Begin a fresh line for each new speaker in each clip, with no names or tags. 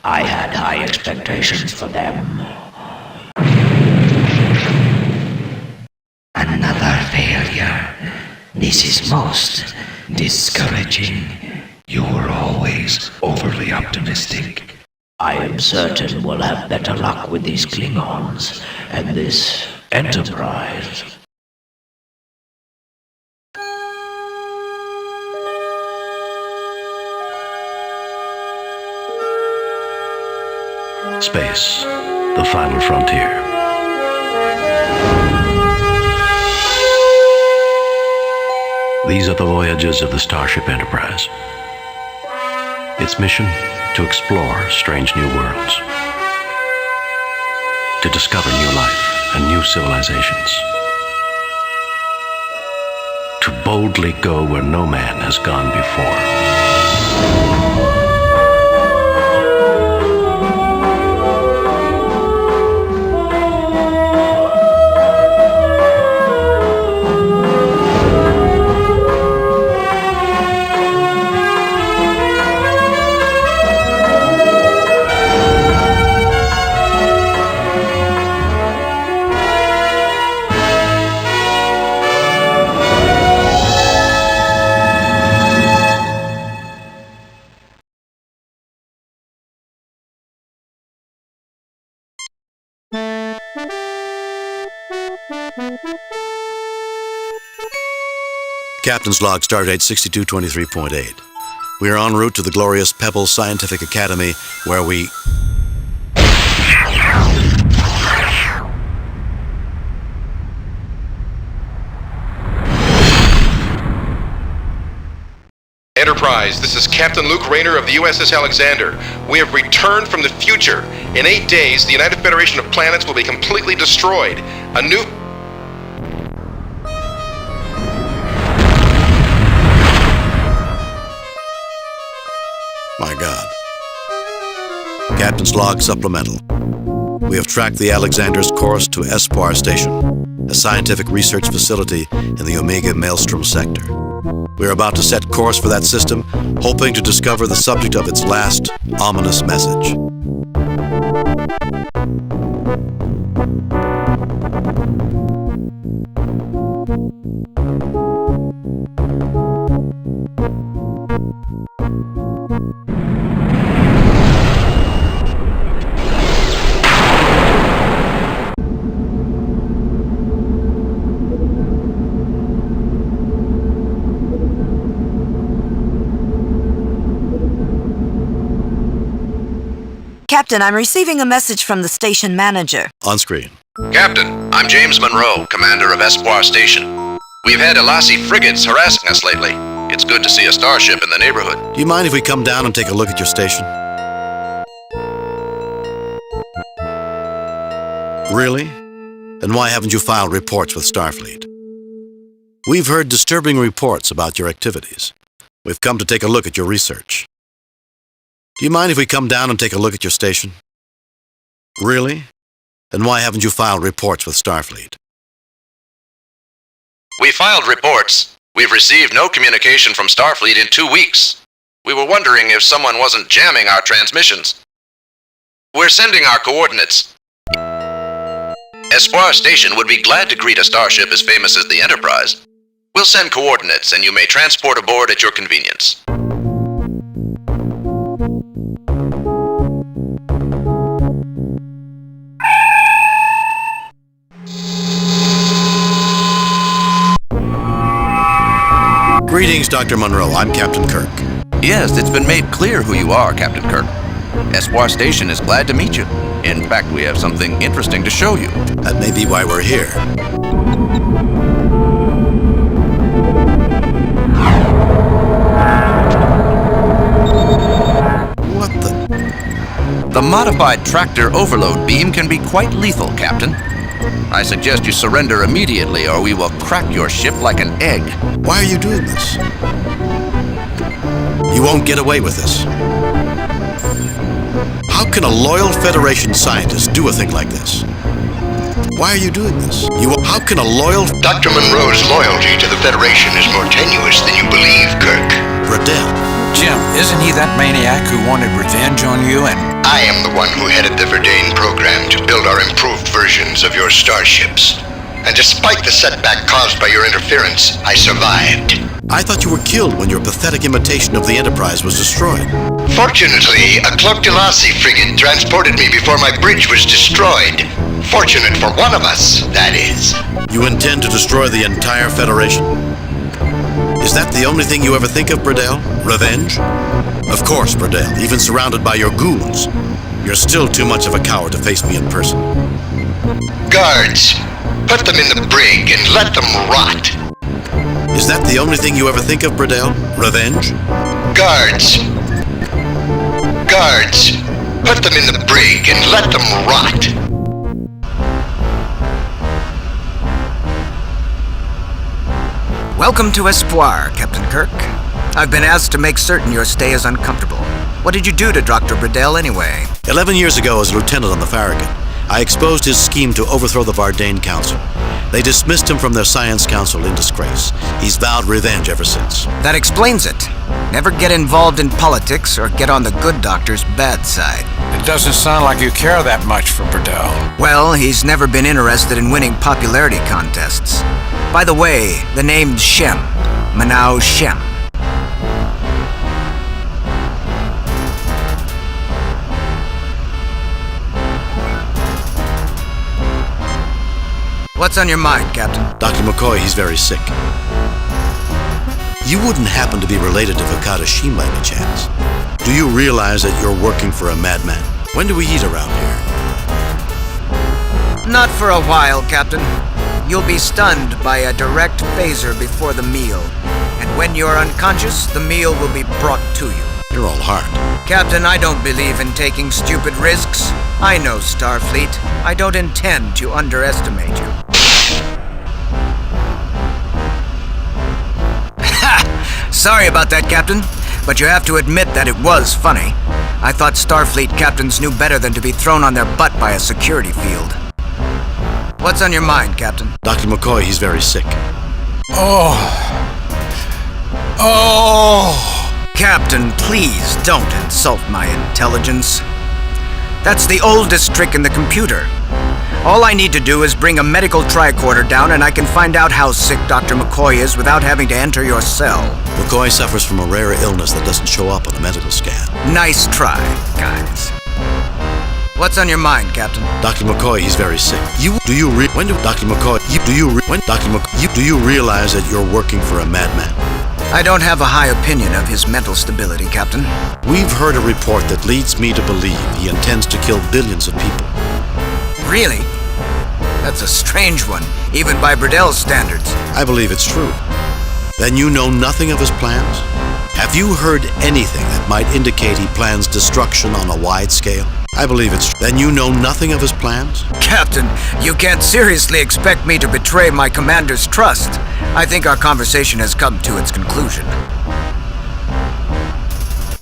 I had high expectations for them. Another failure. This is most discouraging.
You were always overly optimistic.
I am certain we'll have better luck with these Klingons and this Enterprise.
Space, the final frontier. These are the voyages of the Starship Enterprise. Its mission, to explore strange new worlds, to discover new life and new civilizations, to boldly go where no man has gone before.
Captain's log, stardate 6223.8. We are en route to the glorious Pebble Scientific Academy, where we...
Enterprise, this is Captain Luke Rayner of the USS Alexander. We have returned from the future. In 8 days, the United Federation of Planets will be completely destroyed. A new...
My God. Captain's log supplemental. We have tracked the Alexander's course to Espoir Station, a scientific research facility in the Omega Maelstrom sector. We are about to set course for that system, hoping to discover the subject of its last ominous message.
Captain, I'm receiving a message from the station manager.
On screen.
Captain, I'm James Monroe, commander of Espoir Station. We've had Elassie frigates harassing us lately. It's good to see a starship in the neighborhood.
Do you mind if we come down and take a look at your station? Really? Then why haven't you filed reports with Starfleet? We've heard disturbing reports about your activities. We've come to take a look at your research. Do you mind if we come down and take a look at your station? Really? Then why haven't you filed reports with Starfleet?
We filed reports. We've received no communication from Starfleet in 2 weeks. We were wondering if someone wasn't jamming our transmissions. We're sending our coordinates. Espoir Station would be glad to greet a starship as famous as the Enterprise. We'll send coordinates and you may transport aboard at your convenience.
Greetings, Dr. Monroe. I'm Captain Kirk.
Yes, it's been made clear who you are, Captain Kirk. Espoir Station is glad to meet you. In fact, we have something interesting to show you.
That may be why we're here. What the...
The modified tractor overload beam can be quite lethal, Captain. I suggest you surrender immediately or we will crack your ship like an egg.
Why are you doing this? You won't get away with this. How can a loyal Federation scientist do a thing like this? Why are you doing this? How can a loyal...
Dr. Monroe's loyalty to the Federation is more tenuous than you believe, Kirk.
Riddell.
Jim, isn't he that maniac who wanted revenge on you and...
I am the one who headed the Verdane program to build our improved versions of your starships. And despite the setback caused by your interference, I survived.
I thought you were killed when your pathetic imitation of the Enterprise was destroyed.
Fortunately, a Cloak Delassie frigate transported me before my bridge was destroyed. Fortunate for one of us, that is.
You intend to destroy the entire Federation? Is that the only thing you ever think of, Bradell? Revenge? Of course, Bradell, even surrounded by your goons. You're still too much of a coward to face me in person.
Guards, put them in the brig and let them rot.
Is that the only thing you ever think of, Bradell? Revenge?
Guards, put them in the brig and let them rot.
Welcome to Espoir, Captain Kirk. I've been asked to make certain your stay is uncomfortable. What did you do to Dr. Bradell anyway?
11 years ago, as a lieutenant on the Farragut, I exposed his scheme to overthrow the Verdane Council. They dismissed him from their science council in disgrace. He's vowed revenge ever since.
That explains it. Never get involved in politics or get on the good doctor's bad side.
It doesn't sound like you care that much for Bradell.
Well, he's never been interested in winning popularity contests. By the way, the name's Shem. Manao Shem. What's on your mind, Captain?
Dr. McCoy, he's very sick. You wouldn't happen to be related to Vakata Sheen by any chance? Do you realize that you're working for a madman? When do we eat around here?
Not for a while, Captain. You'll be stunned by a direct phaser before the meal. And when you're unconscious, the meal will be brought to you.
You're all hard.
Captain, I don't believe in taking stupid risks. I know Starfleet. I don't intend to underestimate you. Sorry about that, Captain, but you have to admit that it was funny. I thought Starfleet captains knew better than to be thrown on their butt by a security field. What's on your mind, Captain?
Dr. McCoy, he's very sick.
Oh.
Captain, please don't insult my intelligence. That's the oldest trick in the computer. All I need to do is bring a medical tricorder down and I can find out how sick Dr. McCoy is without having to enter your cell.
McCoy suffers from a rare illness that doesn't show up on a medical scan.
Nice try, guys. What's on your mind, Captain?
Dr. McCoy, he's very sick. Do you realize that you're working for a madman?
I don't have a high opinion of his mental stability, Captain.
We've heard a report that leads me to believe he intends to kill billions of people.
Really? That's a strange one, even by Bradell's standards.
I believe it's true. Then you know nothing of his plans? Have you heard anything that might indicate he plans destruction on a wide scale? I believe it's true. Then you know nothing of his plans?
Captain, you can't seriously expect me to betray my commander's trust. I think our conversation has come to its conclusion.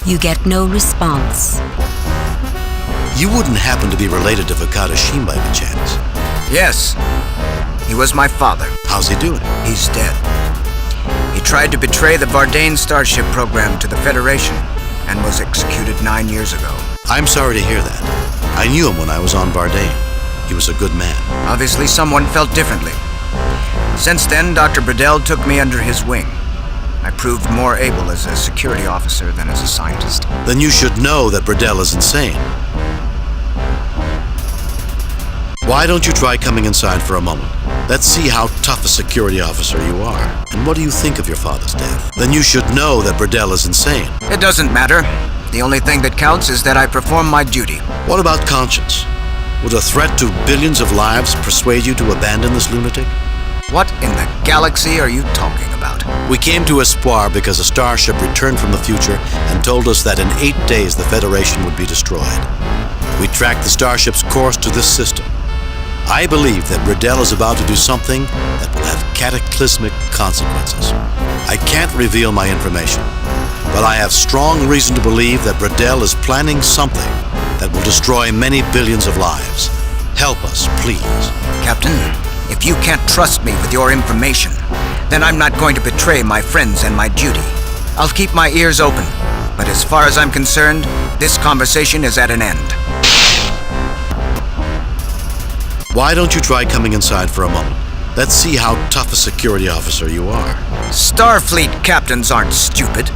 You get no response.
You wouldn't happen to be related to Vakata Sheen by any chance?
Yes. He was my father.
How's he doing?
He's dead. He tried to betray the Verdane Starship program to the Federation and was executed 9 years ago.
I'm sorry to hear that. I knew him when I was on Verdane. He was a good man.
Obviously someone felt differently. Since then, Dr. Bradell took me under his wing. I proved more able as a security officer than as a scientist.
Then you should know that Bradell is insane. Why don't you try coming inside for a moment? Let's see how tough a security officer you are. And what do you think of your father's death? Then you should know that Bradell is insane.
It doesn't matter. The only thing that counts is that I perform my duty.
What about conscience? Would a threat to billions of lives persuade you to abandon this lunatic?
What in the galaxy are you talking about?
We came to Espoir because a starship returned from the future and told us that in 8 days the Federation would be destroyed. We tracked the starship's course to this system. I believe that Bradell is about to do something that will have cataclysmic consequences. I can't reveal my information, but I have strong reason to believe that Bradell is planning something that will destroy many billions of lives. Help us, please.
Captain, if you can't trust me with your information, then I'm not going to betray my friends and my duty. I'll keep my ears open, but as far as I'm concerned, this conversation is at an end.
Why don't you try coming inside for a moment? Let's see how tough a security officer you are.
Starfleet captains aren't stupid.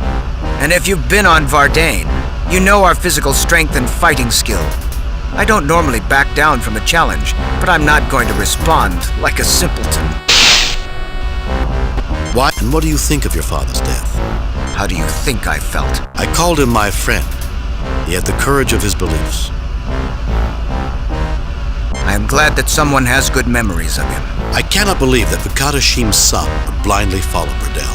And if you've been on Vardane, you know our physical strength and fighting skill. I don't normally back down from a challenge, but I'm not going to respond like a simpleton.
Why? And what do you think of your father's death?
How do you think I felt?
I called him my friend. He had the courage of his beliefs.
I am glad that someone has good memories of him.
I cannot believe that Vakatashim's son would blindly follow Burdell.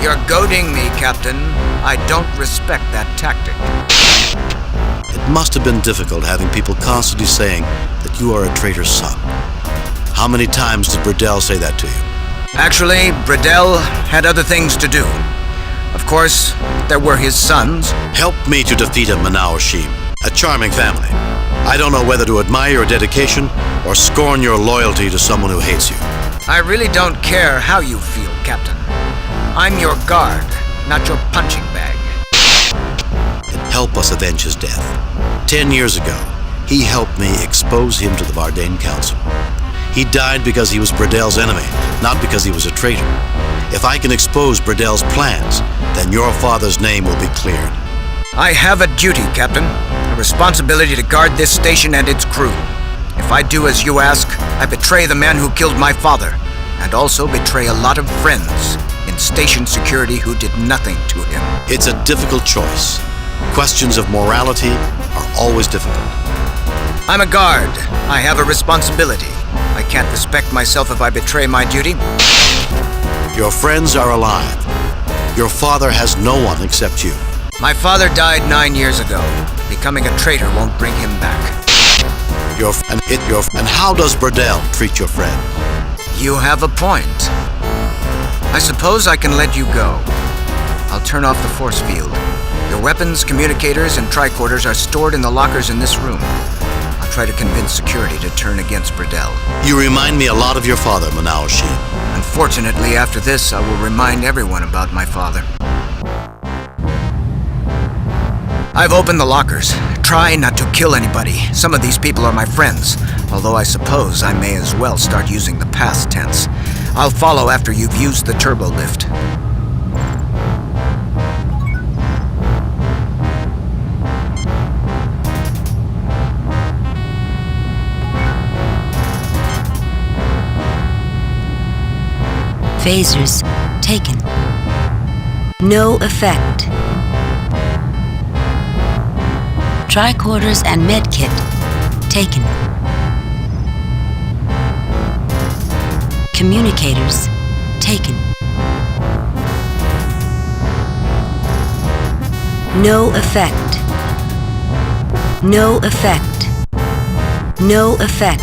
You're goading me, Captain. I don't respect that tactic.
It must have been difficult having people constantly saying that you are a traitor's son. How many times did Burdell say that to you?
Actually, Burdell had other things to do. Of course, there were his sons.
Help me to defeat a Manaoshim, a charming family. I don't know whether to admire your dedication or scorn your loyalty to someone who hates you.
I really don't care how you feel, Captain. I'm your guard, not your punching bag.
Help us avenge his death. 10 years ago, he helped me expose him to the Vardane Council. He died because he was Burdell's enemy, not because he was a traitor. If I can expose Burdell's plans, then your father's name will be cleared.
I have a duty, Captain. A responsibility to guard this station and its crew. If I do as you ask, I betray the man who killed my father, and also betray a lot of friends in station security who did nothing to him.
It's a difficult choice. Questions of morality are always difficult.
I'm a guard. I have a responsibility. I can't respect myself if I betray my duty.
Your friends are alive. Your father has no one except you.
My father died 9 years ago. Becoming a traitor won't bring him back.
And how does Burdell treat your friend?
You have a point. I suppose I can let you go. I'll turn off the force field. Your weapons, communicators, and tricorders are stored in the lockers in this room. I'll try to convince security to turn against Burdell.
You remind me a lot of your father, Manaoshim.
Unfortunately, after this, I will remind everyone about my father. I've opened the lockers. Try not to kill anybody. Some of these people are my friends, although I suppose I may as well start using the past tense. I'll follow after you've used the turbo lift.
Phasers taken. No effect. Tricorders and medkit taken. Communicators taken. No effect. No effect. No effect.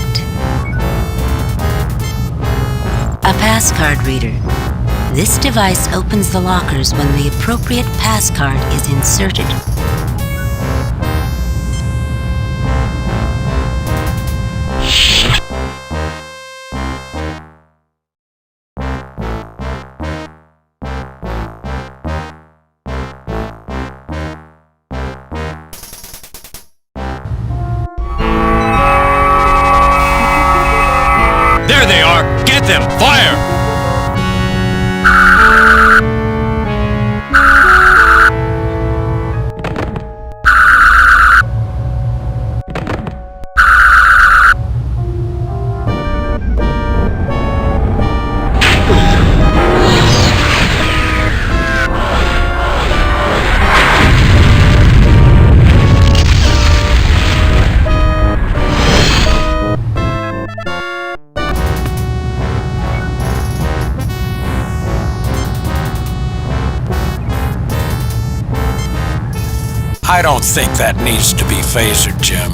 A passcard reader. This device opens the lockers when the appropriate passcard is inserted.
There they are! Get them! Fire! I don't think that needs to be phasered, Jim.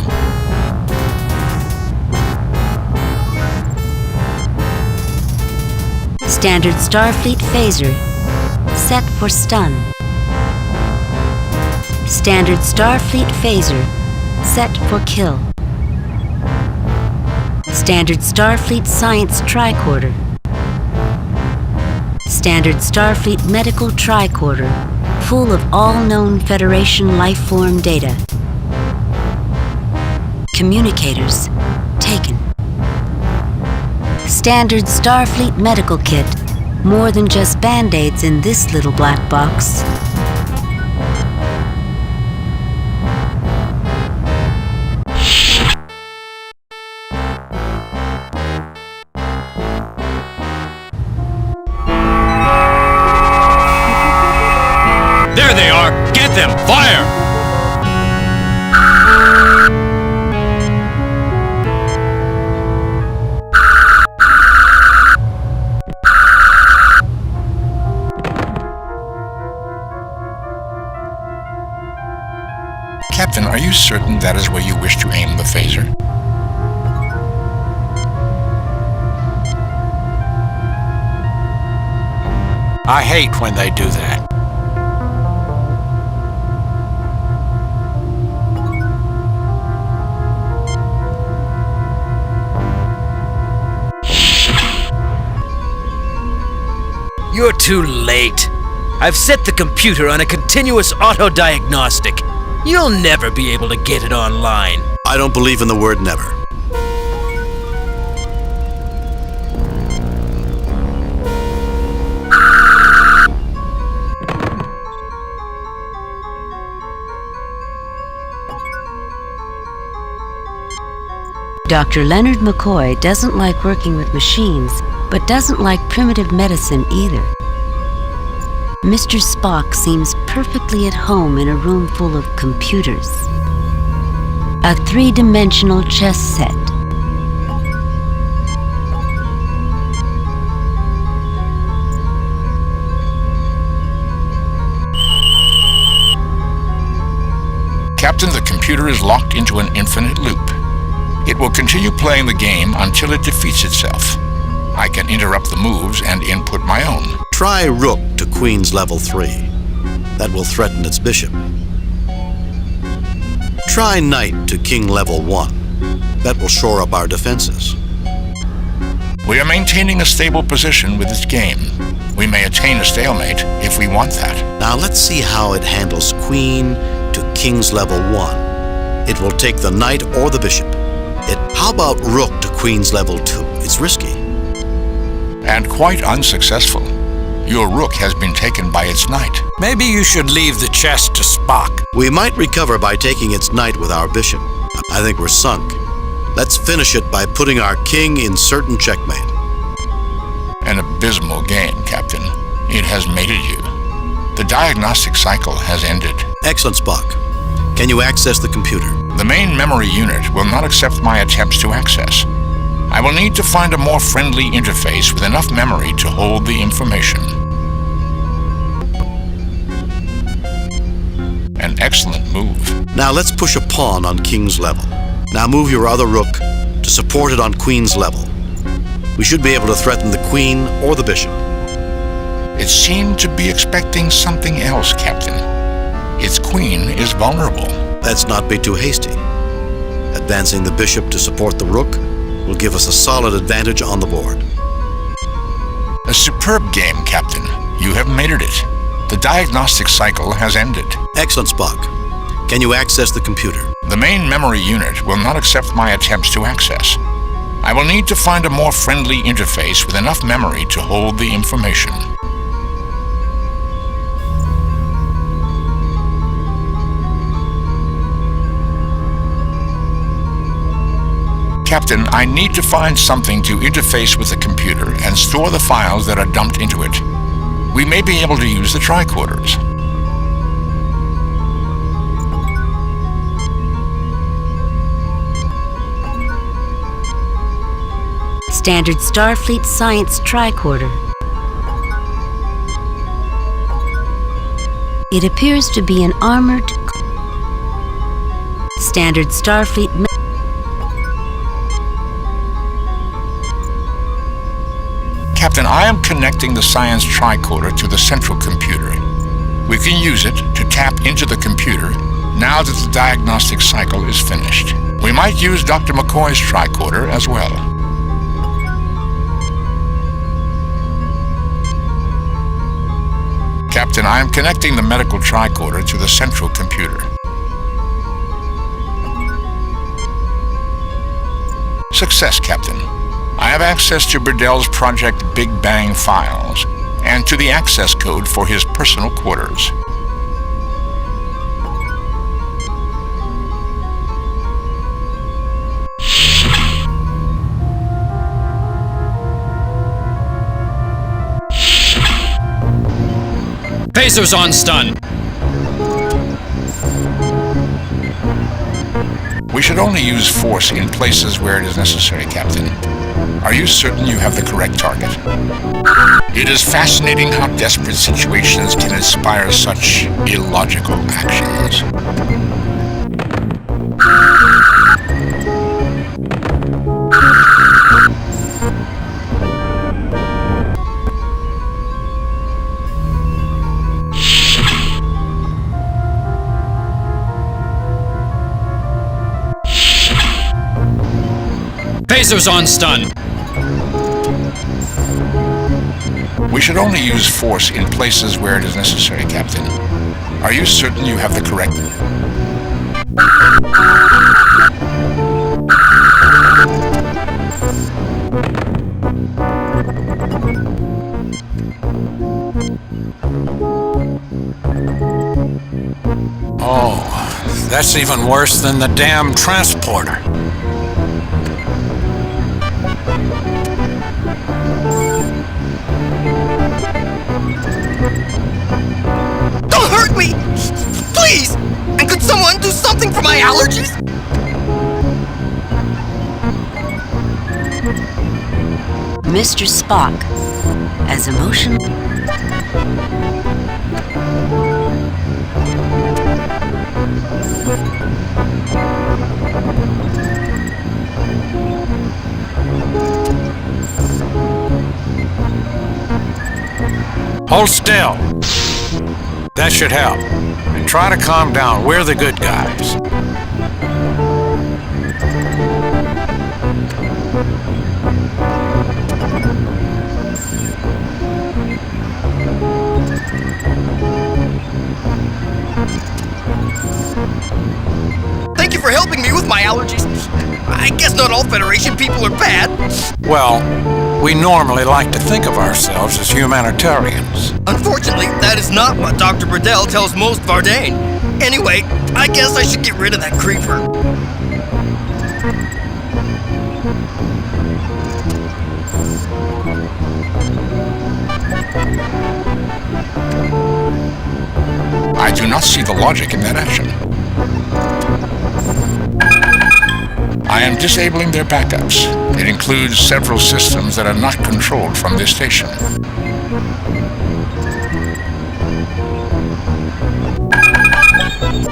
Standard Starfleet phaser. Set for stun. Standard Starfleet phaser. Set for kill. Standard Starfleet science tricorder. Standard Starfleet medical tricorder. Full of all known Federation lifeform data. Communicators taken. Standard Starfleet medical kit. More than just band-aids in this little black box.
There they are! Get them! Fire!
Captain, are you certain that is where you wish to aim the phaser?
I hate when they do that.
You're too late. I've set the computer on a continuous auto-diagnostic. You'll never be able to get it online.
I don't believe in the word never.
Dr. Leonard McCoy doesn't like working with machines, but doesn't like primitive medicine either. Mr. Spock seems perfectly at home in a room full of computers. A three-dimensional chess set.
Captain, the computer is locked into an infinite loop. It will continue playing the game until it defeats itself. I can interrupt the moves and input my own.
Try rook to queen's level 3. That will threaten its bishop. Try knight to king level 1. That will shore up our defenses.
We are maintaining a stable position with this game. We may attain a stalemate if we want that.
Now let's see how it handles queen to king's level 1. It will take the knight or the bishop. How about rook to queen's level 2? It's risky.
And quite unsuccessful. Your rook has been taken by its knight.
Maybe you should leave the chess to Spock.
We might recover by taking its knight with our bishop. I think we're sunk. Let's finish it by putting our king in certain checkmate.
An abysmal game, Captain. It has mated you. The diagnostic cycle has ended.
Excellent, Spock. Can you access the computer?
The main memory unit will not accept my attempts to access. I will need to find a more friendly interface with enough memory to hold the information. An excellent move.
Now let's push a pawn on king's level. Now move your other rook to support it on queen's level. We should be able to threaten the queen or the bishop.
It seemed to be expecting something else, Captain. Its queen is vulnerable.
Let's not be too hasty. Advancing the bishop to support the rook will give us a solid advantage on the board.
A superb game, Captain. You have mated it. The diagnostic cycle has ended.
Excellent, Spock. Can you access the computer?
The main memory unit will not accept my attempts to access. I will need to find a more friendly interface with enough memory to hold the information. Captain, I need to find something to interface with the computer and store the files that are dumped into it. We may be able to use the tricorders.
Standard Starfleet Science Tricorder. It appears to be an armored... Standard Starfleet...
Captain, I am connecting the science tricorder to the central computer. We can use it to tap into the computer now that the diagnostic cycle is finished. We might use Dr. McCoy's tricorder as well. Captain, I am connecting the medical tricorder to the central computer. Success, Captain. I have access to Burdell's Project Big Bang files and to the access code for his personal quarters.
Phasers on stun.
We should only use force in places where it is necessary, Captain. Are you certain you have the correct target? It is fascinating how desperate situations can inspire such illogical actions.
Phasers on stun.
We should only use force in places where it is necessary, Captain. Are you certain you have the correct...
Oh, that's even worse than the damn transporter.
Don't hurt me! Please! And could someone do something for my allergies?
Mr. Spock, as emotional...
Hold still. That should help. And try to calm down. We're the good guys.
Thank you for helping me with my allergies. I guess not all Federation people are bad.
Well, we normally like to think of ourselves as humanitarians.
Unfortunately, that is not what Dr. Burdell tells most Vardane. Anyway, I guess I should get rid of that creeper.
I do not see the logic in that action. I am disabling their backups. It includes several systems that are not controlled from this station.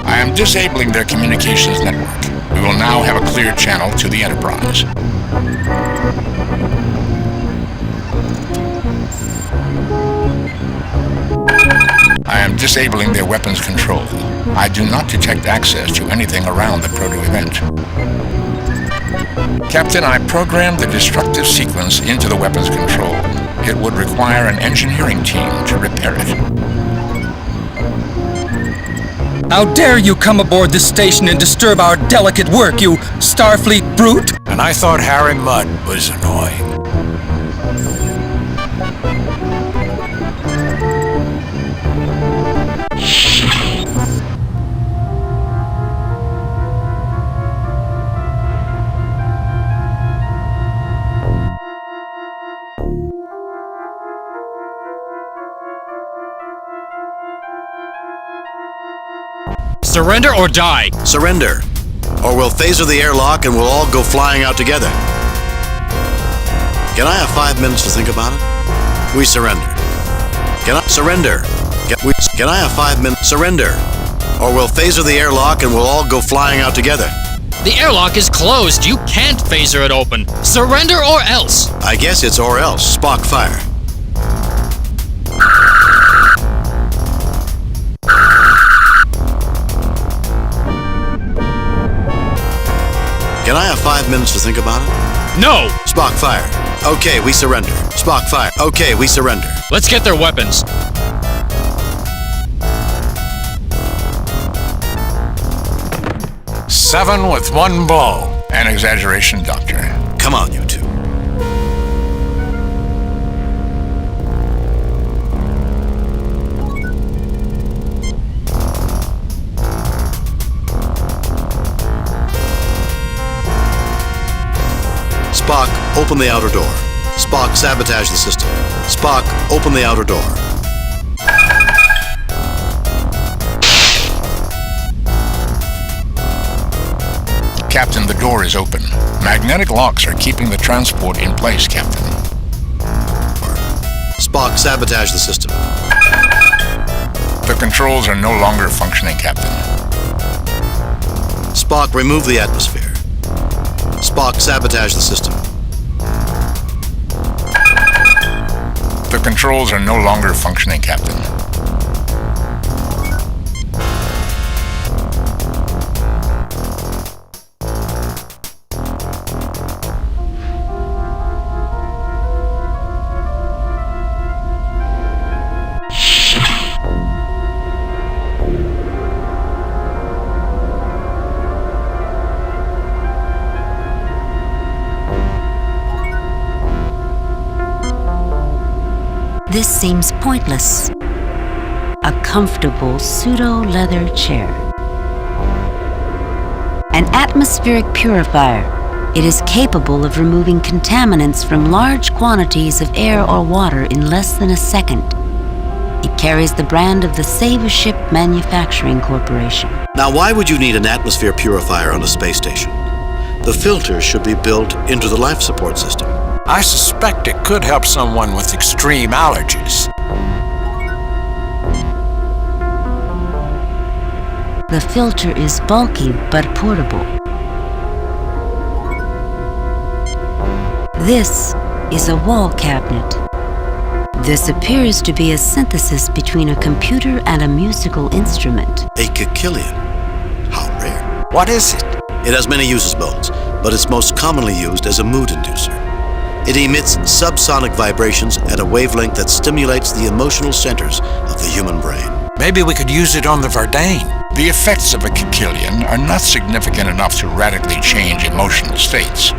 I am disabling their communications network. We will now have a clear channel to the Enterprise. I am disabling their weapons control. I do not detect access to anything around the proto-event. Captain, I programmed the destructive sequence into the weapons control. It would require an engineering team to repair it.
How dare you come aboard this station and disturb our delicate work, you Starfleet brute!
And I thought Harry Mudd was annoying.
Surrender or die?
Surrender, or we'll phaser the airlock and we'll all go flying out together. Can I have 5 minutes to think about it? We surrender. Can I surrender? Can I have 5 minutes? Surrender, or we'll phaser the airlock and we'll all go flying out together.
The airlock is closed. You can't phaser it open. Surrender or else.
I guess it's or else. Spock, fire. Can I have 5 minutes to think about it?
No!
Spock, fire. Okay, we surrender. Spock, fire. Okay, we surrender.
Let's get their weapons.
Seven with one blow.
An exaggeration, Doctor.
Come on, you two. open the outer door. Spock, sabotage the system. Spock, open the outer door.
Captain, the door is open. Magnetic locks are keeping the transport in place, Captain.
Spock, sabotage the system.
The controls are no longer functioning, Captain.
Spock, remove the atmosphere. Spock, sabotage the system.
The controls are no longer functioning, Captain.
This seems pointless. A comfortable pseudo-leather chair. An atmospheric purifier. It is capable of removing contaminants from large quantities of air or water in less than a second. It carries the brand of the Save a Ship Manufacturing Corporation.
Now, why would you need an atmosphere purifier on a space station? The filters should be built into the life support system.
I suspect it could help someone with extreme allergies.
The filter is bulky but portable. This is a wall cabinet. This appears to be a synthesis between a computer and a musical instrument.
A Kikilian. How rare.
What is it?
It has many uses, Bones, but it's most commonly used as a mood inducer. It emits subsonic vibrations at a wavelength that stimulates the emotional centers of the human brain.
Maybe we could use it on the Verdane.
The effects of a Kikilian are not significant enough to radically change emotional states.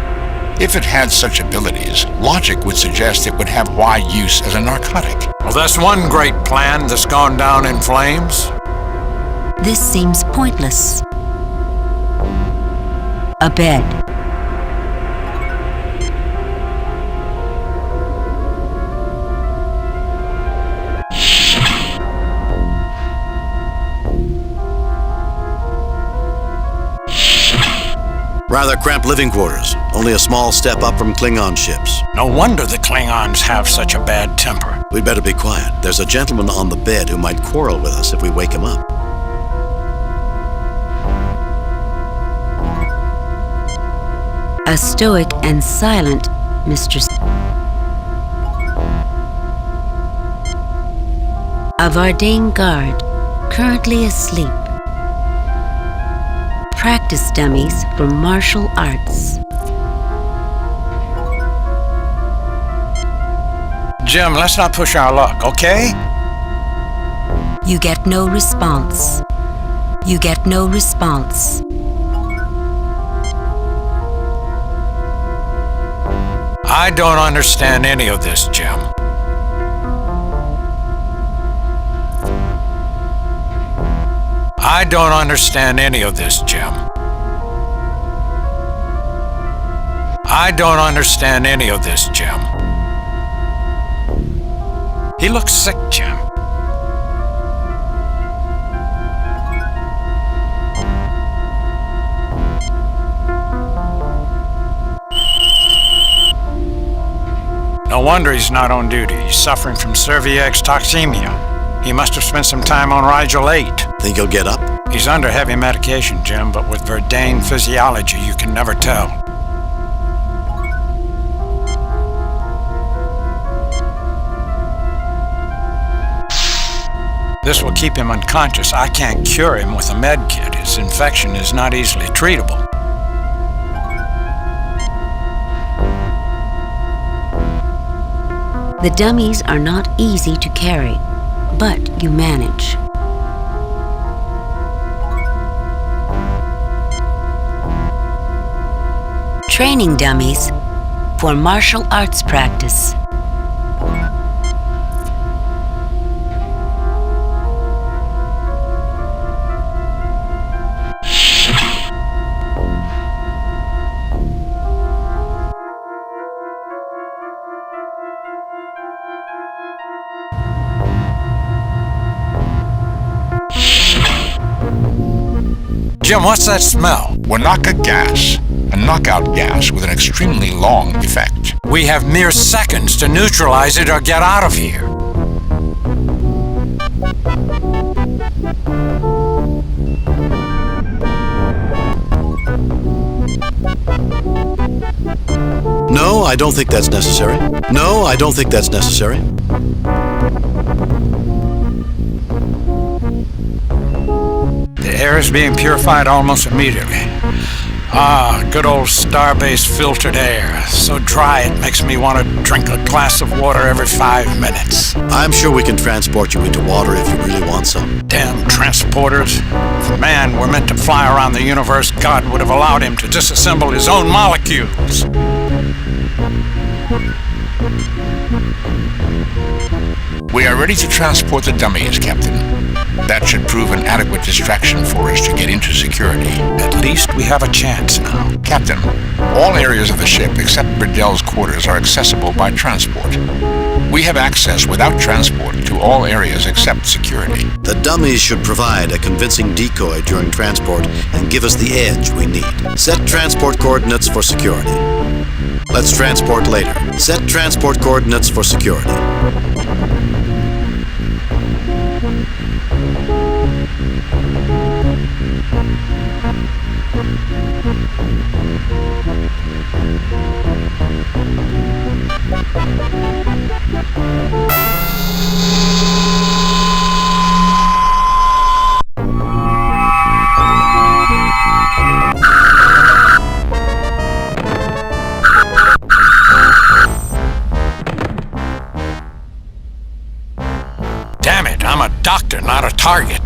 If it had such abilities, logic would suggest it would have wide use as a narcotic.
Well, that's one great plan that's gone down in flames.
This seems pointless. A bed.
Rather cramped living quarters, only a small step up from Klingon ships.
No wonder the Klingons have such a bad temper.
We'd better be quiet. There's a gentleman on the bed who might quarrel with us if we wake him up.
A stoic and silent Mr. A Verdane guard, currently asleep. Practice dummies for martial arts.
Jim, let's not push our luck, okay?
You get no response. You get no response.
I don't understand any of this, Jim. I don't understand any of this, Jim. I don't understand any of this, Jim. He looks sick, Jim. No wonder he's not on duty. He's suffering from cervix toxemia. He must have spent some time on Rigel 8.
Think he'll get up?
He's under heavy medication, Jim, but with Verdane physiology, you can never tell. This will keep him unconscious. I can't cure him with a med kit. His infection is not easily treatable.
The dummies are not easy to carry, but you manage. Training dummies for martial arts practice.
Jim, what's that smell?
Wanaka gas, a knockout gas with an extremely long effect.
We have mere seconds to neutralize it or get out of here.
No, I don't think that's necessary. No, I don't think that's necessary.
The air is being purified almost immediately. Ah, good old Starbase filtered air. So dry it makes me want to drink a glass of water every 5 minutes.
I'm sure we can transport you into water if you really want some.
Damn transporters. If man were meant to fly around the universe, God would have allowed him to disassemble his own molecules.
We are ready to transport the dummies, Captain. That should prove an adequate distraction for us to get into security.
At least we have a chance now.
Captain, all areas of the ship except Bridell's quarters are accessible by transport. We have access without transport to all areas except security.
The dummies should provide a convincing decoy during transport and give us the edge we need. Set transport coordinates for security. Let's transport later. Set transport coordinates for security.
Damn it, I'm a doctor, not a target.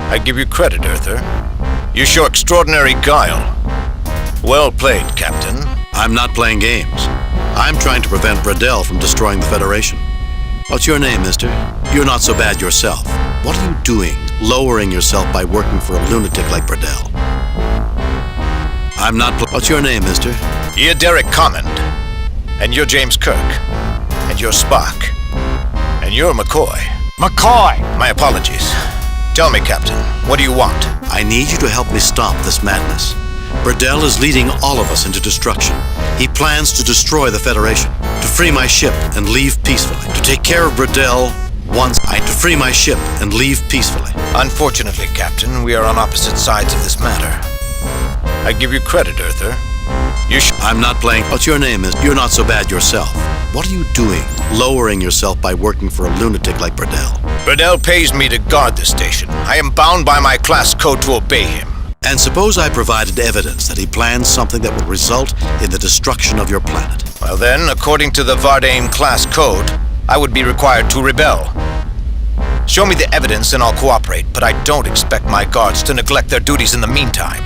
I give you credit, Earther. You show extraordinary guile. Well played, Captain.
I'm not playing games. I'm trying to prevent Bridell from destroying the Federation. What's your name, mister? You're not so bad yourself. What are you doing, lowering yourself by working for a lunatic like Bridell? I'm not What's your name, mister?
You're Derek Command. And you're James Kirk. And you're Spock. And you're McCoy.
McCoy!
My apologies. Tell me, Captain, what do you want?
I need you to help me stop this madness. Bridell is leading all of us into destruction. He plans to destroy the Federation, to free my ship and leave peacefully. To take care of Bridell once to free my ship and leave peacefully.
Unfortunately, Captain, we are on opposite sides of this matter. I give you credit, Earther.
I'm not playing. What's your name? You're not so bad yourself. What are you doing, lowering yourself by working for a lunatic like Bridell?
Bridell pays me to guard the station. I am bound by my class code to obey him.
And suppose I provided evidence that he plans something that will result in the destruction of your planet.
Well then, according to the Vardane class code, I would be required to rebel. Show me the evidence and I'll cooperate, but I don't expect my guards to neglect their duties in the meantime.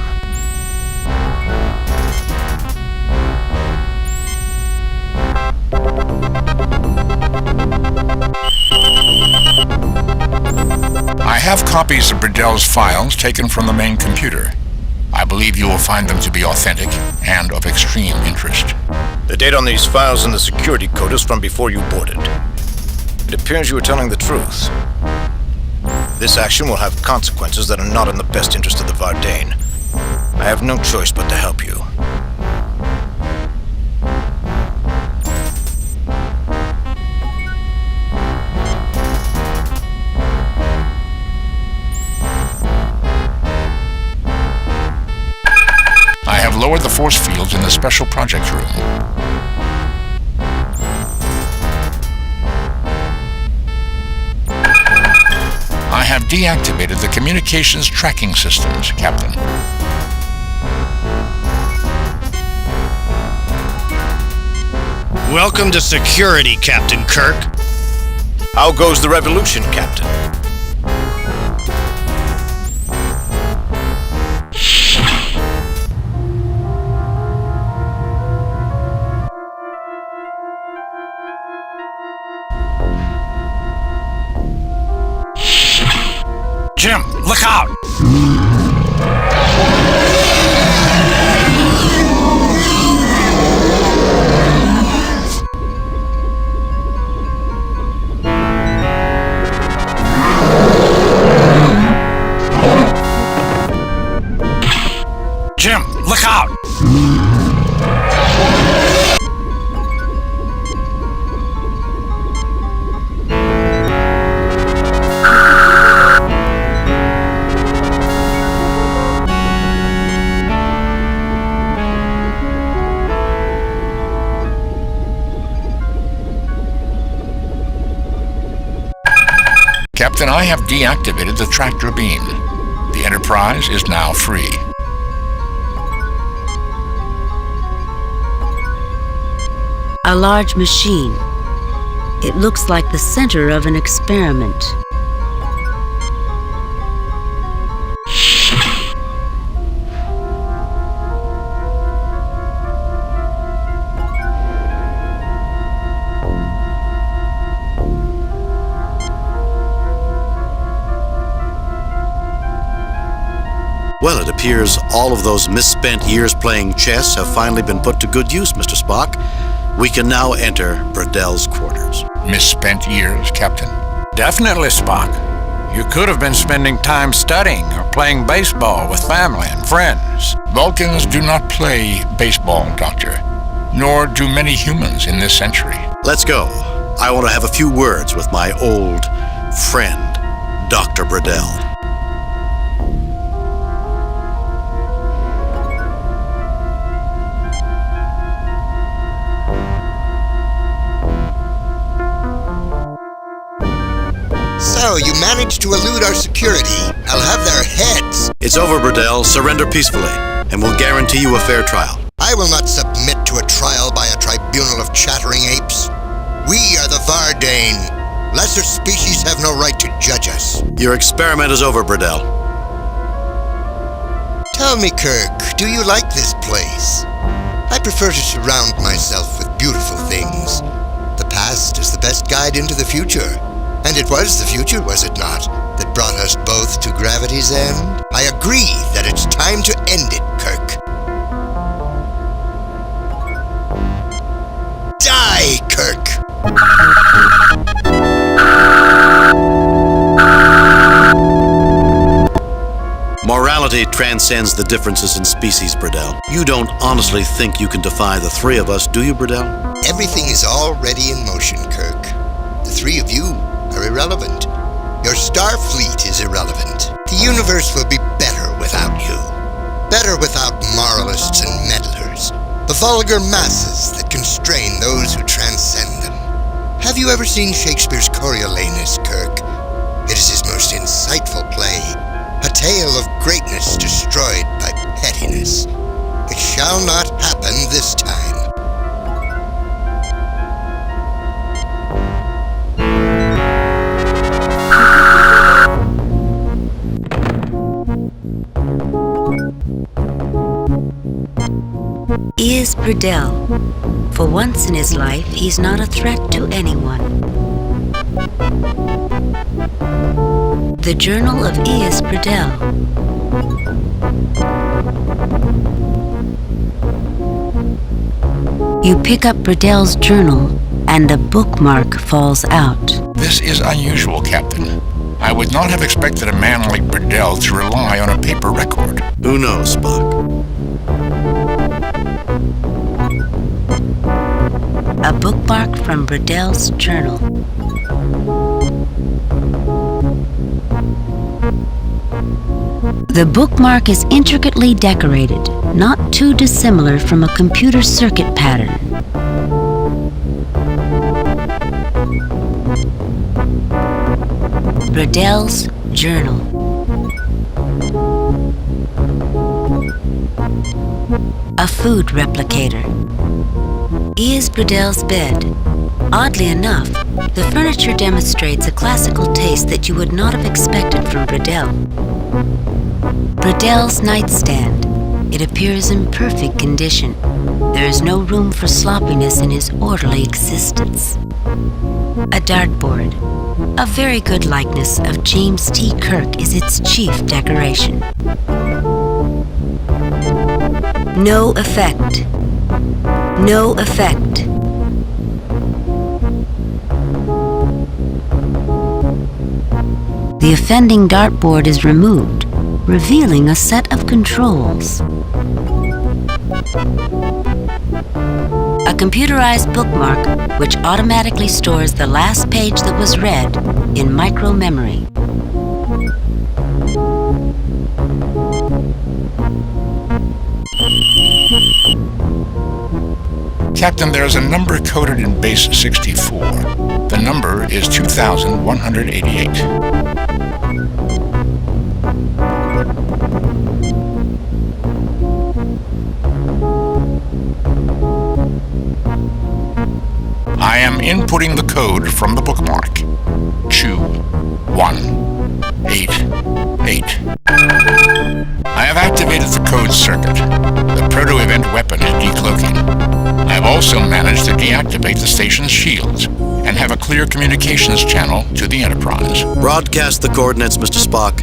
I have copies of Bridell's files taken from the main computer. I believe you will find them to be authentic and of extreme interest.
The date on these files in the security code is from before you boarded. It appears you were telling the truth. This action will have consequences that are not in the best interest of the Vardane. I have no choice but to help you.
I have lowered the force fields in the special project room. I have deactivated the communications tracking systems, Captain.
Welcome to security, Captain Kirk.
How goes the revolution, Captain?
Jim, look out! Look out!
Captain, I have deactivated the tractor beam. The Enterprise is now free.
A large machine. It looks like the center of an experiment.
Well, it appears all of those misspent years playing chess have finally been put to good use, Mr. Spock. We can now enter Burdell's quarters.
Misspent years, Captain?
Definitely, Spock. You could have been spending time studying or playing baseball with family and friends.
Vulcans do not play baseball, Doctor. Nor do many humans in this century.
Let's go. I want to have a few words with my old friend, Dr. Burdell.
So, you managed to elude our security. I'll have their heads.
It's over, Burdell. Surrender peacefully, and we'll guarantee you a fair trial.
I will not submit to a trial by a tribunal of chattering apes. We are the Vardane. Lesser species have no right to judge us.
Your experiment is over, Burdell.
Tell me, Kirk, do you like this place? I prefer to surround myself with beautiful things. The past is the best guide into the future. And it was the future, was it not, that brought us both to gravity's end? I agree that it's time to end it, Kirk. Die, Kirk!
Morality transcends the differences in species, Burdell. You don't honestly think you can defy the three of us, do you, Burdell?
Everything is already in motion, Kirk. The three of you are irrelevant. Your star fleet is irrelevant. The universe will be better without you. Better without moralists and meddlers. The vulgar masses that constrain those who transcend them. Have you ever seen Shakespeare's Coriolanus, Kirk? It is his most insightful play. A tale of greatness destroyed by pettiness. It shall not happen this time.
Is Burdell. For once in his life, he's not a threat to anyone. The Journal of E.S. Burdell. You pick up Burdell's journal, and a bookmark falls out.
This is unusual, Captain. I would not have expected a man like Burdell to rely on a paper record.
Who knows, Spock?
A bookmark from Burdell's journal. The bookmark is intricately decorated, not too dissimilar from a computer circuit pattern. Burdell's journal. A food replicator. Is Burdell's bed. Oddly enough, the furniture demonstrates a classical taste that you would not have expected from Burdell. Burdell's nightstand. It appears in perfect condition. There is no room for sloppiness in his orderly existence. A dartboard. A very good likeness of James T. Kirk is its chief decoration. No effect. No effect. The offending dartboard is removed, revealing a set of controls. A computerized bookmark which automatically stores the last page that was read in micro-memory.
Captain, there's a number coded in base 64. The number is 2188. I am inputting the code from the bookmark. 2188. I have activated the code circuit. The proto-event weapon is decloaking. I have also managed to deactivate the station's shields and have a clear communications channel to the Enterprise.
Broadcast the coordinates, Mr. Spock.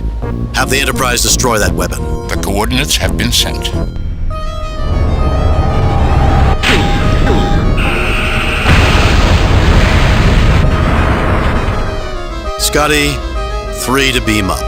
Have the Enterprise destroy that weapon.
The coordinates have been sent.
Scotty, 3 to beam up.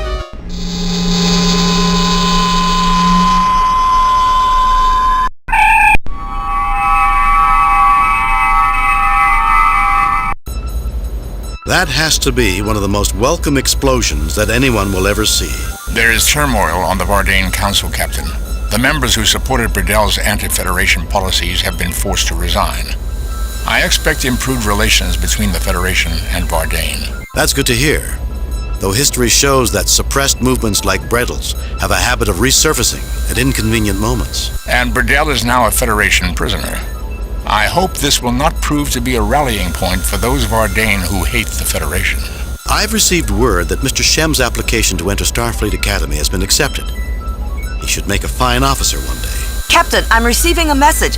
That has to be one of the most welcome explosions that anyone will ever see.
There is turmoil on the Vardane Council, Captain. The members who supported Burdell's anti-Federation policies have been forced to resign. I expect improved relations between the Federation and Vardane.
That's good to hear. Though history shows that suppressed movements like Bredel's have a habit of resurfacing at inconvenient moments.
And Burdell is now a Federation prisoner. I hope this will not prove to be a rallying point for those Vardane who hate the Federation.
I've received word that Mr. Shem's application to enter Starfleet Academy has been accepted. He should make a fine officer one day.
Captain, I'm receiving a message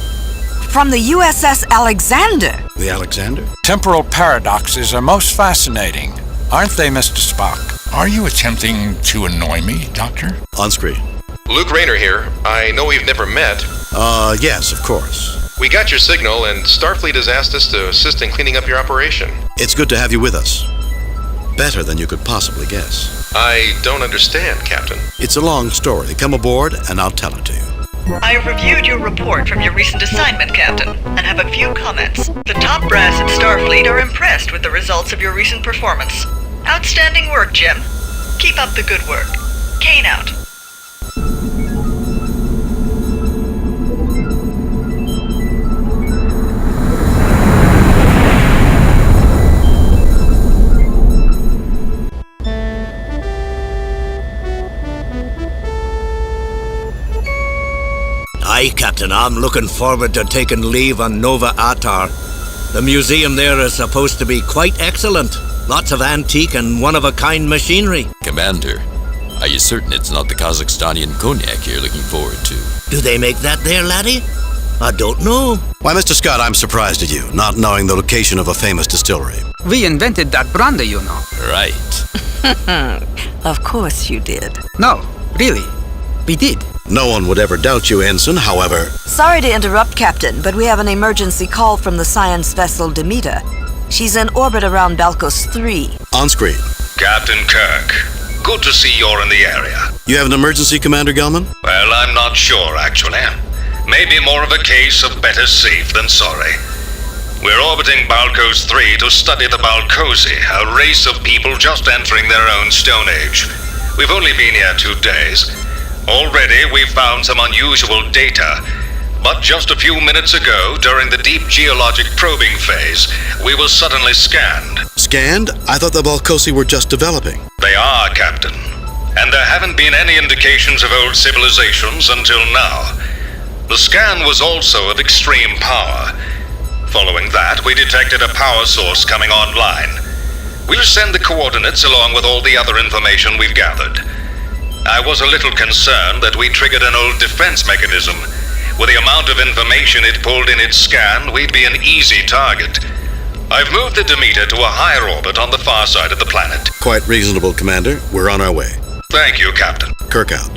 from the USS Alexander.
The Alexander?
Temporal paradoxes are most fascinating, aren't they, Mr. Spock?
Are you attempting to annoy me, Doctor?
On screen.
Luke Rayner here. I know we've never met.
Yes, of course.
We got your signal, and Starfleet has asked us to assist in cleaning up your operation.
It's good to have you with us. Better than you could possibly guess.
I don't understand, Captain.
It's a long story. Come aboard, and I'll tell it to you.
I have reviewed your report from your recent assignment, Captain, and have a few comments. The top brass at Starfleet are impressed with the results of your recent performance. Outstanding work, Jim. Keep up the good work. Kane out.
Aye, Captain, I'm looking forward to taking leave on Nova Atar. The museum there is supposed to be quite excellent. Lots of antique and one-of-a-kind machinery.
Commander, are you certain it's not the Kazakhstanian cognac you're looking forward to?
Do they make that there, laddie? I don't know.
Why, Mr. Scott, I'm surprised at you, not knowing the location of a famous distillery.
We invented that brandy, you know.
Right.
Of course you did.
No, really. We did.
No one would ever doubt you, Ensign, however...
Sorry to interrupt, Captain, but we have an emergency call from the science vessel Demeter. She's in orbit around Balkos 3.
On screen.
Captain Kirk, good to see you're in the area.
You have an emergency, Commander Gelman?
Well, I'm not sure, actually. Maybe more of a case of better safe than sorry. We're orbiting Balkos 3 to study the Balkosi, a race of people just entering their own Stone Age. We've only been here 2 days. Already, we've found some unusual data. But just a few minutes ago, during the deep geologic probing phase, we were suddenly scanned.
Scanned? I thought the Balkosi were just developing.
They are, Captain. And there haven't been any indications of old civilizations until now. The scan was also of extreme power. Following that, we detected a power source coming online. We'll send the coordinates along with all the other information we've gathered. I was a little concerned that we triggered an old defense mechanism. With the amount of information it pulled in its scan, we'd be an easy target. I've moved the Demeter to a higher orbit on the far side of the planet.
Quite reasonable, Commander. We're on our way.
Thank you, Captain.
Kirk out.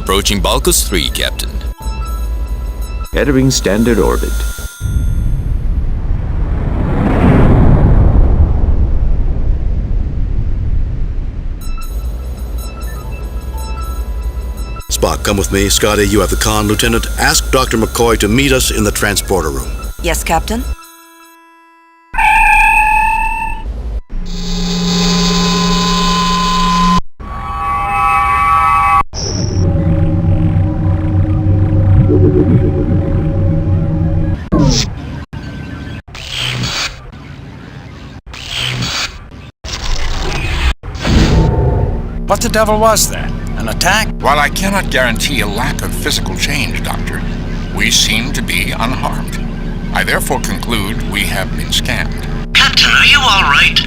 Approaching Balcus 3, Captain.
Entering standard orbit.
Spock, come with me. Scotty, you have the con, Lieutenant. Ask Dr. McCoy to meet us in the transporter room.
Yes, Captain?
What the devil was that? An attack?
While I cannot guarantee a lack of physical change, Doctor, we seem to be unharmed. I therefore conclude we have been scammed.
Captain, are you all right?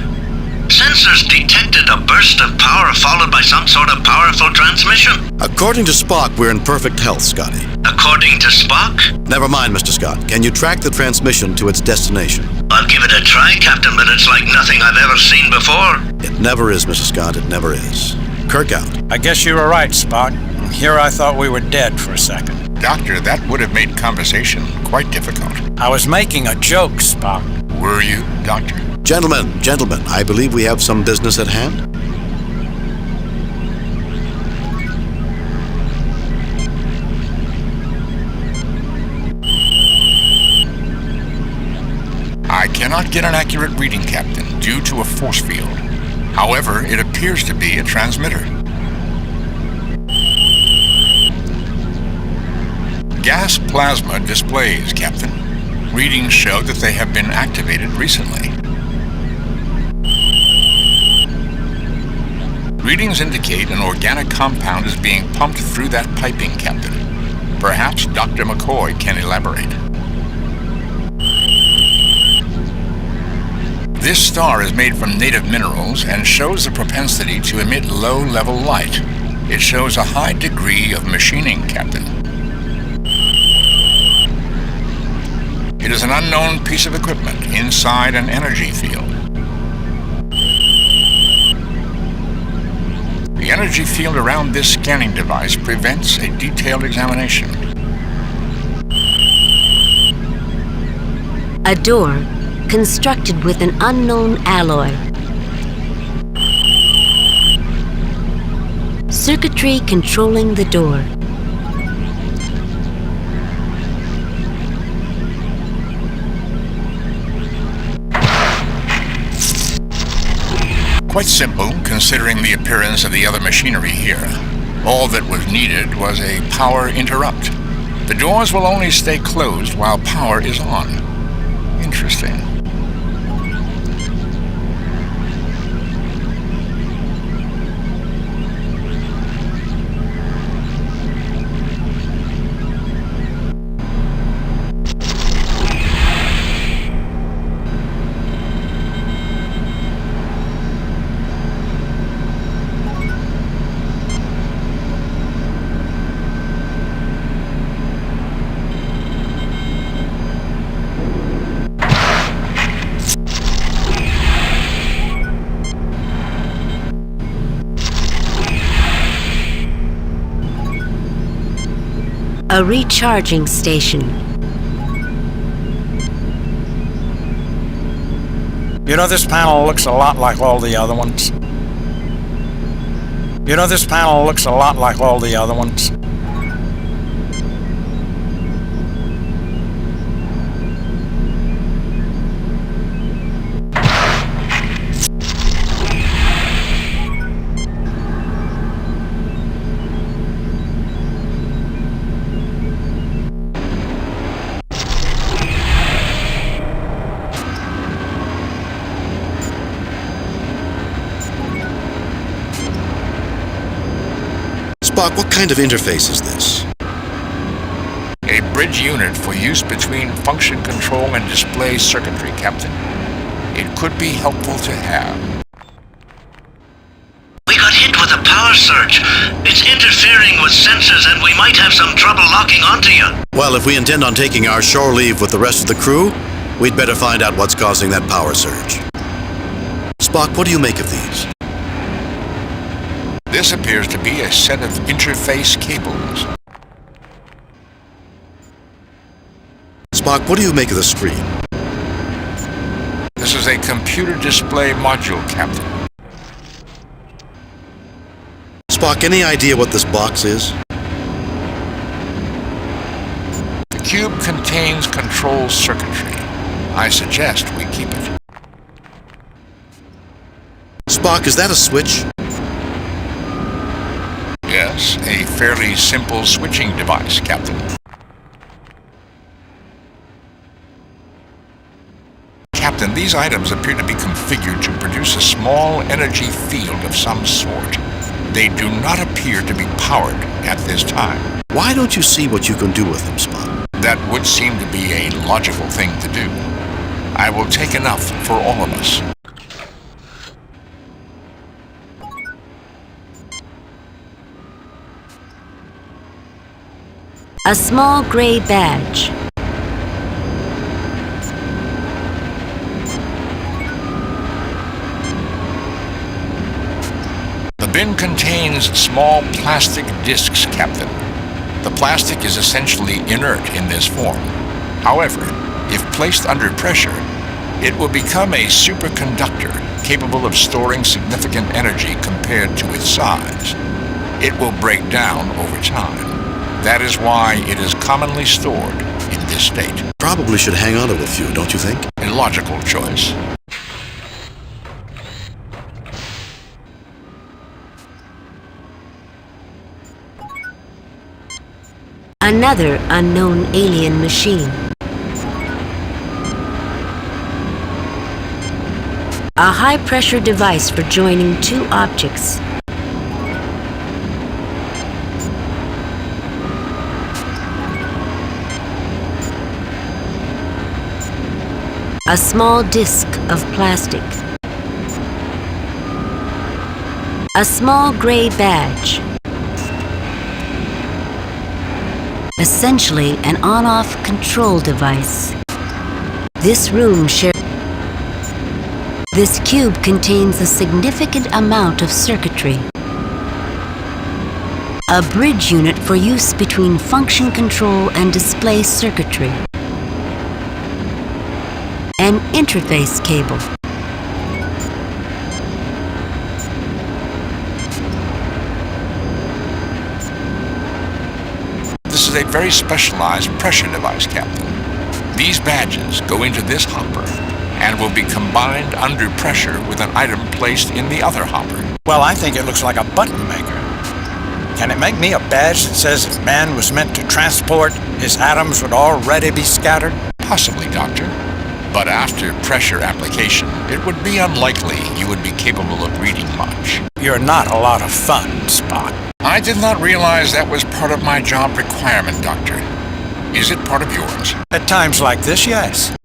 Sensors detected a burst of power followed by some sort of powerful transmission.
According to Spock, we're in perfect health, Scotty.
According to Spock?
Never mind, Mr. Scott. Can you track the transmission to its destination?
I'll give it a try, Captain, but it's like nothing I've ever seen before.
It never is, Mr. Scott. It never is. Kirk out.
I guess you were right, Spock. Here I thought we were dead for a second.
Doctor, that would have made conversation quite difficult.
I was making a joke, Spock.
Were you, Doctor?
Gentlemen, I believe we have some business at hand.
I cannot get an accurate reading, Captain, due to a force field. However, it appears to be a transmitter. Gas plasma displays, Captain. Readings show that they have been activated recently. Readings indicate an organic compound is being pumped through that piping, Captain. Perhaps Dr. McCoy can elaborate. This star is made from native minerals and shows the propensity to emit low-level light. It shows a high degree of machining, Captain. It is an unknown piece of equipment inside an energy field. The energy field around this scanning device prevents a detailed examination.
A door constructed with an unknown alloy. Circuitry controlling the door.
Quite simple, considering the appearance of the other machinery here. All that was needed was a power interrupt. The doors will only stay closed while power is on. Interesting.
A recharging station.
You know, this panel looks a lot like all the other ones. You know, this panel looks a lot like all the other ones.
Spock, what kind of interface is this?
A bridge unit for use between function control and display circuitry, Captain. It could be helpful to have.
We got hit with a power surge. It's interfering with sensors and we might have some trouble locking onto you.
Well, if we intend on taking our shore leave with the rest of the crew, we'd better find out what's causing that power surge. Spock, what do you make of these?
This appears to be a set of interface cables.
Spock, what do you make of the screen?
This is a computer display module, Captain.
Spock, any idea what this box is?
The cube contains control circuitry. I suggest we keep it.
Spock, is that a switch?
Yes, a fairly simple switching device, Captain. Captain, these items appear to be configured to produce a small energy field of some sort. They do not appear to be powered at this time.
Why don't you see what you can do with them, Spock?
That would seem to be a logical thing to do. I will take enough for all of us.
A small gray badge.
The bin contains small plastic discs, Captain. The plastic is essentially inert in this form. However, if placed under pressure, it will become a superconductor capable of storing significant energy compared to its size. It will break down over time. That is why it is commonly stored in this state.
Probably should hang on to a few, don't you think?
A logical choice.
Another unknown alien machine. A high-pressure device for joining two objects. A small disc of plastic. A small gray badge. Essentially an on-off control device. This room shares. This cube contains a significant amount of circuitry. A bridge unit for use between function control and display circuitry. An interface cable.
This is a very specialized pressure device, Captain. These badges go into this hopper and will be combined under pressure with an item placed in the other hopper.
Well, I think it looks like a button maker. Can it make me a badge that says if man was meant to transport, his atoms would already be scattered?
Possibly, Doctor. But after pressure application, it would be unlikely you would be capable of reading much.
You're not a lot of fun, Spock.
I did not realize that was part of my job requirement, Doctor. Is it part of yours?
At times like this, yes.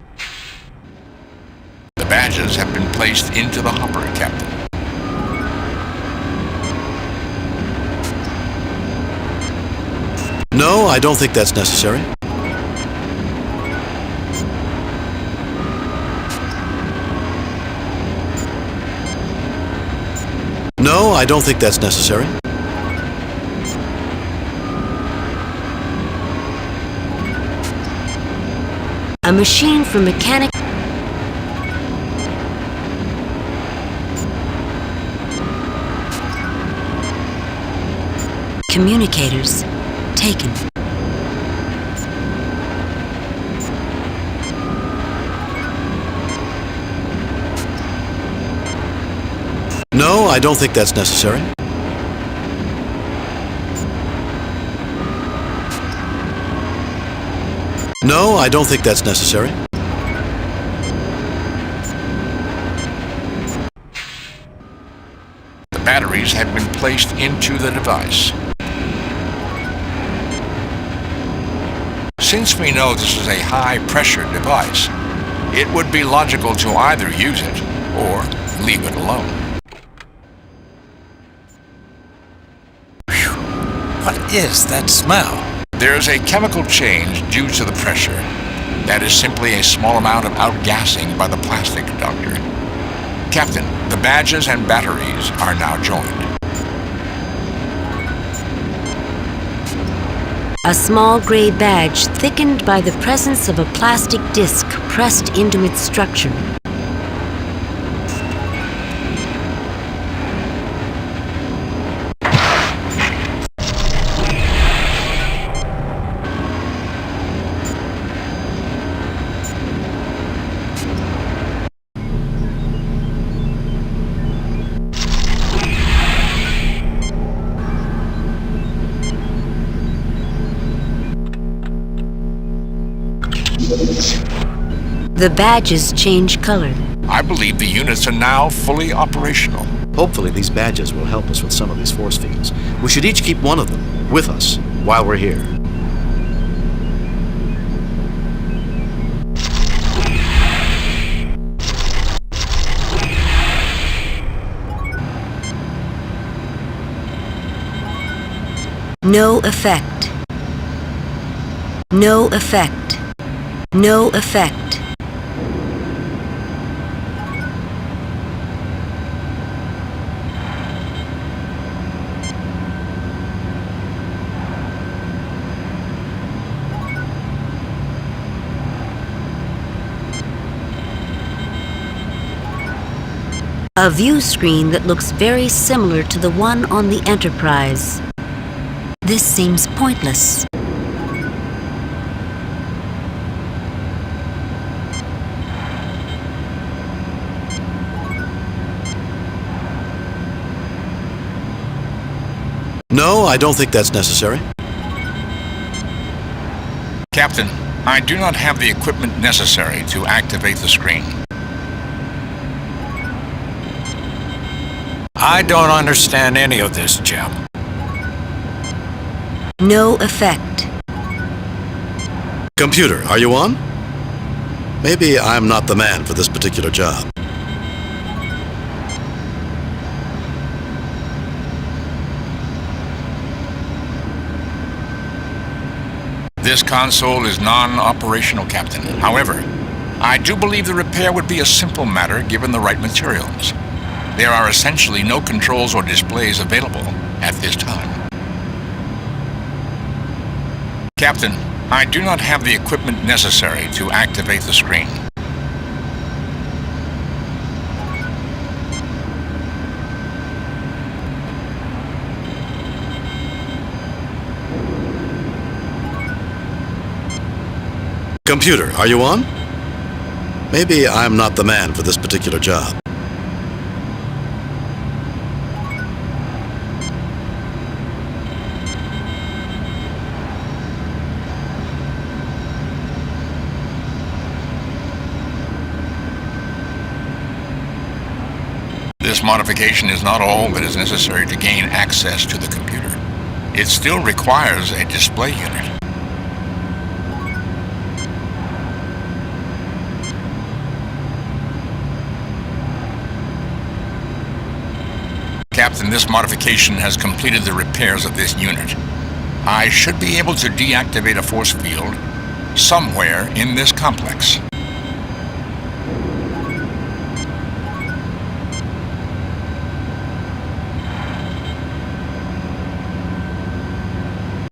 The badges have been placed into the hopper, Captain.
No, I don't think that's necessary. No, I don't think that's necessary.
A machine for mechanic. Communicators taken.
No, I don't think that's necessary. No, I don't think that's necessary.
The batteries have been placed into the device. Since we know this is a high-pressure device, it would be logical to either use it or leave it alone.
What is that smell?
There is a chemical change due to the pressure. That is simply a small amount of outgassing by the plastic, Doctor. Captain, the badges and batteries are now joined.
A small gray badge thickened by the presence of a plastic disc pressed into its structure. The badges change color.
I believe the units are now fully operational.
Hopefully these badges will help us with some of these force fields. We should each keep one of them with us while we're here.
No effect. No effect. No effect. A view screen that looks very similar to the one on the Enterprise. This seems pointless.
No, I don't think that's necessary.
Captain, I do not have the equipment necessary to activate the screen.
I don't understand any of this, Jim.
No effect.
Computer, are you on? Maybe I'm not the man for this particular job.
This console is non-operational, Captain. However, I do believe the repair would be a simple matter given the right materials. There are essentially no controls or displays available at this time. Captain, I do not have the equipment necessary to activate the screen.
Computer, are you on? Maybe I'm not the man for this particular job.
This modification is not all that is necessary to gain access to the computer. It still requires a display unit. Captain, this modification has completed the repairs of this unit. I should be able to deactivate a force field somewhere in this complex.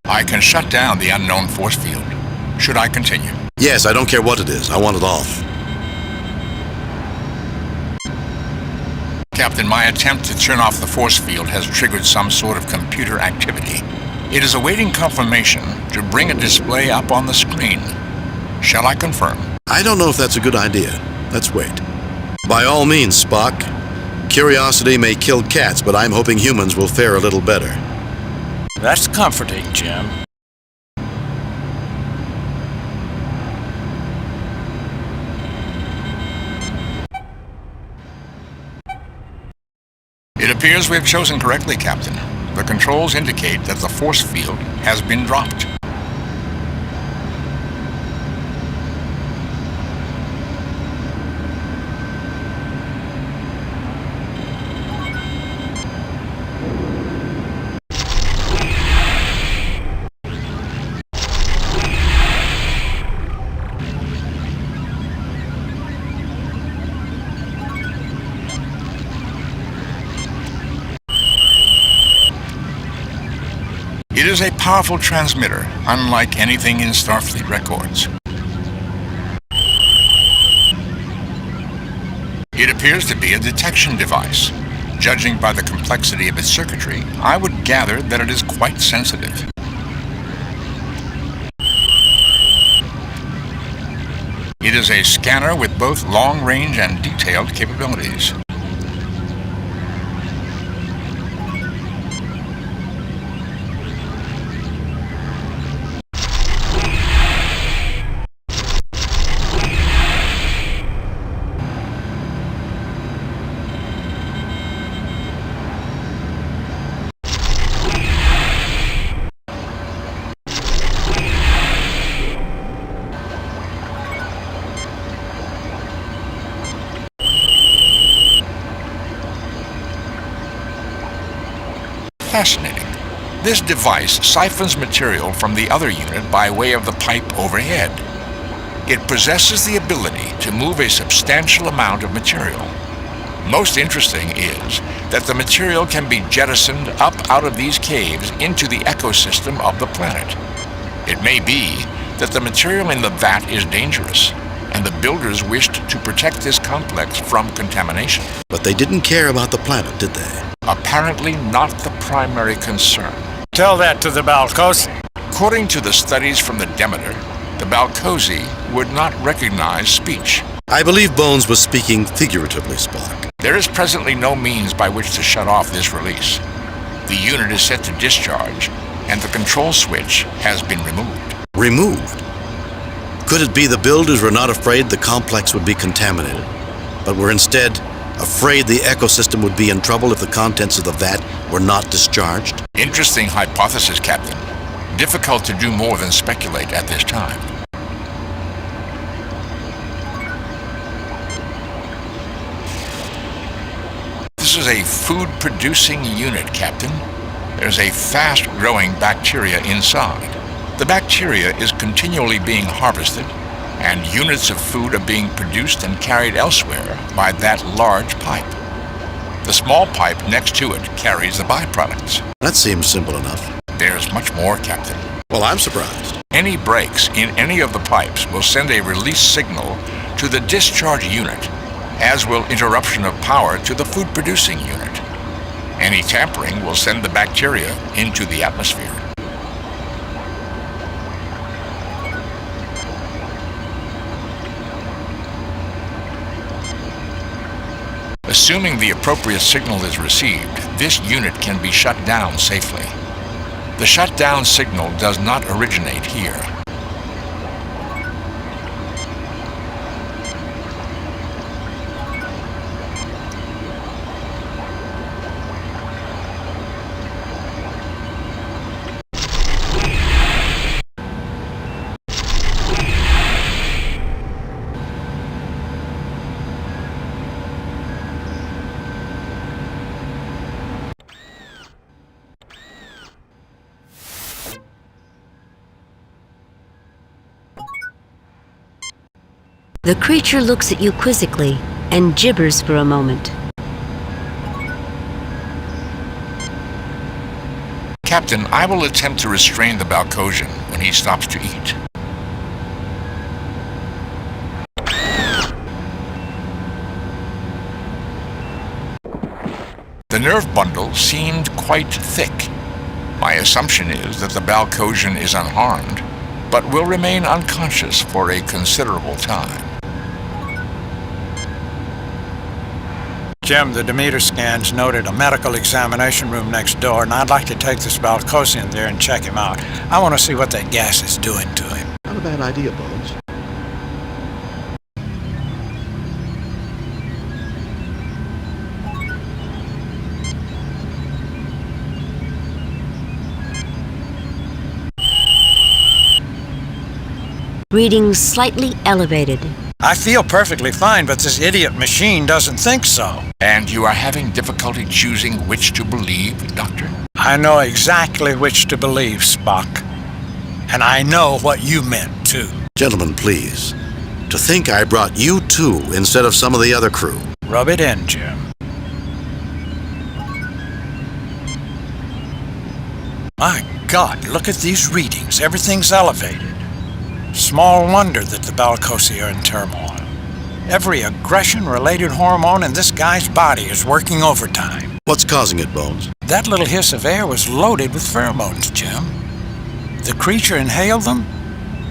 I can shut down the unknown force field. Should I continue?
Yes, I don't care what it is. I want it off.
Captain, my attempt to turn off the force field has triggered some sort of computer activity. It is awaiting confirmation to bring a display up on the screen. Shall I confirm?
I don't know if that's a good idea. Let's wait. By all means, Spock. Curiosity may kill cats, but I'm hoping humans will fare a little better.
That's comforting, Jim.
It appears we have chosen correctly, Captain. The controls indicate that the force field has been dropped. It is a powerful transmitter, unlike anything in Starfleet records. It appears to be a detection device. Judging by the complexity of its circuitry, I would gather that it is quite sensitive. It is a scanner with both long-range and detailed capabilities. Fascinating. This device siphons material from the other unit by way of the pipe overhead. It possesses the ability to move a substantial amount of material. Most interesting is that the material can be jettisoned up out of these caves into the ecosystem of the planet. It may be that the material in the vat is dangerous, and the builders wished to protect this complex from contamination.
But they didn't care about the planet, did they?
Apparently not the primary concern.
Tell that to the Balcosi.
According to the studies from the Demeter, the Balcosi would not recognize speech.
I believe Bones was speaking figuratively, Spock.
There is presently no means by which to shut off this release. The unit is set to discharge, and the control switch has been removed.
Removed? Could it be the builders were not afraid the complex would be contaminated, but were instead afraid the ecosystem would be in trouble if the contents of the vat were not discharged?
Interesting hypothesis, Captain. Difficult to do more than speculate at this time. This is a food-producing unit, Captain. There's a fast-growing bacteria inside. The bacteria is continually being harvested, and units of food are being produced and carried elsewhere by that large pipe. The small pipe next to it carries the byproducts.
That seems simple enough.
There's much more, Captain.
Well, I'm surprised.
Any breaks in any of the pipes will send a release signal to the discharge unit, as will interruption of power to the food-producing unit. Any tampering will send the bacteria into the atmosphere. Assuming the appropriate signal is received, this unit can be shut down safely. The shutdown signal does not originate here.
The creature looks at you quizzically and gibbers for a moment.
Captain, I will attempt to restrain the Balcosian when he stops to eat. The nerve bundle seemed quite thick. My assumption is that the Balcosian is unharmed, but will remain unconscious for a considerable time.
Jim, the Demeter scans noted a medical examination room next door, and I'd like to take this Balcosian there and check him out. I want to see what that gas is doing to him.
Not a bad idea, Bones.
Readings slightly elevated.
I feel perfectly fine, but this idiot machine doesn't think so.
And you are having difficulty choosing which to believe, Doctor?
I know exactly which to believe, Spock. And I know what you meant, too.
Gentlemen, please. To think I brought you two instead of some of the other crew.
Rub it in, Jim. My God, look at these readings. Everything's elevated. Small wonder that the Balcosi are in turmoil. Every aggression-related hormone in this guy's body is working overtime.
What's causing it, Bones?
That little hiss of air was loaded with pheromones, Jim. The creature inhaled them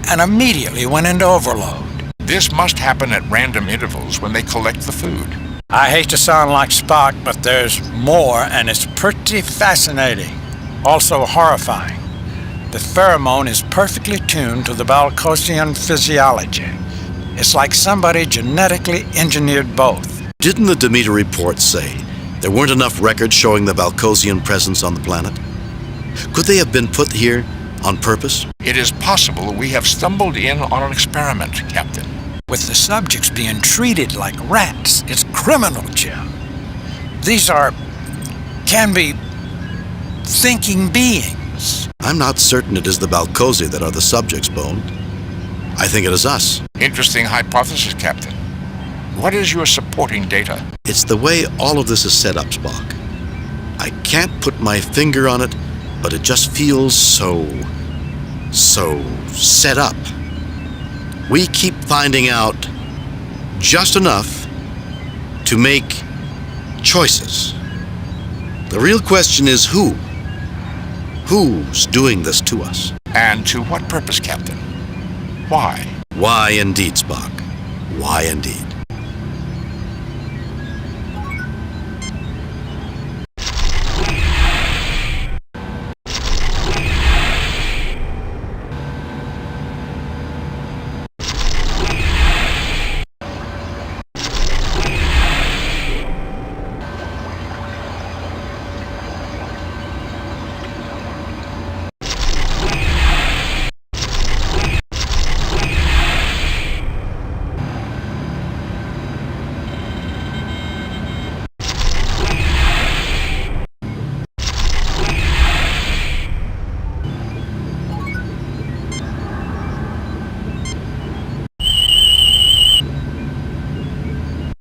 and immediately went into overload.
This must happen at random intervals when they collect the food.
I hate to sound like Spock, but there's more, and it's pretty fascinating. Also horrifying. The pheromone is perfectly tuned to the Balcosian physiology. It's like somebody genetically engineered both.
Didn't the Demeter report say there weren't enough records showing the Balcosian presence on the planet? Could they have been put here on purpose?
It is possible we have stumbled in on an experiment, Captain.
With the subjects being treated like rats, it's criminal, Jim. These can be thinking beings.
I'm not certain it is the Balcosi that are the subjects, Bone. I think it is us.
Interesting hypothesis, Captain. What is your supporting data?
It's the way all of this is set up, Spock. I can't put my finger on it, but it just feels so set up. We keep finding out just enough to make choices. The real question is who? Who's doing this to us?
And to what purpose, Captain? Why?
Why indeed, Spock. Why indeed.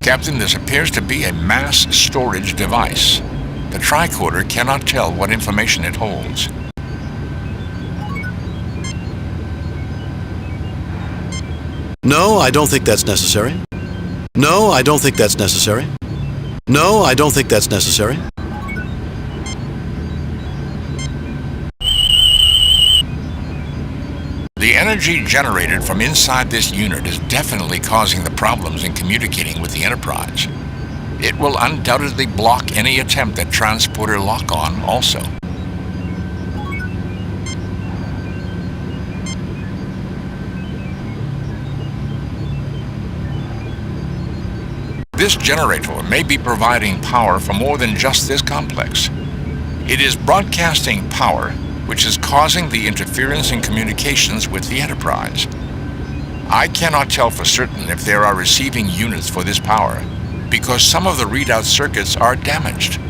Captain, this appears to be a mass storage device. The tricorder cannot tell what information it holds.
No, I don't think that's necessary. No, I don't think that's necessary. No, I don't think that's necessary.
The energy generated from inside this unit is definitely causing the problems in communicating with the Enterprise. It will undoubtedly block any attempt at transporter lock-on also. This generator may be providing power for more than just this complex. It is broadcasting power, which is causing the interference in communications with the Enterprise. I cannot tell for certain if there are receiving units for this power, because some of the readout circuits are damaged.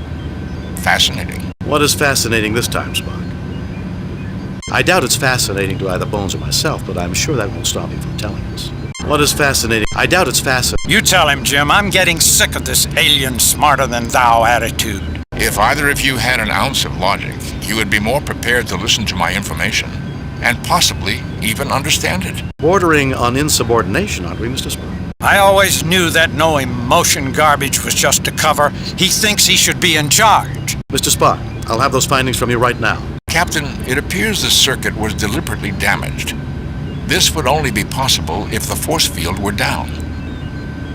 Fascinating.
What is fascinating this time, Spock? I doubt it's fascinating to either Bones or myself, but I'm sure that won't stop you from telling us. What is fascinating? I doubt it's fascinating.
You tell him, Jim. I'm getting sick of this alien smarter-than-thou attitude.
If either of you had an ounce of logic, you would be more prepared to listen to my information, and possibly even understand it.
Bordering on insubordination, aren't we, Mr. Spock?
I always knew that no emotion garbage was just a cover. He thinks he should be in charge.
Mr. Spock, I'll have those findings from you right now.
Captain, it appears the circuit was deliberately damaged. This would only be possible if the force field were down.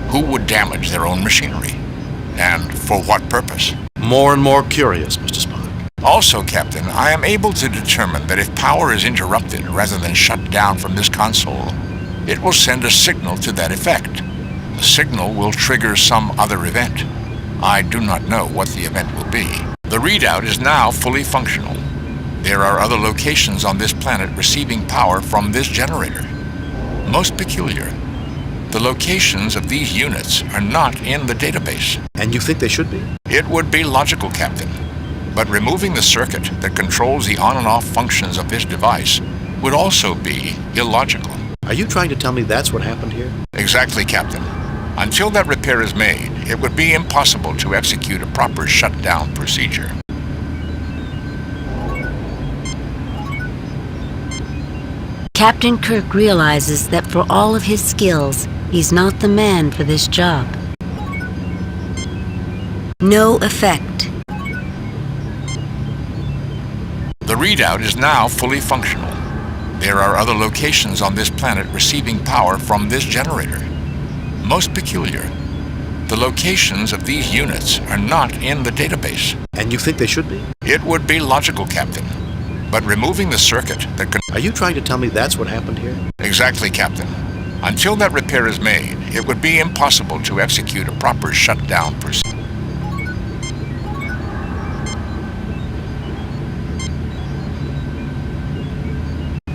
Who would damage their own machinery? And for what purpose?
More and more curious, Mr. Spock.
Also, Captain, I am able to determine that if power is interrupted rather than shut down from this console, it will send a signal to that effect. The signal will trigger some other event. I do not know what the event will be. The readout is now fully functional. There are other locations on this planet receiving power from this generator. Most peculiar. The locations of these units are not in the database.
And you think they should be?
It would be logical, Captain. But removing the circuit that controls the on and off functions of this device would also be illogical.
Are you trying to tell me that's what happened here?
Exactly, Captain. Until that repair is made, it would be impossible to execute a proper shutdown procedure.
Captain Kirk realizes that for all of his skills, he's not the man for this job. No effect.
The readout is now fully functional. There are other locations on this planet receiving power from this generator. Most peculiar, the locations of these units are not in the database.
And you think they should be?
It would be logical, Captain. But removing the circuit that can...
Are you trying to tell me that's what happened here?
Exactly, Captain. Until that repair is made, it would be impossible to execute a proper shutdown procedure.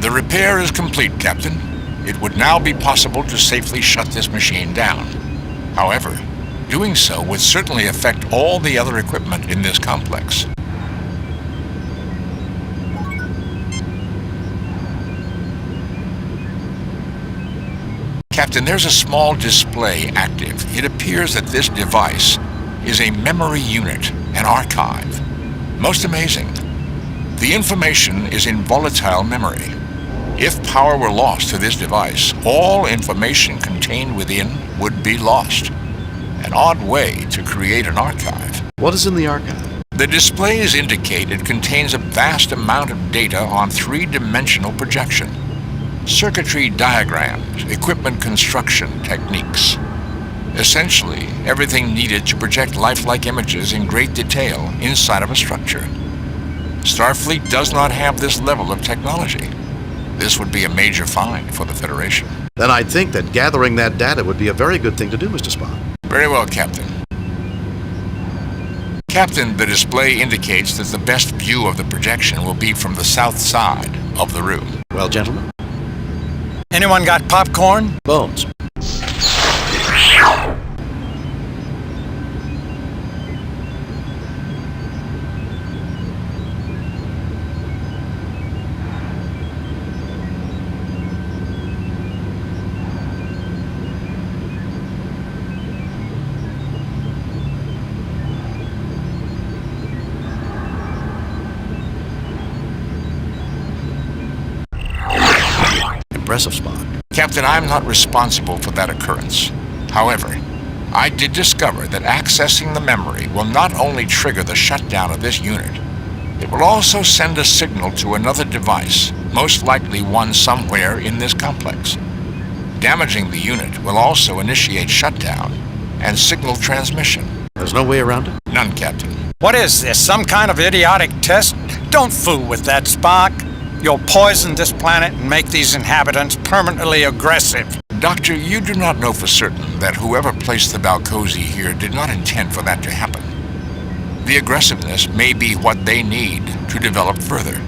The repair is complete, Captain. It would now be possible to safely shut this machine down. However, doing so would certainly affect all the other equipment in this complex. Captain, there's a small display active. It appears that this device is a memory unit, an archive. Most amazing. The information is in volatile memory. If power were lost to this device, all information contained within would be lost. An odd way to create an archive.
What is in the archive?
The displays indicate it contains a vast amount of data on three-dimensional projection. Circuitry diagrams, equipment construction techniques. Essentially, everything needed to project lifelike images in great detail inside of a structure. Starfleet does not have this level of technology. This would be a major find for the Federation.
Then I'd think that gathering that data would be a very good thing to do, Mr. Spock.
Very well, Captain. Captain, the display indicates that the best view of the projection will be from the south side of the room.
Well, gentlemen?
Anyone got popcorn?
Bones. Impressive, Spock.
Captain, I'm not responsible for that occurrence. However, I did discover that accessing the memory will not only trigger the shutdown of this unit, it will also send a signal to another device, most likely one somewhere in this complex. Damaging the unit will also initiate shutdown and signal transmission.
There's no way around it?
None, Captain.
What is this, some kind of idiotic test? Don't fool with that, Spock. You'll poison this planet and make these inhabitants permanently aggressive.
Doctor, you do not know for certain that whoever placed the Balcosi here did not intend for that to happen. The aggressiveness may be what they need to develop further.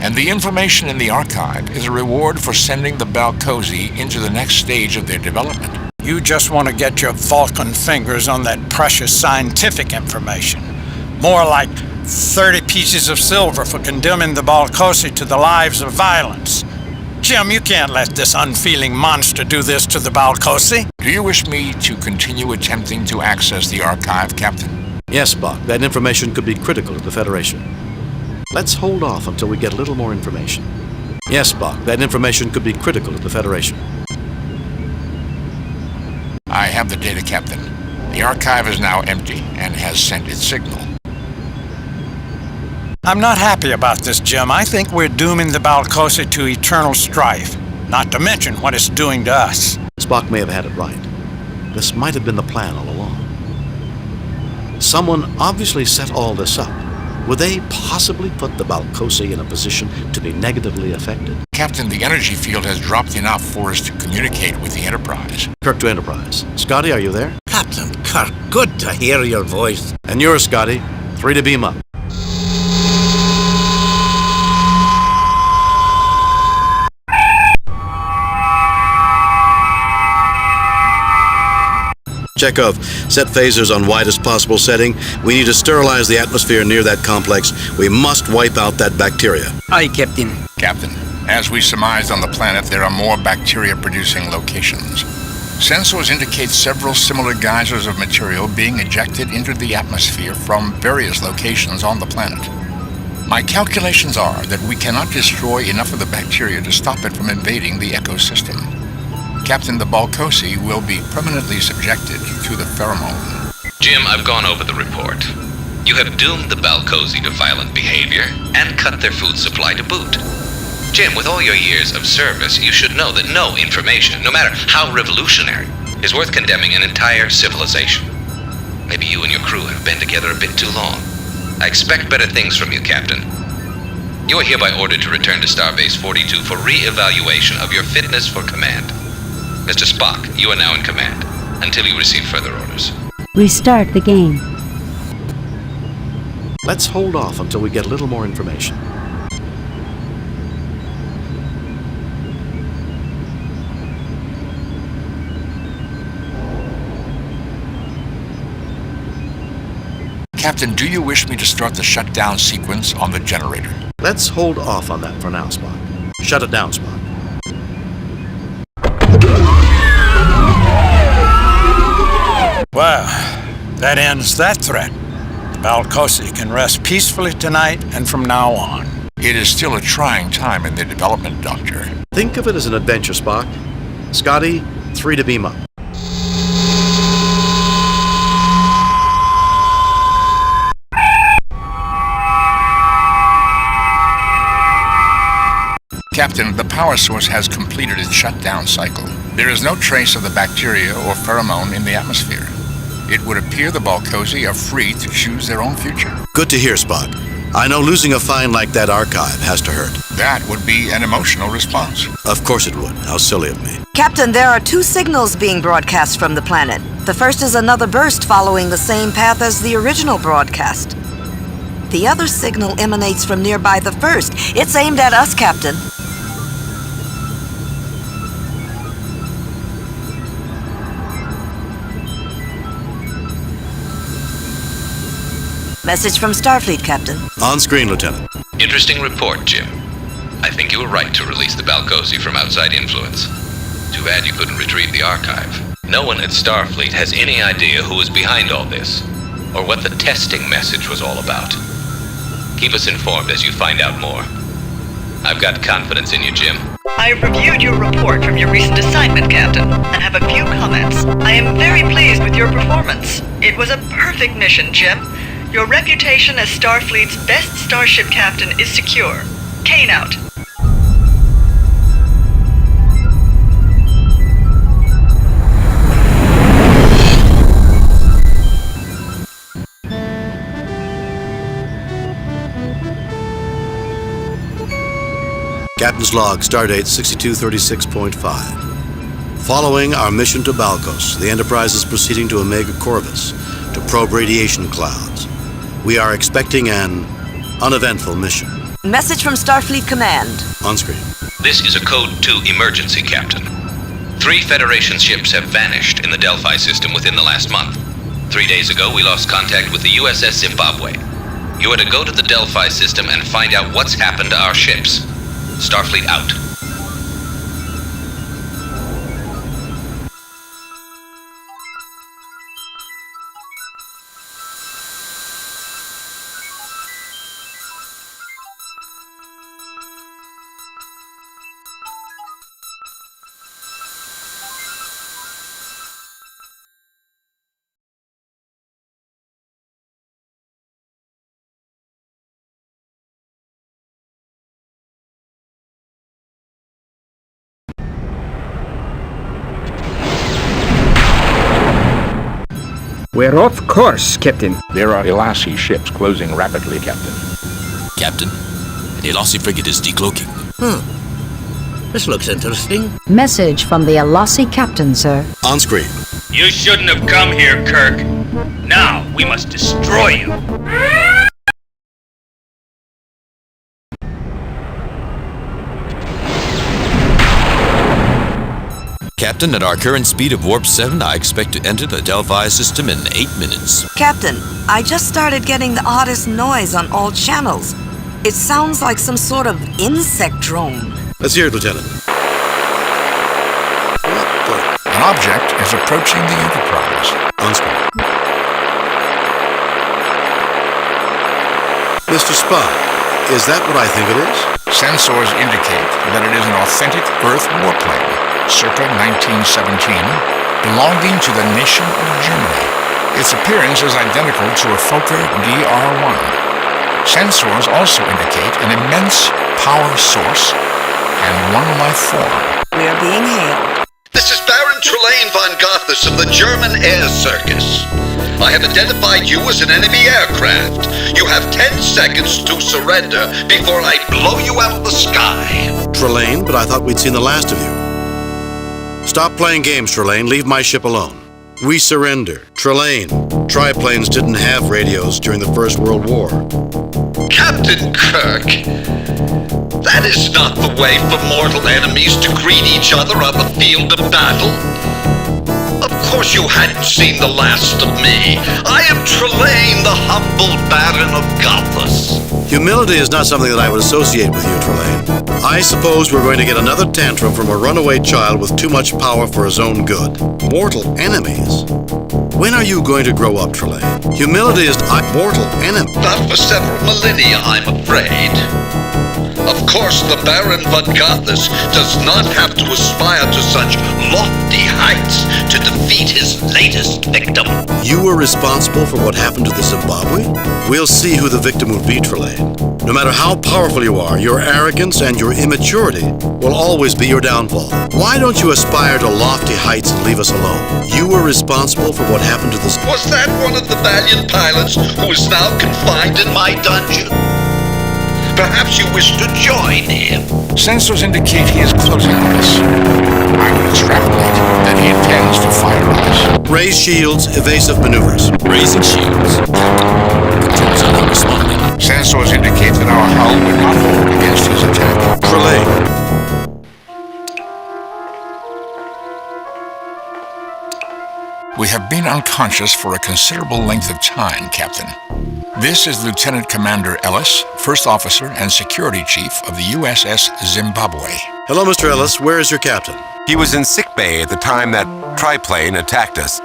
And the information in the archive is a reward for sending the Balcosi into the next stage of their development.
You just want to get your Vulcan fingers on that precious scientific information. More like 30 pieces of silver for condemning the Balcosi to the lives of violence. Jim, you can't let this unfeeling monster do this to the Balcosi.
Do you wish me to continue attempting to access the archive, Captain?
Yes, Spock. That information could be critical to the Federation. Let's hold off until we get a little more information. Yes, Spock. That information could be critical to the Federation.
I have the data, Captain. The archive is now empty and has sent its signal.
I'm not happy about this, Jim. I think we're dooming the Balcosi to eternal strife, not to mention what it's doing to us.
Spock may have had it right. This might have been the plan all along. Someone obviously set all this up. Would they possibly put the Balcosi in a position to be negatively affected?
Captain, the energy field has dropped enough for us to communicate with the Enterprise.
Kirk to Enterprise. Scotty, are you there?
Captain Kirk, good to hear your voice.
And yours, Scotty. 3 to beam up. Chekhov, set phasers on widest possible setting. We need to sterilize the atmosphere near that complex. We must wipe out that bacteria.
Aye, Captain.
Captain, as we surmised on the planet, there are more bacteria-producing locations. Sensors indicate several similar geysers of material being ejected into the atmosphere from various locations on the planet. My calculations are that we cannot destroy enough of the bacteria to stop it from invading the ecosystem. Captain, the Balcosi will be permanently subjected to the pheromone.
Jim, I've gone over the report. You have doomed the Balcosi to violent behavior and cut their food supply to boot. Jim, with all your years of service, you should know that no information, no matter how revolutionary, is worth condemning an entire civilization. Maybe you and your crew have been together a bit too long. I expect better things from you, Captain. You are hereby ordered to return to Starbase 42 for re-evaluation of your fitness for command. Mr. Spock, you are now in command, until you receive further orders.
Restart the game.
Let's hold off until we get a little more information.
Captain, do you wish me to start the shutdown sequence on the generator?
Let's hold off on that for now, Spock. Shut it down, Spock.
Well, that ends that threat. Balcosi can rest peacefully tonight and from now on.
It is still a trying time in their development, Doctor.
Think of it as an adventure, Spock. Scotty, 3 to beam up.
Captain, the power source has completed its shutdown cycle. There is no trace of the bacteria or pheromone in the atmosphere. It would appear the Balcosi are free to choose their own future.
Good to hear, Spock. I know losing a find like that archive has to hurt.
That would be an emotional response.
Of course it would. How silly of me.
Captain, there are 2 signals being broadcast from the planet. The first is another burst following the same path as the original broadcast. The other signal emanates from nearby the first. It's aimed at us, Captain. Message from Starfleet, Captain.
On screen, Lieutenant.
Interesting report, Jim. I think you were right to release the Balcosi from outside influence. Too bad you couldn't retrieve the archive. No one at Starfleet has any idea who is behind all this, or what the testing message was all about. Keep us informed as you find out more. I've got confidence in you, Jim.
I have reviewed your report from your recent assignment, Captain, and have a few comments. I am very pleased with your performance. It was a perfect mission, Jim. Your reputation as Starfleet's best starship captain is secure. Kane out.
Captain's log, stardate 6236.5. Following our mission to Balcos, the Enterprise is proceeding to Omega Corvus to probe radiation clouds. We are expecting an uneventful mission.
Message from Starfleet Command.
On screen.
This is a Code 2 emergency, Captain. 3 Federation ships have vanished in the Delphi system within the last month. 3 days ago, we lost contact with the USS Zimbabwe. You are to go to the Delphi system and find out what's happened to our ships. Starfleet out.
We're off course, Captain.
There are Elasi ships closing rapidly, Captain.
Captain, an Elasi frigate is decloaking.
This looks interesting.
Message from the Elasi captain, sir.
On screen.
You shouldn't have come here, Kirk. Now we must destroy you.
Captain, at our current speed of warp 7, I expect to enter the Delphi system in 8 minutes.
Captain, I just started getting the oddest noise on all channels. It sounds like some sort of insect drone.
Let's hear it, Lieutenant.
An object is approaching the Enterprise.
On screen. Mr. Spock, Is that what I think it is?
Sensors indicate that it is an authentic Earth warplane, circa 1917, belonging to the nation of Germany. Its appearance is identical to a Fokker DR-1. Sensors also indicate an immense power source and one life form.
We are being hailed.
This is Baron Trelane von Gothus of the German Air Circus. I have identified you as an enemy aircraft. You have 10 seconds to surrender before I blow you out of the sky.
Trelane, but I thought we'd seen the last of you. Stop playing games, Trelane. Leave my ship alone. We surrender. Trelane, triplanes didn't have radios during the First World War.
Captain Kirk, that is not the way for mortal enemies to greet each other on the field of battle. Of course you hadn't seen the last of me. I am Trelane, the humble Baron of Gothus.
Humility is not something that I would associate with you, Trelane. I suppose we're going to get another tantrum from a runaway child with too much power for his own good. Mortal enemies? When are you going to grow up, Trelane? Humility is not mortal enemy.
Not for several millennia, I'm afraid. Of course, the Baron von Gothus does not have to aspire to such lofty heights to defeat his latest victim.
You were responsible for what happened to the Zimbabwe? We'll see who the victim would be, Trelane. No matter how powerful you are, your arrogance and your immaturity will always be your downfall. Why don't you aspire to lofty heights and leave us alone? You were responsible for what happened to the...
Was that one of the valiant pilots who is now confined in my dungeon? Perhaps you wish to join him.
Sensors indicate he is closing on us. I would extrapolate that he intends to fire on us.
Raise shields, evasive maneuvers.
Raising shields. Controls are not responding.
Sensors indicate that our hull would not hold against his attack.
Trelane.
We have been unconscious for a considerable length of time, Captain. This is Lieutenant Commander Ellis, First Officer and Security Chief of the USS Zimbabwe.
Hello, Mr. Ellis. Where is your captain?
He was in sickbay at the time that triplane attacked us.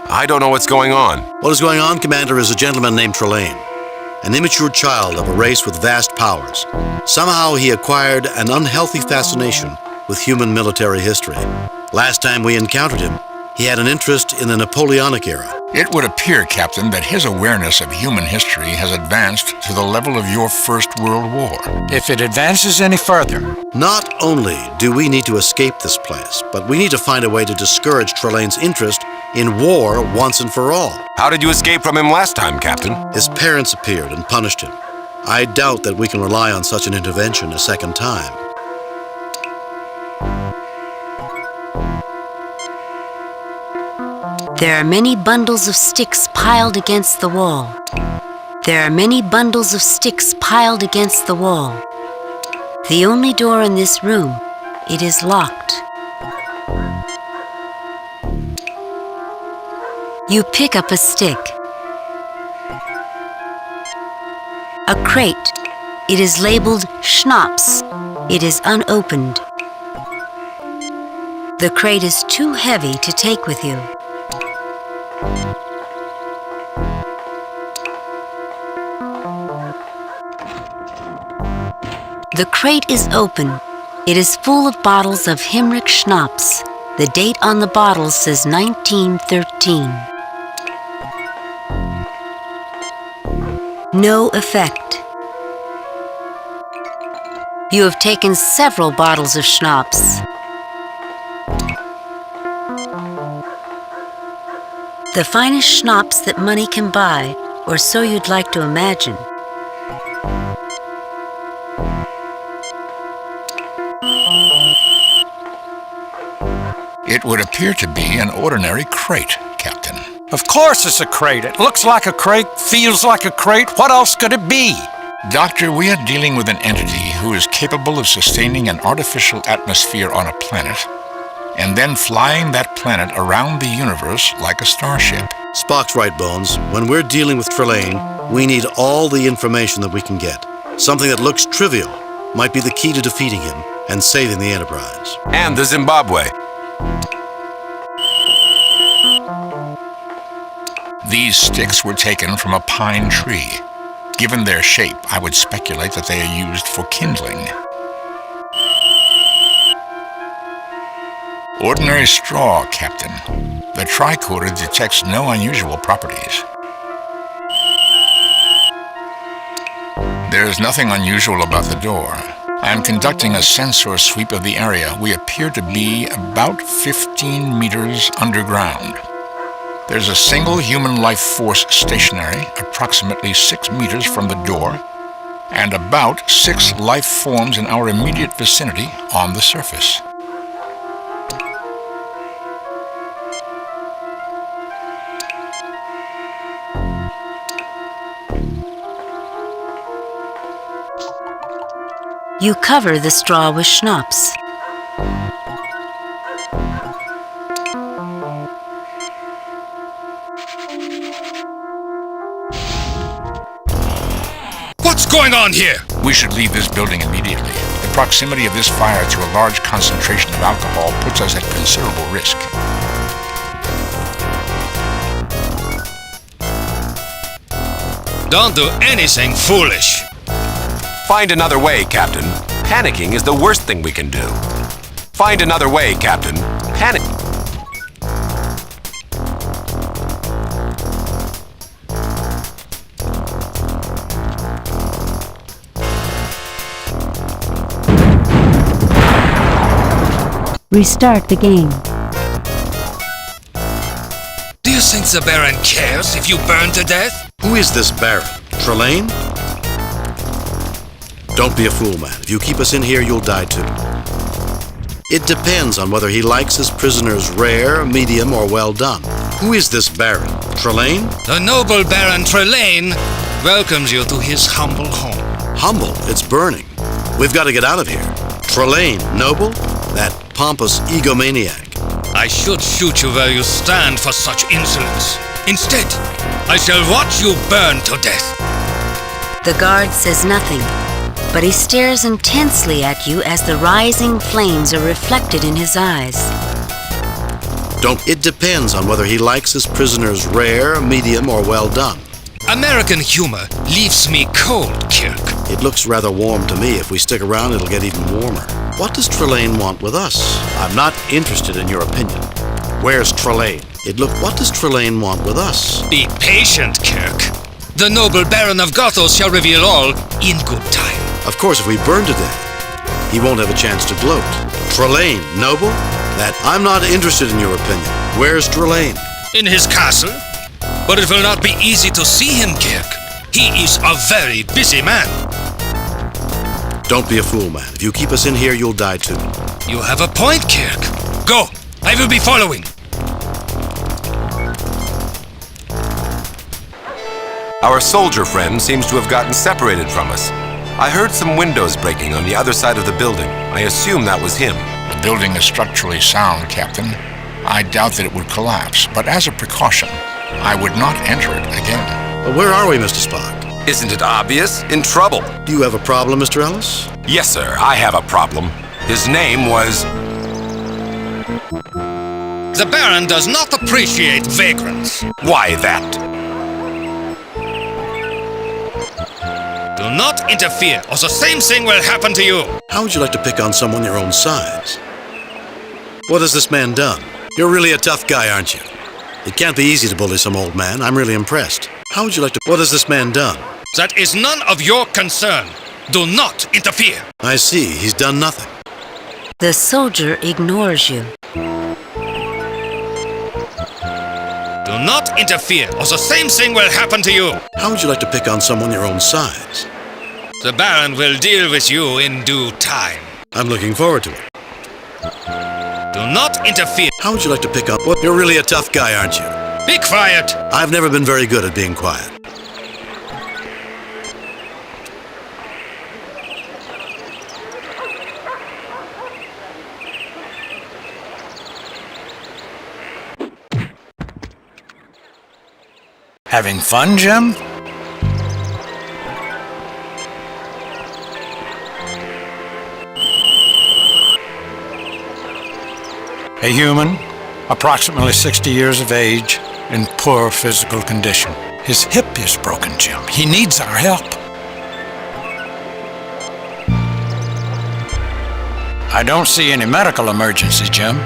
I don't know what's going on.
What is going on, Commander, is a gentleman named Trelane, an immature child of a race with vast powers. Somehow he acquired an unhealthy fascination with human military history. Last time we encountered him, he had an interest in the Napoleonic era.
It would appear, Captain, that his awareness of human history has advanced to the level of your First World War.
If it advances any further.
Not only do we need to escape this place, but we need to find a way to discourage Trelane's interest in war once and for all.
How did you escape from him last time, Captain?
His parents appeared and punished him. I doubt that we can rely on such an intervention a second time.
There are many bundles of sticks piled against the wall. There are many bundles of sticks piled against the wall. The only door in this room, it is locked. You pick up a stick. A crate. It is labeled Schnapps. It is unopened. The crate is too heavy to take with you. The crate is open. It is full of bottles of Himrich Schnapps. The date on the bottle says 1913. No effect. You have taken several bottles of Schnapps. The finest Schnapps that money can buy, or so you'd like to imagine.
It would appear to be an ordinary crate, Captain.
Of course it's a crate. It looks like a crate, feels like a crate. What else could it be?
Doctor, we are dealing with an entity who is capable of sustaining an artificial atmosphere on a planet and then flying that planet around the universe like a starship.
Spock's right, Bones. When we're dealing with Trelane, we need all the information that we can get. Something that looks trivial might be the key to defeating him and saving the Enterprise.
And the Zimbabwe.
These sticks were taken from a pine tree. Given their shape, I would speculate that they are used for kindling. Ordinary straw, Captain. The tricorder detects no unusual properties. There is nothing unusual about the door. I am conducting a sensor sweep of the area. We appear to be about 15 meters underground. There's a single human life force stationary, approximately 6 meters from the door, and about 6 life forms in our immediate vicinity on the surface.
You cover the straw with schnapps.
What's going on here?
We should leave this building immediately. The proximity of this fire to a large concentration of alcohol puts us at considerable risk.
Don't do anything foolish.
Find another way, Captain. Panicking is the worst thing we can do. Find another way, Captain. Panic.
Restart the game.
Do you think the Baron cares if you burn to death?
Who is this Baron? Trelane? Don't be a fool, man. If you keep us in here, you'll die too. It depends on whether he likes his prisoners rare, medium, or well done. Who is this Baron? Trelane?
The noble Baron Trelane welcomes you to his humble home.
Humble? It's burning. We've got to get out of here. Trelane, noble? That pompous egomaniac.
I should shoot you where you stand for such insolence. Instead, I shall watch you burn to death.
The guard says nothing, but he stares intensely at you as the rising flames are reflected in his eyes.
It depends on whether he likes his prisoners rare, medium, or well done.
American humor leaves me cold, Kirk.
It looks rather warm to me. If we stick around, it'll get even warmer. What does Trelane want with us? I'm not interested in your opinion. Where's Trelane? What does Trelane want with us?
Be patient, Kirk. The noble Baron of Gothos shall reveal all in good time.
Of course, if we burn to death, he won't have a chance to gloat. Trelane, noble? I'm not interested in your opinion. Where's Trelane?
In his castle. But it will not be easy to see him, Kirk. He is a very busy man.
Don't be a fool, man. If you keep us in here, you'll die too.
You have a point, Kirk. Go. I will be following.
Our soldier friend seems to have gotten separated from us. I heard some windows breaking on the other side of the building. I assume that was him.
The building is structurally sound, Captain. I doubt that it would collapse, but as a precaution, I would not enter it again.
But where are we, Mr. Spock?
Isn't it obvious? In trouble.
Do you have a problem, Mr. Ellis?
Yes, sir, I have a problem. His name was...
The Baron does not appreciate vagrants.
Why that?
Do not interfere, or the same thing will happen to you.
How would you like to pick on someone your own size? What has this man done? You're really a tough guy, aren't you? It can't be easy to bully some old man. I'm really impressed. How would you like to... What has this man done?
That is none of your concern. Do not interfere.
I see. He's done nothing.
The soldier ignores you.
Do not interfere, or the same thing will happen to you.
How would you like to pick on someone your own size?
The Baron will deal with you in due time.
I'm looking forward to it.
Do not interfere.
How would you like to pick on... What? You're really a tough guy, aren't you?
Be quiet.
I've never been very good at being quiet.
Having fun, Jim? A human, approximately 60 years of age, in poor physical condition. His hip is broken, Jim. He needs our help. I don't see any medical emergency, Jim.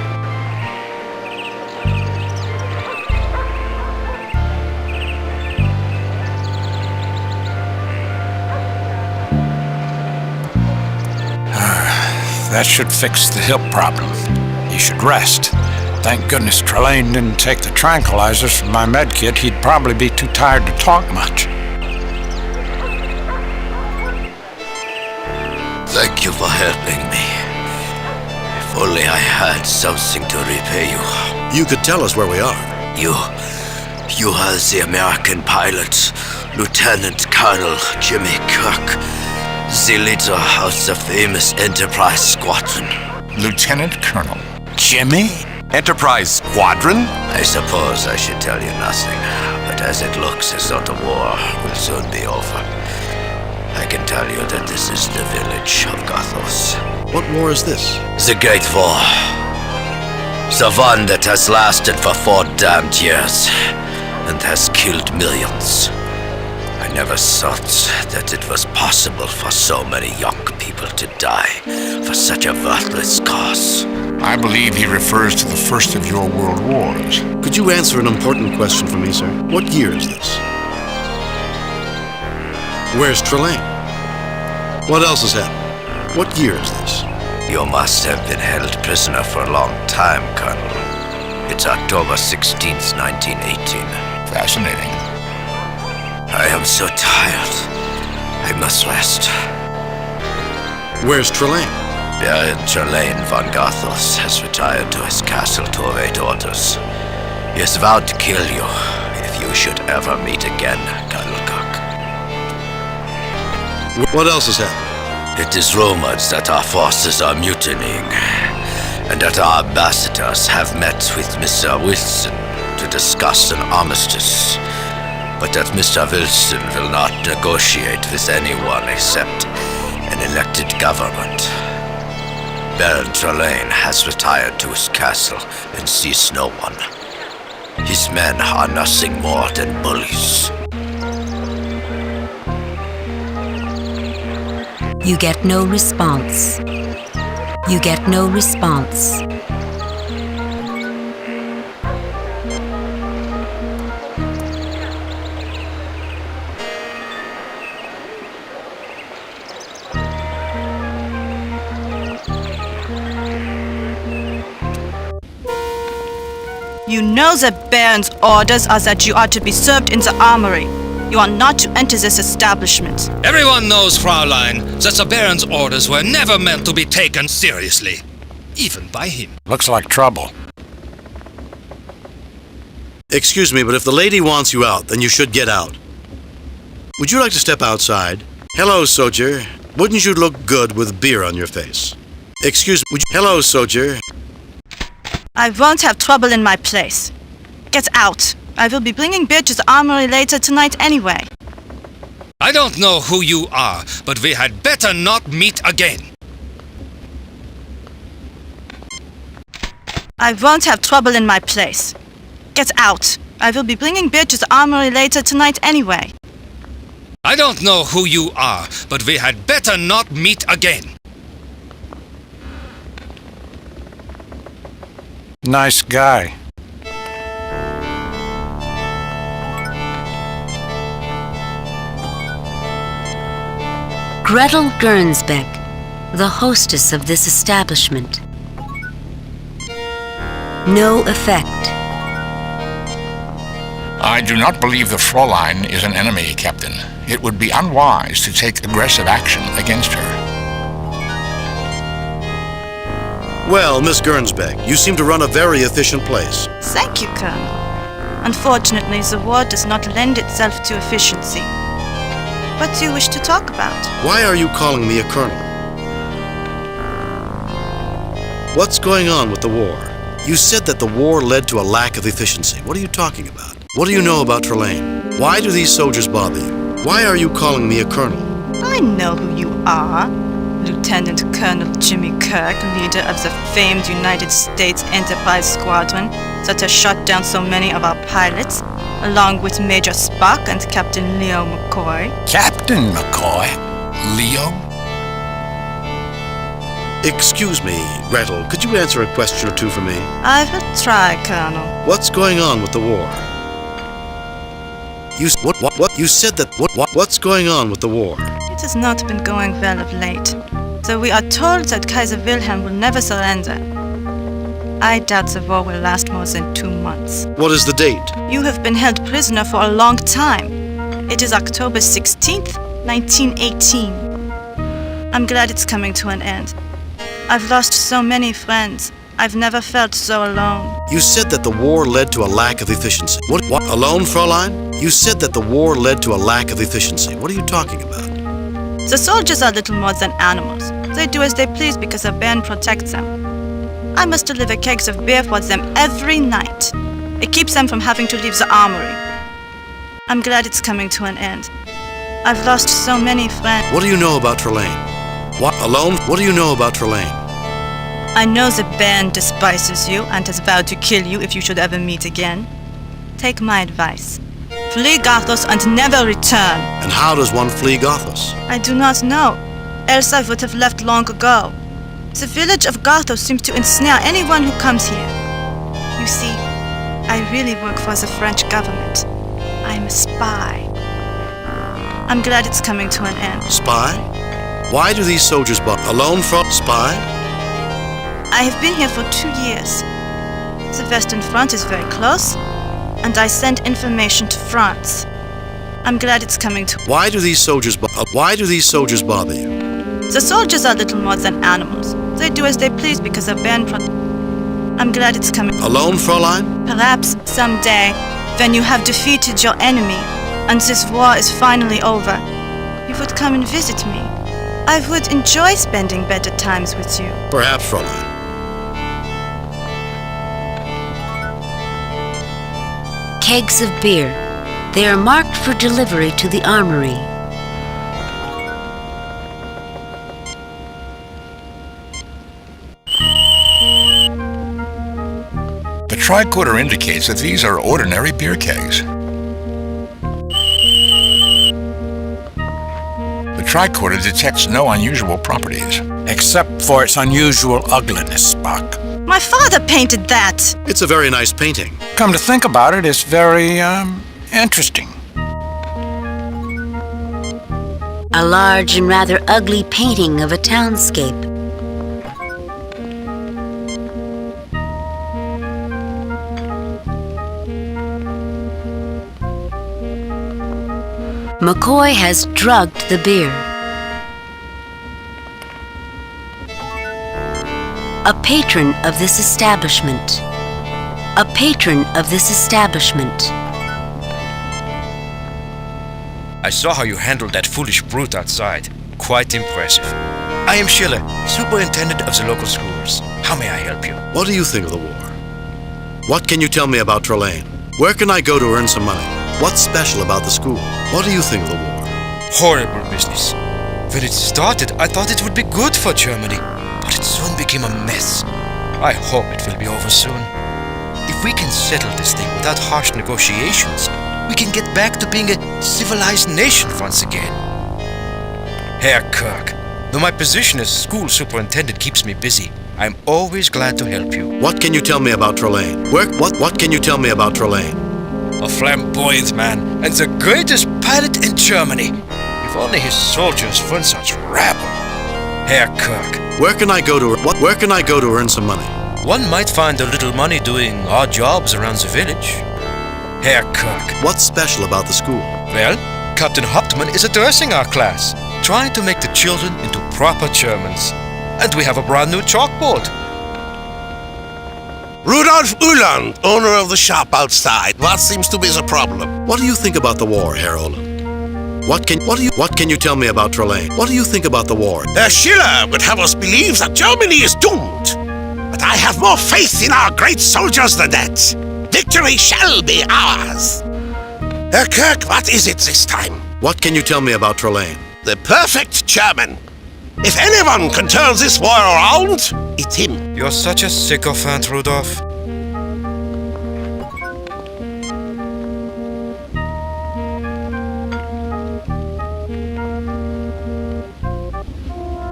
That should fix the hip problem. He should rest. Thank goodness Trelane didn't take the tranquilizers from my med kit. He'd probably be too tired to talk much.
Thank you for helping me. If only I had something to repay you.
You could tell us where we are.
You are the American pilot, Lieutenant Colonel Jimmy Kirk, the leader of the famous Enterprise Squadron.
Lieutenant Colonel
Jimmy?
Enterprise Squadron?
I suppose I should tell you nothing, but as it looks as though the war will soon be over, I can tell you that this is the village of Gothos.
What war is this?
The Great War. The one that has lasted for 4 damned years and has killed millions. I never thought that it was possible for so many young people to die for such a worthless cause.
I believe he refers to the first of your world wars.
Could you answer an important question for me, sir? What year is this? Where's Trelane? What else has happened? What year is this?
You must have been held prisoner for a long time, Colonel. It's October 16th, 1918.
Fascinating.
I am so tired. I must rest.
Where's Trelane?
Baron Trelane von Gothos has retired to his castle to await orders. He has vowed to kill you if you should ever meet again, Colonel Cook.
What else has happened?
It is rumored that our forces are mutinying, and that our ambassadors have met with Mr. Wilson to discuss an armistice, but that Mr. Wilson will not negotiate with anyone except an elected government. Baron Trelane has retired to his castle and sees no one. His men are nothing more than bullies.
You get no response. You get no response.
You know the Baron's orders are that you are to be served in the armory. You are not to enter this establishment.
Everyone knows, Fraulein, that the Baron's orders were never meant to be taken seriously. Even by him.
Looks like trouble.
Excuse me, but if the lady wants you out, then you should get out. Would you like to step outside? Hello, soldier. Wouldn't you look good with beer on your face? Excuse me. Hello, soldier.
I won't have trouble in my place. Get out. I will be bringing beer to the armory later tonight anyway.
I don't know who you are, but we had better not meet again.
I won't have trouble in my place. Get out. I will be bringing beer to the armory later tonight anyway.
I don't know who you are, but we had better not meet again.
Nice guy.
Gretel Gernsbeck, the hostess of this establishment. No effect.
I do not believe the Fräulein is an enemy, Captain. It would be unwise to take aggressive action against her.
Well, Miss Gernsbeck, you seem to run a very efficient place.
Thank you, Colonel. Unfortunately, the war does not lend itself to efficiency. What do you wish to talk about?
Why are you calling me a colonel? What's going on with the war? You said that the war led to a lack of efficiency. What are you talking about? What do you know about Trelane? Why do these soldiers bother you? Why are you calling me a colonel?
I know who you are. Lieutenant Colonel Jimmy Kirk, leader of the famed United States Enterprise Squadron that has shot down so many of our pilots, along with Major Spock and Captain Leo McCoy.
Captain McCoy?
Leo?
Excuse me, Gretel, could you answer a question or two for me?
I will try, Colonel.
What's going on with the war? You said that what's going on with the war?
It has not been going well of late, though we are told that Kaiser Wilhelm will never surrender. I doubt the war will last more than 2 months.
What is the date?
You have been held prisoner for a long time. It is October 16th, 1918. I'm glad it's coming to an end. I've lost so many friends. I've never felt so alone.
You said that the war led to a lack of efficiency. What? Alone, Fräulein? You said that the war led to a lack of efficiency. What are you talking about?
The soldiers are little more than animals. They do as they please because a band protects them. I must deliver kegs of beer for them every night. It keeps them from having to leave the armory. I'm glad it's coming to an end. I've lost so many friends.
What do you know about Trelane? What do you know about Trelane?
I know the band despises you and has vowed to kill you if you should ever meet again. Take my advice. Flee Gothos and never return.
And how does one flee Gothos?
I do not know. Else I would have left long ago. The village of Gothos seems to ensnare anyone who comes here. You see, I really work for the French government. I'm a spy. I'm glad it's coming to an end.
Spy? Why do these soldiers alone from spy?
I have been here for 2 years. The Western Front is very close, and I send information to France. I'm glad it's coming to...
Why do these soldiers bother you?
The soldiers are little more than animals. They do as they please because a band... I'm glad it's coming...
Alone, Fräulein?
Perhaps someday, when you have defeated your enemy, and this war is finally over, you would come and visit me. I would enjoy spending better times with you.
Perhaps, Fräulein.
Kegs of beer. They are marked for delivery to the armory.
The tricorder indicates that these are ordinary beer kegs. The tricorder detects no unusual properties.
Except for its unusual ugliness, Spock.
My father painted that!
It's a very nice painting.
Come to think about it, it's very, interesting.
A large and rather ugly painting of a townscape. McCoy has drugged the beer. A patron of this establishment. A patron of this establishment.
I saw how you handled that foolish brute outside. Quite impressive. I am Schiller, superintendent of the local schools. How may I help you?
What do you think of the war? What can you tell me about Trelane? Where can I go to earn some money? What's special about the school? What do you think of the war?
Horrible business. When it started, I thought it would be good for Germany, but it soon became a mess. I hope it will be over soon. If we can settle this thing without harsh negotiations, we can get back to being a civilized nation once again. Herr Kirk, though my position as school superintendent keeps me busy, I'm always glad to help you.
What can you tell me about Trelane? What can you tell me about Trelane?
A flamboyant man and the greatest pilot in Germany. If only his soldiers weren't such rabble. Herr Kirk.
Where can I go to earn some money?
One might find a little money doing odd jobs around the village. Herr Kirk.
What's special about the school?
Well, Captain Hauptmann is addressing our class, trying to make the children into proper Germans. And we have a brand new chalkboard.
Rudolf Uhland, owner of the shop outside. What seems to be the problem?
What do you think about the war, Herr Uhland? What can you tell me about Trelane? What do you think about the war?
Herr Schiller would have us believe that Germany is doomed. But I have more faith in our great soldiers than that. Victory shall be ours. Herr Kirk, what is it this time?
What can you tell me about Trelane?
The perfect German. If anyone can turn this war around, it's him.
You're such a sycophant, Rudolph.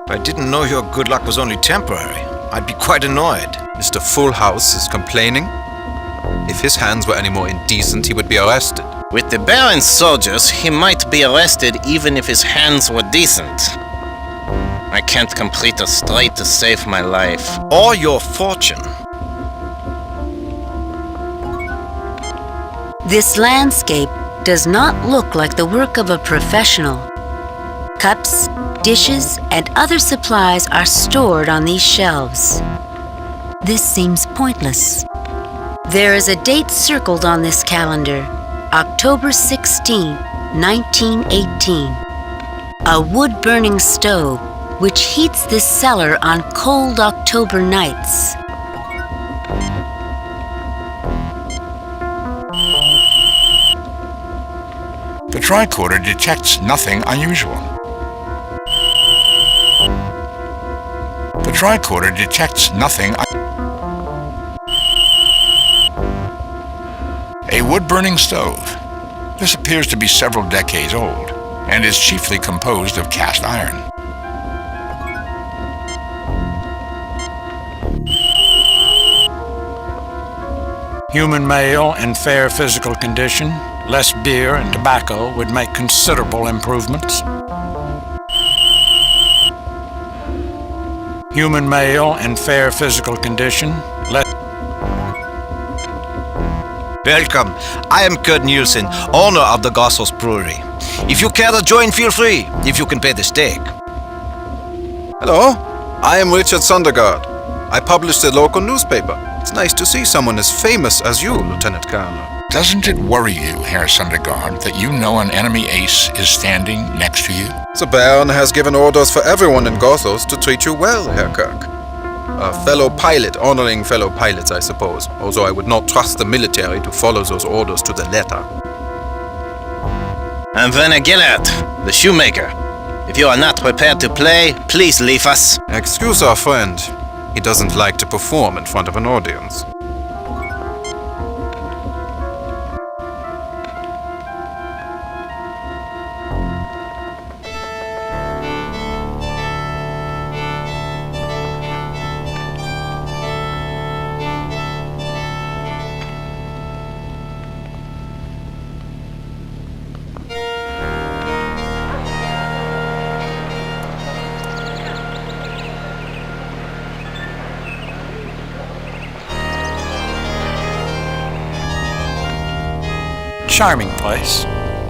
I didn't know your good luck was only temporary. I'd be quite annoyed.
Mr. Full House is complaining? If his hands were any more indecent, he would be arrested.
With the Baron's soldiers, he might be arrested even if his hands were decent. I can't complete a straight to save my life.
Or your fortune.
This landscape does not look like the work of a professional. Cups, dishes, and other supplies are stored on these shelves. This seems pointless. There is a date circled on this calendar, October 16, 1918. A wood-burning stove, which heats this cellar on cold October nights.
The tricorder detects nothing unusual. The tricorder detects nothing. A wood-burning stove. This appears to be several decades old and is chiefly composed of cast iron.
Human male in fair physical condition, less beer and tobacco would make considerable improvements. Human male in fair physical condition, less...
Welcome. I am Kurt Nielsen, owner of the Gossos Brewery. If you care to join, feel free, if you can pay the stake.
Hello, I am Richard Sondergaard. I publish the local newspaper. It's nice to see someone as famous as you, Lieutenant Colonel.
Doesn't it worry you, Herr Sondergaard, that you know an enemy ace is standing next to you?
The Baron has given orders for everyone in Gothos to treat you well, Herr Kirk. A fellow pilot honoring fellow pilots, I suppose, although I would not trust the military to follow those orders to the letter.
I'm Werner Gellert, the shoemaker. If you are not prepared to play, please leave us.
Excuse our friend. He doesn't like to perform in front of an audience.
Charming place.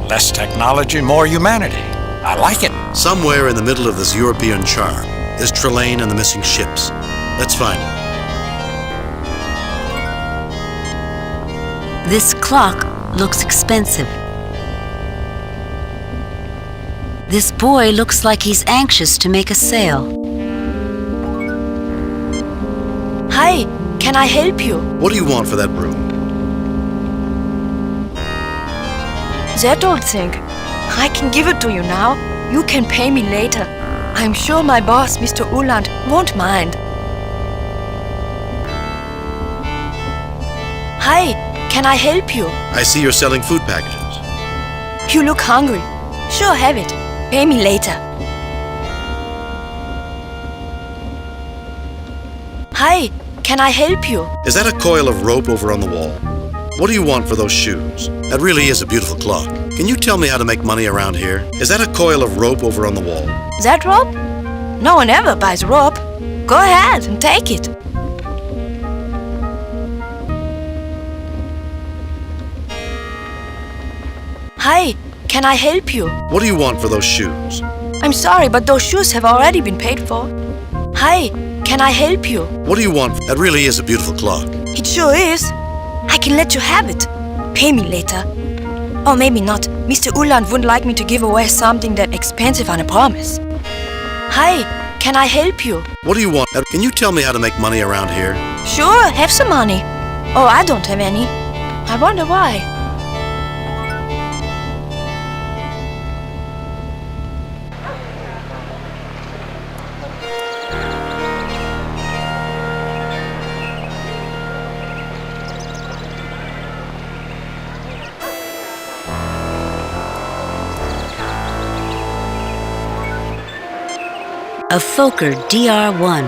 Less technology, more humanity. I like it.
Somewhere in the middle of this European charm is Trelane and the missing ships. Let's find it.
This clock looks expensive. This boy looks like he's anxious to make a sale.
Hi, can I help you?
What do you want for that broom?
That old thing. I can give it to you now. You can pay me later. I'm sure my boss, Mr. Uland, won't mind. Hi, can I help you?
I see you're selling food packages.
You look hungry. Sure, have it. Pay me later. Hi, can I help you?
Is that a coil of rope over on the wall? What do you want for those shoes? That really is a beautiful clock. Can you tell me how to make money around here? Is that a coil of rope over on the wall?
That rope? No one ever buys rope. Go ahead and take it. Hi, can I help you?
What do you want for those shoes?
I'm sorry, but those shoes have already been paid for. Hi, can I help you?
What do you want? That really is a beautiful clock.
It sure is. I can let you have it. Pay me later. Or maybe not. Mr. Uland wouldn't like me to give away something that expensive on a promise. Hi, can I help you?
What do you want? Can you tell me how to make money around here?
Sure, have some money. Oh, I don't have any. I wonder why.
A Fokker DR-1.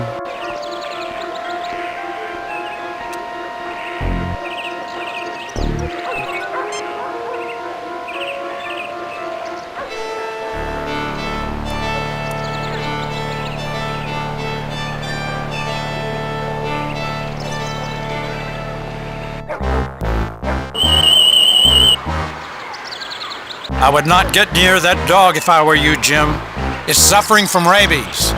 I would not get near that dog if I were you, Jim. It's suffering from rabies.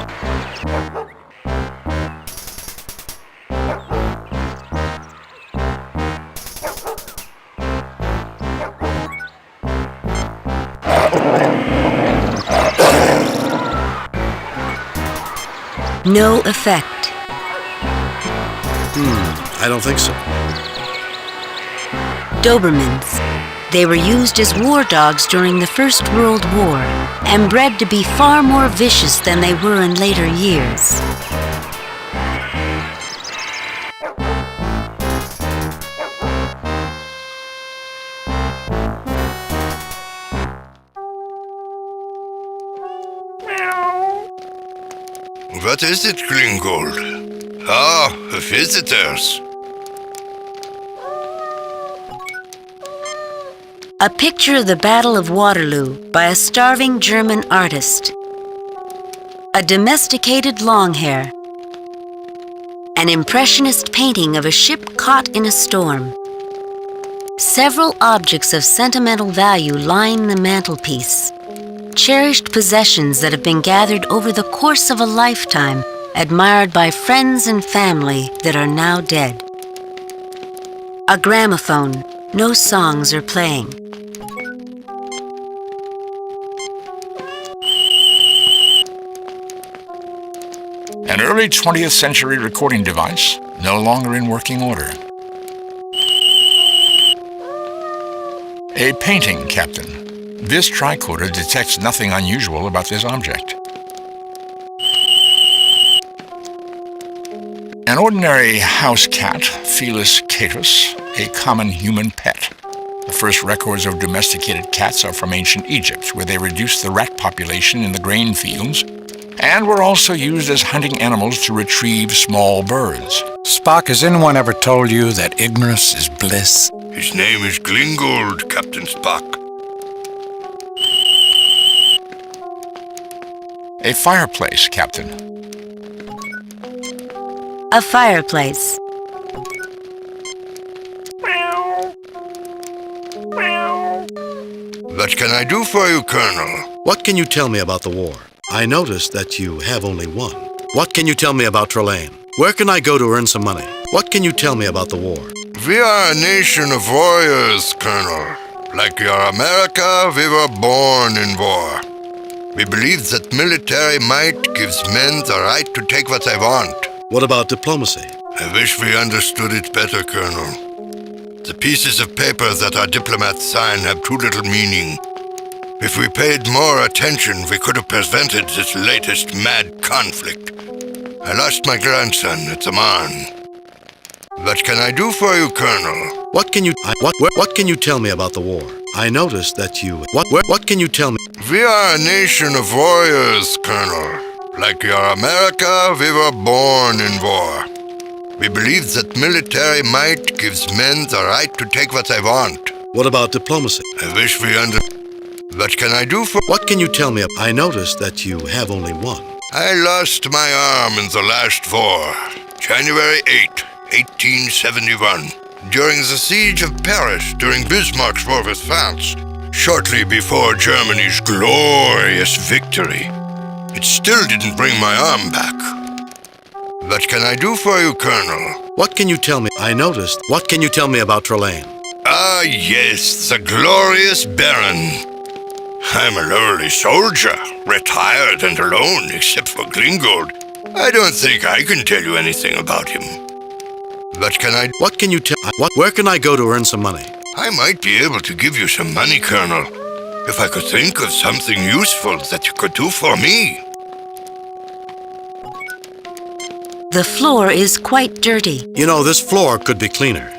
No effect.
I don't think so.
Dobermans. They were used as war dogs during the First World War and bred to be far more vicious than they were in later years.
What is it, Gringold? Ah, visitors.
A picture of the Battle of Waterloo by a starving German artist. A domesticated longhair. An impressionist painting of a ship caught in a storm. Several objects of sentimental value line the mantelpiece. Cherished possessions that have been gathered over the course of a lifetime, admired by friends and family that are now dead. A gramophone. No songs are playing.
An early 20th century recording device, no longer in working order. A painting, Captain. This tricorder detects nothing unusual about this object. An ordinary house cat, Felis catus, a common human pet. The first records of domesticated cats are from ancient Egypt, where they reduced the rat population in the grain fields and were also used as hunting animals to retrieve small birds.
Spock, has anyone ever told you that ignorance is bliss?
His name is Glingold, Captain Spock.
A fireplace, Captain.
A fireplace.
What can I do for you, Colonel?
What can you tell me about the war? I noticed that you have only one. What can you tell me about Trelane? Where can I go to earn some money? What can you tell me about the war?
We are a nation of warriors, Colonel. Like your America, we were born in war. We believe that military might gives men the right to take what they want.
What about diplomacy?
I wish we understood it better, Colonel. The pieces of paper that our diplomats sign have too little meaning. If we paid more attention, we could have prevented this latest mad conflict. I lost my grandson at the Marne. What can I do for you, Colonel?
What can you tell me about the war? I noticed that you... What can you tell me?
We are a nation of warriors, Colonel. Like your America, we were born in war. We believe that military might gives men the right to take what they want.
What about diplomacy?
I wish we What can I do for...
What can you tell me? I noticed that you have only one.
I lost my arm in the last war, January 8, 1871, during the siege of Paris during Bismarck's war with France, shortly before Germany's glorious victory. It still didn't bring my arm back. What can I do for you, Colonel?
What can you tell me? I noticed. What can you tell me about Trelane?
Ah, yes, the glorious Baron. I'm a lowly soldier, retired and alone except for Gringold. I don't think I can tell you anything about him. What can you tell? Where can I go to earn some money? I might be able to give you some money, Colonel, if I could think of something useful that you could do for me.
The floor is quite dirty.
You know, this floor could be cleaner.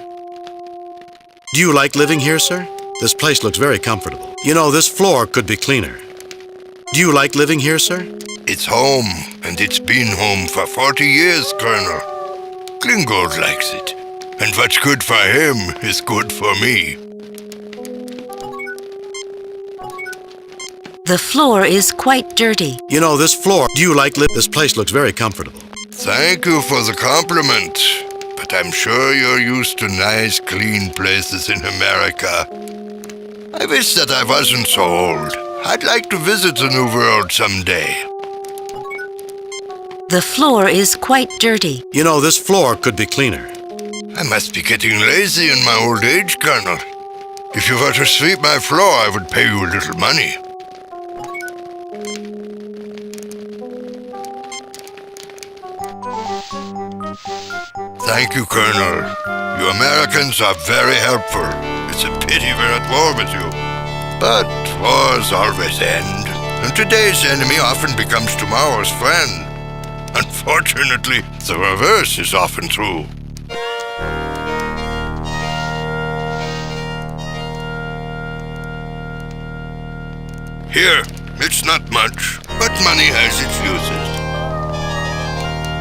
Do you like living here, sir? This place looks very comfortable. You know, this floor could be cleaner. Do you like living here, sir?
It's home, and it's been home for 40 years, Colonel. Gringold likes it, and what's good for him is good for me.
The floor is quite dirty.
You know, this floor, do you like this place looks very comfortable.
Thank you for the compliment, but I'm sure you're used to nice, clean places in America. I wish that I wasn't so old. I'd like to visit the New World someday.
The floor is quite dirty.
You know, this floor could be cleaner.
I must be getting lazy in my old age, Colonel. If you were to sweep my floor, I would pay you a little money. Thank you, Colonel. You Americans are very helpful. It's a pity we're at war with you. But wars always end, and today's enemy often becomes tomorrow's friend. Unfortunately, the reverse is often true. Here, it's not much, but money has its uses.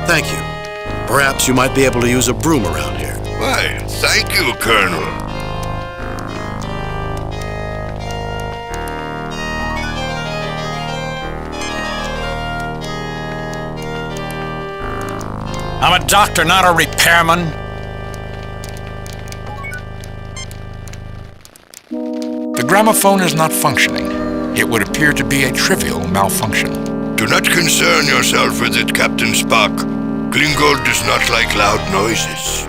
Thank you. Perhaps you might be able to use a broom around here.
Why, thank you, Colonel.
I'm a doctor, not a repairman.
The gramophone is not functioning. It would appear to be a trivial malfunction.
Do not concern yourself with it, Captain Spock. Gringold does not like loud noises.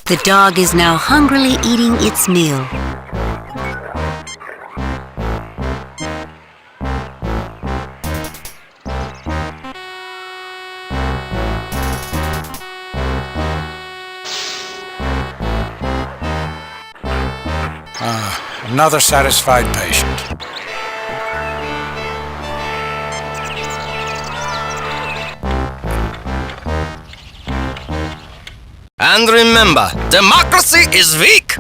The dog is now hungrily eating its meal.
Another satisfied patient.
And remember, democracy is weak.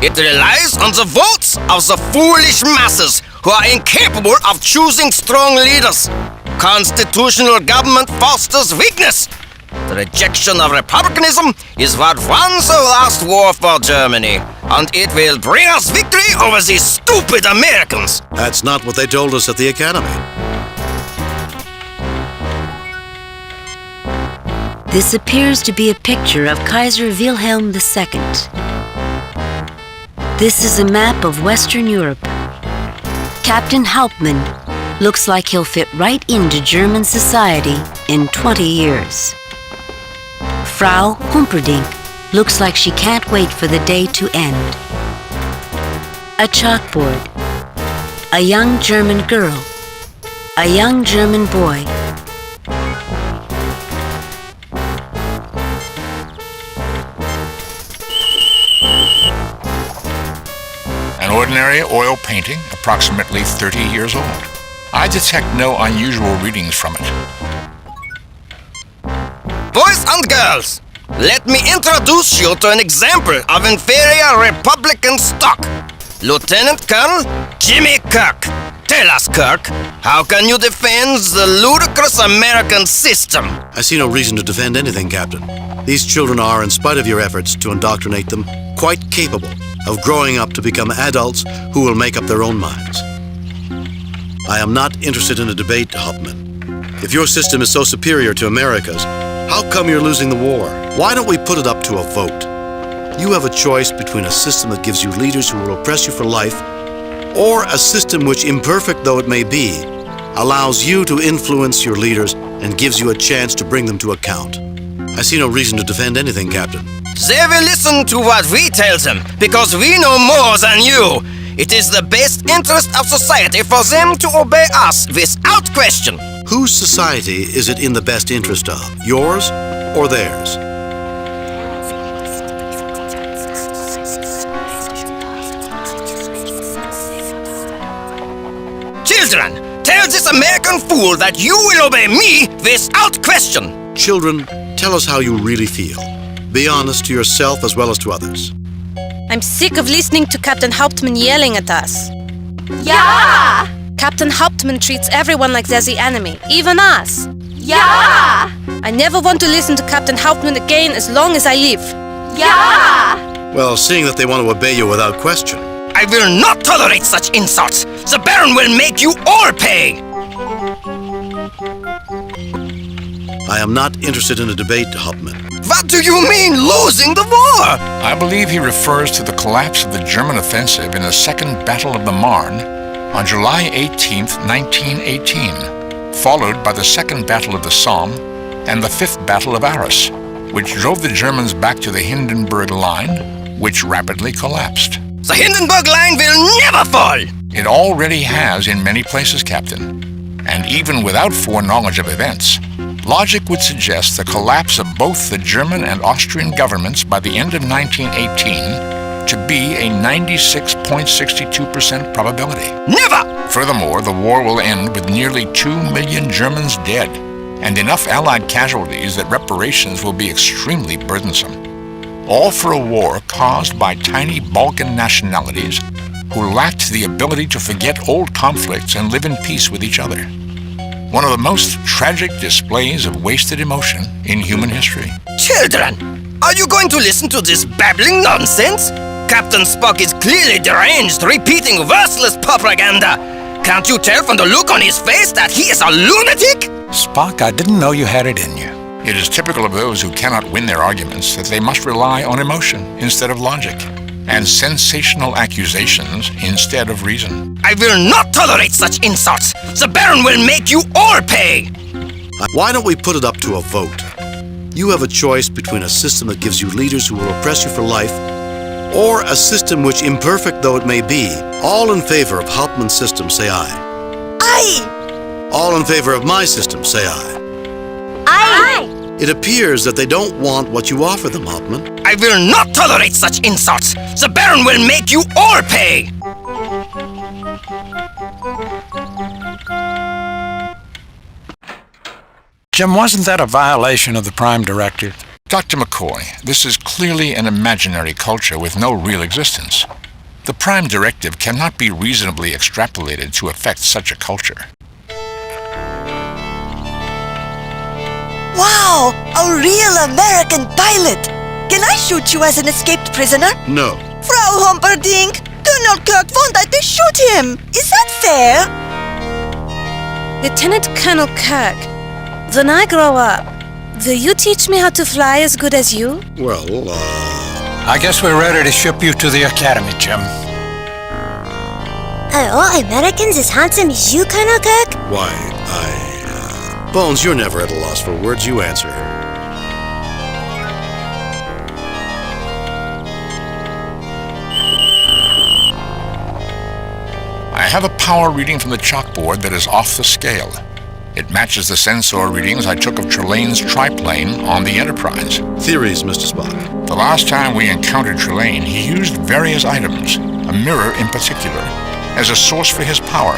It relies on the votes of the foolish masses who are incapable of choosing strong leaders. Constitutional government fosters weakness. The rejection of republicanism is what won the last war for Germany, and it will bring us victory over these stupid Americans.
That's not what they told us at the academy.
This appears to be a picture of Kaiser Wilhelm II. This is a map of Western Europe. Captain Hauptmann looks like he'll fit right into German society in 20 years. Frau Humperdinck looks like she can't wait for the day to end. A chalkboard. A young German girl. A young German boy.
An ordinary oil painting, approximately 30 years old. I detect no unusual readings from it.
Boys and girls, let me introduce you to an example of inferior Republican stock. Lieutenant Colonel Jimmy Kirk. Tell us, Kirk, how can you defend the ludicrous American system?
I see no reason to defend anything, Captain. These children are, in spite of your efforts to indoctrinate them, quite capable of growing up to become adults who will make up their own minds. I am not interested in a debate, Hauptmann. If your system is so superior to America's, how come you're losing the war? Why don't we put it up to a vote? You have a choice between a system that gives you leaders who will oppress you for life, or a system which, imperfect though it may be, allows you to influence your leaders and gives you a chance to bring them to account. I see no reason to defend anything, Captain.
They will listen to what we tell them, because we know more than you. It is the best interest of society for them to obey us without question.
Whose society is it in the best interest of? Yours or theirs?
Children, tell this American fool that you will obey me without question.
Children, tell us how you really feel. Be honest to yourself as well as to others.
I'm sick of listening to Captain Hauptmann yelling at us.
Yeah!
Captain Hauptmann treats everyone like they're the enemy, even us.
Yeah!
I never want to listen to Captain Hauptmann again as long as I live.
Yeah!
Well, seeing that they want to obey you without question.
I will not tolerate such insults. The Baron will make you all pay.
I am not interested in a debate, Hauptmann.
What do you mean, losing the war?
I believe he refers to the collapse of the German offensive in the Second Battle of the Marne on July 18, 1918, followed by the Second Battle of the Somme and the Fifth Battle of Arras, which drove the Germans back to the Hindenburg Line, which rapidly collapsed.
The Hindenburg Line will never fall!
It already has in many places, Captain. And even without foreknowledge of events, logic would suggest the collapse of both the German and Austrian governments by the end of 1918 to be a 96.62% probability.
Never!
Furthermore, the war will end with nearly 2 million Germans dead and enough Allied casualties that reparations will be extremely burdensome. All for a war caused by tiny Balkan nationalities who lacked the ability to forget old conflicts and live in peace with each other. One of the most tragic displays of wasted emotion in human history.
Children, are you going to listen to this babbling nonsense? Captain Spock is clearly deranged, repeating worthless propaganda. Can't you tell from the look on his face that he is a lunatic?
Spock, I didn't know you had it in you.
It is typical of those who cannot win their arguments that they must rely on emotion instead of logic, and sensational accusations instead of reason.
I will not tolerate such insults. The Baron will make you all pay.
Why don't we put it up to a vote? You have a choice between a system that gives you leaders who will oppress you for life, or a system which, imperfect though it may be, all in favor of Hauptmann's system, say aye.
Aye!
All in favor of my system, say aye.
Aye!
It appears that they don't want what you offer them, Hauptmann.
I will not tolerate such insults. The Baron will make you all pay.
Jim, wasn't that a violation of the Prime Directive?
Dr. McCoy, this is clearly an imaginary culture with no real existence. The Prime Directive cannot be reasonably extrapolated to affect such a culture.
Wow! A real American pilot! Can I shoot you as an escaped prisoner?
No.
Frau Humperdinck! Colonel Kirk won't let me shoot him! Is that fair?
Lieutenant Colonel Kirk, when I grow up, will you teach me how to fly as good as you?
Well,
I guess we're ready to ship you to the academy, Jim.
Are all Americans as handsome as you, Colonel Kirk?
Why, Bones, you're never at a loss for words. You answer her.
I have a power reading from the chalkboard that is off the scale. It matches the sensor readings I took of Trelane's triplane on the Enterprise.
Theories, Mr. Spock.
The last time we encountered Trelane, he used various items, a mirror in particular, as a source for his power.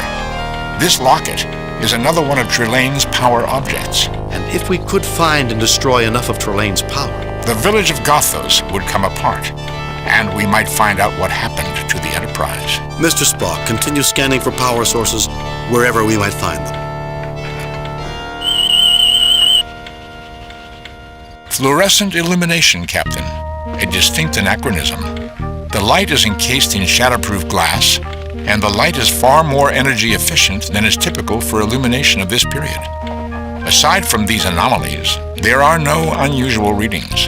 This locket is another one of Trelane's power objects.
And if we could find and destroy enough of Trelane's power,
the village of Gothos would come apart, and we might find out what happened to the Enterprise.
Mr. Spock, continue scanning for power sources wherever we might find them.
Fluorescent illumination, Captain. A distinct anachronism. The light is encased in shatterproof glass, and the light is far more energy efficient than is typical for illumination of this period. Aside from these anomalies, there are no unusual readings.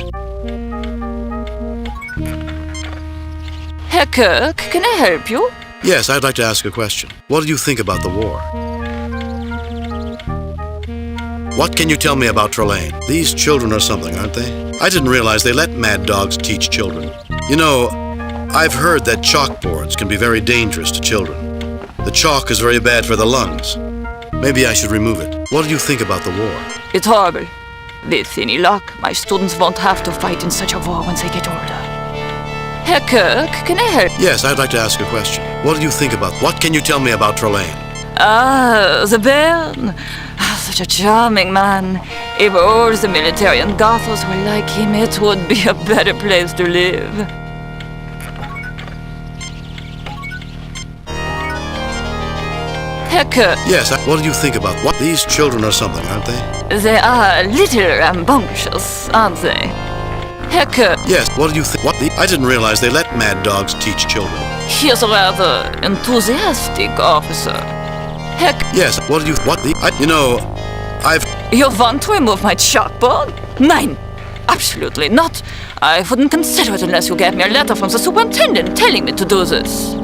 Herr Kirk, can I help you?
Yes, I'd like to ask a question. What do you think about the war? What can you tell me about Trelane? These children are something, aren't they? I didn't realize they let mad dogs teach children. You know, I've heard that chalkboards can be very dangerous to children. The chalk is very bad for the lungs. Maybe I should remove it. What do you think about the war?
It's horrible. With any luck, my students won't have to fight in such a war once they get older. Herr Kirk, can I help?
Yes, I'd like to ask a question. What do you think about... What can you tell me about Trelane?
Ah, the Baron. Such a charming man. If all the military in Gothos were like him, it would be a better place to live. Herr Kirk.
Yes, what do you think about what? These children are something, aren't they?
They are a little rambunctious, aren't they? Herr Kirk.
Yes, what do you think? I didn't realize they let mad dogs teach children.
He is a rather enthusiastic officer. Herr Kirk.
Yes, what do you...
You want to remove my chalkboard? Nein, absolutely not. I wouldn't consider it unless you gave me a letter from the superintendent telling me to do this.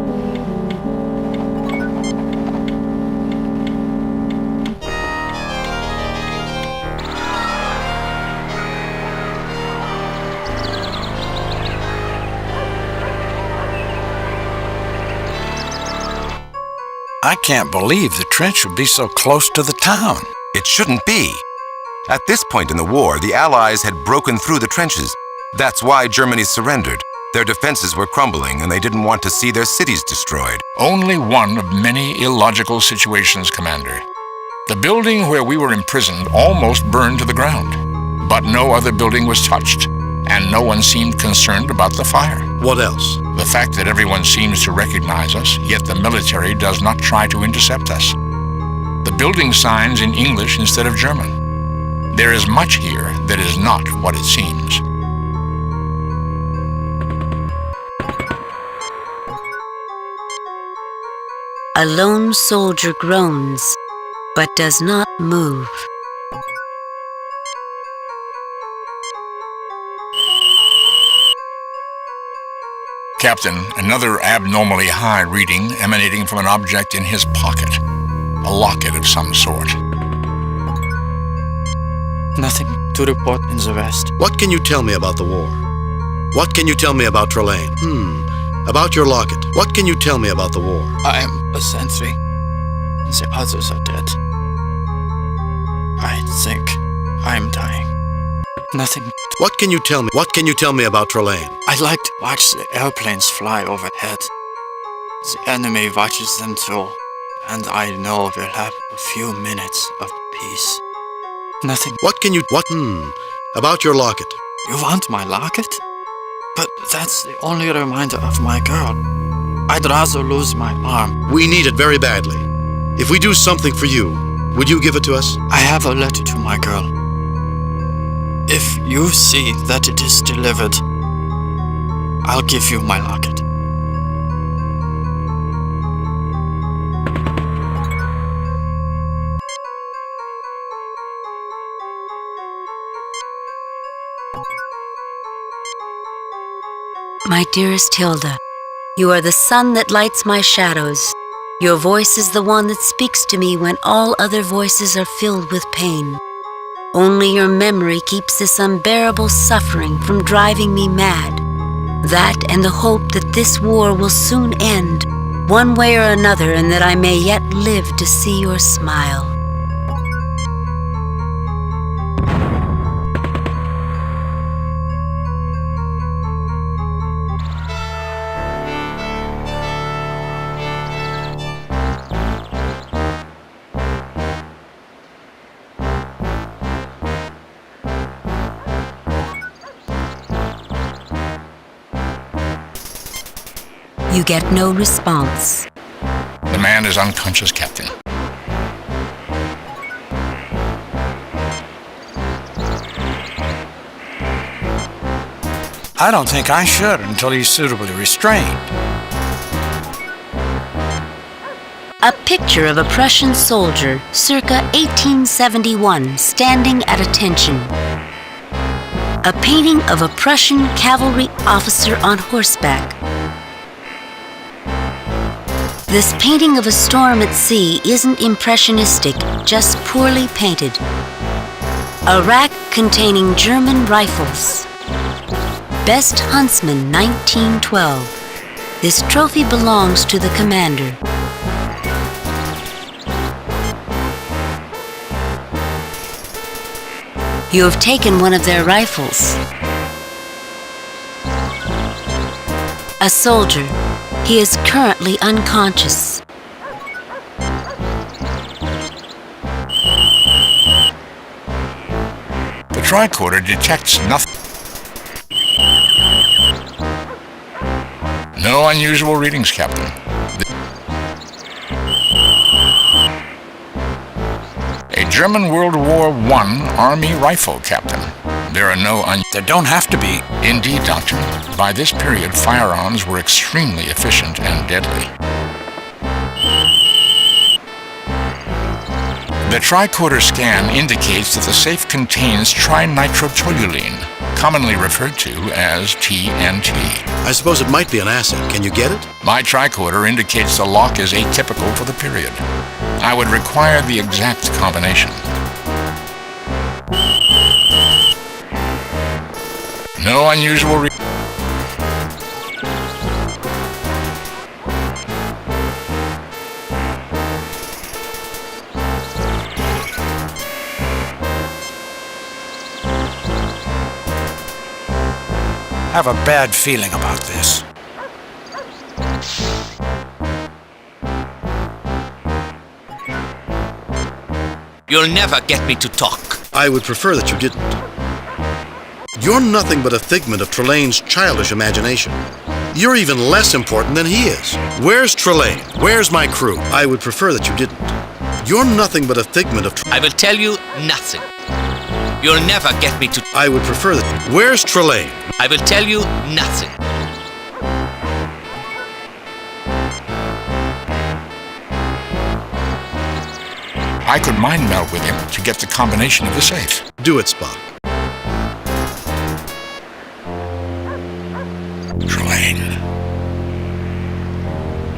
I can't believe the trench would be so close to the town.
It shouldn't be. At this point in the war, the Allies had broken through the trenches. That's why Germany surrendered. Their defenses were crumbling, and they didn't want to see their cities destroyed.
Only one of many illogical situations, Commander. The building where we were imprisoned almost burned to the ground. But no other building was touched, and no one seemed concerned about the fire.
What else?
The fact that everyone seems to recognize us, yet the military does not try to intercept us. The building signs in English instead of German. There is much here that is not what it seems.
A lone soldier groans, but does not move.
Captain, another abnormally high reading emanating from an object in his pocket. A locket of some sort.
Nothing to report in the west.
What can you tell me about the war? What can you tell me about Trelane? About your locket. What can you tell me about the war?
I am a sentry. The others are dead. I think I'm dying. Nothing.
What can you tell me? What can you tell me about Trelane?
I like to watch the airplanes fly overhead. The enemy watches them too, and I know we'll have a few minutes of peace. Nothing.
What can you... About your locket.
You want my locket? But that's the only reminder of my girl. I'd rather lose my arm.
We need it very badly. If we do something for you, would you give it to us?
I have a letter to my girl. If you see that it is delivered, I'll give you my locket.
My dearest Hilda, you are the sun that lights my shadows. Your voice is the one that speaks to me when all other voices are filled with pain. Only your memory keeps this unbearable suffering from driving me mad. That and the hope that this war will soon end, one way or another, and that I may yet live to see your smile. You get no response.
The man is unconscious, Captain.
I don't think I should until he's suitably restrained.
A picture of a Prussian soldier, circa 1871, standing at attention. A painting of a Prussian cavalry officer on horseback. This painting of a storm at sea isn't impressionistic, just poorly painted. A rack containing German rifles. Best Huntsman 1912. This trophy belongs to the commander. You have taken one of their rifles. A soldier. He is currently unconscious.
tricorder detects nothing. No unusual readings, Captain. A German World War I Army rifle, Captain. There are no
There don't have to be.
Indeed, Doctor. By this period, firearms were extremely efficient and deadly. The tricorder scan indicates that the safe contains trinitrotoluene, commonly referred to as TNT.
I suppose it might be an asset. Can you get it?
My tricorder indicates the lock is atypical for the period. I would require the exact combination. No unusual
I have a bad feeling about this.
You'll never get me to talk.
I would prefer that you didn't. You're nothing but a figment of Trelane's childish imagination. You're even less important than he is. Where's Trelane? Where's my crew? I would prefer that you didn't. You're nothing but a figment of
I will tell you nothing. You'll never get me to...
I would prefer that... Where's Trelane?
I will tell you nothing.
I could mind meld with him to get the combination of the safe.
Do it, Spock.
Trelane.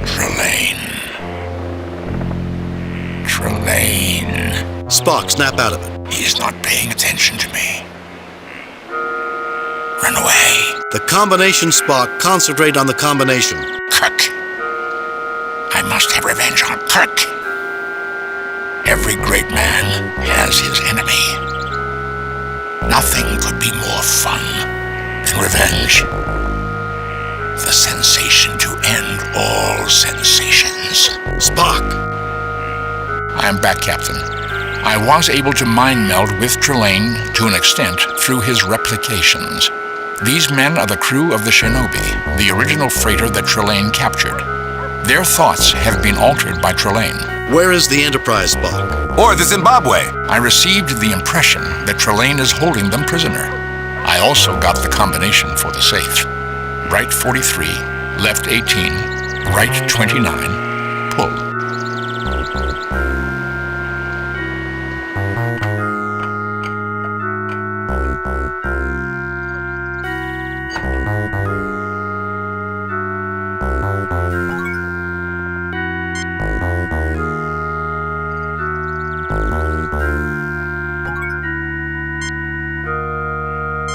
Trelane. Trelane.
Spock, snap out of it.
He is not paying attention to me. Run away.
The combination, Spock. Concentrate on the combination.
Kirk. I must have revenge on Kirk. Every great man has his enemy. Nothing could be more fun than revenge. The sensation to end all sensations.
Spock!
I am back, Captain. I was able to mind meld with Trelane to an extent through his replications. These men are the crew of the Shinobi, the original freighter that Trelane captured. Their thoughts have been altered by Trelane.
Where is the Enterprise, Spock?
Or the Zimbabwe.
I received the impression that Trelane is holding them prisoner. I also got the combination for the safe. Right 43, left 18, right 29, pull.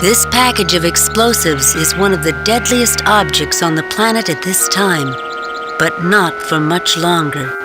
This package of explosives is one of the deadliest objects on the planet at this time, but not for much longer.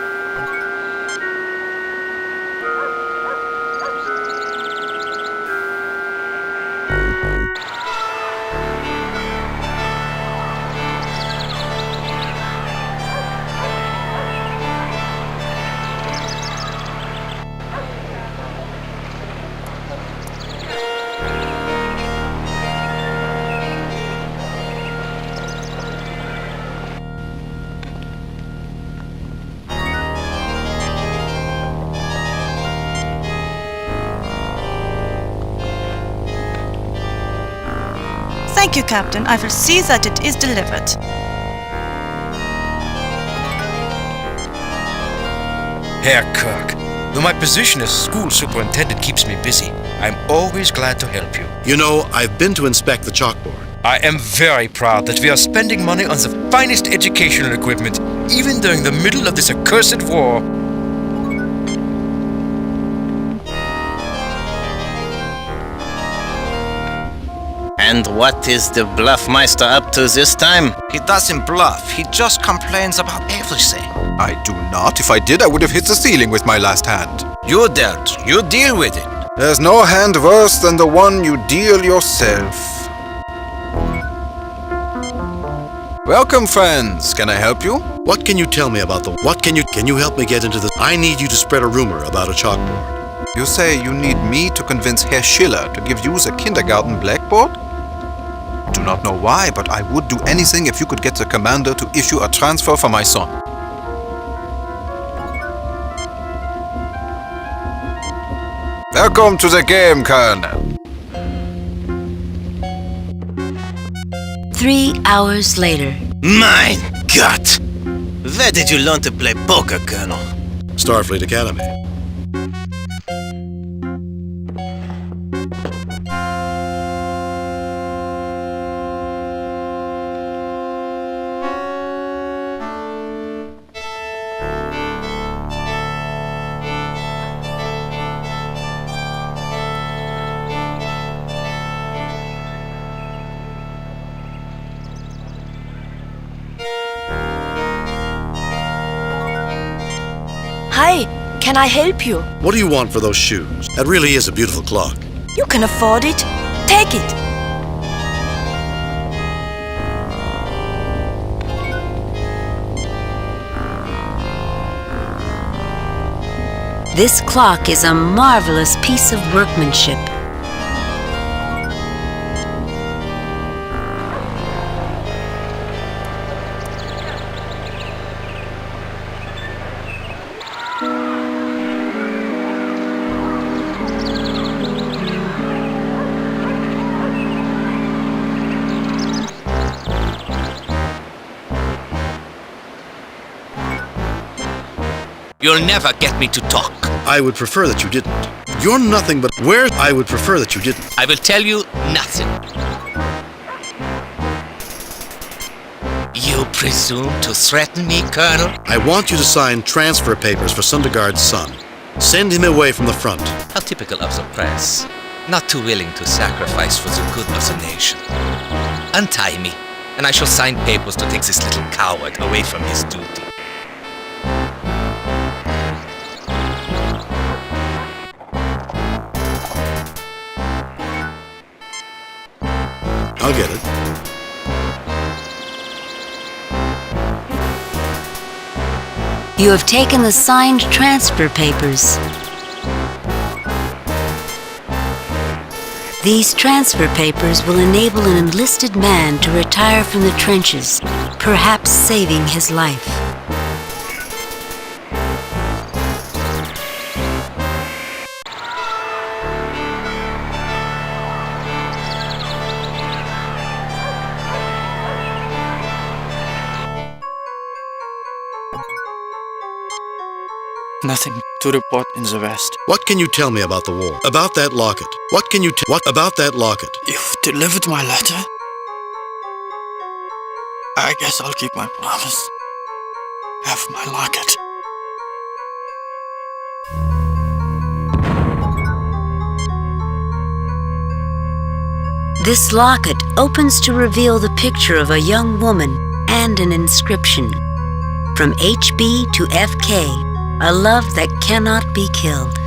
Thank you, Captain. I will see that it is delivered.
Herr Kirk, though my position as school superintendent keeps me busy, I'm always glad to help you.
You know, I've been to inspect the chalkboard.
I am very proud that we are spending money on the finest educational equipment, even during the middle of this accursed war.
And what is the Bluffmeister up to this time?
He doesn't bluff. He just complains about everything.
I do not. If I did, I would have hit the ceiling with my last hand.
You dealt. You deal with it.
There's no hand worse than the one you deal yourself. Welcome, friends. Can I help you?
What can you tell me about the... Can you help me get into the... I need you to spread a rumor about a chalkboard.
You say you need me to convince Herr Schiller to give you the kindergarten blackboard? Do not know why, but I would do anything if you could get the commander to issue a transfer for my son. Welcome to the game, Colonel.
3 hours later.
My God! Where did you learn to play poker, Colonel?
Starfleet Academy.
Hi, can I help you?
What do you want for those shoes? That really is a beautiful clock.
You can afford it. Take it.
This clock is a marvelous piece of workmanship.
You'll never get me to talk.
I would prefer that you didn't. You're nothing but where I would prefer that you didn't.
I will tell you nothing. You presume to threaten me, Colonel?
I want you to sign transfer papers for Sundergaard's son. Send him away from the front.
How typical of the press. Not too willing to sacrifice for the good of the nation. Untie me, and I shall sign papers to take this little coward away from his duty.
I'll get it.
You have taken the signed transfer papers. These transfer papers will enable an enlisted man to retire from the trenches, perhaps saving his life.
Nothing to report in the West.
What can you tell me about the war? About that locket? What can you what about that locket?
You've delivered my letter? I guess I'll keep my promise. Have my locket.
This locket opens to reveal the picture of a young woman and an inscription. From HB to FK. A love that cannot be killed.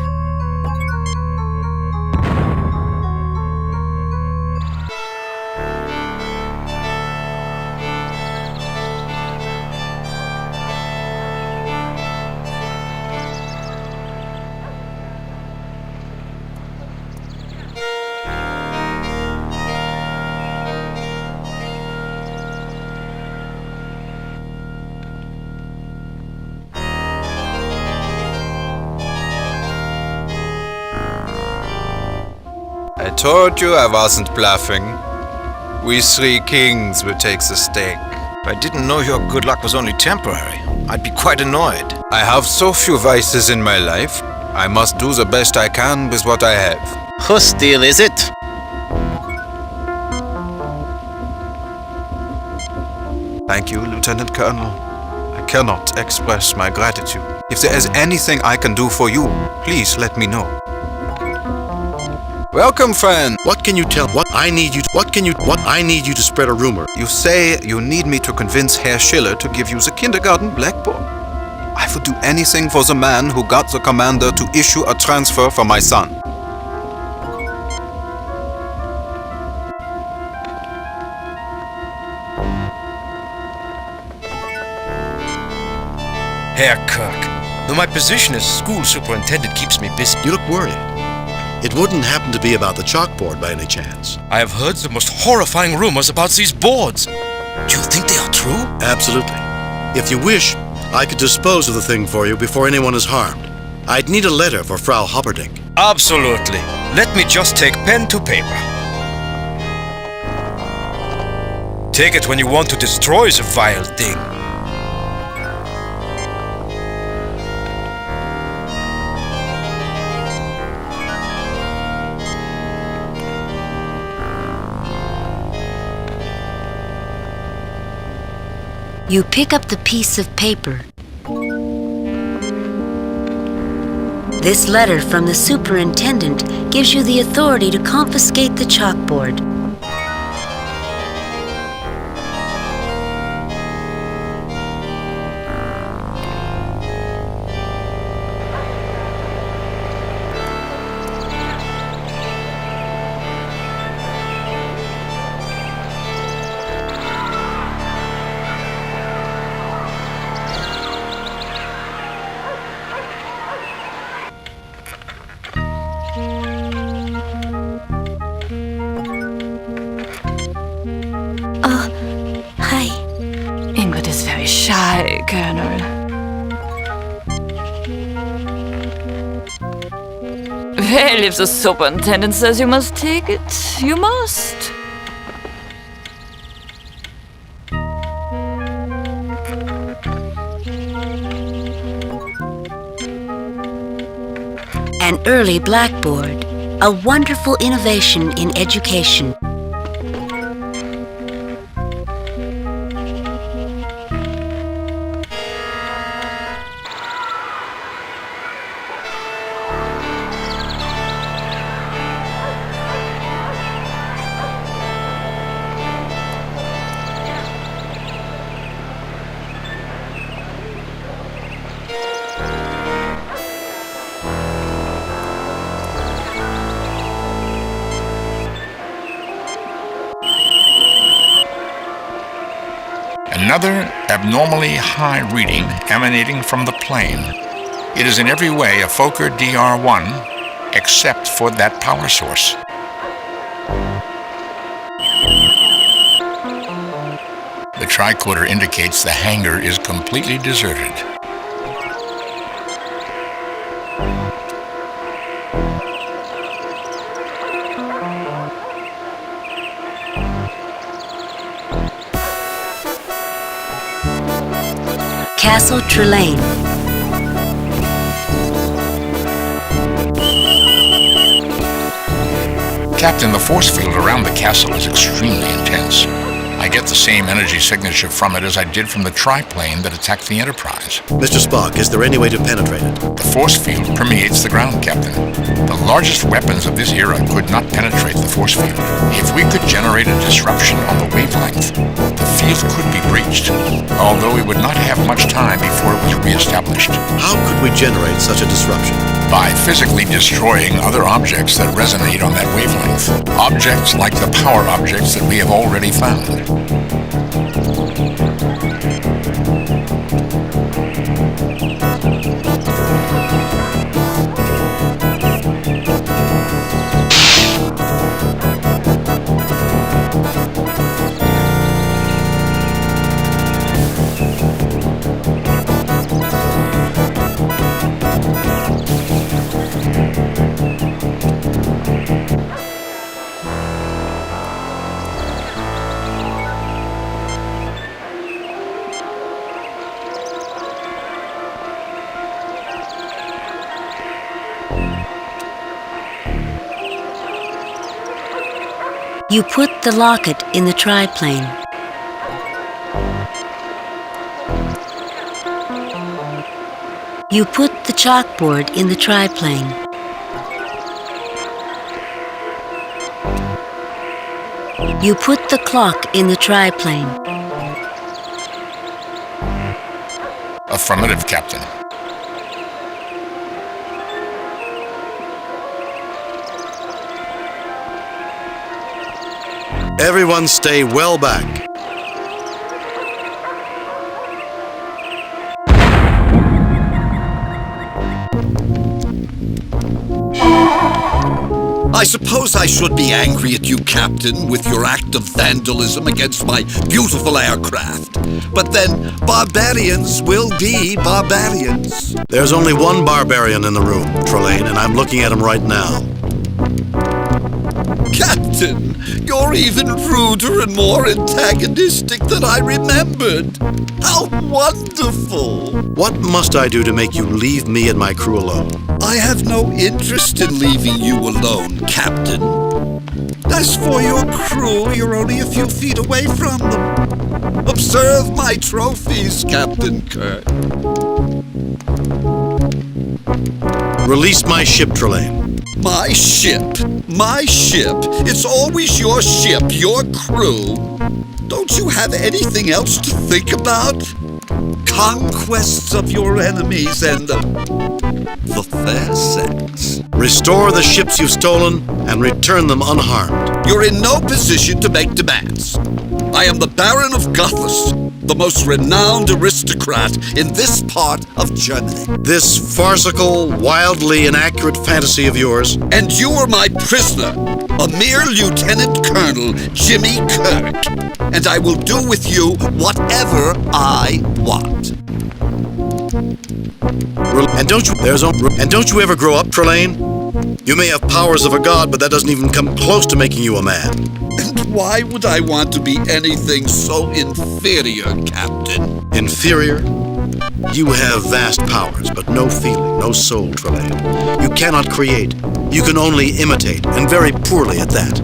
I told you I wasn't bluffing. We three kings will take the stake.
I didn't know your good luck was only temporary. I'd be quite annoyed.
I have so few vices in my life. I must do the best I can with what I have.
Whose deal is it?
Thank you, Lieutenant Colonel. I cannot express my gratitude. If there is anything I can do for you, please let me know. Welcome, friend.
What can you tell? What I need you to spread a rumor.
You say you need me to convince Herr Schiller to give you the kindergarten blackboard. I would do anything for the man who got the commander to issue a transfer for my son.
Herr Kirk, though my position as school superintendent keeps me busy.
You look worried. It wouldn't happen to be about the chalkboard by any chance.
I have heard the most horrifying rumors about these boards. Do you think they are true?
Absolutely. If you wish, I could dispose of the thing for you before anyone is harmed. I'd need a letter for Frau Hopperdink.
Absolutely. Let me just take pen to paper. Take it when you want to destroy the vile thing.
You pick up the piece of paper. This letter from the superintendent gives you the authority to confiscate the chalkboard.
Shy, Colonel. Well, if the superintendent says you must take it, you must.
An early blackboard, a wonderful innovation in education.
Another abnormally high reading emanating from the plane. It is in every way a Fokker DR-1, except for that power source. The tricorder indicates the hangar is completely deserted.
Castle Trelane.
Captain, the force field around the castle is extremely intense. I get the same energy signature from it as I did from the triplane that attacked the Enterprise.
Mr. Spock, is there any way to penetrate it?
The force field permeates the ground, Captain. The largest weapons of this era could not penetrate the force field. If we could generate a disruption on the wavelength, the field could be breached, although we would not have much time before it was re-established.
How could we generate such a disruption?
By physically destroying other objects that resonate on that wavelength. Objects like the power objects that we have already found.
You put the locket in the triplane. You put the chalkboard in the triplane. You put the clock in the triplane.
Affirmative, Captain.
Everyone stay well back.
I suppose I should be angry at you, Captain, with your act of vandalism against my beautiful aircraft. But then, barbarians will be barbarians.
There's only one barbarian in the room, Trelane, and I'm looking at him right now.
Captain, you're even ruder and more antagonistic than I remembered. How wonderful!
What must I do to make you leave me and my crew alone?
I have no interest in leaving you alone, Captain. As for your crew, you're only a few feet away from them. Observe my trophies, Captain Kirk.
Release my ship, Trelane.
My ship. My ship. It's always your ship, your crew. Don't you have anything else to think about? Conquests of your enemies and the fair sex.
Restore the ships you've stolen and return them unharmed.
You're in no position to make demands. I am the Baron of Gothas, the most renowned aristocrat in this part of Germany.
This farcical, wildly inaccurate fantasy of yours.
And you are my prisoner, a mere Lieutenant Colonel Jimmy Kirk. And I will do with you whatever I want.
And don't you ever grow up, Trelane? You may have powers of a god, but that doesn't even come close to making you a man.
And why would I want to be anything so inferior, Captain?
Inferior? You have vast powers, but no feeling, no soul, Trelane. You cannot create. You can only imitate, and very poorly at that.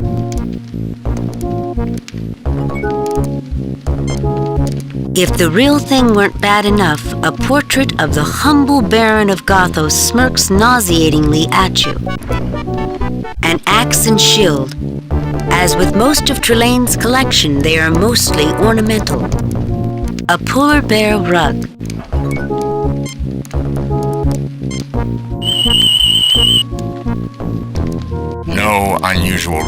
If the real thing weren't bad enough, a portrait of the humble Baron of Gothos smirks nauseatingly at you. An axe and shield. As with most of Trelane's collection, they are mostly ornamental. A polar bear rug.
No unusual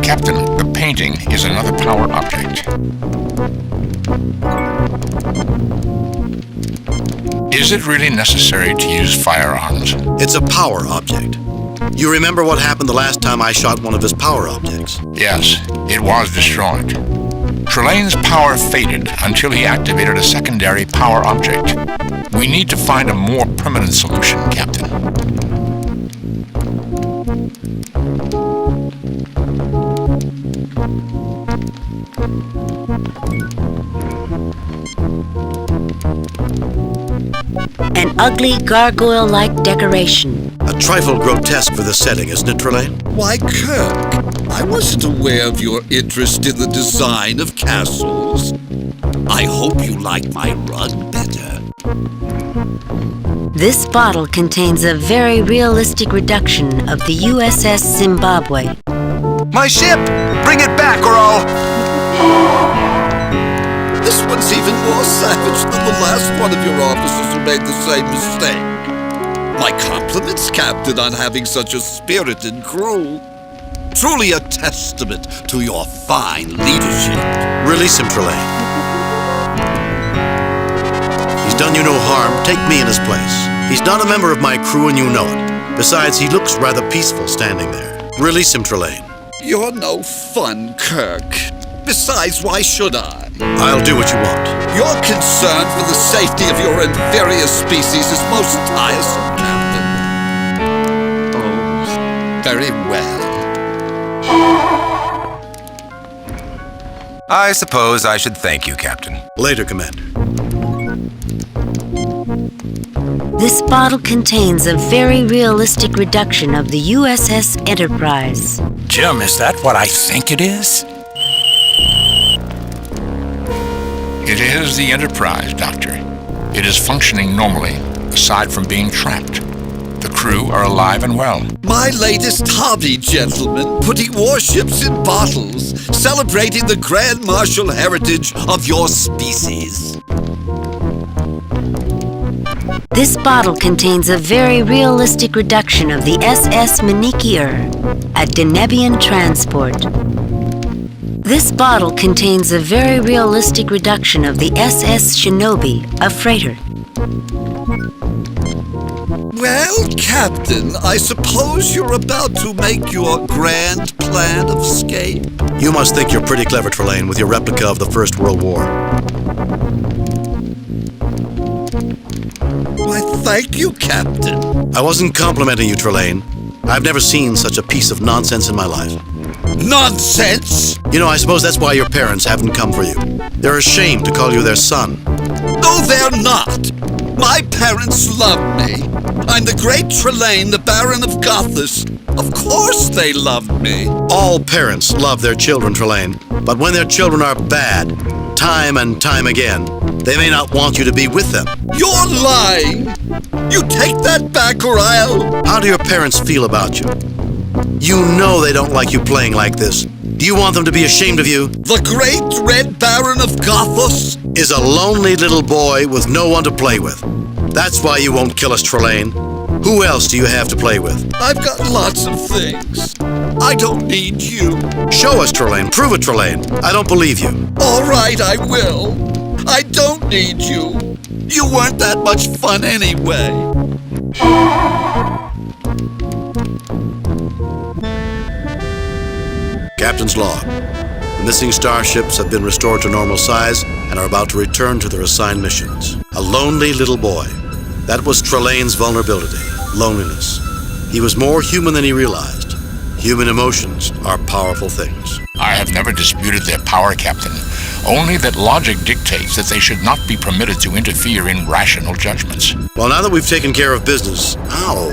Captain, the painting is another power object. Is it really necessary to use firearms?
It's a power object. You remember what happened the last time I shot one of his power objects?
Yes, it was destroyed. Trelane's power faded until he activated a secondary power object. We need to find a more permanent solution, Captain.
An ugly gargoyle-like decoration.
A trifle grotesque for the setting, isn't it, Trelane?
Why, Kirk, I wasn't aware of your interest in the design of castles. I hope you like my rug better.
This bottle contains a very realistic reduction of the USS Zimbabwe.
My ship! Bring it back or I'll... This one's even more savage than the last one of your officers who made the same mistake. My compliments, Captain, on having such a spirited crew. Truly a testament to your fine leadership.
Release him, Trelane. He's done you no harm. Take me in his place. He's not a member of my crew and you know it. Besides, he looks rather peaceful standing there. Release him, Trelane.
You're no fun, Kirk. Besides, why should I?
I'll do what you want.
Your concern for the safety of your inferior species is most tiresome, Captain. Oh, very well.
I suppose I should thank you, Captain.
Later, Commander.
This bottle contains a very realistic reduction of the USS Enterprise.
Jim, is that what I think it is?
It is the Enterprise, Doctor. It is functioning normally, aside from being trapped. The crew are alive and well.
My latest hobby, gentlemen, putting warships in bottles, celebrating the grand martial heritage of your species.
This bottle contains a very realistic reduction of the SS Manikier, a Denebian transport. This bottle contains a very realistic reduction of the SS Shinobi, a freighter.
Well, Captain, I suppose you're about to make your grand plan of escape.
You must think you're pretty clever, Trelane, with your replica of the First World War.
Why, thank you, Captain.
I wasn't complimenting you, Trelane. I've never seen such a piece of nonsense in my life.
Nonsense?
You know, I suppose that's why your parents haven't come for you. They're ashamed to call you their son.
No, they're not. My parents love me. I'm the great Trelane, the Baron of Gothus. Of course they love me.
All parents love their children, Trelane. But when their children are bad, time and time again, they may not want you to be with them.
You're lying. You take that back or I'll...
How do your parents feel about you? You know they don't like you playing like this. Do you want them to be ashamed of you?
The great Red Baron of Gothus
is a lonely little boy with no one to play with. That's why you won't kill us, Trelane. Who else do you have to play with?
I've got lots of things. I don't need you.
Show us, Trelane. Prove it, Trelane. I don't believe you.
All right, I will. I don't need you. You weren't that much fun anyway.
Captain's log. The missing starships have been restored to normal size and are about to return to their assigned missions. A lonely little boy. That was Trelane's vulnerability, loneliness. He was more human than he realized. Human emotions are powerful things.
I have never disputed their power, Captain. Only that logic dictates that they should not be permitted to interfere in rational judgments.
Well, now that we've taken care of business... Ow!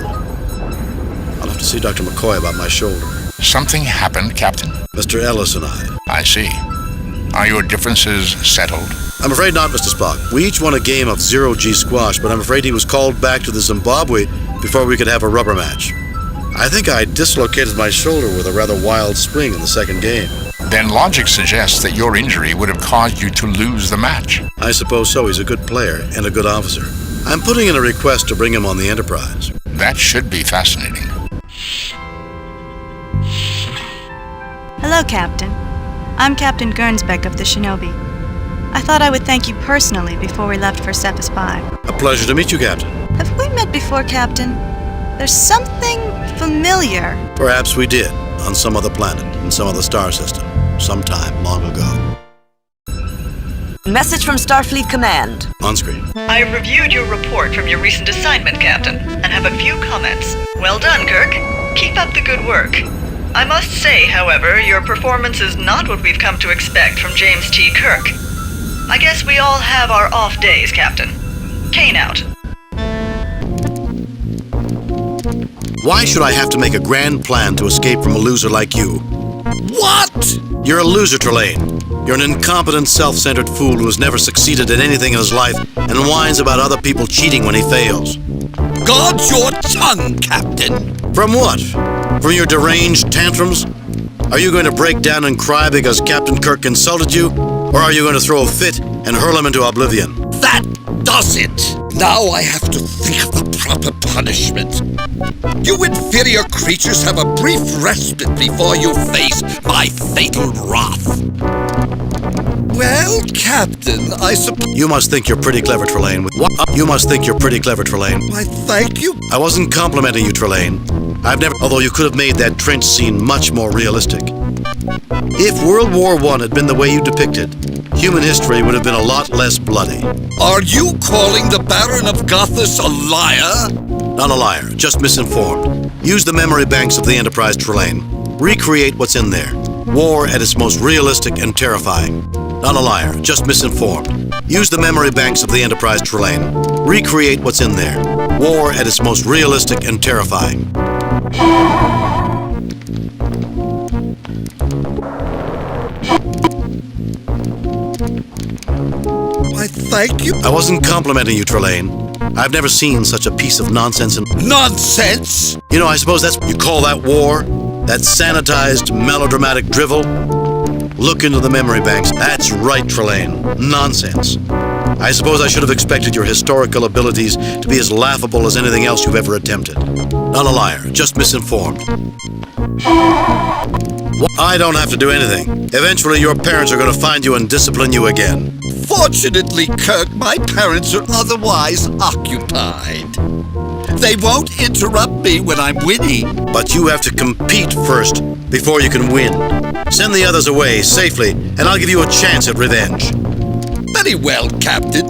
I'll have to see Dr. McCoy about my shoulder.
Something happened, Captain?
Mr. Ellis and
I see. Are your differences settled?
I'm afraid not, Mr. Spock. We each won a game of zero-G squash, but I'm afraid he was called back to the Zimbabwe before we could have a rubber match. I think I dislocated my shoulder with a rather wild swing in the second game.
Then logic suggests that your injury would have caused you to lose the match.
I suppose so. He's a good player and a good officer. I'm putting in a request to bring him on the Enterprise.
That should be fascinating.
Hello, Captain. I'm Captain Gernsbeck of the Shinobi. I thought I would thank you personally before we left for Cephas 5.
A pleasure to meet you, Captain.
Have we met before, Captain? There's something familiar.
Perhaps we did, on some other planet, in some other star system, sometime long ago.
Message from Starfleet Command.
On screen.
I reviewed your report from your recent assignment, Captain, and have a few comments. Well done, Kirk. Keep up the good work. I must say, however, your performance is not what we've come to expect from James T. Kirk. I guess we all have our off days, Captain. Kane out.
Why should I have to make a grand plan to escape from a loser like you?
What?
You're a loser, Trelane. You're an incompetent, self-centered fool who has never succeeded at anything in his life and whines about other people cheating when he fails.
Guard your tongue, Captain.
From what? From your deranged tantrums? Are you going to break down and cry because Captain Kirk insulted you? Or are you going to throw a fit and hurl him into oblivion?
That does it! Now I have to think of the proper punishment. You inferior creatures have a brief respite before you face my fatal wrath. Well, Captain, I suppose...
You must think you're pretty clever, Trelane. What? You must think you're pretty clever, Trelane.
Why, thank you.
I wasn't complimenting you, Trelane. I've never... Although you could have made that trench scene much more realistic. If World War I had been the way you depicted, human history would have been a lot less bloody.
Are you calling the Baron of Gothus a liar?
Not a liar, just misinformed. Use the memory banks of the Enterprise, Trelane. Recreate what's in there. War at its most realistic and terrifying. Not a liar, just misinformed. Use the memory banks of the Enterprise, Trelane. Recreate what's in there. War at its most realistic and terrifying.
Why, thank you.
I wasn't complimenting you, Trelane. I've never seen such a piece of nonsense in...
Nonsense?
You know, I suppose that's... You call that war? That sanitized, melodramatic drivel? Look into the memory banks. That's right, Trelane. Nonsense. I suppose I should have expected your historical abilities to be as laughable as anything else you've ever attempted. Not a liar, just misinformed. I don't have to do anything. Eventually, your parents are going to find you and discipline you again.
Fortunately, Kirk, my parents are otherwise occupied. They won't interrupt me when I'm winning.
But you have to compete first before you can win. Send the others away safely, and I'll give you a chance at revenge.
Very well, Captain.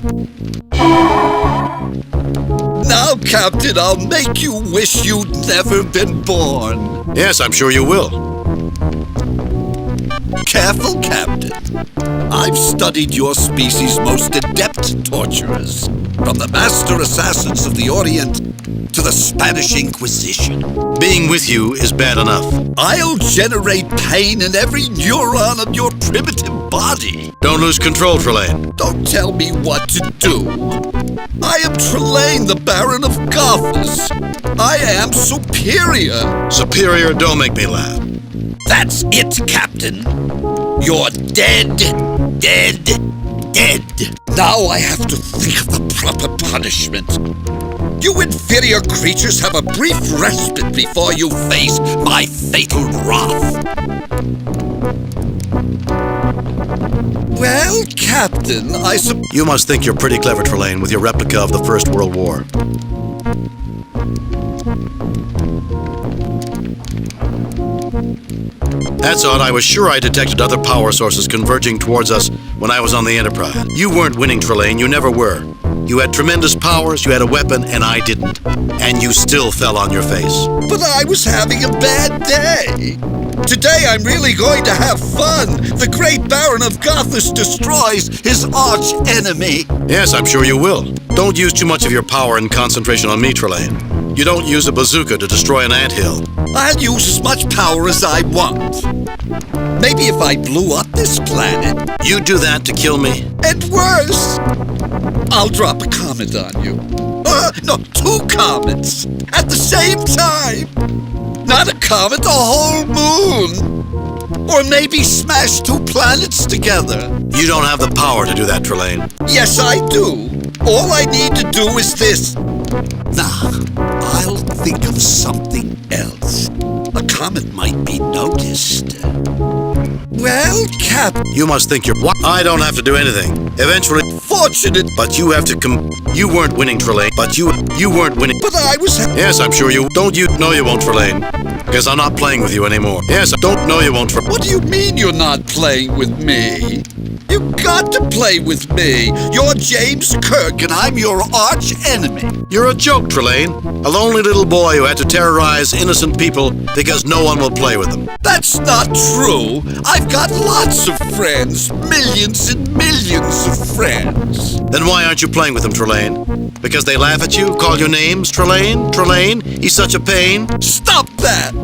Now, Captain, I'll make you wish you'd never been born.
Yes, I'm sure you will.
Careful, Captain. I've studied your species' most adept torturers, from the master assassins of the Orient to the Spanish Inquisition.
Being with you is bad enough.
I'll generate pain in every neuron of your primitive body.
Don't lose control, Trelane.
Don't tell me what to do. I am Trelane, the Baron of Gothas. I am superior.
Superior, don't make me laugh.
That's it, Captain. You're dead, dead, dead. Now I have to think of the proper punishment. You inferior creatures have a brief respite before you face my fatal wrath. Well, Captain,
You must think you're pretty clever, Trelane, with your replica of the First World War. That's odd. I was sure I detected other power sources converging towards us when I was on the Enterprise. You weren't winning, Trelane. You never were. You had tremendous powers, you had a weapon, and I didn't. And you still fell on your face.
But I was having a bad day. Today I'm really going to have fun. The great Baron of Gothas destroys his arch enemy.
Yes, I'm sure you will. Don't use too much of your power and concentration on me, Trelane. You don't use a bazooka to destroy an anthill.
I'll use as much power as I want. Maybe if I blew up this planet.
You'd do that to kill me?
And worse, I'll drop a comet on you. No, 2 comets at the same time. Not a comet, a whole moon. Or maybe smash 2 planets together.
You don't have the power to do that, Trelane.
Yes, I do. All I need to do is this. Nah, I'll think of something else. A comet might be noticed. Well, Captain...
You must think you're... What? I don't have to do anything. Eventually...
Fortunate...
But you have to You weren't winning, Trelane. But you weren't winning.
But I was...
Yes, I'm sure you... Don't you... No, you won't, Trelane. Because I'm not playing with you anymore. Yes, don't... No, you won't,
What do you mean you're not playing with me? You got to play with me. You're James Kirk, and I'm your arch enemy.
You're a joke, Trelane. A lonely little boy who had to terrorize innocent people because no one will play with them.
That's not true. I've got lots of friends. Millions and millions of friends.
Then why aren't you playing with them, Trelane? Because they laugh at you, call you names? Trelane? Trelane? He's such a pain?
Stop that!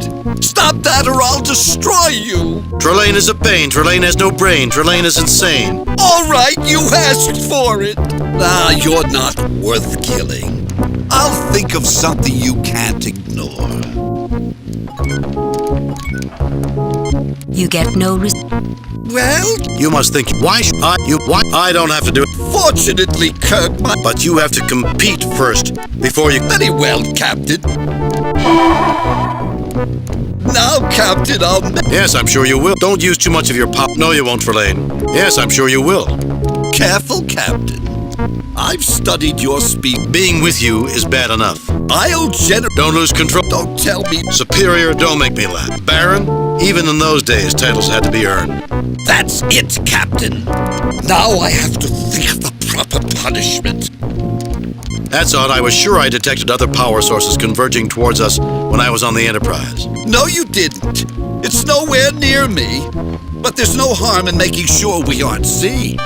Stop that or I'll destroy you!
Trelane is a pain. Trelane has no brain. Trelane is insane.
All right, you asked for it. Ah, you're not worth killing. I'll think of something you can't ignore.
You get no
Well...
You must think, why should I... I don't have to do it.
Fortunately, Kirk,
But you have to compete first, before you...
Very well, Captain. Now, Captain, I'll...
Yes, I'm sure you will. Don't use too much of your pop. No, you won't, Trelane. Yes, I'm sure you will.
Careful, Captain. I've studied your speed.
Being with you is bad enough.
I'll
Don't lose control.
Don't tell me.
Superior, don't make me laugh. Baron, even in those days, titles had to be earned.
That's it, Captain. Now I have to think of the proper punishment.
That's odd. I was sure I detected other power sources converging towards us when I was on the Enterprise.
No, you didn't. It's nowhere near me. But there's no harm in making sure we aren't seen.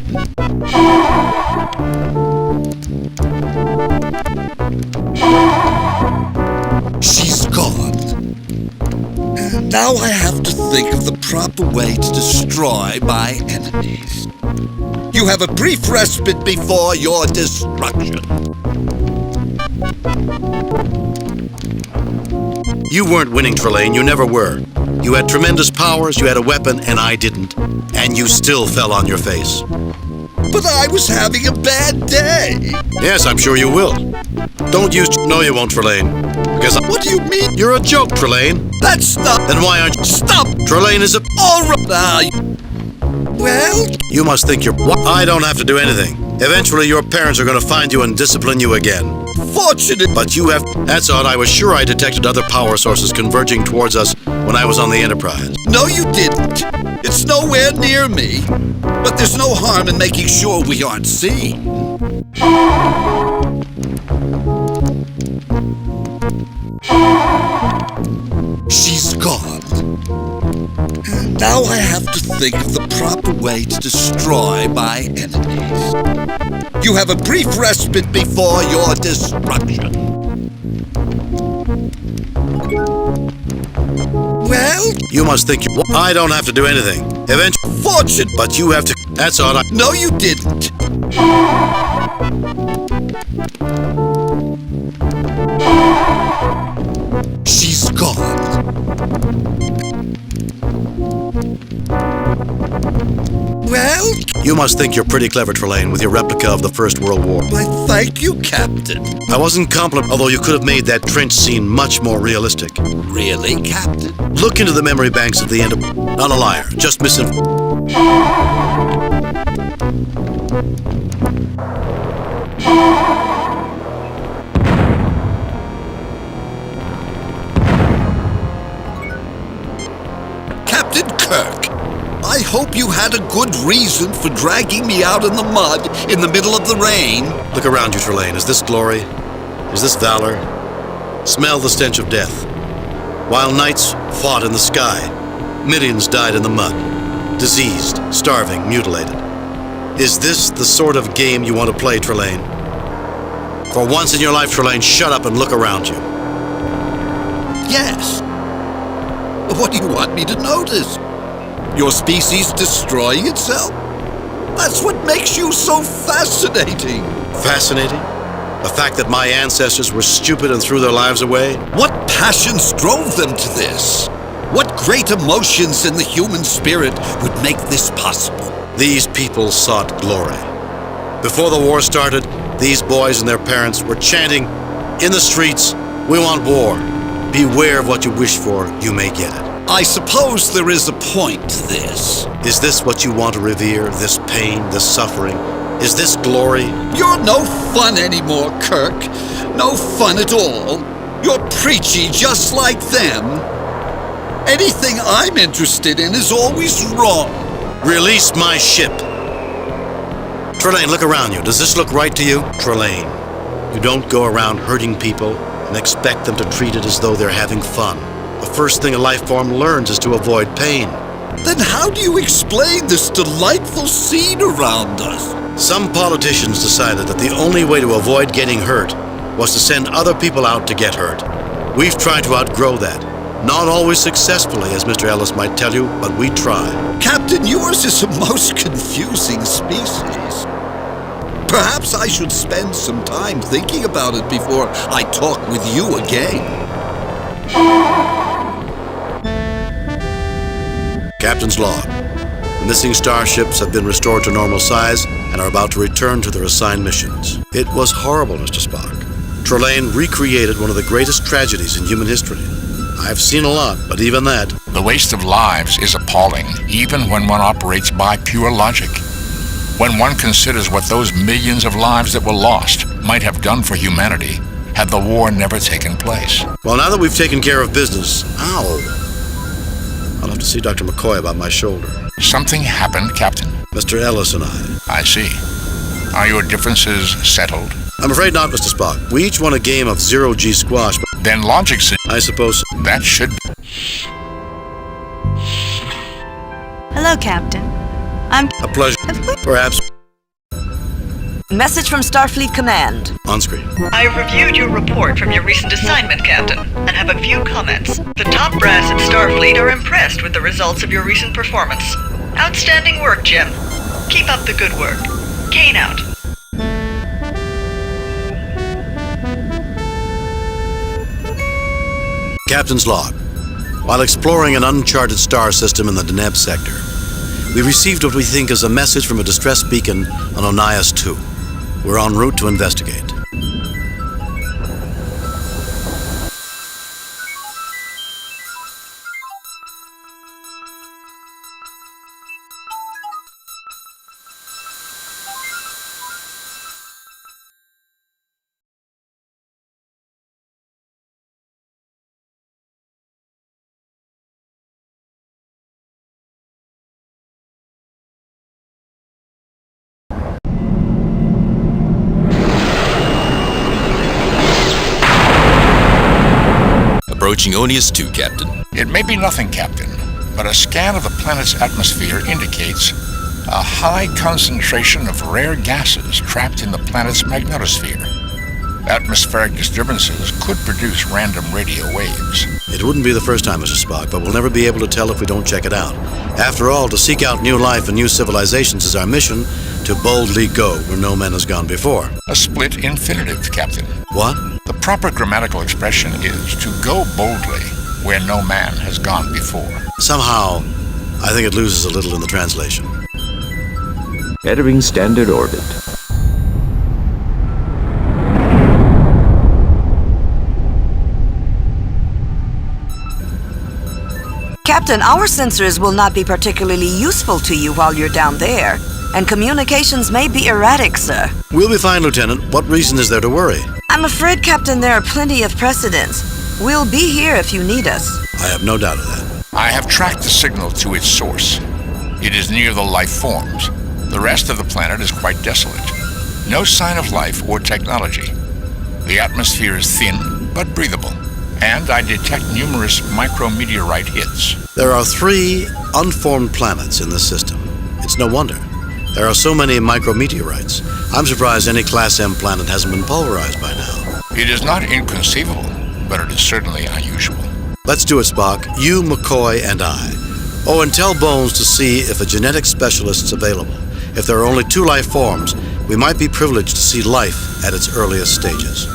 She's gone. Now I have to think of the proper way to destroy my enemies. You have a brief respite before your destruction.
You weren't winning, Trelane. You never were. You had tremendous powers, you had a weapon, and I didn't. And you still fell on your face.
But I was having a bad day.
Yes, I'm sure you will. Don't use... No, you won't, Trelane. Because
What do you mean?
You're a joke, Trelane.
That's not...
Then why aren't you...
Stop!
Trelane is a...
All right. Well...
You must think you're... I don't have to do anything. Eventually, your parents are going to find you and discipline you again.
Fortunate!
But you have... That's odd. I was sure I detected other power sources converging towards us when I was on the Enterprise.
No, you didn't. It's nowhere near me. But there's no harm in making sure we aren't seen. She's gone. Now I have to think of the proper way to destroy my enemies. You have a brief respite before your destruction. Well?
You must think you... I don't have to do anything. Eventually...
Fortune!
But you have to... That's odd.
No, you didn't. She's gone. Well?
You must think you're pretty clever, Trelane, with your replica of the First World War.
Why, thank you, Captain.
I wasn't complimenting, although you could have made that trench scene much more realistic.
Really, Captain?
Look into the memory banks at the end of... Not a liar, just misinformed.
Captain Kirk, I hope you had a good reason for dragging me out in the mud in the middle of the rain.
Look around you, Trelane. Is this glory? Is this valor? Smell the stench of death. While knights fought in the sky, millions died in the mud, diseased, starving, mutilated. Is this the sort of game you want to play, Trelane? For once in your life, Trelane, shut up and look around you.
Yes. What do you want me to notice? Your species destroying itself? That's what makes you so fascinating.
Fascinating? The fact that my ancestors were stupid and threw their lives away?
What passions drove them to this? What great emotions in the human spirit would make this possible?
These people sought glory. Before the war started, these boys and their parents were chanting in the streets, "We want war. Beware of what you wish for, you may get it."
I suppose there is a point to this.
Is this what you want to revere? This pain, this suffering? Is this glory?
You're no fun anymore, Kirk. No fun at all. You're preachy just like them. Anything I'm interested in is always wrong.
Release my ship. Trelane, look around you. Does this look right to you? Trelane, you don't go around hurting people and expect them to treat it as though they're having fun. The first thing a life form learns is to avoid pain.
Then how do you explain this delightful scene around us?
Some politicians decided that the only way to avoid getting hurt was to send other people out to get hurt. We've tried to outgrow that. Not always successfully, as Mr. Ellis might tell you, but we try.
Captain, yours is a most confusing species. Perhaps I should spend some time thinking about it before I talk with you again.
Captain's log. The missing starships have been restored to normal size and are about to return to their assigned missions. It was horrible, Mr. Spock. Trelane recreated one of the greatest tragedies in human history. I've seen a lot, but even that...
The waste of lives is appalling, even when one operates by pure logic. When one considers what those millions of lives that were lost might have done for humanity had the war never taken place.
Well, now that we've taken care of business... Ow! I'll have to see Dr. McCoy about my shoulder.
Something happened, Captain?
Mr. Ellis and I
see. Are your differences settled?
I'm afraid not, Mr. Spock. We each won a game of zero-G squash, but...
Then logic says...
I suppose so.
That should...
Hello, Captain. I'm...
A pleasure. Perhaps...
Message from Starfleet Command.
On screen.
I reviewed your report from your recent assignment, Captain, and have a few comments. The top brass at Starfleet are impressed with the results of your recent performance. Outstanding work, Jim. Keep up the good work. Kane out.
Captain's log. While exploring an uncharted star system in the Deneb sector, we received what we think is a message from a distress beacon on Onias 2. We're en route to investigate.
approaching Onius 2, Captain.
It may be nothing, Captain, but a scan of the planet's atmosphere indicates a high concentration of rare gases trapped in the planet's magnetosphere. Atmospheric disturbances could produce random radio waves.
It wouldn't be the first time, Mr. Spock, but we'll never be able to tell if we don't check it out. After all, to seek out new life and new civilizations is our mission, to boldly go where no man has gone before.
A split infinitive, Captain.
What?
The proper grammatical expression is to go boldly where no man has gone before.
Somehow, I think it loses a little in the translation.
Entering standard orbit.
Captain, our sensors will not be particularly useful to you while you're down there, and communications may be erratic, sir.
We'll be fine, Lieutenant. What reason is there to worry?
I'm afraid, Captain, there are plenty of precedents. We'll be here if you need us.
I have no doubt of that.
I have tracked the signal to its source. It is near the life forms. The rest of the planet is quite desolate. No sign of life or technology. The atmosphere is thin, but breathable. And I detect numerous micrometeorite hits.
There are 3 unformed planets in this system. It's no wonder. There are so many micrometeorites. I'm surprised any Class M planet hasn't been pulverized by now.
It is not inconceivable, but it is certainly unusual.
Let's do it, Spock. You, McCoy, and I. Oh, and tell Bones to see if a genetic specialist is available. If there are only 2 life forms, we might be privileged to see life at its earliest stages.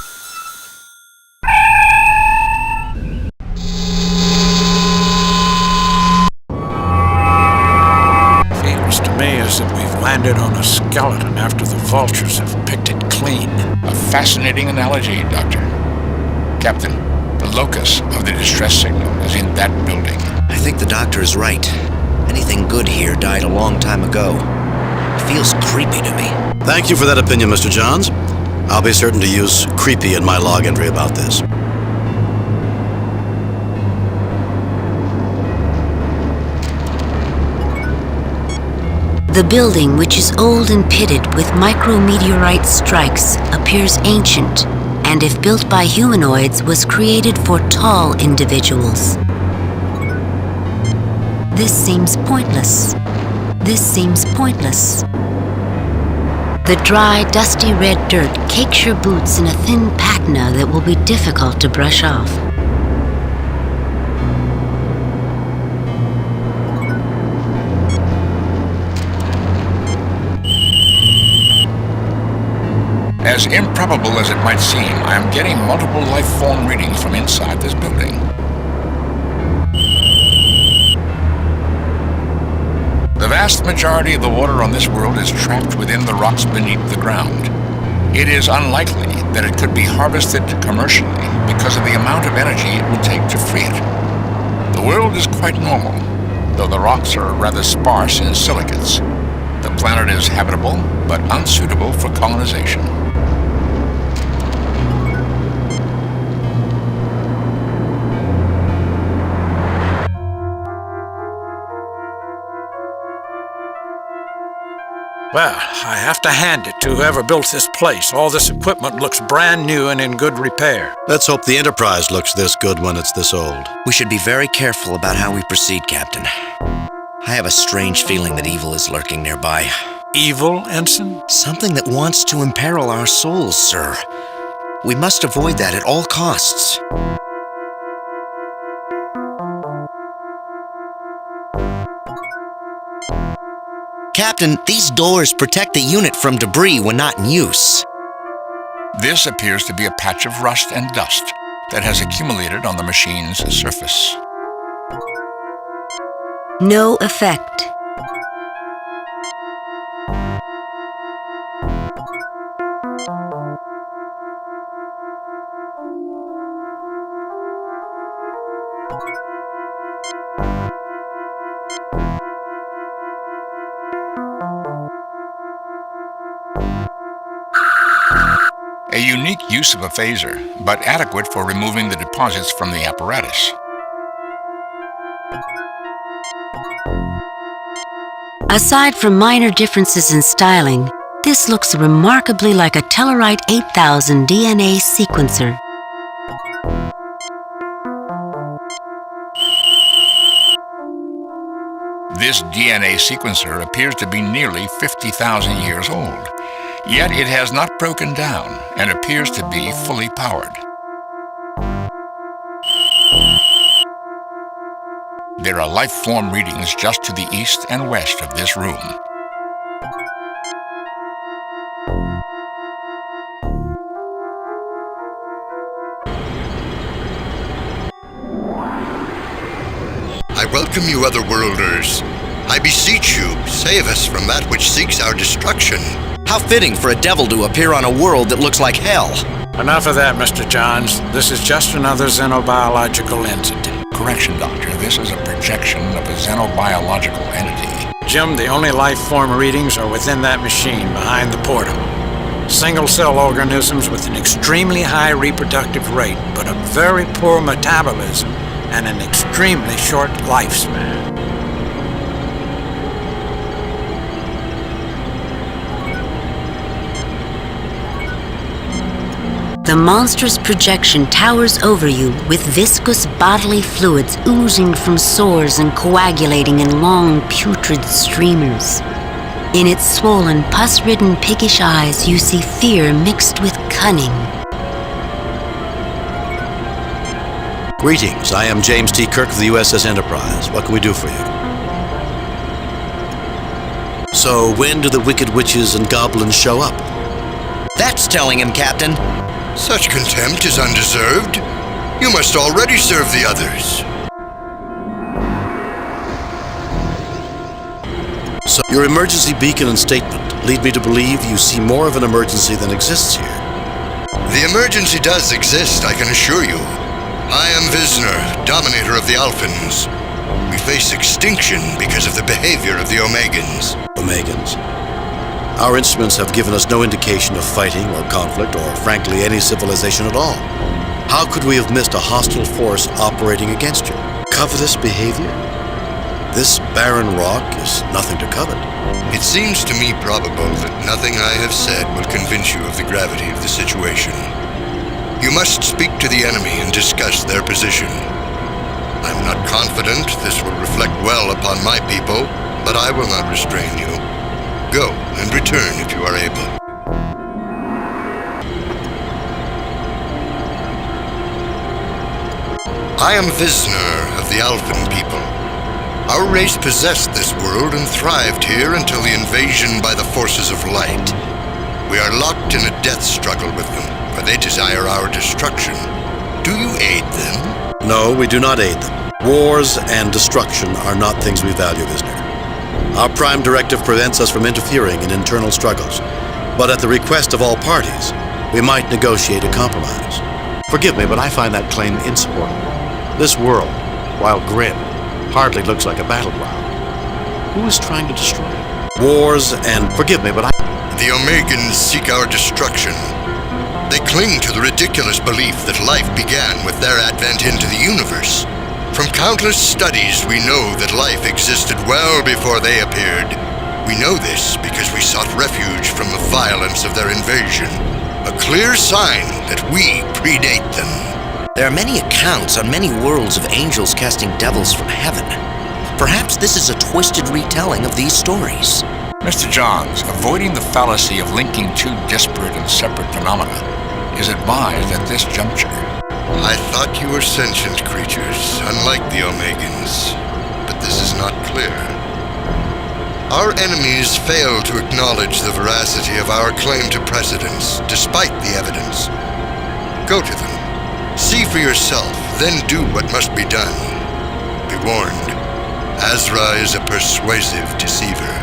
Feels to me as if we've landed on a skeleton after the vultures have picked it clean.
A fascinating analogy, Doctor. Captain, the locus of the distress signal is in that building.
I think the doctor is right. Anything good here died a long time ago. It feels creepy to me.
Thank you for that opinion, Mr. Johns. I'll be certain to use creepy in my log entry about this.
The building, which is old and pitted with micrometeorite strikes, appears ancient, and if built by humanoids, was created for tall individuals. This seems pointless. This seems pointless. The dry, dusty red dirt cakes your boots in a thin patina that will be difficult to brush off.
As improbable as it might seem, I am getting multiple life form readings from inside this building. The vast majority of the water on this world is trapped within the rocks beneath the ground. It is unlikely that it could be harvested commercially because of the amount of energy it would take to free it. The world is quite normal, though the rocks are rather sparse in silicates. The planet is habitable, but unsuitable for colonization.
Well, I have to hand it to whoever built this place. All this equipment looks brand new and in good repair.
Let's hope the Enterprise looks this good when it's this old.
We should be very careful about how we proceed, Captain. I have a strange feeling that evil is lurking nearby.
Evil, Ensign?
Something that wants to imperil our souls, sir. We must avoid that at all costs. Captain, these doors protect the unit from debris when not in use.
This appears to be a patch of rust and dust that has accumulated on the machine's surface.
No effect.
A unique use of a phaser, but adequate for removing the deposits from the apparatus.
Aside from minor differences in styling, this looks remarkably like a Tellarite 8000 DNA sequencer.
This DNA sequencer appears to be nearly 50,000 years old, yet it has not broken down and appears to be fully powered. There are life form readings just to the east and west of this room.
I welcome you, otherworlders. I beseech you, save us from that which seeks our destruction.
How fitting for a devil to appear on a world that looks like hell.
Enough of that, Mr. Johns. This is just another xenobiological entity.
Correction, Doctor. This is a projection of a xenobiological entity.
Jim, the only life form readings are within that machine behind the portal. Single-cell organisms with an extremely high reproductive rate, but a very poor metabolism and an extremely short lifespan.
The monstrous projection towers over you with viscous bodily fluids oozing from sores and coagulating in long, putrid streamers. In its swollen, pus-ridden, piggish eyes, you see fear mixed with cunning.
Greetings, I am James T. Kirk of the USS Enterprise. What can we do for you? So, when do the wicked witches and goblins show up?
That's telling him, Captain.
Such contempt is undeserved. You must already serve the others.
So, your emergency beacon and statement lead me to believe you see more of an emergency than exists here.
The emergency does exist, I can assure you. I am Visner, dominator of the Alphans. We face extinction because of the behavior of the Omegans.
Omegans? Our instruments have given us no indication of fighting or conflict or, frankly, any civilization at all. How could we have missed a hostile force operating against you? Covetous behavior? This barren rock is nothing to covet.
It seems to me probable that nothing I have said will convince you of the gravity of the situation. You must speak to the enemy and discuss their position. I'm not confident this will reflect well upon my people, but I will not restrain you. Go and return if you are able. I am Visner of the Alphan people. Our race possessed this world and thrived here until the invasion by the forces of light. We are locked in a death struggle with them, for they desire our destruction. Do you aid them?
No, we do not aid them. Wars and destruction are not things we value, Visner. Our prime directive prevents us from interfering in internal struggles, but at the request of all parties, we might negotiate a compromise.
Forgive me, but I find that claim insupportable. This world, while grim, hardly looks like a battleground. Who is trying to destroy it?
Wars and...
Forgive me, but
The Omegans seek our destruction. They cling to the ridiculous belief that life began with their advent into the universe. From countless studies, we know that life existed well before they appeared. We know this because we sought refuge from the violence of their invasion. A clear sign that we predate them.
There are many accounts on many worlds of angels casting devils from heaven. Perhaps this is a twisted retelling of these stories.
Mr. Johns, avoiding the fallacy of linking two disparate and separate phenomena is advised at this juncture.
I thought you were sentient creatures, unlike the Omegans, but this is not clear. Our enemies fail to acknowledge the veracity of our claim to precedence, despite the evidence. Go to them. See for yourself, then do what must be done. Be warned, Azra is a persuasive deceiver.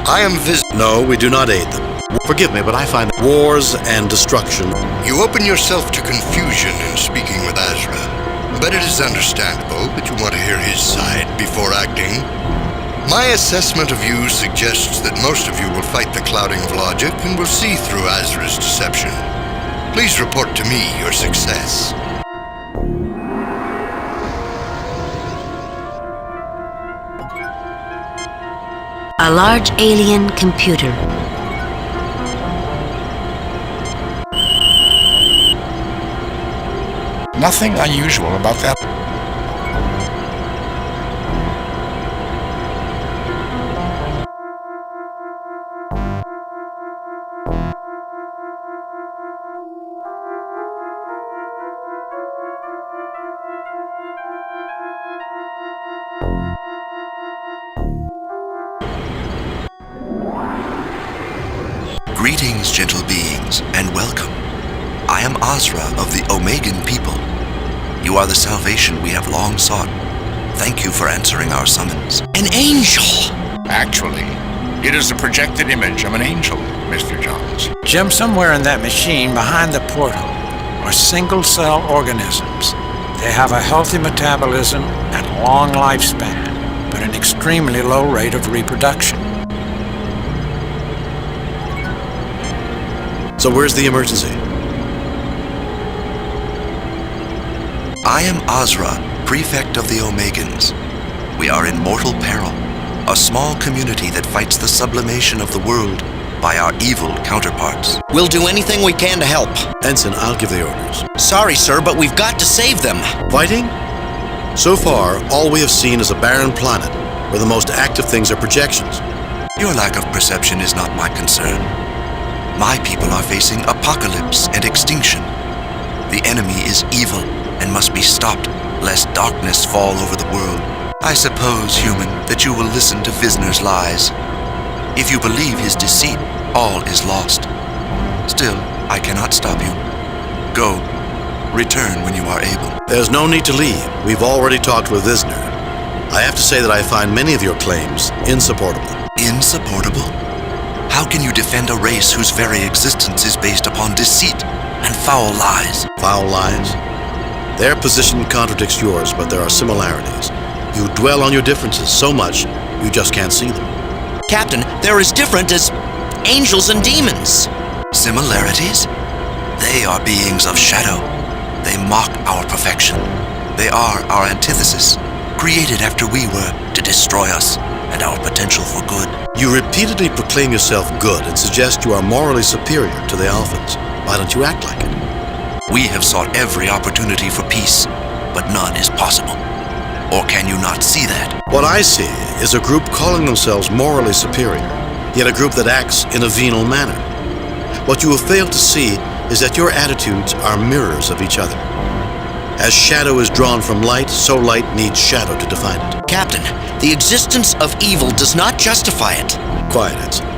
I am
No, we do not aid them. Forgive me, but I find that wars and destruction...
You open yourself to confusion in speaking with Azra, but it is understandable that you want to hear his side before acting. My assessment of you suggests that most of you will fight the clouding of logic and will see through Azra's deception. Please report to me your success.
A large alien computer.
Nothing unusual about that.
Greetings, gentle beings, and welcome. I am Azra of the Omegan people. You are the salvation we have long sought. Thank you for answering our summons.
An angel!
Actually, it is the projected image of an angel, Mr. Johns.
Jim, somewhere in that machine behind the porthole are single-cell organisms. They have a healthy metabolism and a long lifespan, but an extremely low rate of reproduction.
So where's the emergency?
I am Azra, prefect of the Omegans. We are in mortal peril, a small community that fights the sublimation of the world by our evil counterparts.
We'll do anything we can to help.
Ensign, I'll give the orders.
Sorry, sir, but we've got to save them.
Fighting? So far, all we have seen is a barren planet, where the most active things are projections.
Your lack of perception is not my concern. My people are facing apocalypse and extinction. The enemy is evil and must be stopped, lest darkness fall over the world. I suppose, human, that you will listen to Visner's lies. If you believe his deceit, all is lost. Still, I cannot stop you. Go. Return when you are able.
There's no need to leave. We've already talked with Visner. I have to say that I find many of your claims insupportable.
Insupportable? How can you defend a race whose very existence is based upon deceit and foul lies?
Foul lies? Their position contradicts yours, but there are similarities. You dwell on your differences so much, you just can't see them.
Captain, they're as different as angels and demons.
Similarities? They are beings of shadow. They mock our perfection. They are our antithesis, created after we were to destroy us and our potential for good.
You repeatedly proclaim yourself good and suggest you are morally superior to the Alphans. Why don't you act like it?
We have sought every opportunity for peace, but none is possible. Or can you not see that?
What I see is a group calling themselves morally superior, yet a group that acts in a venal manner. What you have failed to see is that your attitudes are mirrors of each other. As shadow is drawn from light, so light needs shadow to define it.
Captain, the existence of evil does not justify it.
Quiet, Ensign.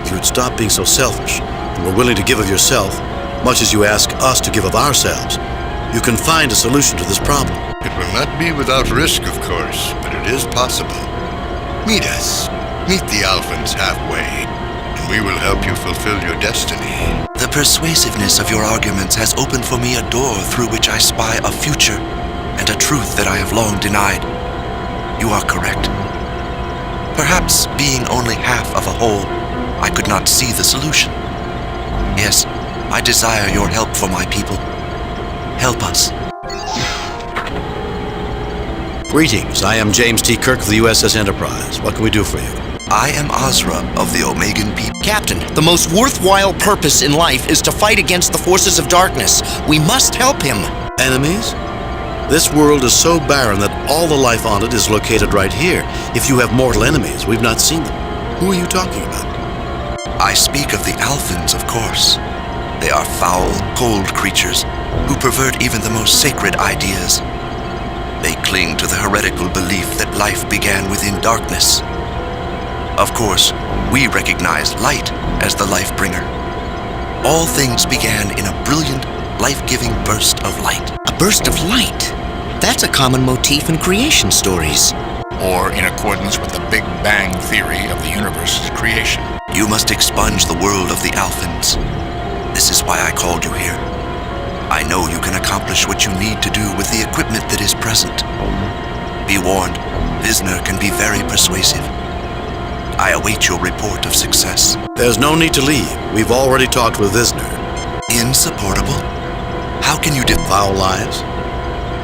If you would stop being so selfish and were willing to give of yourself, much as you ask us to give of ourselves, you can find a solution to this problem.
It will not be without risk, of course, but it is possible. Meet us. Meet the Alphans halfway, and we will help you fulfill your destiny.
The persuasiveness of your arguments has opened for me a door through which I spy a future and a truth that I have long denied. You are correct. Perhaps being only half of a whole, I could not see the solution. Yes, I desire your help for my people. Help us.
Greetings, I am James T. Kirk of the USS Enterprise. What can we do for you?
I am Azra of the Omegan people.
Captain, the most worthwhile purpose in life is to fight against the forces of darkness. We must help him.
Enemies? This world is so barren that all the life on it is located right here. If you have mortal enemies, we've not seen them. Who are you talking about?
I speak of the Alphans, of course. They are foul, cold creatures who pervert even the most sacred ideas. They cling to the heretical belief that life began within darkness. Of course, we recognize light as the life bringer. All things began in a brilliant, life-giving burst of light.
A burst of light? That's a common motif in creation stories.
Or in accordance with the Big Bang theory of the universe's creation.
You must expunge the world of the Alphans. This is why I called you here. I know you can accomplish what you need to do with the equipment that is present. Be warned, Visner can be very persuasive. I await your report of success.
There's no need to leave. We've already talked with Visner.
Insupportable? How can you
foul lies?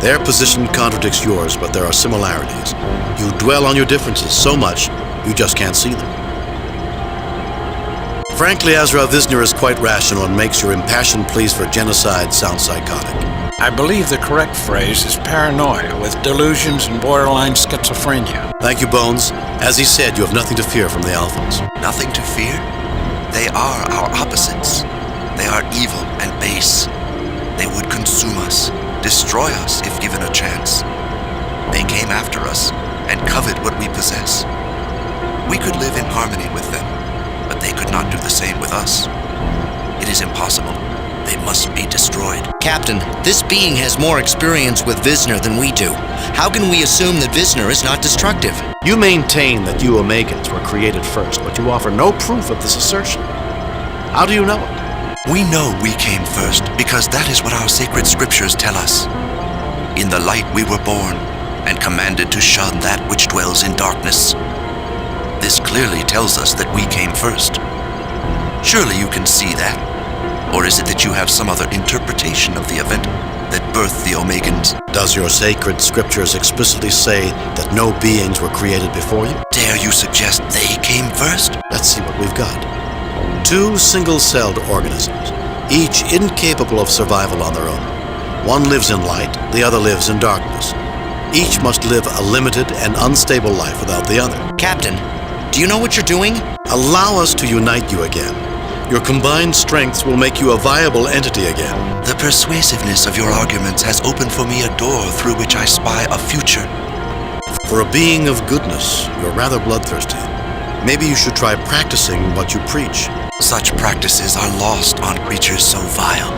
Their position contradicts yours, but there are similarities. You dwell on your differences so much, you just can't see them. Frankly, Azra, Visner is quite rational and makes your impassioned pleas for genocide sound psychotic.
I believe the correct phrase is paranoia with delusions and borderline schizophrenia.
Thank you, Bones. As he said, you have nothing to fear from the Alphans.
Nothing to fear? They are our opposites. They are evil and base. They would consume us, destroy us if given a chance. They came after us and covet what we possess. We could live in harmony with them, but they could not do the same with us. It is impossible. They must be destroyed.
Captain, this being has more experience with Visner than we do. How can we assume that Visner is not destructive?
You maintain that you Omegans were created first, but you offer no proof of this assertion. How do you know it?
We know we came first because that is what our sacred scriptures tell us. In the light we were born, and commanded to shun that which dwells in darkness. This clearly tells us that we came first. Surely you can see that. Or is it that you have some other interpretation of the event that birthed the Omegans?
Does your sacred scriptures explicitly say that no beings were created before you?
Dare you suggest they came first?
Let's see what we've got. 2 single-celled organisms, each incapable of survival on their own. One lives in light, the other lives in darkness. Each must live a limited and unstable life without the other.
Captain, do you know what you're doing?
Allow us to unite you again. Your combined strengths will make you a viable entity again.
The persuasiveness of your arguments has opened for me a door through which I spy a future.
For a being of goodness, you're rather bloodthirsty. Maybe you should try practicing what you preach.
Such practices are lost on creatures so vile.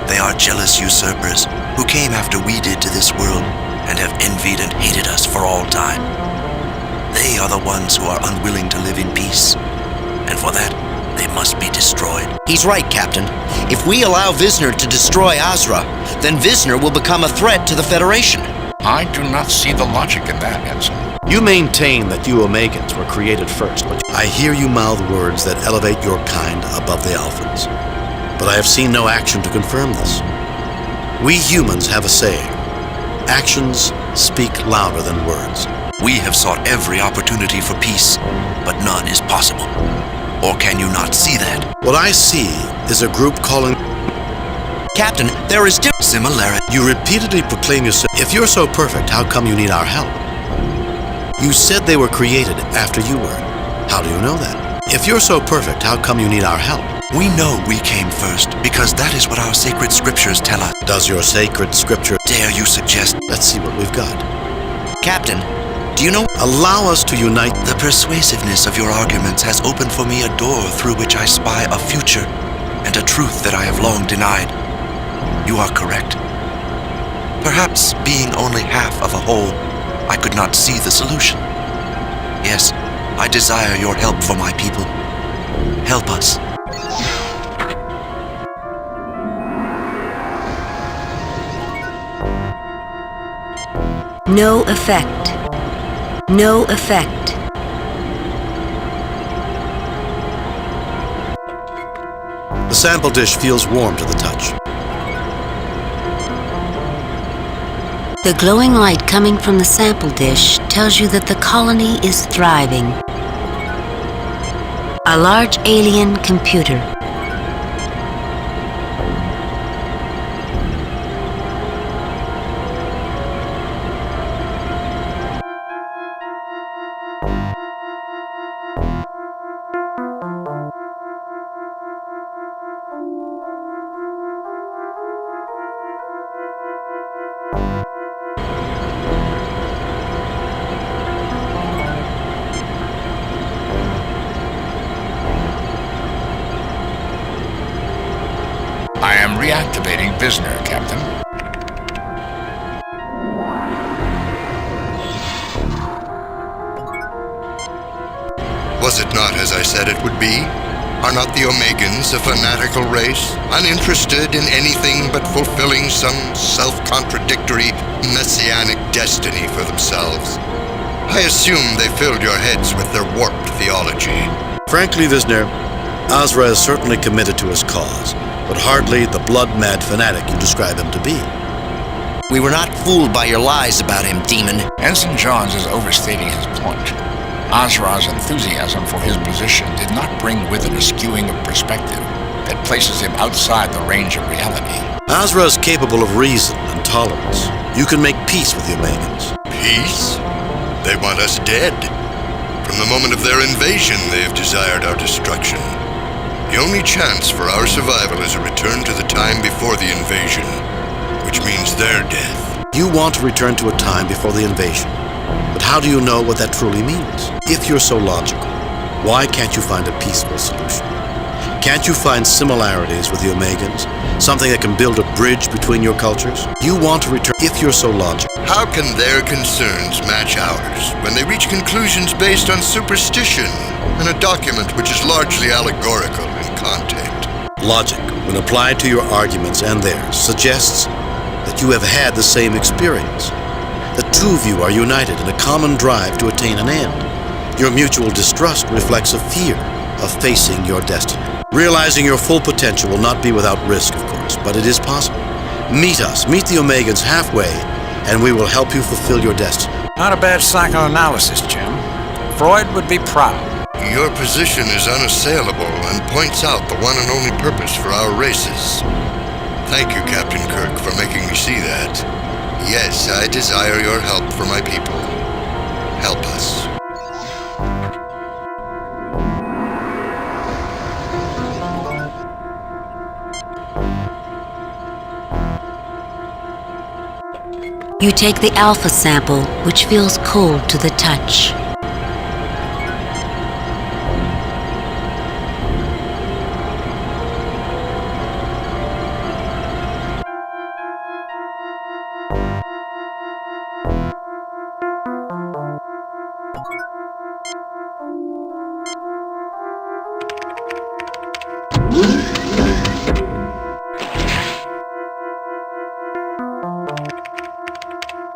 They are jealous usurpers who came after we did to this world and have envied and hated us for all time. They are the ones who are unwilling to live in peace, and for that, they must be destroyed.
He's right, Captain. If we allow Visner to destroy Azra, then Visner will become a threat to the Federation.
I do not see the logic in that, Ensign.
You maintain that you Omegans were created first, but
I hear you mouth words that elevate your kind above the Alphans. But I have seen no action to confirm this. We humans have a saying, actions speak louder than words.
We have sought every opportunity for peace, but none is possible. Or can you not see that?
What I see is a group calling...
Captain, there is
similarity.
You repeatedly proclaim yourself. If you're so perfect, how come you need our help? You said they were created after you were. How do you know that? If you're so perfect, how come you need our help?
We know we came first because that is what our sacred scriptures tell us.
Does your sacred scripture...
Dare you suggest...
Let's see what we've got.
Captain, do you know...
Allow us to unite...
The persuasiveness of your arguments has opened for me a door through which I spy a future and a truth that I have long denied. You are correct. Perhaps being only half of a whole, I could not see the solution. Yes, I desire your help for my people. Help us.
No effect. No effect.
The sample dish feels warm to the touch.
The glowing light coming from the sample dish tells you that the colony is thriving. A large alien computer.
I am reactivating Visner, Captain.
Was it not as I said it would be? Are not the Omegans a fanatical race, uninterested in anything but fulfilling some self-contradictory messianic destiny for themselves? I assume they filled your heads with their warped theology.
Frankly, Visner, Azra is certainly committed to his cause, but hardly the blood-mad fanatic you describe him to be.
We were not fooled by your lies about him, demon.
Ensign Johns is overstating his point. Azra's enthusiasm for his position did not bring with it a skewing of perspective that places him outside the range of reality.
Azra is capable of reason and tolerance. You can make peace with the Omegans.
Peace? They want us dead. From the moment of their invasion, they have desired our destruction. The only chance for our survival is a return to the time before the invasion, which means their death.
You want to return to a time before the invasion, but how do you know what that truly means? If you're so logical, Why can't you find a peaceful solution? Can't you find similarities with the Omegans? Something that can build a bridge between your cultures? You want to return if you're so logical.
How can their concerns match ours when they reach conclusions based on superstition and a document which is largely allegorical in content?
Logic, when applied to your arguments and theirs, suggests that you have had the same experience. The two of you are united in a common drive to attain an end. Your mutual distrust reflects a fear of facing your destiny. Realizing your full potential will not be without risk, of course, but it is possible. Meet us, meet the Omegans halfway, and we will help you fulfill your destiny.
Not a bad psychoanalysis, Jim. Freud would be proud.
Your position is unassailable and points out the one and only purpose for our races. Thank you, Captain Kirk, for making me see that. Yes, I desire your help for my people. Help us.
You take the alpha sample, which feels cold to the touch.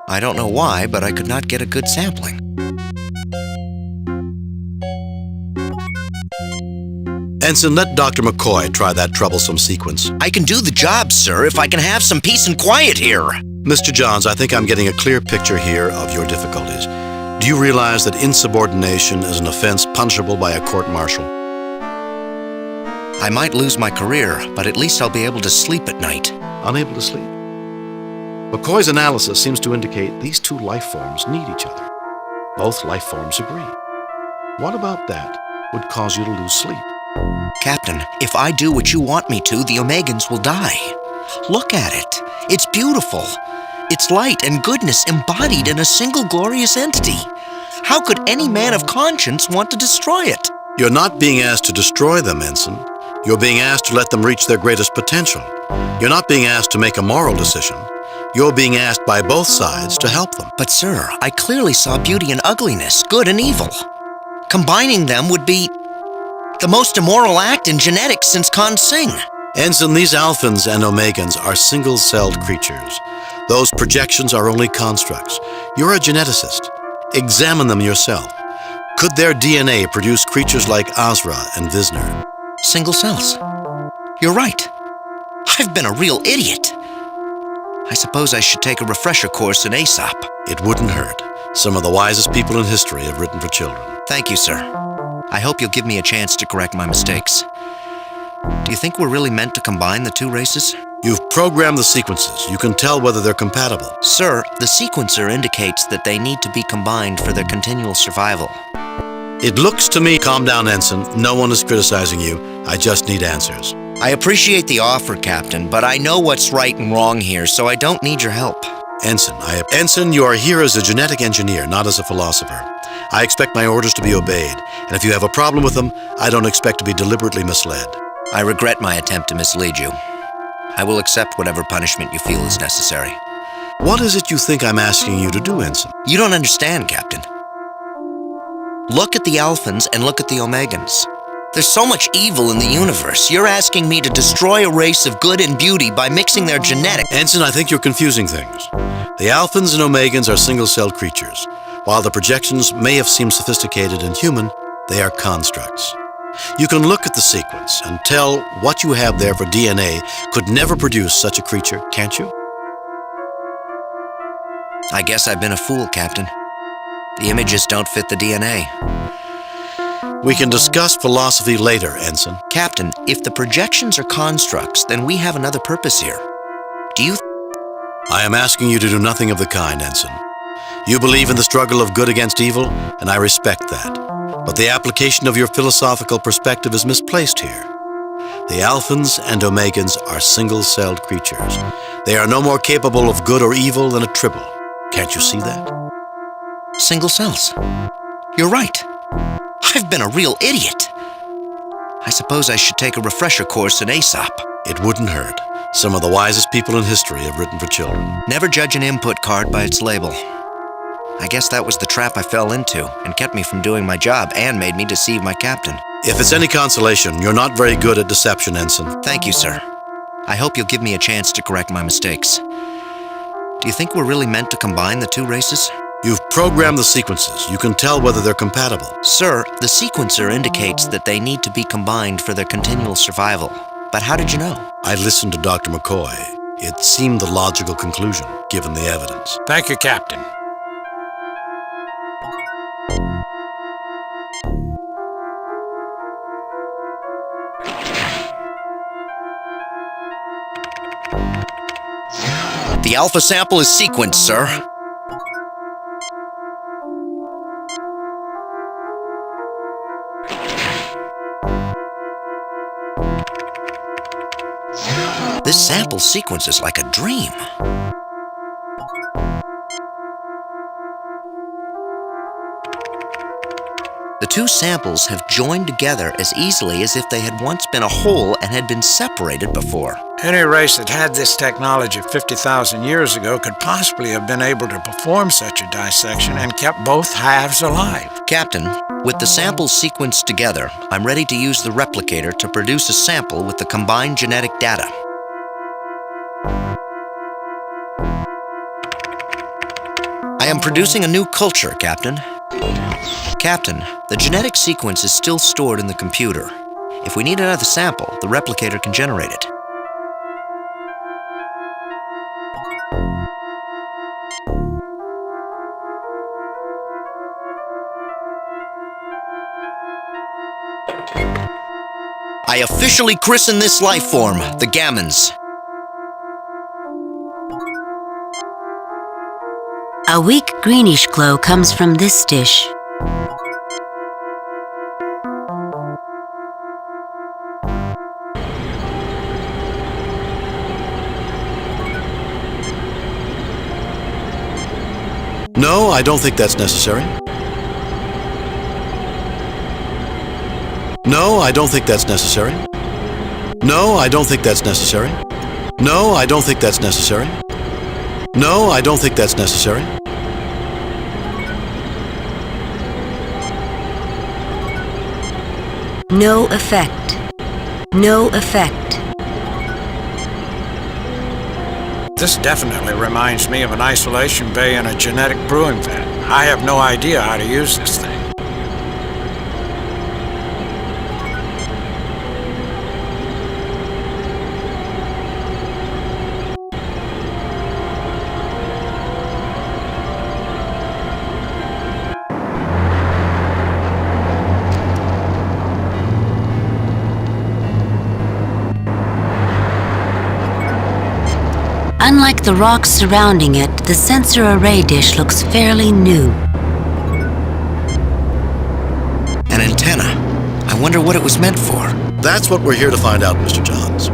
I don't know why, but I could not get a good sampling.
Ensign, let Dr. McCoy try that troublesome sequence.
I can do the job, sir, if I can have some peace and quiet here.
Mr. Johns, I think I'm getting a clear picture here of your difficulties. Do you realize that insubordination is an offense punishable by a court-martial?
I might lose my career, but at least I'll be able to sleep at night.
Unable to sleep? McCoy's analysis seems to indicate these two life forms need each other. Both life forms agree. What about that would cause you to lose sleep?
Captain, if I do what you want me to, the Omegans will die. Look at it. It's beautiful. It's light and goodness embodied in a single glorious entity. How could any man of conscience want to destroy it?
You're not being asked to destroy them, Ensign. You're being asked to let them reach their greatest potential. You're not being asked to make a moral decision. You're being asked by both sides to help them.
But sir, I clearly saw beauty and ugliness, good and evil. Combining them would be the most immoral act in genetics since Khan Singh.
Ensign, these Alphans and Omegans are single-celled creatures. Those projections are only constructs. You're a geneticist. Examine them yourself. Could their DNA produce creatures like Azra and Visner?
Single cells. You're right. I've been a real idiot. I suppose I should take a refresher course in Aesop.
It wouldn't hurt. Some of the wisest people in history have written for children.
Thank you, sir. I hope you'll give me a chance to correct my mistakes. Do you think we're really meant to combine the two races?
You've programmed the sequences. You can tell whether they're compatible.
Sir, the sequencer indicates that they need to be combined for their continual survival.
It looks to me... Calm down, Ensign. No one is criticizing you. I just need answers.
I appreciate the offer, Captain, but I know what's right and wrong here, so I don't need your help.
Ensign, you are here as a genetic engineer, not as a philosopher. I expect my orders to be obeyed, and if you have a problem with them, I don't expect to be deliberately misled.
I regret my attempt to mislead you. I will accept whatever punishment you feel is necessary.
What is it you think I'm asking you to do, Ensign?
You don't understand, Captain. Look at the Alphans and look at the Omegans. There's so much evil in the universe. You're asking me to destroy a race of good and beauty by mixing their genetics.
Ensign, I think you're confusing things. The Alphans and Omegans are single-celled creatures. While the projections may have seemed sophisticated and human, they are constructs. You can look at the sequence and tell what you have there for DNA could never produce such a creature, can't you?
I guess I've been a fool, Captain. The images don't fit the DNA.
We can discuss philosophy later, Ensign.
Captain, if the projections are constructs, then we have another purpose here. Do you...
I am asking you to do nothing of the kind, Ensign. You believe in the struggle of good against evil, and I respect that. But the application of your philosophical perspective is misplaced here. The Alphans and Omegans are single-celled creatures. They are no more capable of good or evil than a tribble. Can't you see that?
Single cells. You're right. I've been a real idiot. I suppose I should take a refresher course in Aesop.
It wouldn't hurt. Some of the wisest people in history have written for children.
Never judge an input card by its label. I guess that was the trap I fell into and kept me from doing my job and made me deceive my captain.
If it's any consolation, you're not very good at deception, Ensign.
Thank you, sir. I hope you'll give me a chance to correct my mistakes. Do you think we're really meant to combine the two races?
You've programmed the sequences. You can tell whether they're compatible.
Sir, the sequencer indicates that they need to be combined for their continual survival. But how did you know?
I listened to Dr. McCoy. It seemed the logical conclusion, given the evidence.
Thank you, Captain.
The alpha sample is sequenced, sir. This sample sequence is like a dream. The two samples have joined together as easily as if they had once been a whole and had been separated before.
Any race that had this technology 50,000 years ago could possibly have been able to perform such a dissection and kept both halves alive.
Captain, with the samples sequenced together, I'm ready to use the replicator to produce a sample with the combined genetic data. I am producing a new culture, Captain. Captain, the genetic sequence is still stored in the computer. If we need another sample, the replicator can generate it. I officially christen this life form the Gammons.
A weak greenish glow comes from this dish.
No, I don't think that's necessary. No, I don't think that's necessary. No, I don't think that's necessary. No, I don't think that's necessary. No, I don't think that's necessary.
No effect. No effect.
This definitely reminds me of an isolation bay in a genetic brewing vat. I have no idea how to use this thing.
Unlike the rocks surrounding it, the sensor array dish looks fairly new.
An antenna. I wonder what it was meant for.
That's what we're here to find out, Mr. Johns.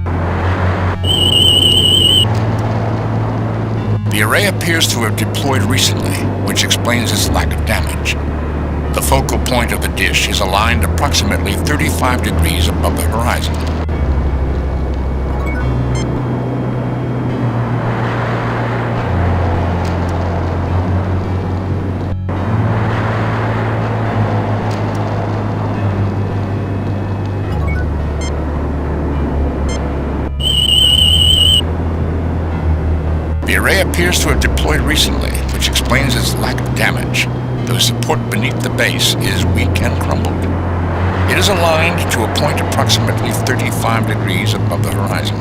The array appears to have deployed recently, which explains its lack of damage. The focal point of the dish is aligned approximately 35 degrees above the horizon. The array appears to have deployed recently, which explains its lack of damage. The support beneath the base is weak and crumbled. It is aligned to a point approximately 35 degrees above the horizon.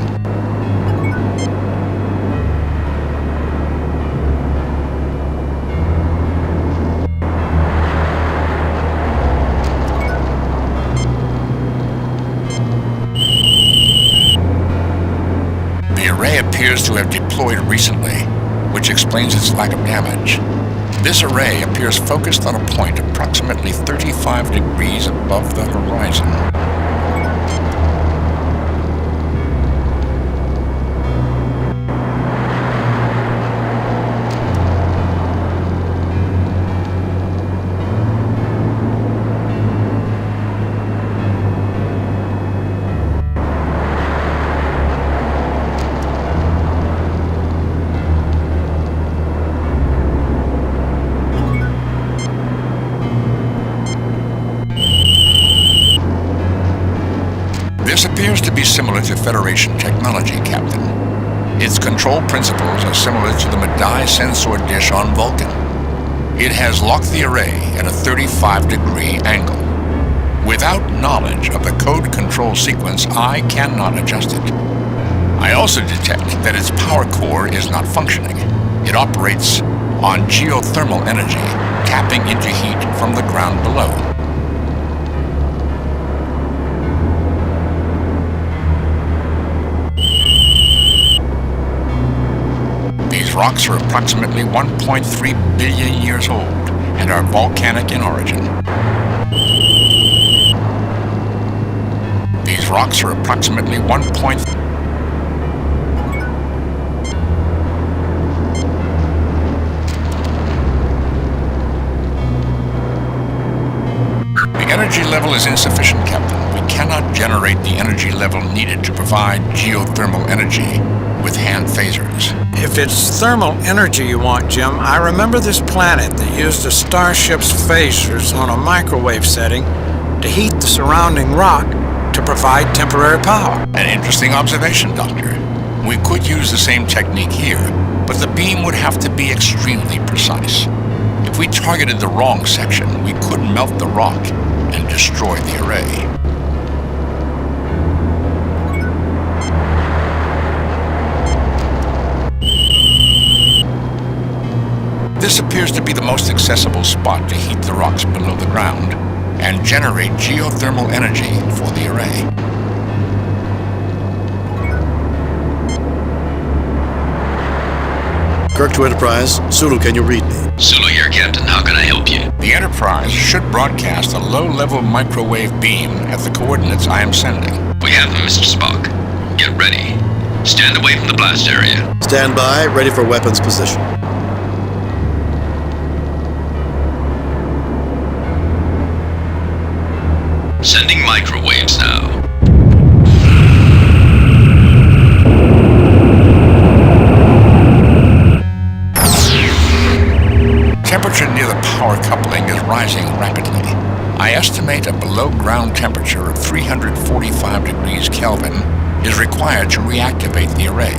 The array appears to have deployed recently, which explains its lack of damage. This array appears focused on a point approximately 35 degrees above the horizon. This appears to be similar to Federation technology, Captain. Its control principles are similar to the Medaille sensor dish on Vulcan. It has locked the array at a 35-degree angle. Without knowledge of the code control sequence, I cannot adjust it. I also detect that its power core is not functioning. It operates on geothermal energy, tapping into heat from the ground below. These rocks are approximately 1.3 billion years old and are volcanic in origin. These rocks are approximately 1.3 The energy level is insufficient, Captain. We cannot generate the energy level needed to provide geothermal energy with hand phasers.
If it's thermal energy you want, Jim, I remember this planet that used a starship's phasers on a microwave setting to heat the surrounding rock to provide temporary power.
An interesting observation, Doctor. We could use the same technique here, but the beam would have to be extremely precise. If we targeted the wrong section, we could melt the rock and destroy the array. This appears to be the most accessible spot to heat the rocks below the ground and generate geothermal energy for the array.
Kirk to Enterprise. Sulu, can you read me?
Sulu here, Captain. How can I help you?
The Enterprise should broadcast a low-level microwave beam at the coordinates I am sending.
We have them, Mr. Spock. Get ready. Stand away from the blast area.
Stand by, ready for weapons position.
Sending microwaves now.
Temperature near the power coupling is rising rapidly. I estimate a below-ground temperature of 345 degrees Kelvin is required to reactivate the array.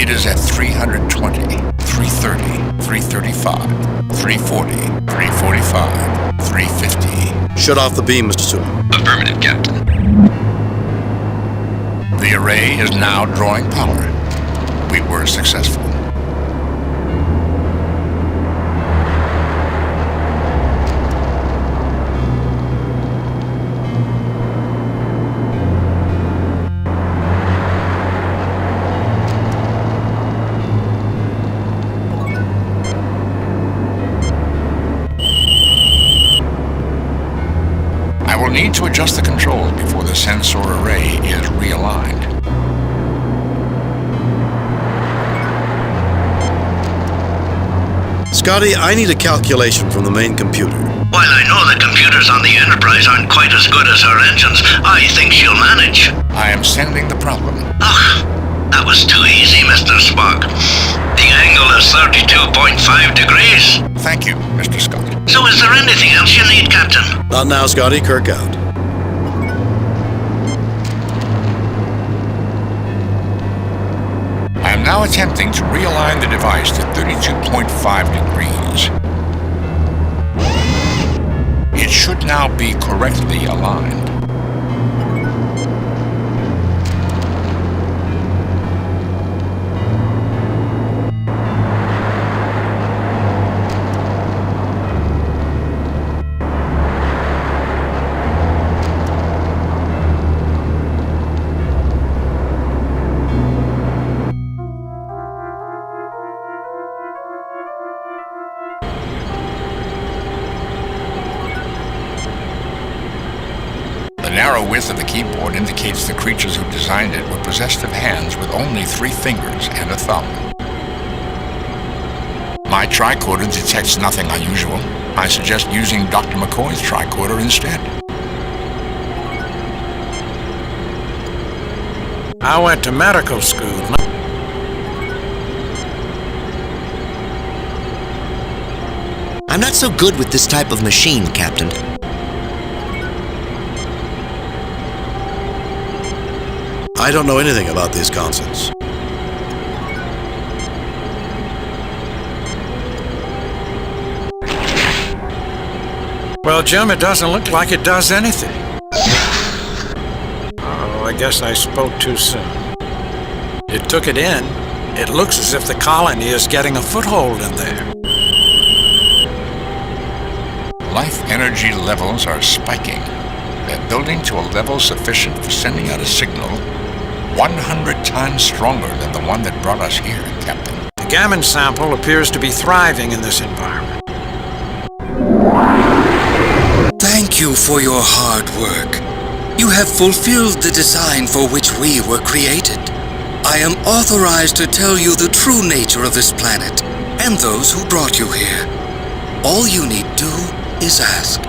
It is at 320, 330, 335, 340, 345, 350.
Shut off the beam, Mr. Sulu.
Affirmative, Captain.
The array is now drawing power. We were successful. Need to adjust the controls before the sensor array is realigned.
Scotty, I need a calculation from the main computer.
While I know the computers on the Enterprise aren't quite as good as her engines, I think she'll manage.
I am sending the problem.
Ugh, that was too easy, Mr. Spock. The angle is 32.5 degrees.
Thank you, Mr. Scott.
So is there anything else you need, Captain?
Not now, Scotty. Kirk out.
I am now attempting to realign the device to 32.5 degrees. It should now be correctly aligned. The narrow width of the keyboard indicates the creatures who designed it were possessed of hands with only 3 fingers and a thumb. My tricorder detects nothing unusual. I suggest using Dr. McCoy's tricorder instead.
I went to medical school.
I'm not so good with this type of machine, Captain.
I don't know anything about these concepts.
Well, Jim, it doesn't look like it does anything. Oh, I guess I spoke too soon. It took it in. It looks as if the colony is getting a foothold in there.
Life energy levels are spiking. They're building to a level sufficient for sending out a signal 100 times stronger than the one that brought us here, Captain.
The gammon sample appears to be thriving in this environment.
Thank you for your hard work. You have fulfilled the design for which we were created. I am authorized to tell you the true nature of this planet and those who brought you here. All you need do is ask.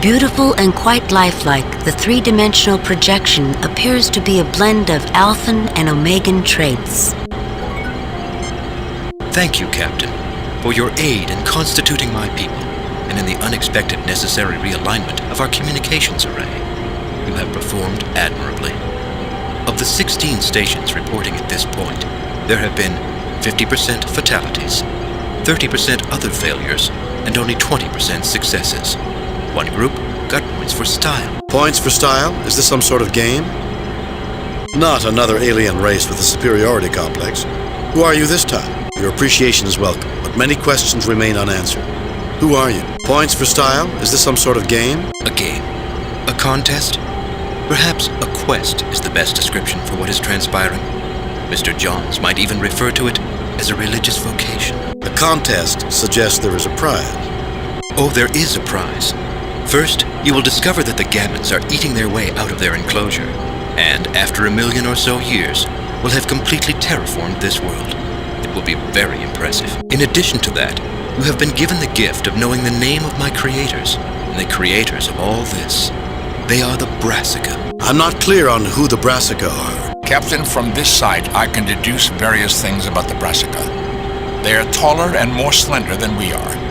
Beautiful and quite lifelike, the three-dimensional projection appears to be a blend of Alphan and Omegan traits.
Thank you, Captain, for your aid in constituting my people and in the unexpected necessary realignment of our communications array. You have performed admirably. Of the 16 stations reporting at this point, there have been 50% fatalities, 30% other failures, and only 20% successes. One group got points for style.
Points for style? Is this some sort of game? Not another alien race with a superiority complex. Who are you this time? Your appreciation is welcome, but many questions remain unanswered. Who are you? Points for style? Is this some sort of game?
A game? A contest? Perhaps a quest is the best description for what is transpiring. Mr. Johns might even refer to it as a religious vocation.
A contest suggests there is a prize.
Oh, there is a prize. First, you will discover that the gammons are eating their way out of their enclosure, and after 1 million or so years, will have completely terraformed this world. It will be very impressive. In addition to that, you have been given the gift of knowing the name of my creators, and the creators of all this. They are the Brassica.
I'm not clear on who the Brassica are.
Captain, from this site, I can deduce various things about the Brassica. They are taller and more slender than we are.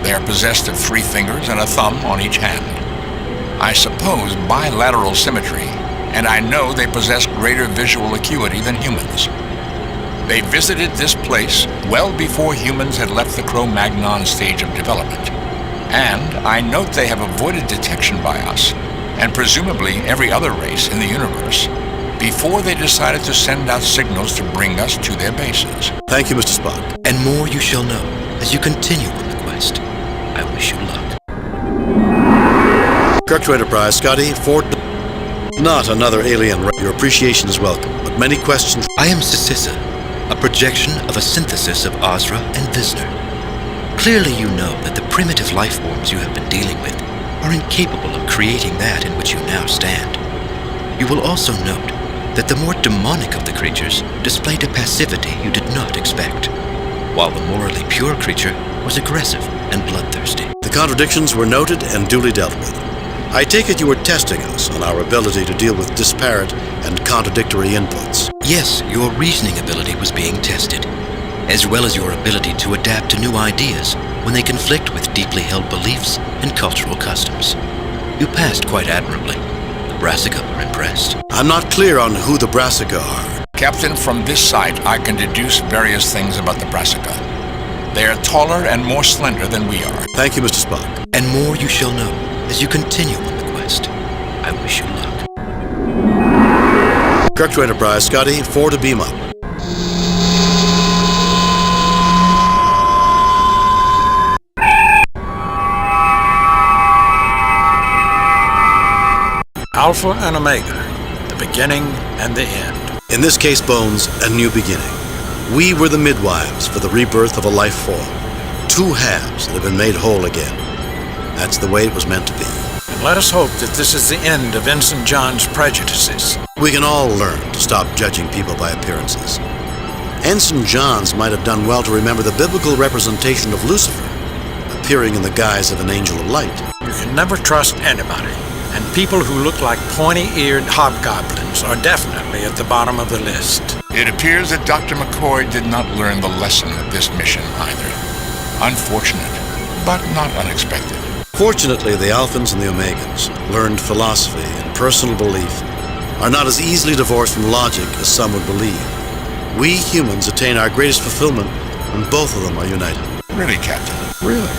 They are possessed of 3 fingers and a thumb on each hand. I suppose bilateral symmetry, and I know they possess greater visual acuity than humans. They visited this place well before humans had left the Cro-Magnon stage of development. And I note they have avoided detection by us, and presumably every other race in the universe, before they decided to send out signals to bring us to their bases.
Thank you, Mr. Spock.
And more you shall know as you continue on the quest. I wish you luck.
Kirk to Enterprise, Scotty, Fort... Not another alien race. Your appreciation is welcome, but many questions...
I am Sisissa, a projection of a synthesis of Ozra and Visner. Clearly you know that the primitive life forms you have been dealing with are incapable of creating that in which you now stand. You will also note that the more demonic of the creatures displayed a passivity you did not expect, while the morally pure creature was aggressive and bloodthirsty.
The contradictions were noted and duly dealt with. I take it you were testing us on our ability to deal with disparate and contradictory inputs.
Yes, your reasoning ability was being tested, as well as your ability to adapt to new ideas when they conflict with deeply held beliefs and cultural customs. You passed quite admirably. The Brassica were impressed.
I'm not clear on who the Brassica are.
Captain, from this site, I can deduce various things about the Brassica. They are taller and more slender than we are.
Thank you, Mr. Spock.
And more you shall know as you continue on the quest. I wish you luck.
Kirk to Enterprise, Scotty, 4 to beam up.
Alpha and Omega, the beginning and the end.
In this case, Bones, a new beginning. We were the midwives for the rebirth of a life form. 2 halves that have been made whole again. That's the way it was meant to be.
And let us hope that this is the end of Ensign John's prejudices.
We can all learn to stop judging people by appearances. Ensign Johns might have done well to remember the biblical representation of Lucifer, appearing in the guise of an angel of light.
You can never trust anybody, and people who look like pointy-eared hobgoblins are definitely at the bottom of the list.
It appears that Dr. McCoy did not learn the lesson of this mission either. Unfortunate, but not unexpected.
Fortunately, the Alphans and the Omegans learned philosophy and personal belief are not as easily divorced from logic as some would believe. We humans attain our greatest fulfillment when both of them are united.
Really, Captain?
Really?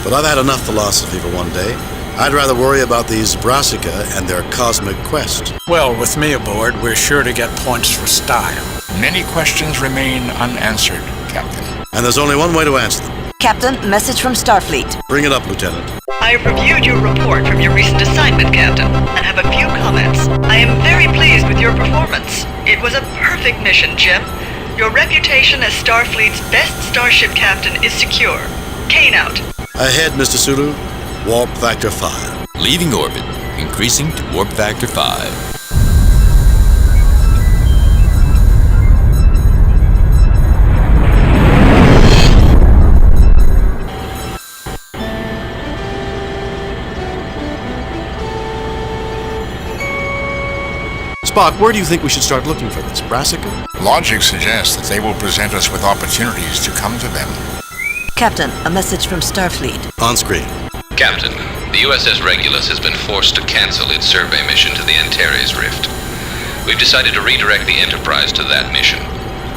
But I've had enough philosophy for one day. I'd rather worry about these Brassica and their cosmic quest.
Well, with me aboard, we're sure to get points for style.
Many questions remain unanswered, Captain.
And there's only one way to answer them.
Captain, message from Starfleet.
Bring it up, Lieutenant.
I have reviewed your report from your recent assignment, Captain, and have a few comments. I am very pleased with your performance. It was a perfect mission, Jim. Your reputation as Starfleet's best starship captain is secure. Kane out.
Ahead, Mr. Sulu. Warp Factor 5.
Leaving orbit. Increasing to warp factor 5.
Spock, where do you think we should start looking for this? Brassica?
Logic suggests that they will present us with opportunities to come to them.
Captain, a message from Starfleet.
On screen.
Captain, the USS Regulus has been forced to cancel its survey mission to the Antares Rift. We've decided to redirect the Enterprise to that mission.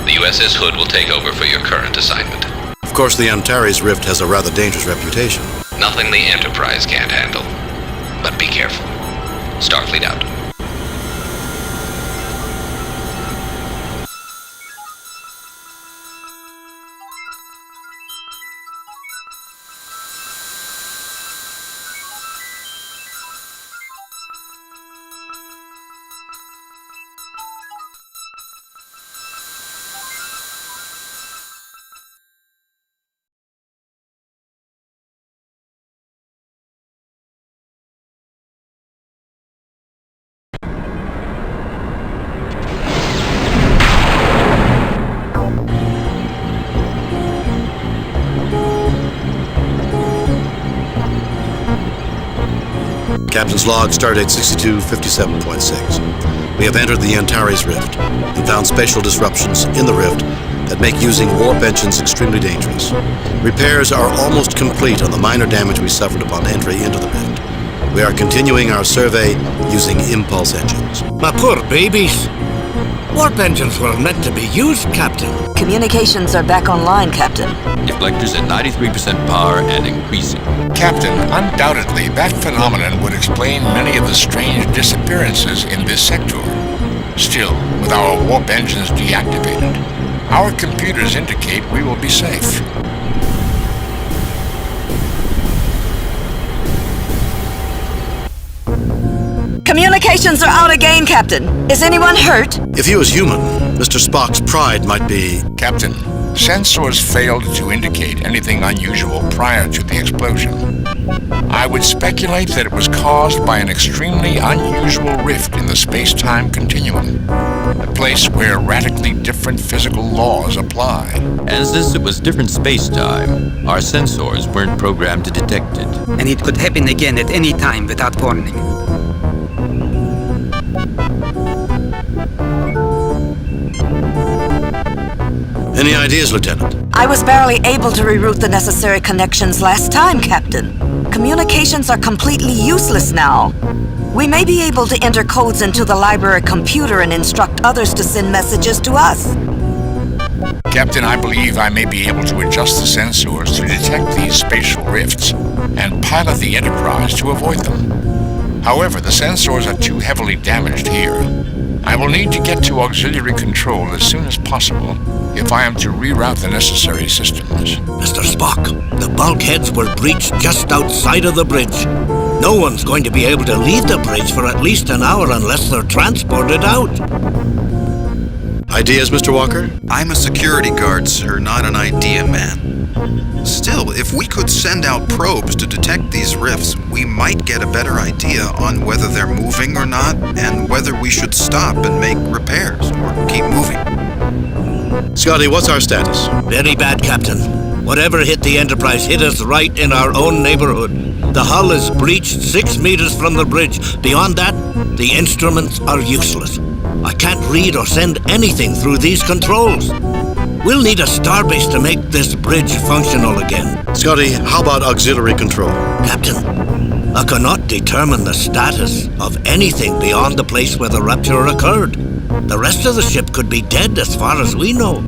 The USS Hood will take over for your current assignment.
Of course, the Antares Rift has a rather dangerous reputation.
Nothing the Enterprise can't handle. But be careful. Starfleet out.
Captain's log, stardate 6257.6. We have entered the Antares Rift and found spatial disruptions in the rift that make using warp engines extremely dangerous. Repairs are almost complete on the minor damage we suffered upon entry into the rift. We are continuing our survey using impulse engines.
My poor babies. Warp engines were meant to be used, Captain.
Communications are back online, Captain.
Deflectors at 93% power and increasing.
Captain, undoubtedly that phenomenon would explain many of the strange disappearances in this sector. Still, with our warp engines deactivated, our computers indicate we will be safe.
Communications are out again, Captain. Is anyone hurt?
If he was human, Mr. Spock's pride might be...
Captain, sensors failed to indicate anything unusual prior to the explosion. I would speculate that it was caused by an extremely unusual rift in the space-time continuum, a place where radically different physical laws apply.
And since it was different space-time, our sensors weren't programmed to detect it.
And it could happen again at any time without warning.
Any ideas, Lieutenant?
I was barely able to reroute the necessary connections last time, Captain. Communications are completely useless now. We may be able to enter codes into the library computer and instruct others to send messages to us.
Captain, I believe I may be able to adjust the sensors to detect these spatial rifts and pilot the Enterprise to avoid them. However, the sensors are too heavily damaged here. I will need to get to auxiliary control as soon as possible if I am to reroute the necessary systems.
Mr. Spock, the bulkheads were breached just outside of the bridge. No one's going to be able to leave the bridge for at least an hour unless they're transported out.
Ideas, Mr. Walker?
I'm a security guard, sir, not an idea man. Still, if we could send out probes to detect these rifts, we might get a better idea on whether they're moving or not, and whether we should stop and make repairs or keep moving.
Scotty, what's our status?
Very bad, Captain. Whatever hit the Enterprise hit us right in our own neighborhood. The hull is breached 6 meters from the bridge. Beyond that, the instruments are useless. I can't read or send anything through these controls. We'll need a starbase to make this bridge functional again.
Scotty, how about auxiliary control?
Captain, I cannot determine the status of anything beyond the place where the rupture occurred. The rest of the ship could be dead as far as we know.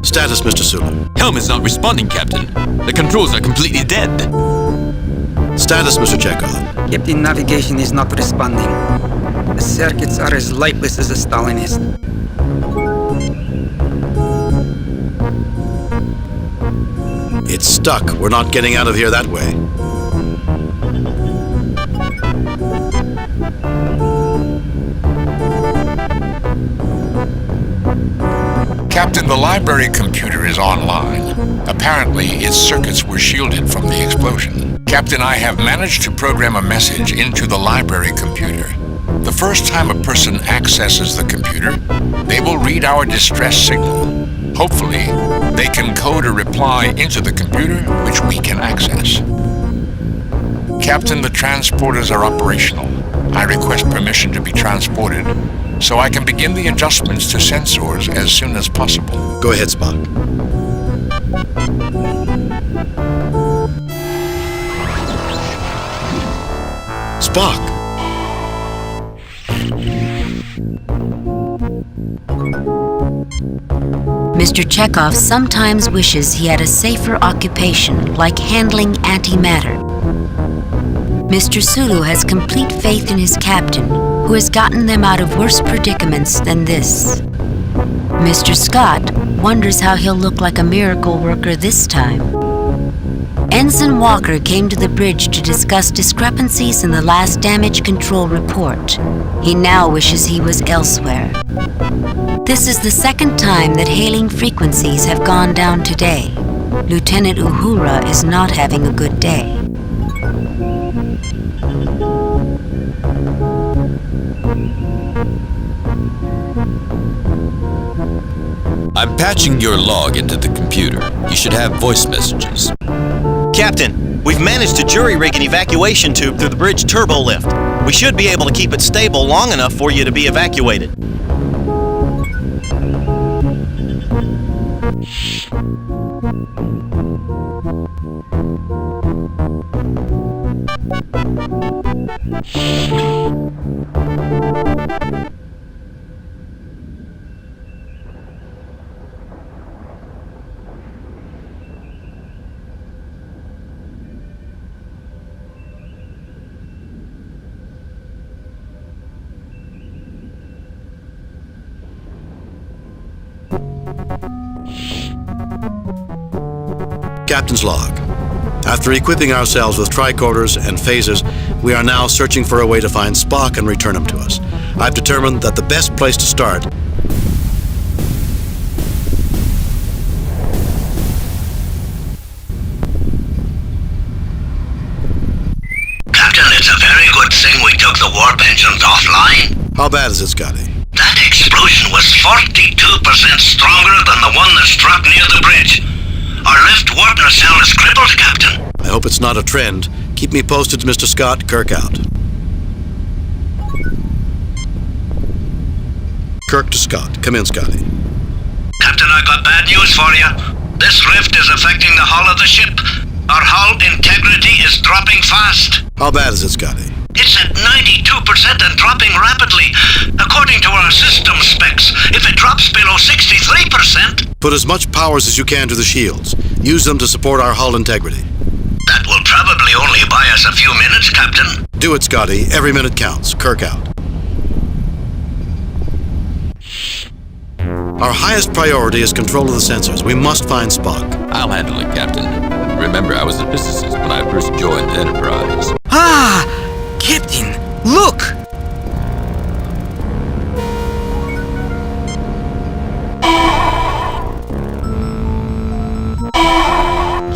Status, Mr. Sulu.
Helm is not responding, Captain. The controls are completely dead.
Status, Mr. Chekhov.
Captain, navigation is not responding. The circuits are as lifeless as a Stalinist.
It's stuck. We're not getting out of here that way.
Captain, the library computer is online. Apparently, its circuits were shielded from the explosion. Captain, I have managed to program a message into the library computer. The first time a person accesses the computer, they will read our distress signal. Hopefully, they can code a reply into the computer, which we can access. Captain, the transporters are operational. I request permission to be transported, so I can begin the adjustments to sensors as soon as possible.
Go ahead, Spock. Spock!
Mr. Chekhov sometimes wishes he had a safer occupation, like handling antimatter. Mr. Sulu has complete faith in his captain, who has gotten them out of worse predicaments than this. Mr. Scott wonders how he'll look like a miracle worker this time. Ensign Walker came to the bridge to discuss discrepancies in the last damage control report. He now wishes he was elsewhere. This is the second time that hailing frequencies have gone down today. Lieutenant Uhura is not having a good day.
I'm patching your log into the computer. You should have voice messages.
Captain, we've managed to jury-rig an evacuation tube through the bridge turbo lift. We should be able to keep it stable long enough for you to be evacuated.
Captain's log. After equipping ourselves with tricorders and phasers, we are now searching for a way to find Spock and return him to us. I've determined that the best place to start
Captain, it's a very good thing we took the warp engines offline.
How bad is it, Scotty?
That explosion was 42% stronger than the one that struck near the bridge. Our left warp nacelle is crippled, Captain.
I hope it's not a trend. Keep me posted, Mr. Scott. Kirk out. Kirk to Scott. Come in, Scotty.
Captain, I got bad news for you. This rift is affecting the hull of the ship. Our hull integrity is dropping fast.
How bad is it, Scotty?
It's at 92% and dropping rapidly. According to our system specs, if it drops below 63%...
Put as much powers as you can to the shields. Use them to support our hull integrity.
That will probably only buy us a few minutes, Captain.
Do it, Scotty. Every minute counts. Kirk out. Our highest priority is control of the sensors. We must find Spock.
I'll handle it, Captain. Remember, I was a physicist when I first joined the Enterprise.
Ah! Captain, look!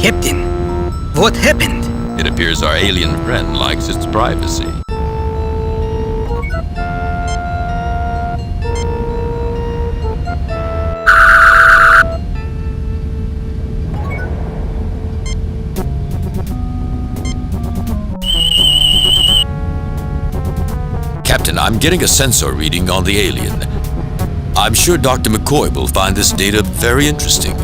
Captain, what happened?
It appears our alien friend likes its privacy. Captain, I'm getting a sensor reading on the alien. I'm sure Dr. McCoy will find this data very interesting.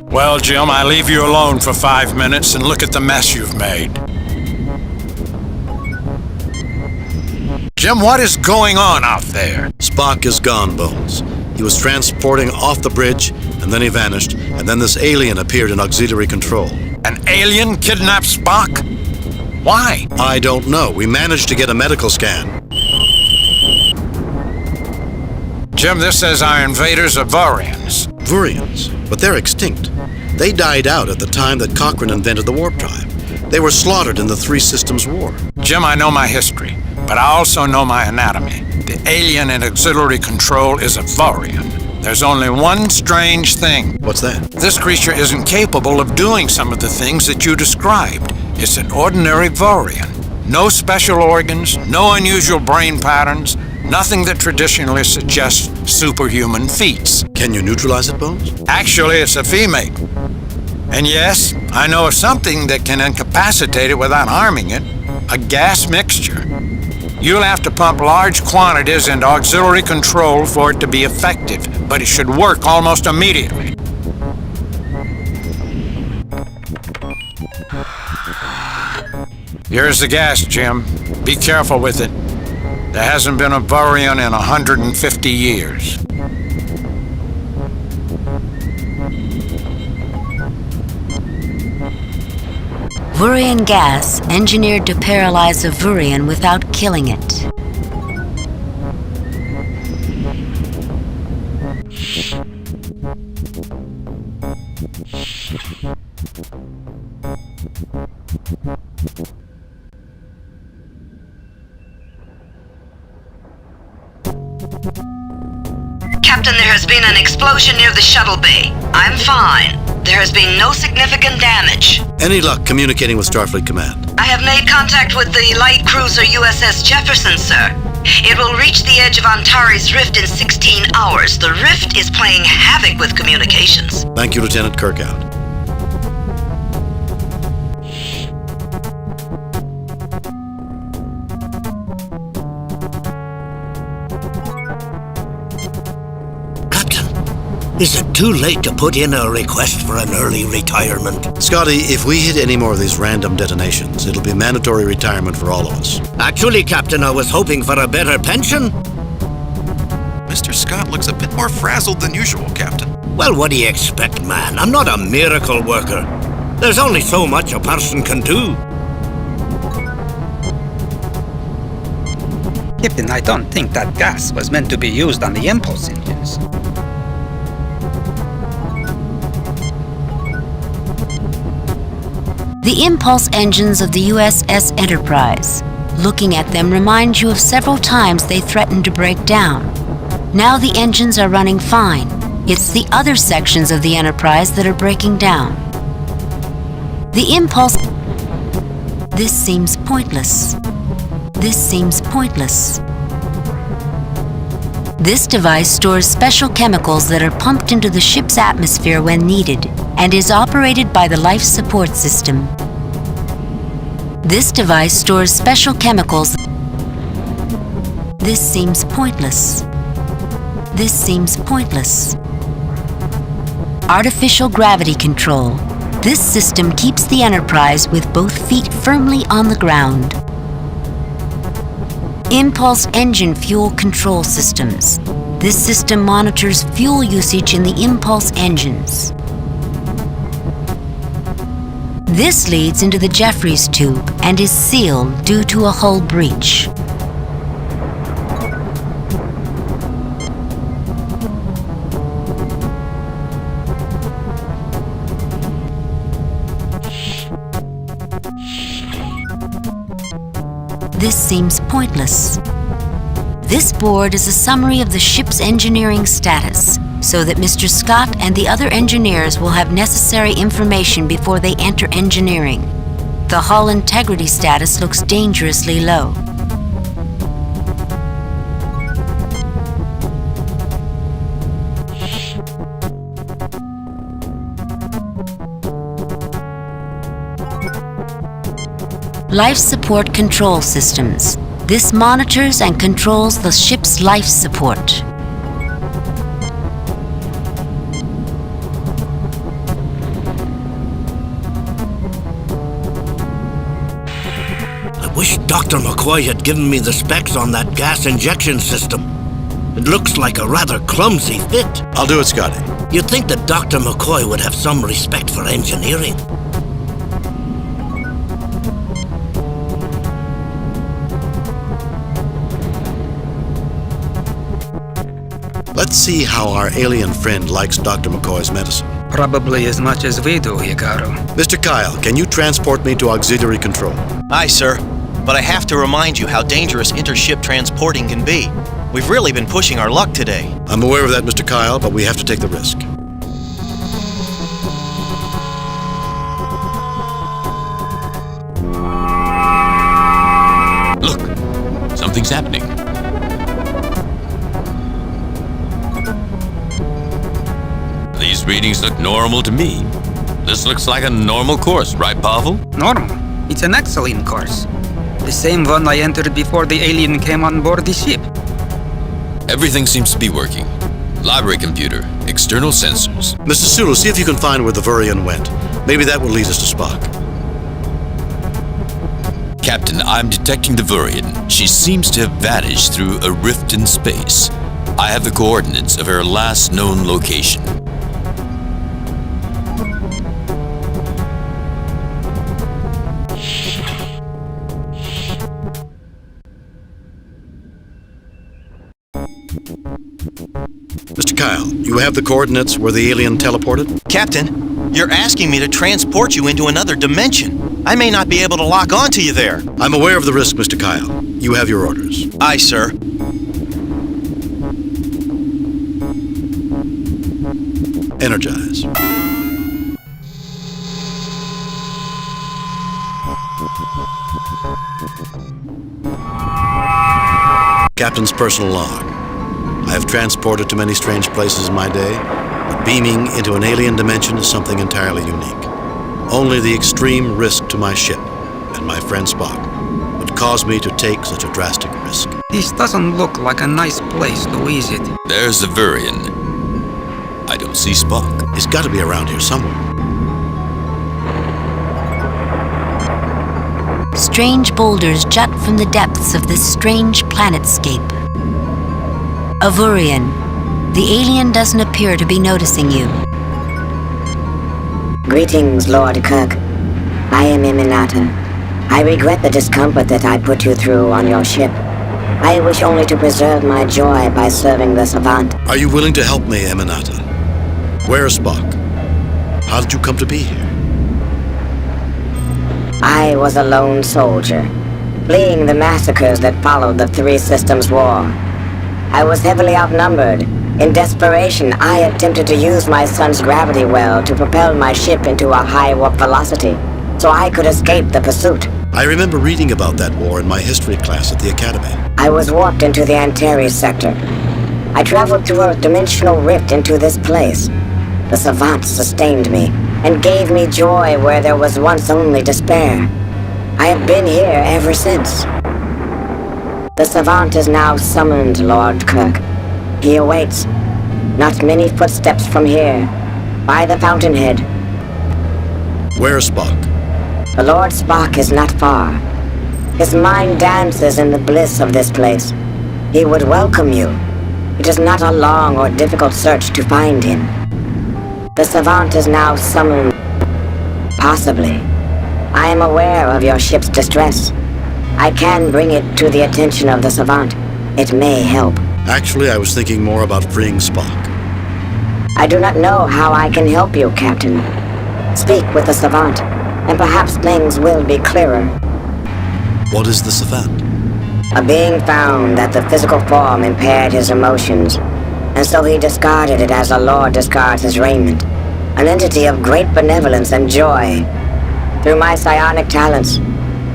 Well, Jim, I leave you alone for 5 minutes and look at the mess you've made. Jim, what is going on out there?
Spock is gone, Bones. He was transporting off the bridge, and then he vanished, and then this alien appeared in auxiliary control.
An alien kidnapped Spock? Why?
I don't know. We managed to get a medical scan.
Jim, this says our invaders are Vurians.
Vurians? But they're extinct. They died out at the time that Cochrane invented the warp drive. They were slaughtered in the Three Systems War.
Jim, I know my history, but I also know my anatomy. The alien in auxiliary control is a Vurian. There's only one strange thing.
What's that?
This creature isn't capable of doing some of the things that you described. It's an ordinary Vurian. No special organs, no unusual brain patterns, nothing that traditionally suggests superhuman feats.
Can you neutralize it, Bones?
Actually, it's a female. And yes, I know of something that can incapacitate it without harming it. A gas mixture. You'll have to pump large quantities into auxiliary control for it to be effective, but it should work almost immediately. Here's the gas, Jim. Be careful with it. There hasn't been a Vurian in 150 years.
Vurian gas engineered to paralyze a Vurian without killing it.
Captain, there has been an explosion near the shuttle bay. I'm fine. There has been no significant damage.
Any luck communicating with Starfleet Command?
I have made contact with the light cruiser USS Jefferson, sir. It will reach the edge of Antares Rift in 16 hours. The Rift is playing havoc with communications.
Thank you, Lieutenant Kirkout.
Is it too late to put in a request for an early retirement?
Scotty, if we hit any more of these random detonations, it'll be mandatory retirement for all of us.
Actually, Captain, I was hoping for a better pension.
Mr. Scott looks a bit more frazzled than usual, Captain.
Well, what do you expect, man? I'm not a miracle worker. There's only so much a person can do.
Captain, I don't think that gas was meant to be used on the impulse engines.
The impulse engines of the USS Enterprise. Looking at them reminds you of several times they threatened to break down. Now the engines are running fine. It's the other sections of the Enterprise that are breaking down. The impulse... This seems pointless. This seems pointless. This device stores special chemicals that are pumped into the ship's atmosphere when needed and is operated by the life support system. This device stores special chemicals. This seems pointless. This seems pointless. Artificial gravity control. This system keeps the Enterprise with both feet firmly on the ground. Impulse engine fuel control systems. This system monitors fuel usage in the impulse engines. This leads into the Jeffries tube and is sealed due to a hull breach. This seems pointless. This board is a summary of the ship's engineering status, so that Mr. Scott and the other engineers will have necessary information before they enter engineering. The hull integrity status looks dangerously low. Life support control systems. This monitors and controls the ship's life support.
I wish Dr. McCoy had given me the specs on that gas injection system. It looks like a rather clumsy fit.
I'll do it, Scotty.
You'd think that Dr. McCoy would have some respect for engineering.
Let's see how our alien friend likes Dr. McCoy's medicine.
Probably as much as we do, Hikaru.
Mr. Kyle, can you transport me to auxiliary control?
Aye, sir. But I have to remind you how dangerous intership transporting can be. We've really been pushing our luck today.
I'm aware of that, Mr. Kyle, but we have to take the risk.
Look, something's happening. These readings look normal to me. This looks like a normal course, right, Pavel?
Normal? It's an excellent course. The same one I entered before the alien came on board the ship.
Everything seems to be working. Library computer, external sensors.
Mr. Sulu, see if you can find where the Vurian went. Maybe that will lead us to Spock.
Captain, I'm detecting the Vurian. She seems to have vanished through a rift in space. I have the coordinates of her last known location.
Mr. Kyle, you have the coordinates where the alien teleported?
Captain, you're asking me to transport you into another dimension. I may not be able to lock onto you there.
I'm aware of the risk, Mr. Kyle. You have your orders.
Aye, sir.
Energize. Captain's personal log. I have transported to many strange places in my day, but beaming into an alien dimension is something entirely unique. Only the extreme risk to my ship and my friend Spock would cause me to take such a drastic risk.
This doesn't look like a nice place to visit.
There's the Vurian. I don't see Spock.
He's got to be around here somewhere.
Strange boulders jut from the depths of this strange planetscape. A Vurian. The alien doesn't appear to be noticing you.
Greetings, Lord Kirk. I am Eminata. I regret the discomfort that I put you through on your ship. I wish only to preserve my joy by serving the Savant.
Are you willing to help me, Eminata? Where is Spock? How did you come to be here?
I was a lone soldier, fleeing the massacres that followed the Three Systems War. I was heavily outnumbered. In desperation, I attempted to use my son's gravity well to propel my ship into a high warp velocity, so I could escape the pursuit.
I remember reading about that war in my history class at the Academy.
I was warped into the Antares sector. I traveled through a dimensional rift into this place. The Savant sustained me and gave me joy where there was once only despair. I have been here ever since. The Savant is now summoned, Lord Kirk. He awaits, not many footsteps from here, by the fountainhead.
Where is Spock?
The Lord Spock is not far. His mind dances in the bliss of this place. He would welcome you. It is not a long or difficult search to find him. The Savant is now summoned. Possibly. I am aware of your ship's distress. I can bring it to the attention of the Savant. It may help.
Actually, I was thinking more about freeing Spock.
I do not know how I can help you, Captain. Speak with the Savant, and perhaps things will be clearer.
What is the Savant?
A being found that the physical form impaired his emotions, and so he discarded it as a lord discards his raiment. An entity of great benevolence and joy. Through my psionic talents,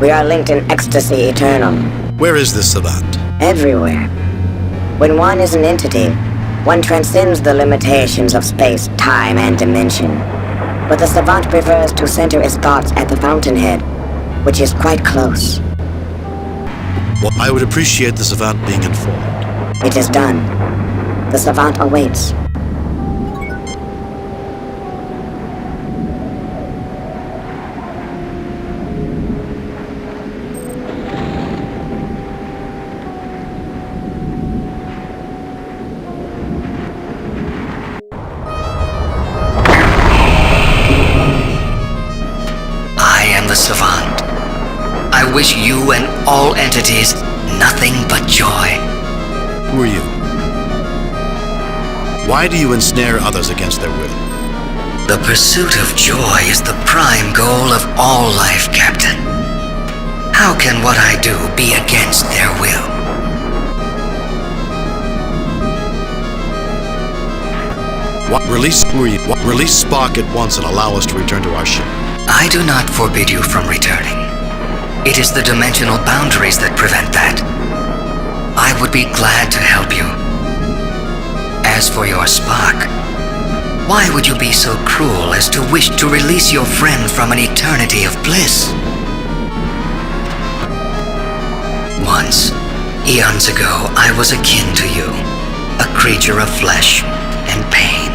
we are linked in ecstasy eternal.
Where is this Savant?
Everywhere. When one is an entity, one transcends the limitations of space, time, and dimension. But the Savant prefers to center its thoughts at the fountainhead, which is quite close.
Well, I would appreciate the Savant being informed.
It is done. The Savant awaits.
The Savant. I wish you and all entities nothing but joy.
Who are you? Why do you ensnare others against their will?
The pursuit of joy is the prime goal of all life, Captain. How can what I do be against their will?
Release Spock at once and allow us to return to our ship.
I do not forbid you from returning. It is the dimensional boundaries that prevent that. I would be glad to help you. As for your Spock, why would you be so cruel as to wish to release your friend from an eternity of bliss? Once, eons ago, I was akin to you, a creature of flesh and pain.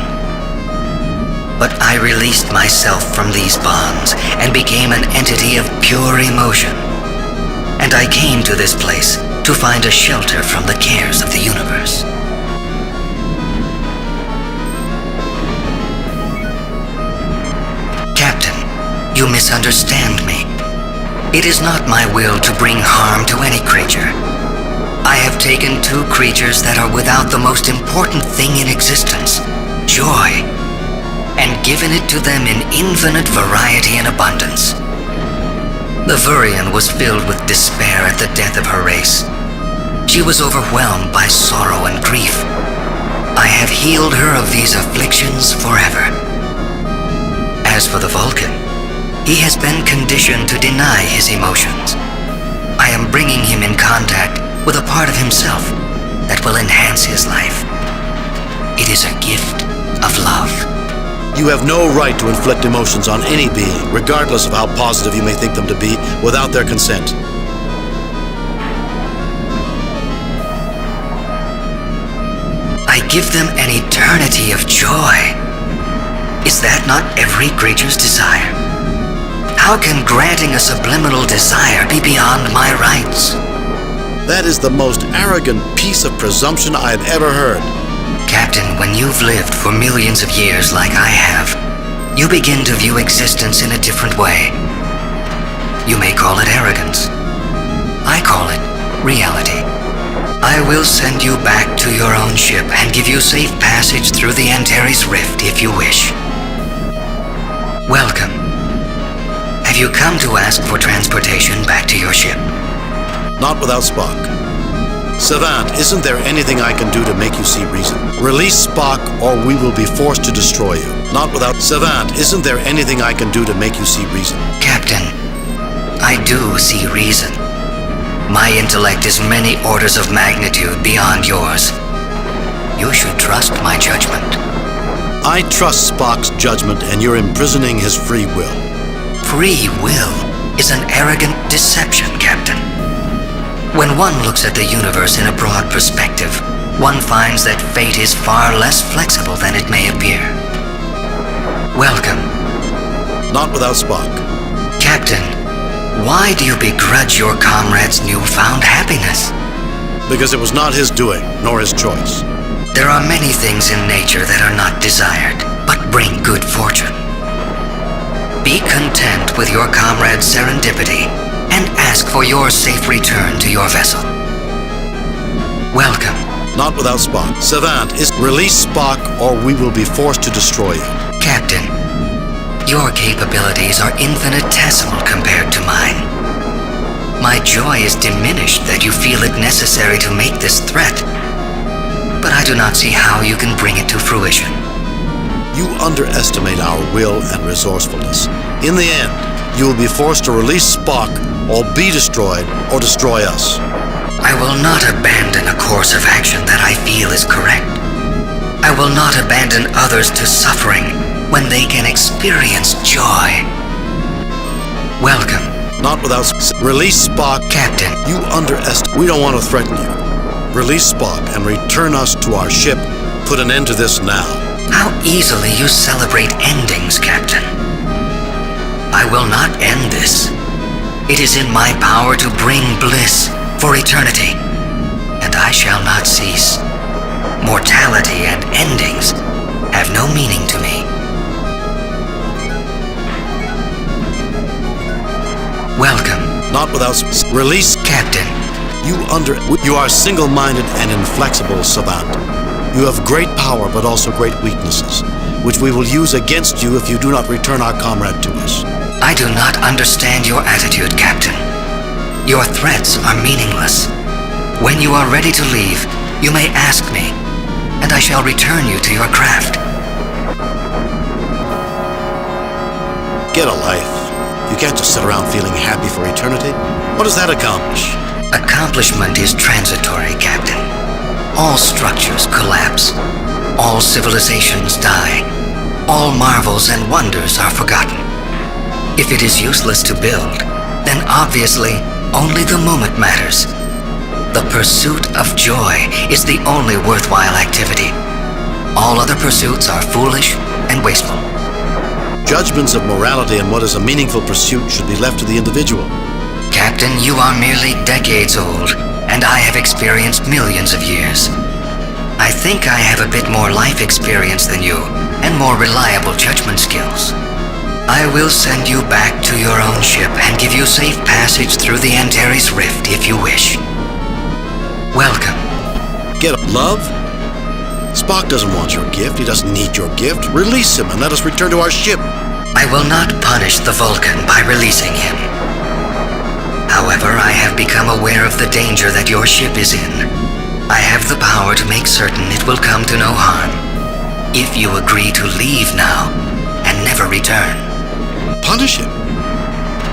But I released myself from these bonds and became an entity of pure emotion. And I came to this place to find a shelter from the cares of the universe. Captain, you misunderstand me. It is not my will to bring harm to any creature. I have taken two creatures that are without the most important thing in existence, joy, and given it to them in infinite variety and abundance. The Vurian was filled with despair at the death of her race. She was overwhelmed by sorrow and grief. I have healed her of these afflictions forever. As for the Vulcan, he has been conditioned to deny his emotions. I am bringing him in contact with a part of himself that will enhance his life. It is a gift of love.
You have no right to inflict emotions on any being, regardless of how positive you may think them to be, without their consent.
I give them an eternity of joy. Is that not every creature's desire? How can granting a subliminal desire be beyond my rights?
That is the most arrogant piece of presumption I have ever heard.
Captain, when you've lived for millions of years like I have, you begin to view existence in a different way. You may call it arrogance. I call it reality. I will send you back to your own ship and give you safe passage through the Antares Rift if you wish. Welcome. Have you come to ask for transportation back to your ship?
Not without Spock. Savant, isn't there anything I can do to make you see reason? Release Spock, or we will be forced to destroy you. Not without Savant, isn't there anything I can do to make you see reason?
Captain, I do see reason. My intellect is many orders of magnitude beyond yours. You should trust my judgment.
I trust Spock's judgment, and you're imprisoning his free will.
Free will is an arrogant deception, Captain. When one looks at the universe in a broad perspective, one finds that fate is far less flexible than it may appear. Welcome.
Not without Spock.
Captain, why do you begrudge your comrade's newfound happiness?
Because it was not his doing, nor his choice.
There are many things in nature that are not desired, but bring good fortune. Be content with your comrade's serendipity and ask for your safe return to your vessel. Welcome.
Not without Spock. Savant, release Spock, or we will be forced to destroy you.
Captain, your capabilities are infinitesimal compared to mine. My joy is diminished that you feel it necessary to make this threat, but I do not see how you can bring it to fruition.
You underestimate our will and resourcefulness. In the end, you will be forced to release Spock, or be destroyed, or destroy us.
I will not abandon a course of action that I feel is correct. I will not abandon others to suffering when they can experience joy. Welcome.
Not without... Release Spock.
Captain.
You underestimate... We don't want to threaten you. Release Spock and return us to our ship. Put an end to this now.
How easily you celebrate endings, Captain. I will not end this. It is in my power to bring bliss for eternity, and I shall not cease. Mortality and endings have no meaning to me. Welcome.
Not without... Release...
Captain.
You are single-minded and inflexible, Savant. You have great power, but also great weaknesses, which we will use against you if you do not return our comrade to us.
I do not understand your attitude, Captain. Your threats are meaningless. When you are ready to leave, you may ask me, and I shall return you to your craft.
Get a life. You can't just sit around feeling happy for eternity. What does that accomplish?
Accomplishment is transitory, Captain. All structures collapse. All civilizations die. All marvels and wonders are forgotten. If it is useless to build, then obviously only the moment matters. The pursuit of joy is the only worthwhile activity. All other pursuits are foolish and wasteful.
Judgments of morality and what is a meaningful pursuit should be left to the individual.
Captain, you are merely decades old, and I have experienced millions of years. I think I have a bit more life experience than you, and more reliable judgment skills. I will send you back to your own ship and give you safe passage through the Antares Rift if you wish. Welcome.
Get up, love? Spock doesn't want your gift. He doesn't need your gift. Release him and let us return to our ship.
I will not punish the Vulcan by releasing him. However, I have become aware of the danger that your ship is in. I have the power to make certain it will come to no harm. If you agree to leave now and never return.
Punish him?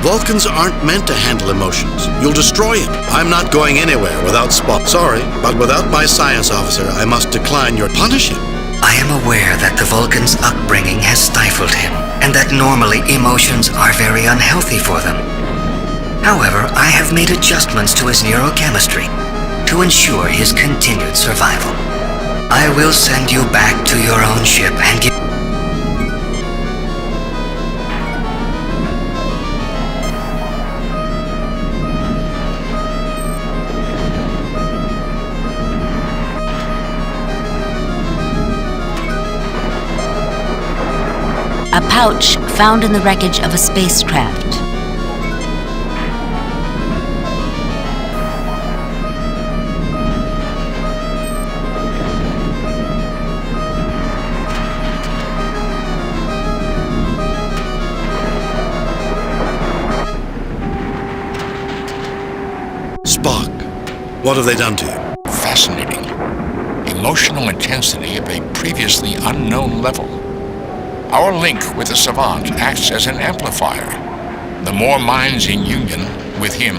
Vulcans aren't meant to handle emotions. You'll destroy him. I'm not going anywhere without Spock. Sorry, but without my science officer, I must decline your... Punish him.
I am aware that the Vulcan's upbringing has stifled him, and that normally emotions are very unhealthy for them. However, I have made adjustments to his neurochemistry to ensure his continued survival. I will send you back to your own ship and give...
A pouch found in the wreckage of a spacecraft.
Spock, what have they done to you?
Fascinating. Emotional intensity of a previously unknown level. Our link with the Savant acts as an amplifier. The more minds in union with him,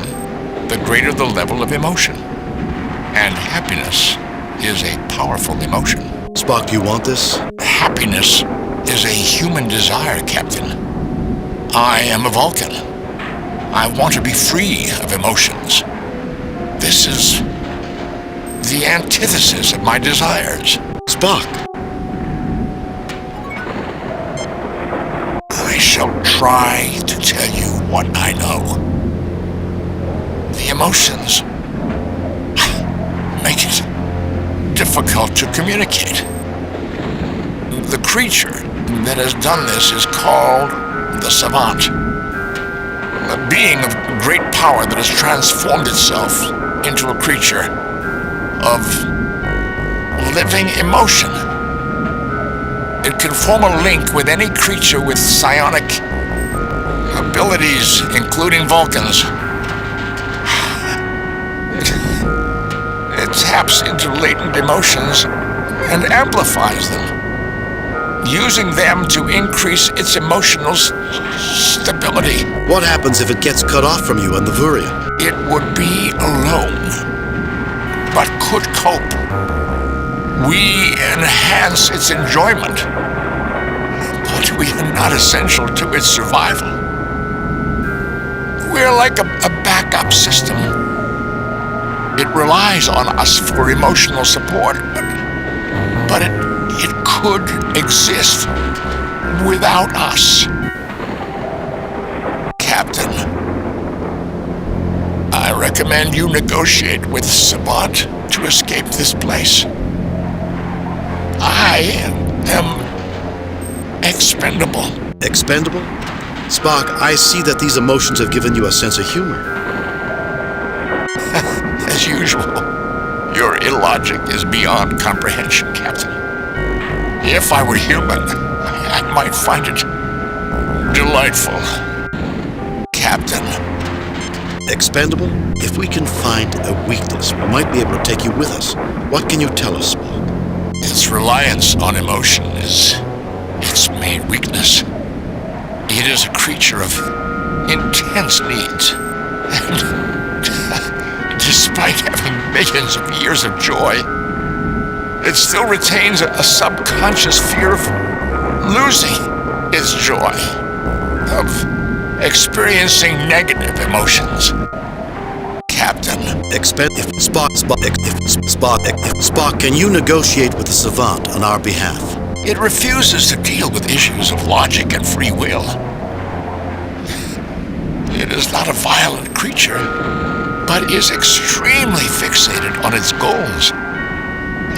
the greater the level of emotion. And happiness is a powerful emotion.
Spock, you want this?
Happiness is a human desire, Captain. I am a Vulcan. I want to be free of emotions. This is the antithesis of my desires.
Spock!
I shall try to tell you what I know. The emotions make it difficult to communicate. The creature that has done this is called the Savant. A being of great power that has transformed itself into a creature of living emotion. It can form a link with any creature with psionic abilities, including Vulcans. It taps into latent emotions and amplifies them, using them to increase its emotional stability.
What happens if it gets cut off from you and the Vurian?
It would be alone, but could cope. We enhance its enjoyment, but we are not essential to its survival. We're like a backup system. It relies on us for emotional support, but it could exist without us. Captain, I recommend you negotiate with Savant to escape this place. I am expendable.
Expendable? Spock, I see that these emotions have given you a sense of humor.
As usual, your illogic is beyond comprehension, Captain. If I were human, I might find it delightful. Captain.
Expendable? If we can find a weakness, we might be able to take you with us. What can you tell us, Spock?
Its reliance on emotion is its main weakness. It is a creature of intense needs, and despite having millions of years of joy, it still retains a subconscious fear of losing its joy, of experiencing negative emotions. Captain.
Spock, can you negotiate with the Savant on our behalf?
It refuses to deal with issues of logic and free will. It is not a violent creature, but is extremely fixated on its goals,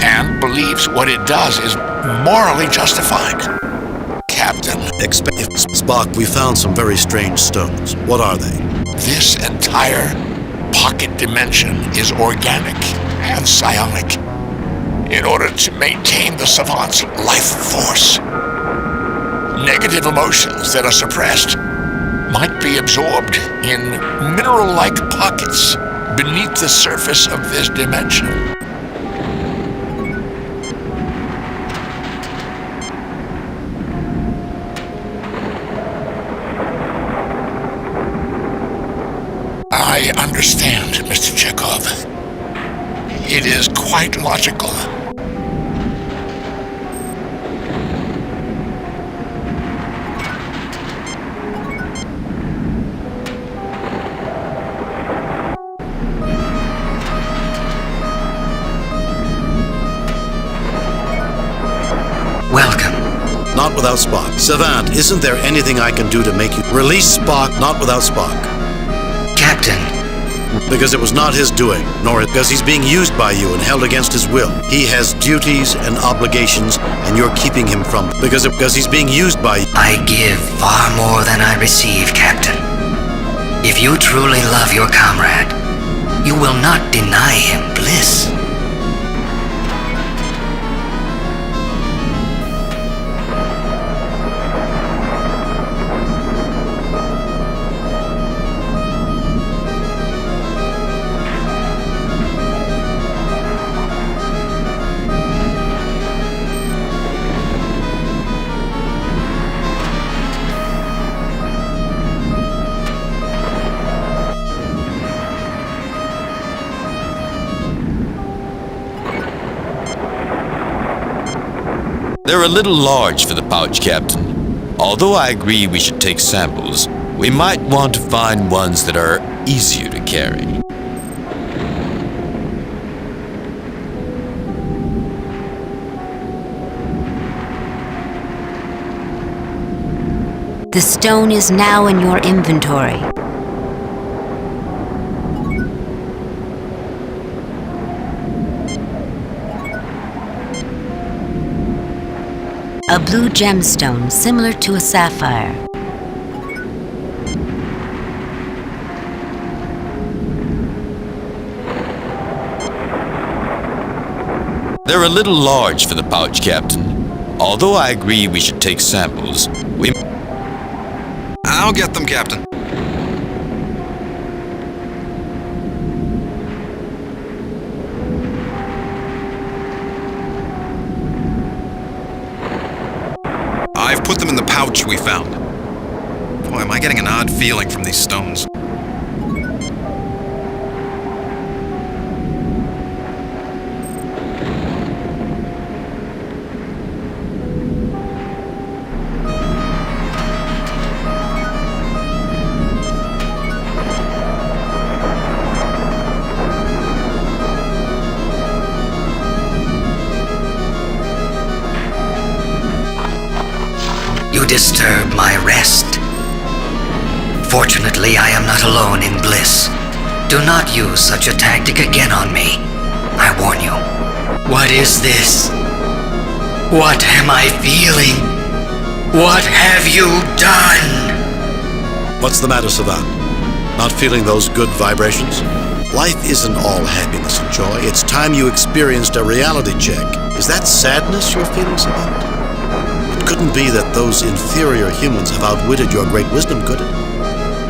and believes what it does is morally justified. Captain.
Spock, we found some very strange stones. What are they?
This entire pocket dimension is organic and psionic in order to maintain the Savant's life force. Negative emotions that are suppressed might be absorbed in mineral-like pockets beneath the surface of this dimension. I understand, Mr. Chekhov. It is quite logical.
Welcome.
Not without Spock. Savant, isn't there anything I can do to make you release Spock? Not without Spock.
Captain.
Because it was not his doing, nor because he's being used by you and held against his will. He has duties and obligations, and you're keeping him from because he's being used by you.
I give far more than I receive, Captain. If you truly love your comrade, you will not deny him bliss.
They're a little large for the pouch, Captain. Although I agree we should take samples, we might want to find ones that are easier to carry.
The stone is now in your inventory. A blue gemstone similar to a sapphire.
They're a little large for the pouch, Captain. Although I agree we should take samples, we...
I'll get them, Captain. I've put them in the pouch we found. Boy, am I getting an odd feeling from these stones.
disturb my rest. Fortunately, I am not alone in bliss. Do not use such a tactic again on me. I warn you. What is this? What am I feeling? What have you done?
What's the matter, Savant? Not feeling those good vibrations? Life isn't all happiness and joy. It's time you experienced a reality check. Is that sadness you're feeling, Savant? It couldn't be that those inferior humans have outwitted your great wisdom, could it?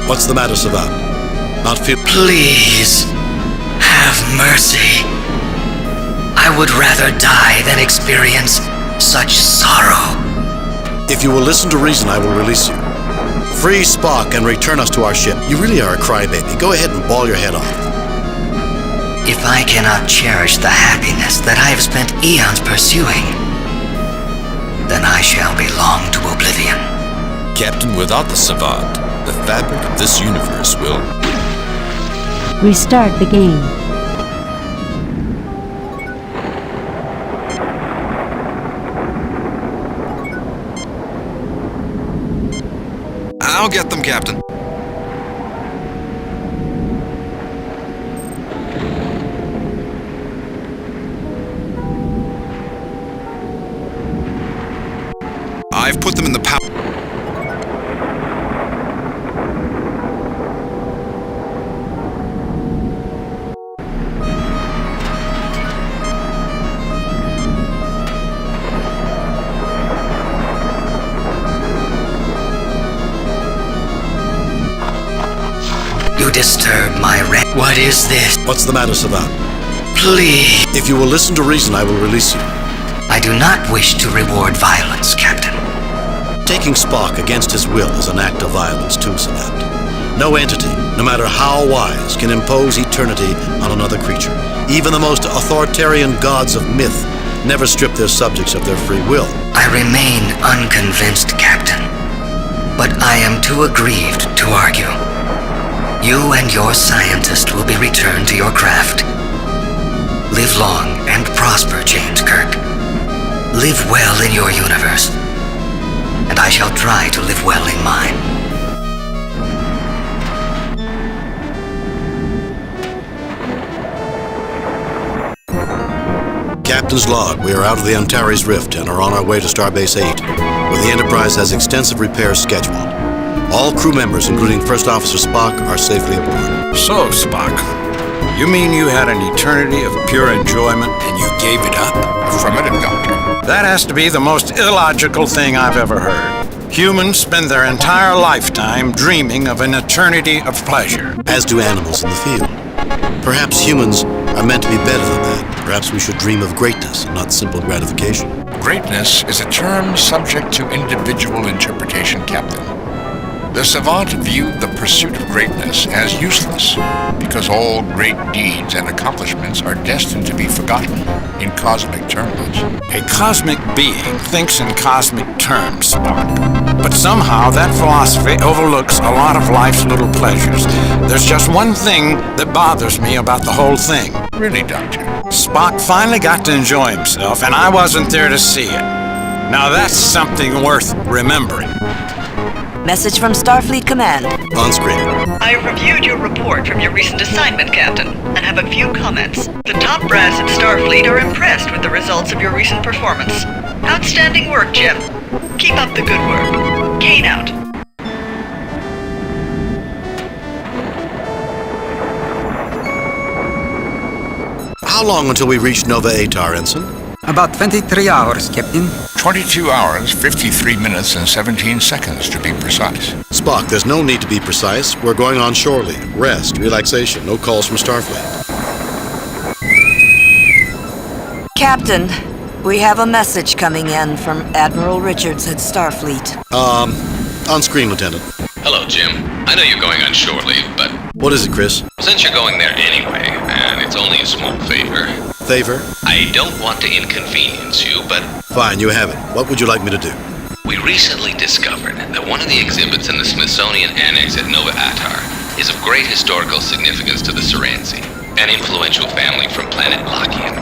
What's the matter, Savant? Not feel...
Please, have mercy. I would rather die than experience such sorrow.
If you will listen to reason, I will release you. Free Spock and return us to our ship. You really are a crybaby. Go ahead and bawl your head off.
If I cannot cherish the happiness that I have spent eons pursuing, then I shall belong to oblivion.
Captain, without the Savant, the fabric of this universe will...
Restart the game.
I'll get them, Captain. I've put them in the power...
You disturb my rest. What is this?
What's the matter, Savant?
Please.
If you will listen to reason, I will release you.
I do not wish to reward violence, Captain.
Taking Spock against his will is an act of violence too, Savant. No entity, no matter how wise, can impose eternity on another creature. Even the most authoritarian gods of myth never strip their subjects of their free will.
I remain unconvinced, Captain. But I am too aggrieved to argue. You and your scientist will be returned to your craft. Live long and prosper, James Kirk. Live well in your universe, and I shall try to live well in mine.
Captain's log, we are out of the Antares Rift and are on our way to Starbase 8, where the Enterprise has extensive repairs scheduled. All crew members, including First Officer Spock, are safely aboard.
So, Spock, you mean you had an eternity of pure enjoyment and you gave it up?
Affirmative, Doctor.
That has to be the most illogical thing I've ever heard. Humans spend their entire lifetime dreaming of an eternity of pleasure.
As do animals in the field. Perhaps humans are meant to be better than that. Perhaps we should dream of greatness and not simple gratification.
Greatness is a term subject to individual interpretation, Captain. The Savant viewed the pursuit of greatness as useless, because all great deeds and accomplishments are destined to be forgotten in cosmic terms.
A cosmic being thinks in cosmic terms, Spock. But somehow that philosophy overlooks a lot of life's little pleasures. There's just one thing that bothers me about the whole thing.
Really, Doctor?
Spock finally got to enjoy himself, and I wasn't there to see it. Now that's something worth remembering.
Message from Starfleet Command.
On screen.
I reviewed your report from your recent assignment, Captain, and have a few comments. The top brass at Starfleet are impressed with the results of your recent performance. Outstanding work, Jim. Keep up the good work. Kane out.
How long until we reach Nova Atar, Ensign?
About 23 hours, Captain.
22 hours, 53 minutes, and 17 seconds to be precise.
Spock, there's no need to be precise. We're going on shore leave. Rest, relaxation, no calls from Starfleet.
Captain, we have a message coming in from Admiral Richards at Starfleet.
On screen, Lieutenant.
Hello, Jim. I know you're going on shore leave, but...
What is it, Chris?
Since you're going there anyway, and it's only a small favor...
Favor?
I don't want to inconvenience you, but...
Fine, you have it. What would you like me to do?
We recently discovered that one of the exhibits in the Smithsonian Annex at Nova Atar is of great historical significance to the Serenzi, an influential family from planet Lakian.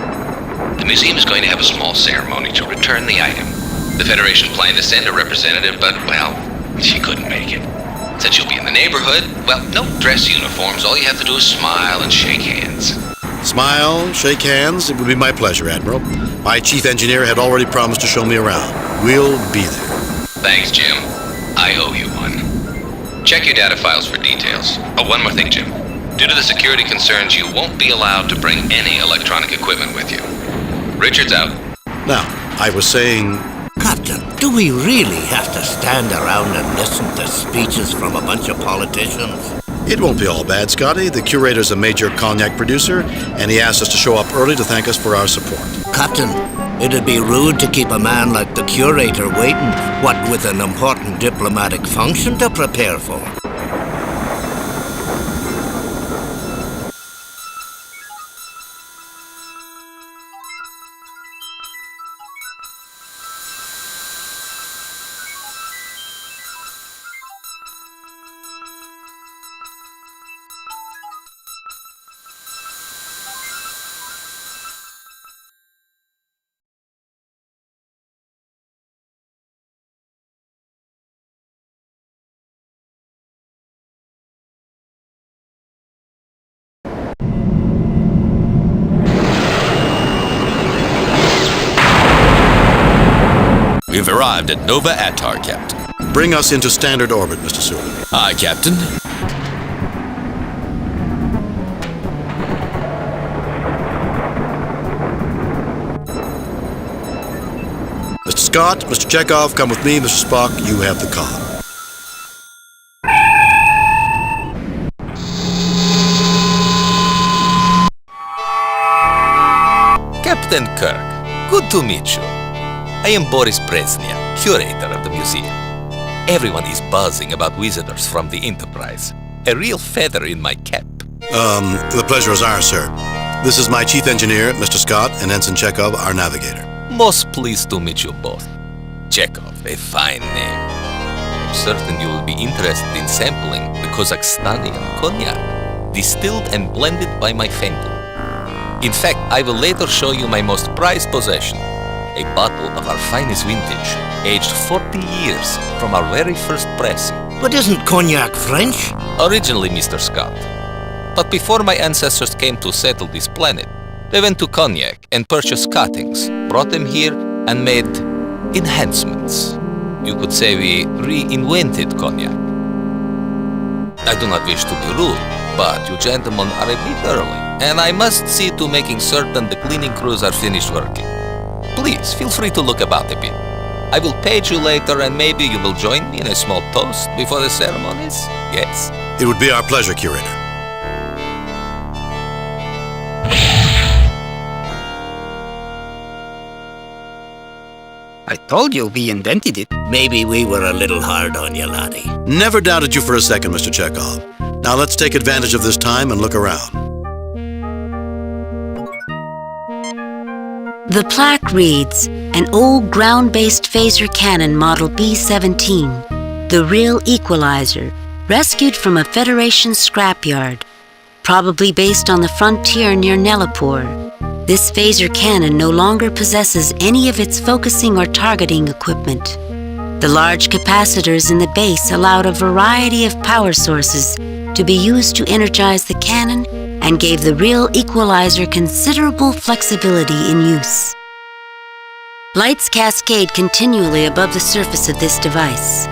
The museum is going to have a small ceremony to return the item. The Federation planned to send a representative, but, well, she couldn't make it. Since you'll be in the neighborhood, well, no dress uniforms. All you have to do is smile and shake hands.
Smile, shake hands. It would be my pleasure, Admiral. My chief engineer had already promised to show me around. We'll be there.
Thanks, Jim. I owe you one. Check your data files for details. Oh, one more thing, Jim. Due to the security concerns, you won't be allowed to bring any electronic equipment with you. Richard's out.
Now, I was saying...
Captain, do we really have to stand around and listen to speeches from a bunch of politicians?
It won't be all bad, Scotty. The curator's a major cognac producer, and he asked us to show up early to thank us for our support.
Captain, it'd be rude to keep a man like the curator waiting, what with an important diplomatic function to prepare for.
We've arrived at Nova Attar, Captain.
Bring us into standard orbit, Mr. Sewell.
Aye, Captain.
Mr. Scott, Mr. Chekhov, come with me. Mr. Spock, you have the comm.
Captain Kirk, good to meet you. I am Boris Brezhnev, curator of the museum. Everyone is buzzing about visitors from the Enterprise. A real feather in my cap.
The pleasure is ours, sir. This is my chief engineer, Mr. Scott, and Ensign Chekhov, our navigator.
Most pleased to meet you both. Chekhov, a fine name. I'm certain you will be interested in sampling the Kazakhstanian cognac, distilled and blended by my family. In fact, I will later show you my most prized possession, a bottle of our finest vintage, aged 40 years from our very first pressing.
But isn't cognac French?
Originally, Mr. Scott. But before my ancestors came to settle this planet, they went to Cognac and purchased cuttings, brought them here, and made enhancements. You could say we reinvented Cognac. I do not wish to be rude, but you gentlemen are a bit early, and I must see to making certain the cleaning crews are finished working. Please, feel free to look about a bit. I will page you later, and maybe you will join me in a small toast before the ceremonies? Yes?
It would be our pleasure, curator.
I told you we invented it.
Maybe we were a little hard on you, laddie.
Never doubted you for a second, Mr. Chekhov. Now let's take advantage of this time and look around.
The plaque reads, an old ground-based phaser cannon model B-17, the real equalizer, rescued from a Federation scrapyard, probably based on the frontier near Nelapur. This phaser cannon no longer possesses any of its focusing or targeting equipment. The large capacitors in the base allowed a variety of power sources to be used to energize the cannon and gave the real equalizer considerable flexibility in use. Lights cascade continually above the surface of this device.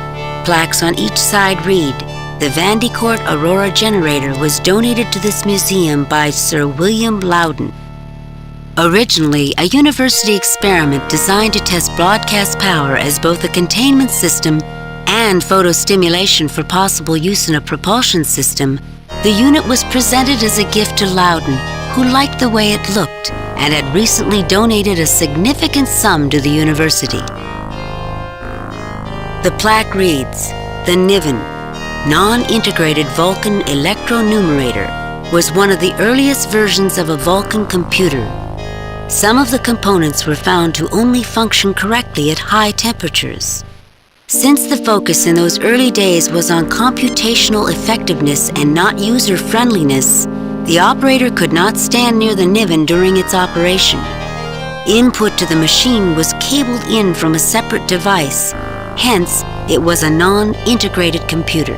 Plaques on each side read, "The Vandecourt Aurora generator was donated to this museum by Sir William Loudon." Originally, a university experiment designed to test broadcast power as both a containment system and photostimulation for possible use in a propulsion system, the unit was presented as a gift to Loudon, who liked the way it looked and had recently donated a significant sum to the university. The plaque reads, "The Niven, non-integrated Vulcan electronumerator, was one of the earliest versions of a Vulcan computer. Some of the components were found to only function correctly at high temperatures. Since the focus in those early days was on computational effectiveness and not user-friendliness, the operator could not stand near the Niven during its operation. Input to the machine was cabled in from a separate device. Hence, it was a non-integrated computer.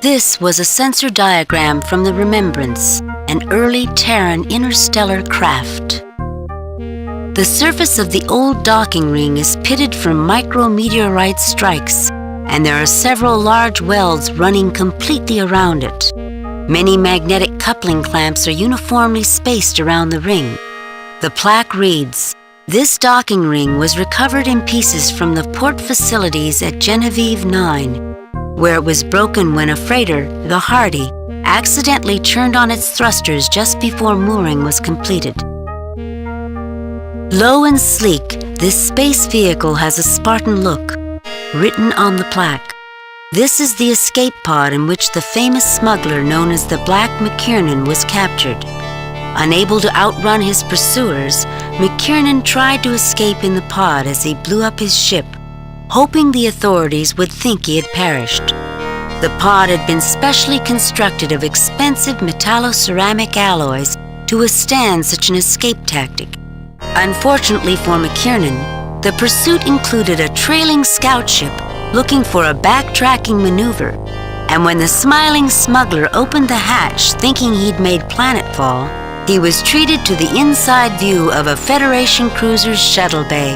This was a sensor diagram from the Remembrance, an early Terran interstellar craft. The surface of the old docking ring is pitted from micrometeorite strikes, and there are several large welds running completely around it. Many magnetic coupling clamps are uniformly spaced around the ring. The plaque reads, "This docking ring was recovered in pieces from the port facilities at Genevieve 9, where it was broken when a freighter, the Hardy, accidentally turned on its thrusters just before mooring was completed." Low and sleek, this space vehicle has a Spartan look, written on the plaque. This is the escape pod in which the famous smuggler known as the Black McKiernan was captured. Unable to outrun his pursuers, McKiernan tried to escape in the pod as he blew up his ship, hoping the authorities would think he had perished. The pod had been specially constructed of expensive metalloceramic alloys to withstand such an escape tactic. Unfortunately for McKiernan, the pursuit included a trailing scout ship looking for a backtracking maneuver, and when the smiling smuggler opened the hatch thinking he'd made planetfall, he was treated to the inside view of a Federation cruiser's shuttle bay.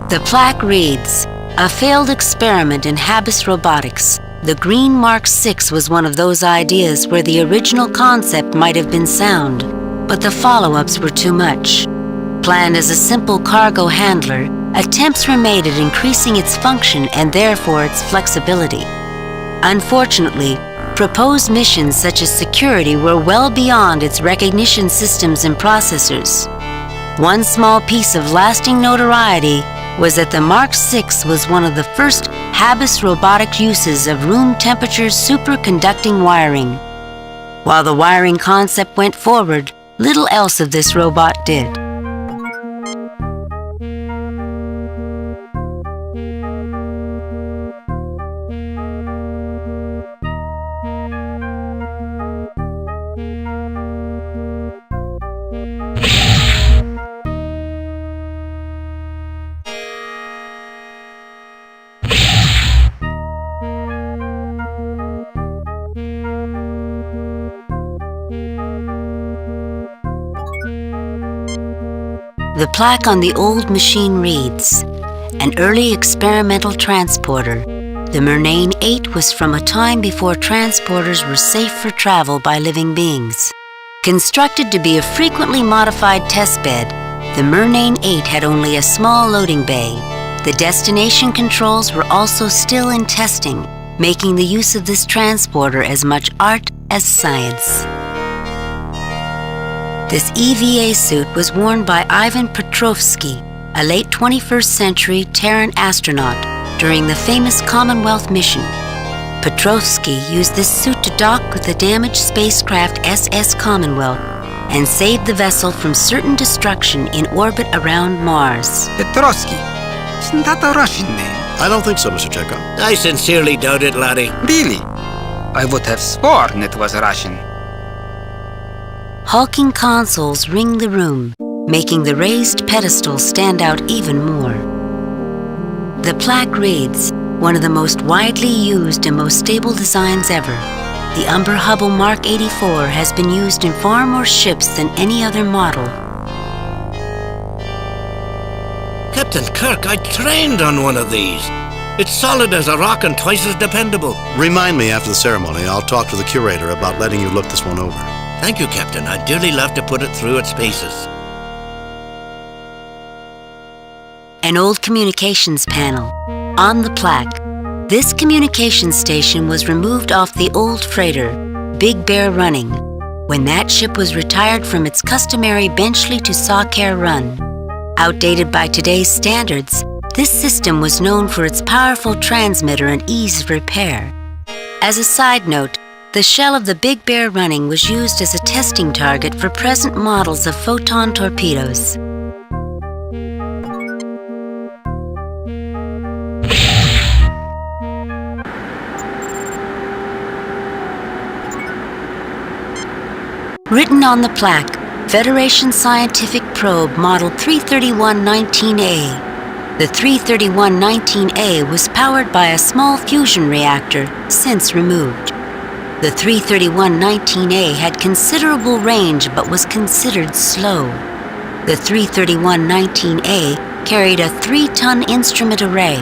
The plaque reads, "A failed experiment in Habis robotics. The Green Mark 6 was one of those ideas where the original concept might have been sound, but the follow-ups were too much. Planned as a simple cargo handler, attempts were made at increasing its function and therefore its flexibility. Unfortunately, proposed missions such as security were well beyond its recognition systems and processors. One small piece of lasting notoriety was that the Mark 6 was one of the first Habis robotic uses of room temperature superconducting wiring. While the wiring concept went forward, little else of this robot did. The plaque on the old machine reads, "An early experimental transporter. The Murnane 8 was from a time before transporters were safe for travel by living beings. Constructed to be a frequently modified testbed, the Murnane 8 had only a small loading bay. The destination controls were also still in testing, making the use of this transporter as much art as science." This EVA suit was worn by Ivan Petrovsky, a late 21st century Terran astronaut during the famous Commonwealth mission. Petrovsky used this suit to dock with the damaged spacecraft SS Commonwealth and saved the vessel from certain destruction in orbit around Mars.
Petrovsky? Isn't that a Russian name?
I don't think so, Mr. Chekhov.
I sincerely doubt it, laddie.
Really? I would have sworn it was Russian.
Hulking consoles ring the room, making the raised pedestal stand out even more. The plaque reads, "One of the most widely used and most stable designs ever. The Umber Hubble Mark 84 has been used in far more ships than any other model."
Captain Kirk, I trained on one of these. It's solid as a rock and twice as dependable.
Remind me after the ceremony. I'll talk to the curator about letting you look this one over.
Thank you, Captain. I'd dearly love to put it through its paces.
An old communications panel. On the plaque, this communication station was removed off the old freighter, Big Bear Running, when that ship was retired from its customary Benchley to Sawcare run. Outdated by today's standards, this system was known for its powerful transmitter and ease of repair. As a side note, the shell of the Big Bear Running was used as a testing target for present models of photon torpedoes. Written on the plaque, Federation Scientific Probe Model 331-19A. The 331-19A was powered by a small fusion reactor, since removed. The 331-19A had considerable range but was considered slow. The 331-19A carried a 3-ton instrument array.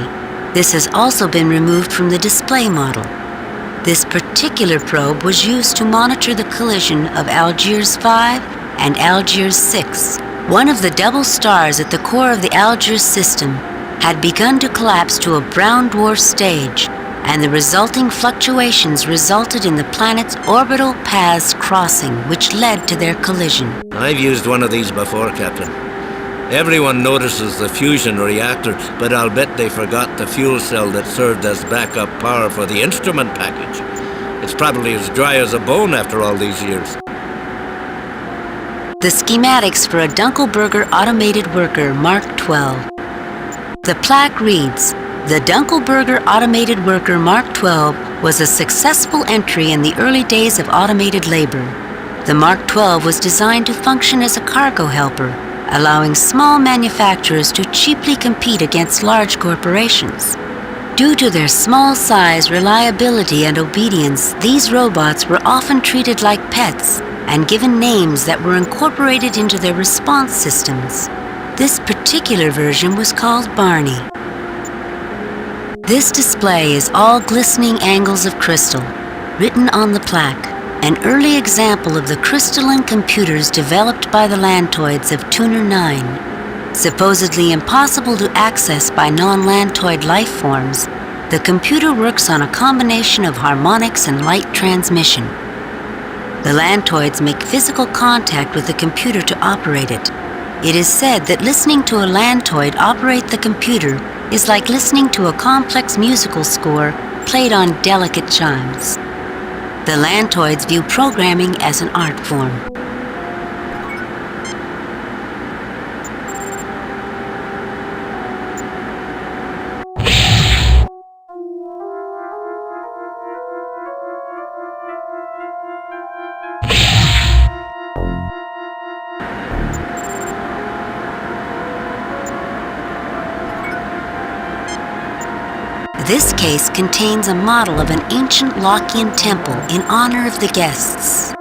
This has also been removed from the display model. This particular probe was used to monitor the collision of Algiers 5 and Algiers 6. One of the double stars at the core of the Algiers system had begun to collapse to a brown dwarf stage, and the resulting fluctuations resulted in the planet's orbital paths crossing, which led to their collision.
I've used one of these before, Captain. Everyone notices the fusion reactor, but I'll bet they forgot the fuel cell that served as backup power for the instrument package. It's probably as dry as a bone after all these years.
The schematics for a Dunkelberger Automated Worker Mark 12. The plaque reads, "The Dunkelberger Automated Worker Mark 12 was a successful entry in the early days of automated labor. The Mark 12 was designed to function as a cargo helper, allowing small manufacturers to cheaply compete against large corporations. Due to their small size, reliability, and obedience, these robots were often treated like pets and given names that were incorporated into their response systems. This particular version was called Barney." This display is all glistening angles of crystal, written on the plaque, an early example of the crystalline computers developed by the Lantoids of Tuner 9. Supposedly impossible to access by non-Lantoid life forms, the computer works on a combination of harmonics and light transmission. The Lantoids make physical contact with the computer to operate it. It is said that listening to a Lantoid operate the computer is like listening to a complex musical score played on delicate chimes. The Lantoids view programming as an art form. This case contains a model of an ancient Lockean temple in honor of the guests.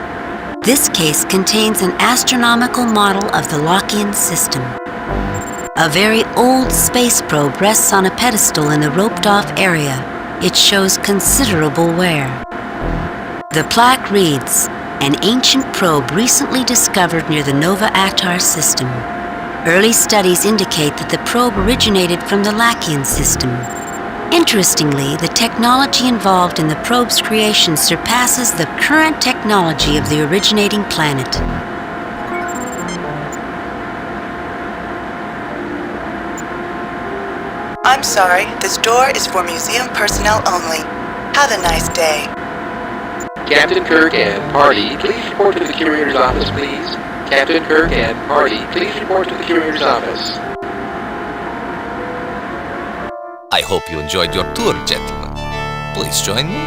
This case contains an astronomical model of the Lockean system. A very old space probe rests on a pedestal in the roped-off area. It shows considerable wear. The plaque reads, "An ancient probe recently discovered near the Nova Attar system. Early studies indicate that the probe originated from the Lackean system. Interestingly, the technology involved in the probe's creation surpasses the current technology of the originating planet."
I'm sorry, this door is for museum personnel only. Have a nice day.
Captain Kirk and party, please report to the curator's office, please. Captain Kirk and party, please report to the curator's office.
I hope you enjoyed your tour, gentlemen. Please join me.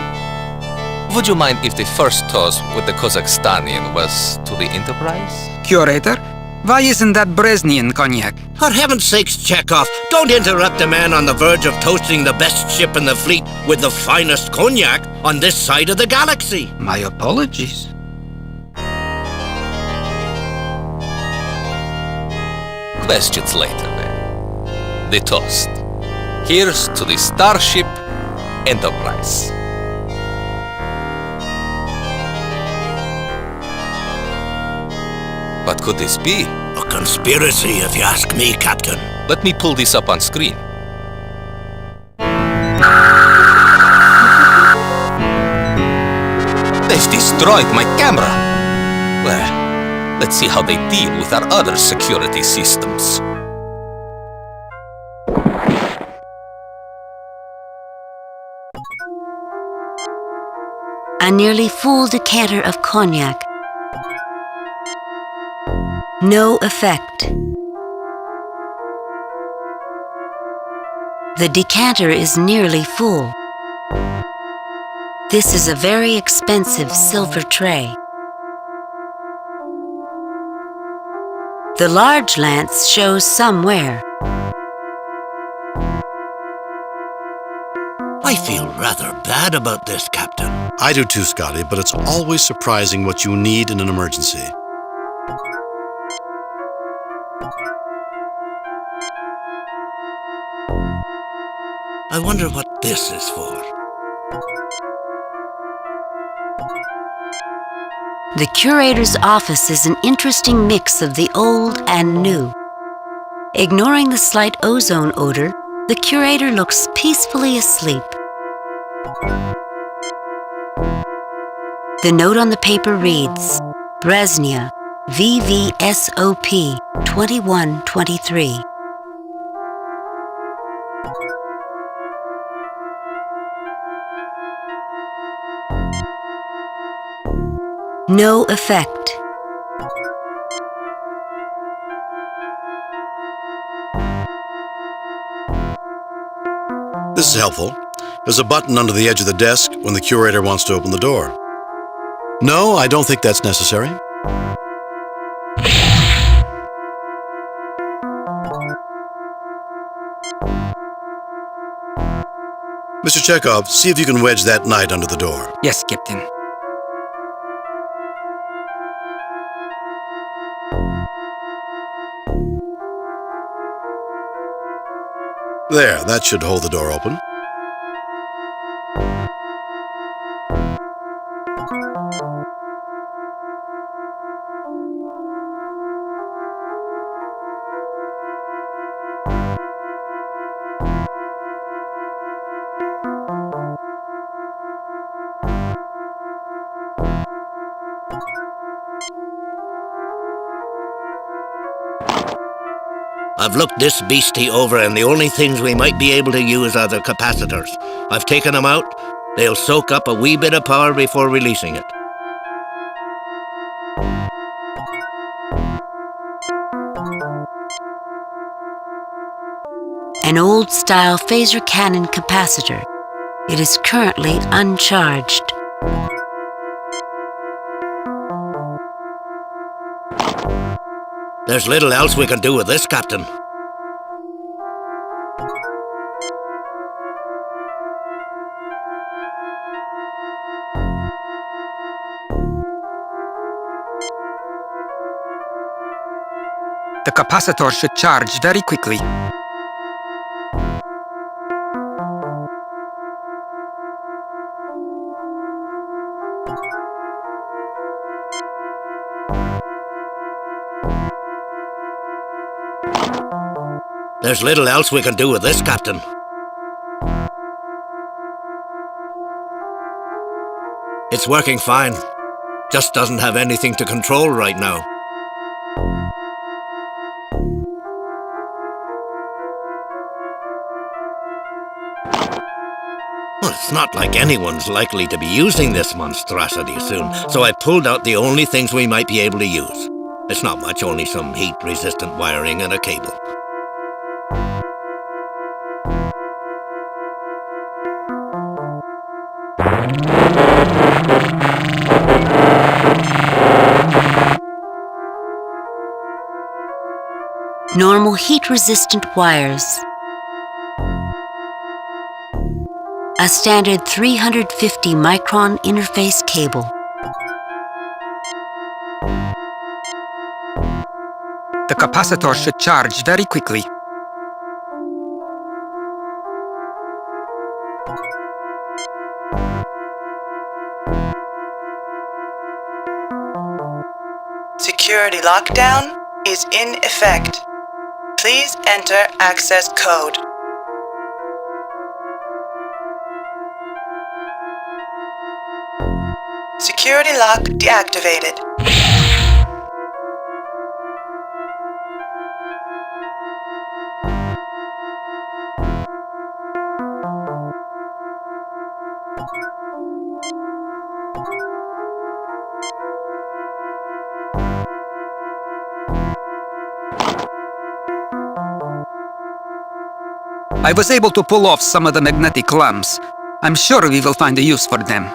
Would you mind if the first toast with the Kazakhstanian was to the Enterprise?
Curator, why isn't that Brezhnev cognac?
For heaven's sakes, Chekhov, don't interrupt a man on the verge of toasting the best ship in the fleet with the finest cognac on this side of the galaxy.
My apologies.
Questions later, then. The toast. Here's to the Starship Enterprise. What could this be?
A conspiracy, if you ask me, Captain.
Let me pull this up on screen. They've destroyed my camera. Well, let's see how they deal with our other security systems.
A nearly full decanter of cognac. No effect. The decanter is nearly full. This is a very expensive silver tray. The large lance shows somewhere.
I feel rather bad about this, Captain.
I do too, Scotty, but it's always surprising what you need in an emergency.
I wonder what this is for.
The curator's office is an interesting mix of the old and new. Ignoring the slight ozone odor, the curator looks peacefully asleep. The note on the paper reads, Brezhnev, VVSOP 2123. No effect.
This is helpful. There's a button under the edge of the desk when the curator wants to open the door. No, I don't think that's necessary. Mr. Chekhov, see if you can wedge that knight under the door.
Yes, Captain.
There, that should hold the door open.
I've looked this beastie over, and the only things we might be able to use are the capacitors. I've taken them out. They'll soak up a wee bit of power before releasing it.
An old-style phaser cannon capacitor. It is currently uncharged.
There's little else we can do with this, Captain.
The capacitor should charge very quickly.
There's little else we can do with this, Captain. It's working fine. Just doesn't have anything to control right now. Well, it's not like anyone's likely to be using this monstrosity soon, so I pulled out the only things we might be able to use. It's not much, only some heat-resistant wiring and a cable.
Normal heat-resistant wires. A standard 350 micron interface cable.
The capacitor should charge very quickly.
Security lockdown is in effect. Please enter access code. Security lock deactivated.
I was able to pull off some of the magnetic lamps. I'm sure we will find a use for them.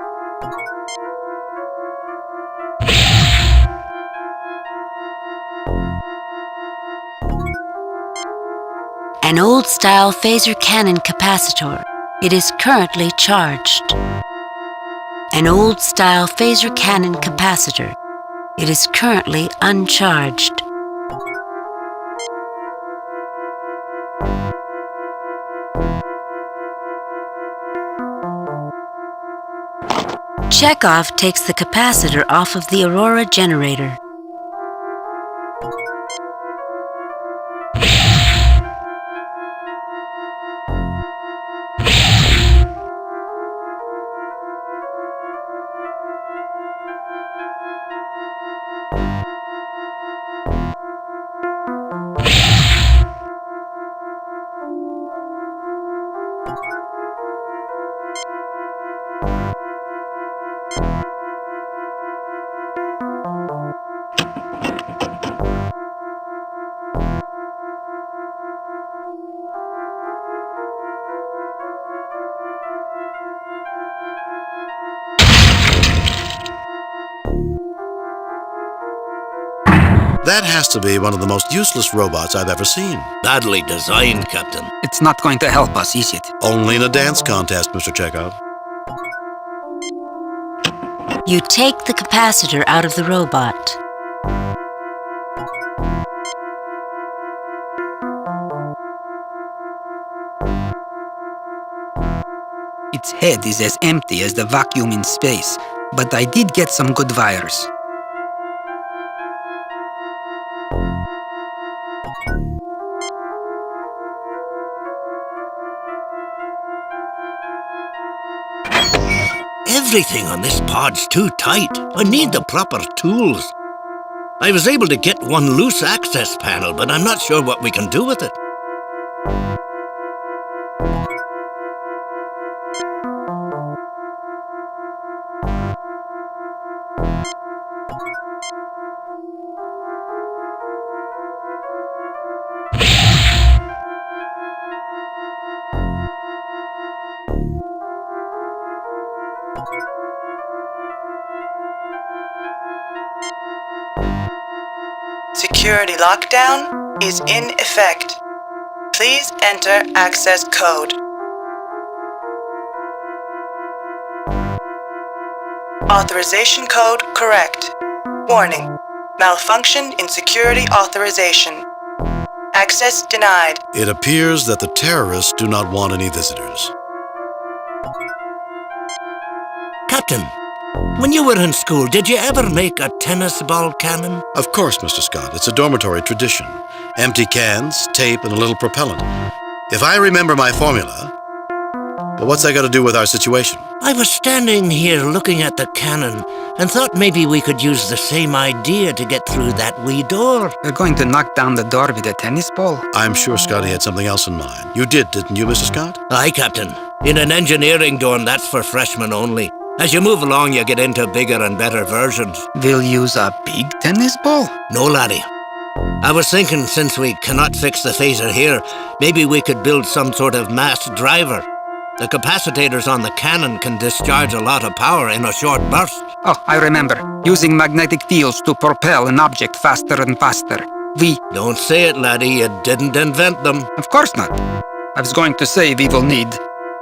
An old-style phaser cannon capacitor. It is currently charged. An old-style phaser cannon capacitor. It is currently uncharged. Chekhov takes the capacitor off of the Aurora generator.
That has to be one of the most useless robots I've ever seen.
Badly designed, Captain.
It's not going to help us, is it?
Only in a dance contest, Mr. Chekhov.
You take the capacitor out of the robot.
Its head is as empty as the vacuum in space, but I did get some good wires.
Everything on this pod's too tight. I need the proper tools. I was able to get one loose access panel, but I'm not sure what we can do with it.
Security lockdown is in effect. Please enter access code. Authorization code correct. Warning. Malfunction in security authorization. Access denied.
It appears that the terrorists do not want any visitors.
Captain, when you were in school, did you ever make a tennis ball cannon?
Of course, Mr. Scott. It's a dormitory tradition. Empty cans, tape, and a little propellant. If I remember my formula... But what's that got to do with our situation?
I was standing here looking at the cannon and thought maybe we could use the same idea to get through that wee door.
We're going to knock down the door with a tennis ball?
I'm sure Scotty had something else in mind. You did, didn't you, Mr. Scott?
Aye, Captain. In an engineering dorm, that's for freshmen only. As you move along, you get into bigger and better versions.
We'll use a big tennis ball?
No, laddie. I was thinking, since we cannot fix the phaser here, maybe we could build some sort of mass driver. The capacitors on the cannon can discharge a lot of power in a short burst.
Oh, I remember. Using magnetic fields to propel an object faster and faster.
Don't say it, laddie. You didn't invent them.
Of course not. I was going to say we will need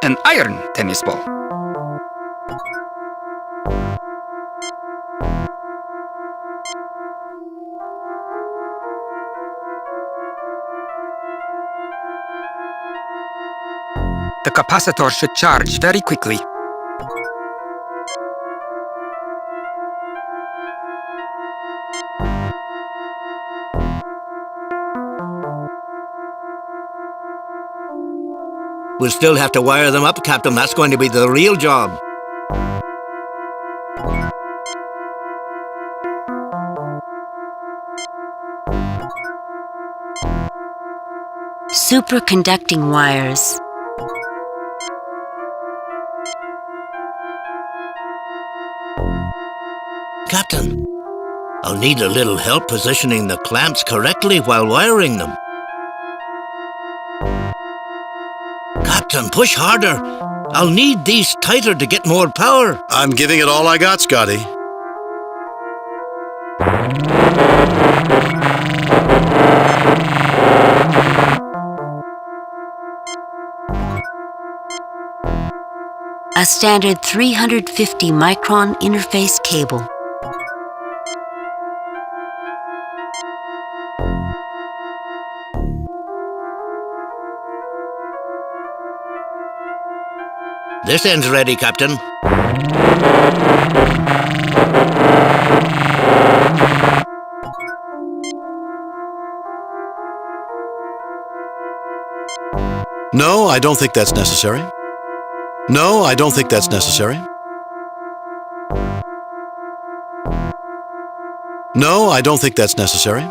an iron tennis ball. The capacitor should charge very quickly.
We'll still have to wire them up, Captain. That's going to be the real job.
Superconducting wires.
Captain, I'll need a little help positioning the clamps correctly while wiring them. Captain, push harder. I'll need these tighter to get more power.
I'm giving it all I got, Scotty.
A standard 350 micron interface cable.
This end's ready, Captain.
No, I don't think that's necessary. No, I don't think that's necessary. No, I don't think that's necessary.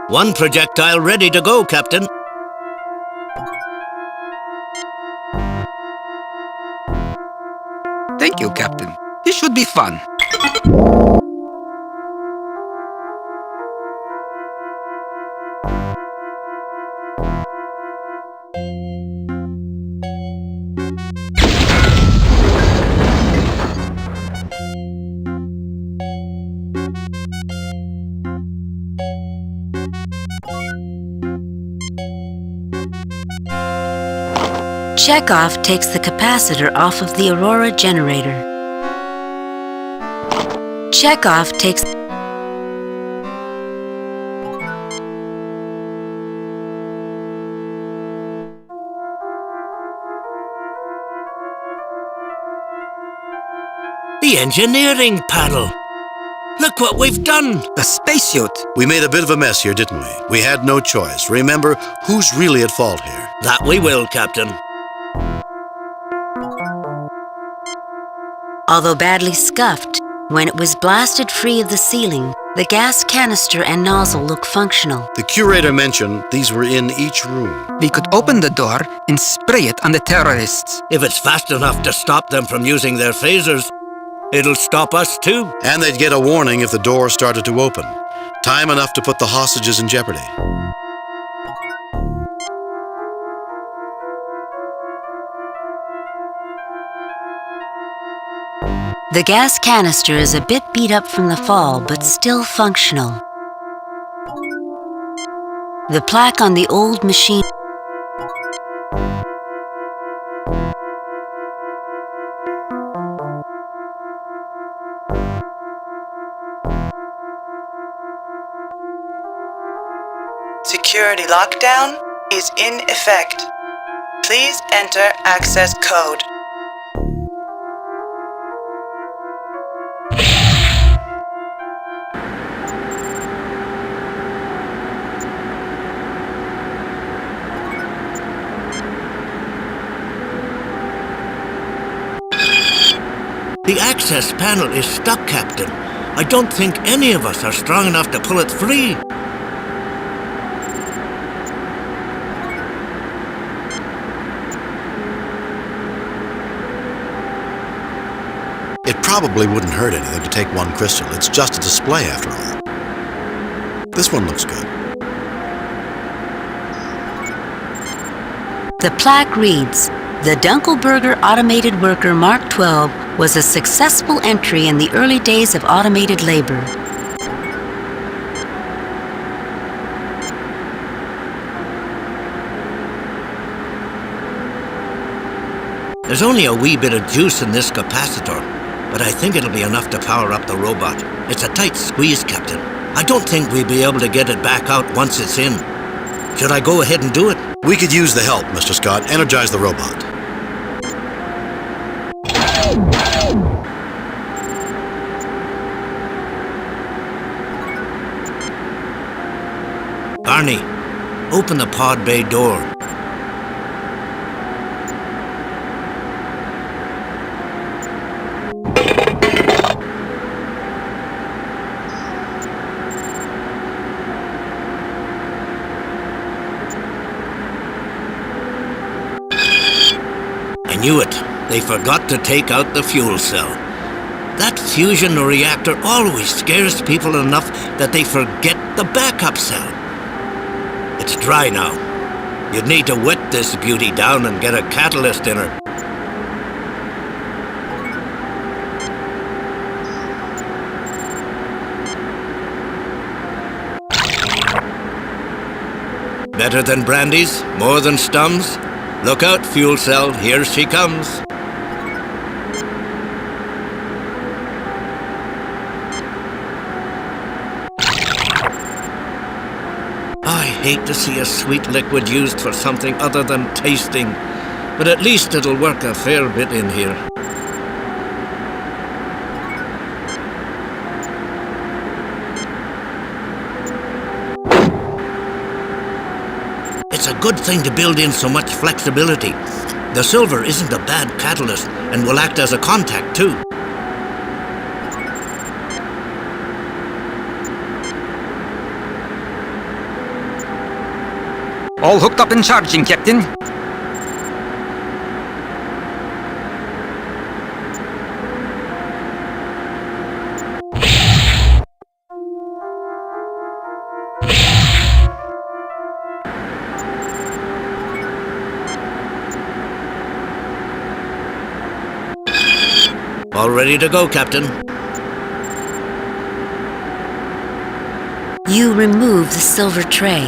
One projectile ready to go, Captain.
Thank you, Captain. This should be fun.
Checkoff takes the capacitor off of the Aurora generator. Checkoff takes...
The engineering panel. Look what we've done.
The spacesuit.
We made a bit of a mess here, didn't we? We had no choice. Remember, who's really at fault here?
That we will, Captain.
Although badly scuffed, when it was blasted free of the sealing, the gas canister and nozzle look functional.
The curator mentioned these were in each room.
We could open the door and spray it on the terrorists.
If it's fast enough to stop them from using their phasers, it'll stop us too.
And they'd get a warning if the door started to open. Time enough to put the hostages in jeopardy.
The gas canister is a bit beat up from the fall, but still functional. The plaque on the old machine...
Security lockdown is in effect. Please enter access code.
The access panel is stuck, Captain. I don't think any of us are strong enough to pull it free.
It probably wouldn't hurt anything to take one crystal. It's just a display after all. This one looks good.
The plaque reads, "The Dunkelberger Automated Worker Mark 12 was a successful entry in the early days of automated labor."
There's only a wee bit of juice in this capacitor, but I think it'll be enough to power up the robot. It's a tight squeeze, Captain. I don't think we'll be able to get it back out once it's in. Should I go ahead and do it?
We could use the help, Mr. Scott. Energize the robot.
Barney, open the pod bay door. I knew it. They forgot to take out the fuel cell. That fusion reactor always scares people enough that they forget the backup cell. It's dry now. You'd need to wet this beauty down and get a catalyst in her. Better than brandies? More than stums? Look out, fuel cell, here she comes. I hate to see a sweet liquid used for something other than tasting, but at least it'll work a fair bit in here. It's a good thing to build in so much flexibility. The silver isn't a bad catalyst and will act as a contact too.
All hooked up and charging, Captain.
All ready to go, Captain.
You remove the silver tray.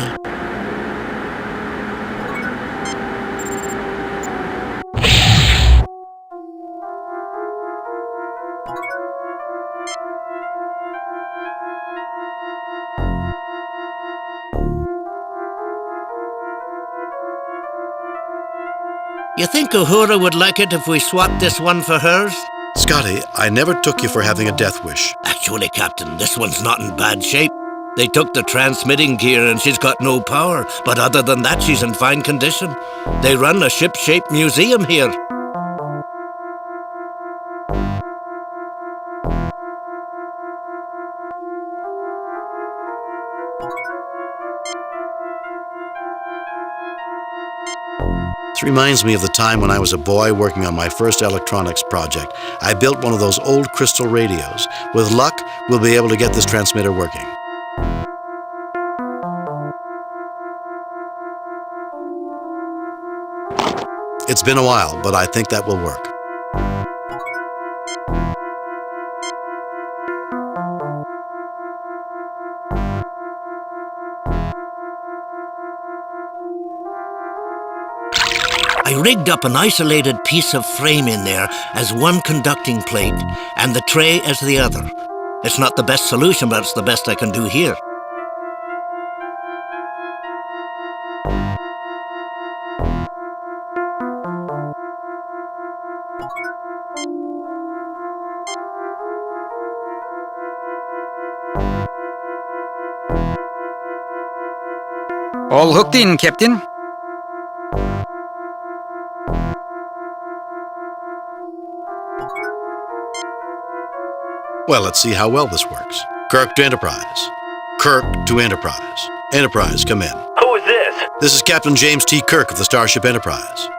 You think Uhura would like it if we swapped this one for hers?
Scotty, I never took you for having a death wish.
Actually, Captain, this one's not in bad shape. They took the transmitting gear and she's got no power, but other than that, she's in fine condition. They run a ship-shaped museum here.
This reminds me of the time when I was a boy working on my first electronics project. I built one of those old crystal radios. With luck, we'll be able to get this transmitter working. It's been a while, but I think that will work.
I rigged up an isolated piece of frame in there as one conducting plate and the tray as the other. It's not the best solution, but it's the best I can do here.
All hooked in, Captain.
Well, let's see how well this works. Kirk to Enterprise. Kirk to Enterprise. Enterprise, come in.
Who is this?
This is Captain James T. Kirk of the Starship Enterprise.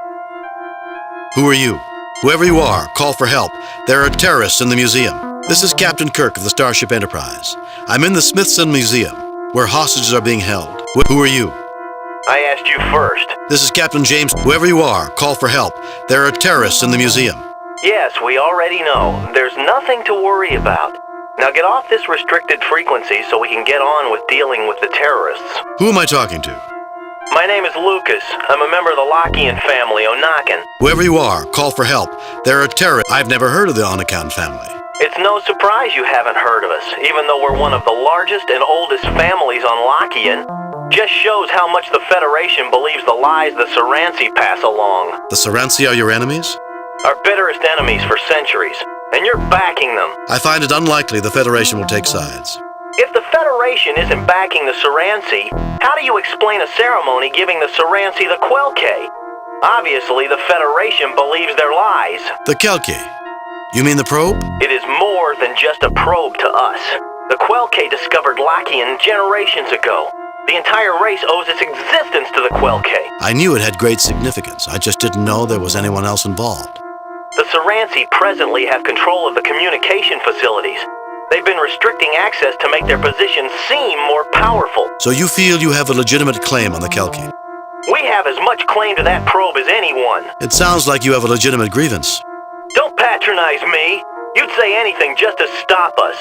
Who are you? Whoever you are, call for help. There are terrorists in the museum. This is Captain Kirk of the Starship Enterprise. I'm in the Smithsonian Museum, where hostages are being held. Who are you?
I asked you first.
This is Captain James. Whoever you are, call for help. There are terrorists in the museum.
Yes, we already know. There's nothing to worry about. Now get off this restricted frequency so we can get on with dealing with the terrorists.
Who am I talking to?
My name is Lucas. I'm a member of the Lockian family, Onakan.
Whoever you are, call for help. There are terrorists. I've never heard of the Onakan family.
It's no surprise you haven't heard of us, even though we're one of the largest and oldest families on Lockian. Just shows how much the Federation believes the lies the Saransi pass along.
The Saransi are your enemies?
Our bitterest enemies for centuries, and you're backing them.
I find it unlikely the Federation will take sides.
If the Federation isn't backing the Saransi, how do you explain a ceremony giving the Saransi the Quelke? Obviously, the Federation believes their lies.
The Kelke? You mean the probe?
It is more than just a probe to us. The Quelke discovered Lockian generations ago. The entire race owes its existence to the Quelke.
I knew it had great significance. I just didn't know there was anyone else involved.
The Saransi presently have control of the communication facilities. They've been restricting access to make their positions seem more powerful.
So you feel you have a legitimate claim on the Kelke?
We have as much claim to that probe as anyone.
It sounds like you have a legitimate grievance.
Don't patronize me. You'd say anything just to stop us.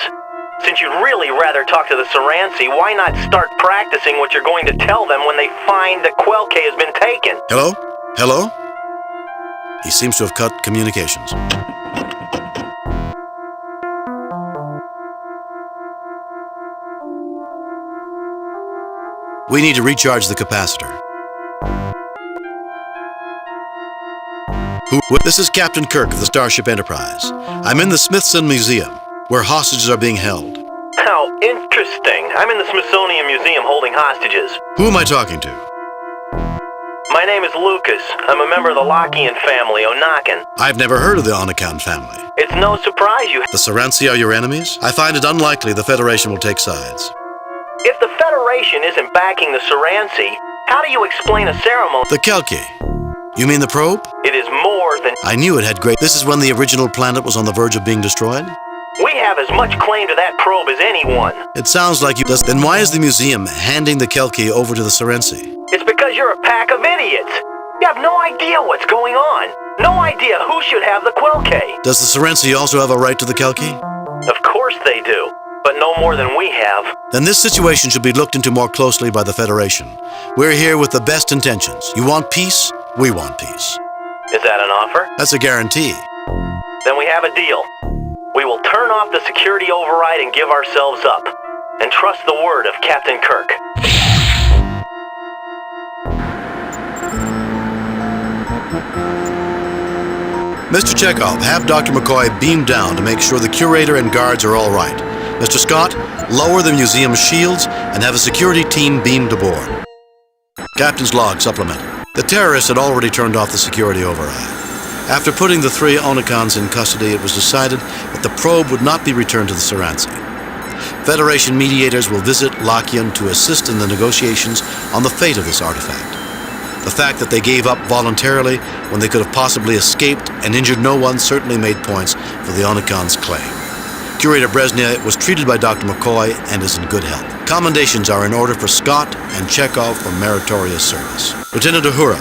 Since you'd really rather talk to the Saransi, why not start practicing what you're going to tell them when they find that Quelke has been taken?
Hello? Hello? He seems to have cut communications. We need to recharge the capacitor. This is Captain Kirk of the Starship Enterprise. I'm in the Smithsonian Museum, where hostages are being held.
How interesting. I'm in the Smithsonian Museum holding hostages.
Who am I talking to?
My name is Lucas. I'm a member of the Lockian family, Onakan.
I've never heard of the Onakan family.
It's no surprise you...
The Saransi are your enemies? I find it unlikely the Federation will take sides.
If the Federation isn't backing the Saransi, how do you explain a ceremony...
The Kelki. You mean the probe?
It is more than...
I knew it had great... This is when the original planet was on the verge of being destroyed?
We have as much claim to that probe as anyone.
It sounds like you... Then why is the museum handing the Kelki over to the Saransi?
It's because you're a pack of idiots. You have no idea what's going on. No idea who should have the Quelke.
Does the Saransi also have a right to the Kelki?
Of course they do, but no more than we have.
Then this situation should be looked into more closely by the Federation. We're here with the best intentions. You want peace? We want peace.
Is that an offer?
That's a guarantee.
Then we have a deal. We will turn off the security override and give ourselves up. And trust the word of Captain Kirk.
Mr. Chekhov, have Dr. McCoy beam down to make sure the curator and guards are all right. Mr. Scott, lower the museum's shields and have a security team beamed aboard. Captain's log supplemental. The terrorists had already turned off the security override. After putting the 3 Onakans in custody, it was decided that the probe would not be returned to the Saransi. Federation mediators will visit Lockian to assist in the negotiations on the fate of this artifact. The fact that they gave up voluntarily when they could have possibly escaped and injured no one certainly made points for the Onakan's claim. Curator Brezhnev was treated by Dr. McCoy and is in good health. Commendations are in order for Scott and Chekhov for meritorious service. Lieutenant Uhura,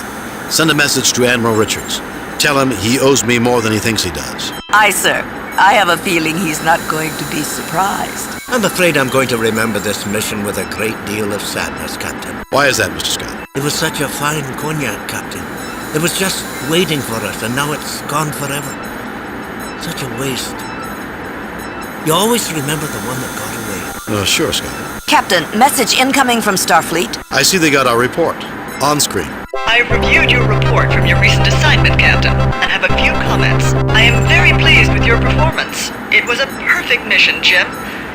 send a message to Admiral Richards. Tell him he owes me more than he thinks he does.
Aye, sir. I have a feeling he's not going to be surprised.
I'm afraid I'm going to remember this mission with a great deal of sadness, Captain.
Why is that, Mr. Scott?
It was such a fine cognac, Captain. It was just waiting for us, and now it's gone forever. Such a waste. You always remember the one that got away.
Sure, Scott.
Captain, message incoming from Starfleet.
I see they got our report. On screen.
I reviewed your report from your recent assignment, Captain, and have a few comments. I am very pleased with your performance. It was a perfect mission, Jim.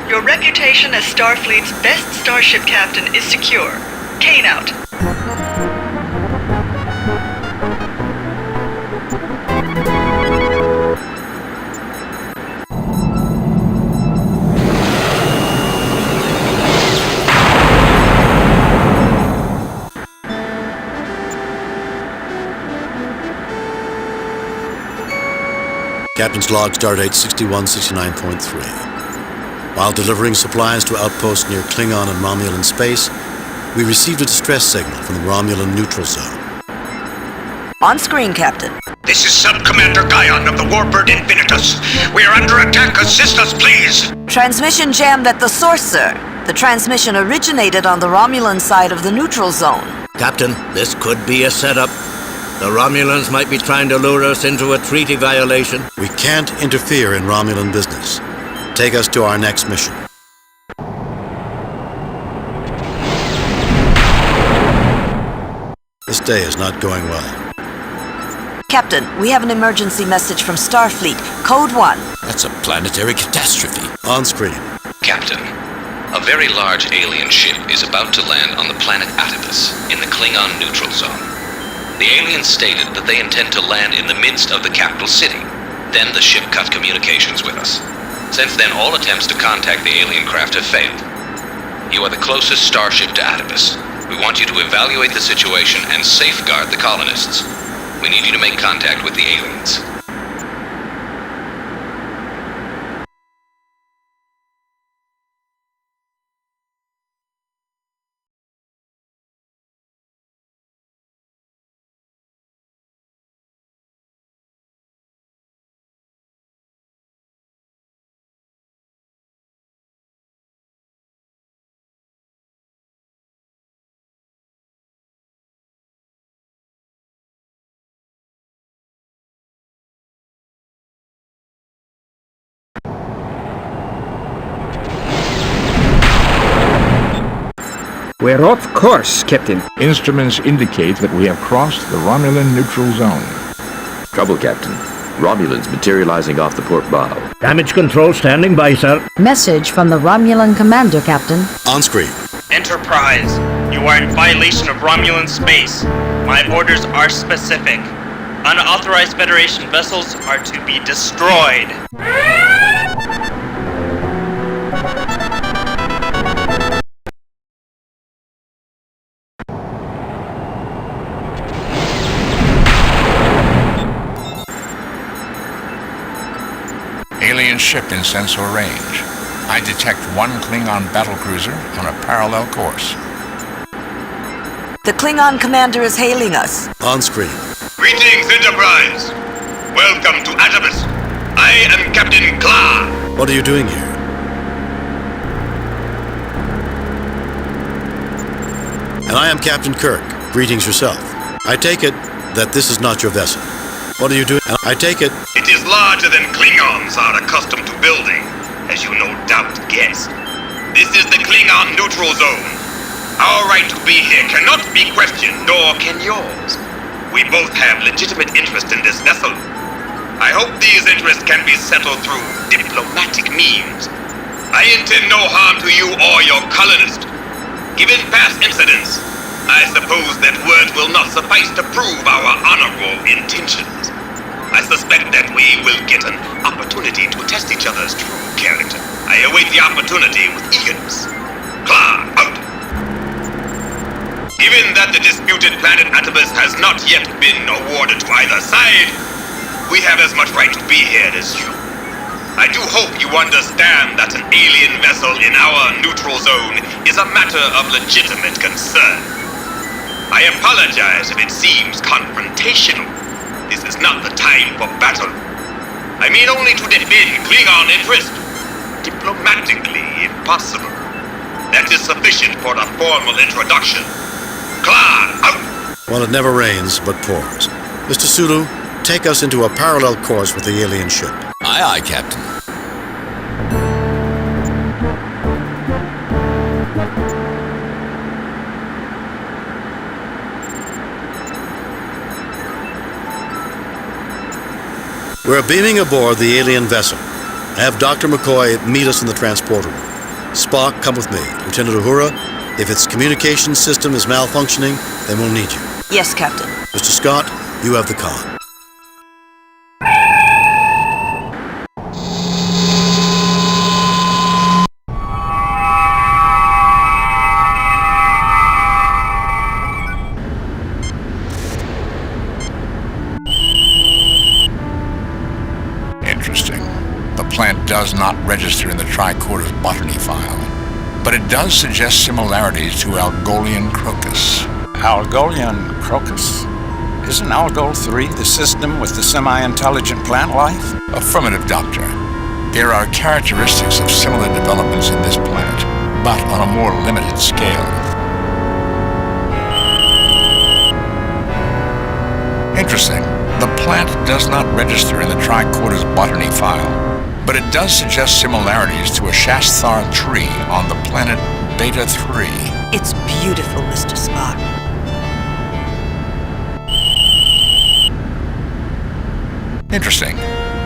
Your reputation as Starfleet's best starship captain is secure. Kane out.
Captain's log, stardate 6169.3. While delivering supplies to outposts near Klingon and Romulan space, we received a distress signal from the Romulan neutral zone.
On screen, Captain.
This is Sub-Commander Guyon of the Warbird Infinitus. We are under attack. Assist us, please.
Transmission jammed at the source, sir. The transmission originated on the Romulan side of the neutral zone.
Captain, this could be a setup. The Romulans might be trying to lure us into a treaty violation.
We can't interfere in Romulan business. Take us to our next mission. This day is not going well.
Captain, we have an emergency message from Starfleet. Code 1.
That's a planetary catastrophe.
On screen.
Captain, a very large alien ship is about to land on the planet Atibus in the Klingon neutral zone. The aliens stated that they intend to land in the midst of the capital city. Then the ship cut communications with us. Since then, all attempts to contact the alien craft have failed. You are the closest starship to Atibus. We want you to evaluate the situation and safeguard the colonists. We need you to make contact with the aliens.
We're off course, Captain.
Instruments indicate that we have crossed the Romulan neutral zone.
Trouble, Captain. Romulans materializing off the port bow.
Damage control standing by, sir.
Message from the Romulan commander, Captain.
On screen.
Enterprise, you are in violation of Romulan space. My orders are specific. Unauthorized Federation vessels are to be destroyed.
Alien ship in sensor range. I detect one Klingon battlecruiser on a parallel course.
The Klingon commander is hailing us.
On screen.
Greetings, Enterprise! Welcome to Atibus. I am Captain Kla.
What are you doing here? And I am Captain Kirk. Greetings yourself. I take it that this is not your vessel. What are you doing? I take it...
It is larger than Klingons are accustomed to building, as you no doubt guessed. This is the Klingon neutral zone. Our right to be here cannot be questioned, nor can yours. We both have legitimate interest in this vessel. I hope these interests can be settled through diplomatic means. I intend no harm to you or your colonist. Given past incidents, I suppose that words will not suffice to prove our honorable intentions. I suspect that we will get an opportunity to test each other's true character. I await the opportunity with eagerness. Kla, out! Given that the disputed planet Atibus has not yet been awarded to either side, we have as much right to be here as you. I do hope you understand that an alien vessel in our neutral zone is a matter of legitimate concern. I apologize if it seems confrontational. This is not the time for battle. I mean only to defend Klingon interest. Diplomatically, if possible. That is sufficient for a formal introduction. Kla, out!
Well, it never rains, but pours. Mr. Sulu, take us into a parallel course with the alien ship.
Aye, aye, Captain.
We're beaming aboard the alien vessel. Have Dr. McCoy meet us in the transporter room. Spock, come with me. Lieutenant Uhura, if its communication system is malfunctioning, then we'll need you.
Yes, Captain.
Mr. Scott, you have the con.
Interesting. The plant does not register in the tricorder's botany file, but it does suggest similarities to Algolian crocus.
Algolian crocus? Isn't Algol 3 the system with the semi-intelligent plant life?
Affirmative, Doctor. There are characteristics of similar developments in this plant, but on a more limited scale. Interesting. The plant does not register in the tricorder's botany file, but it does suggest similarities to a Shasthar tree on the planet Beta 3.
It's beautiful, Mr. Spock.
Interesting.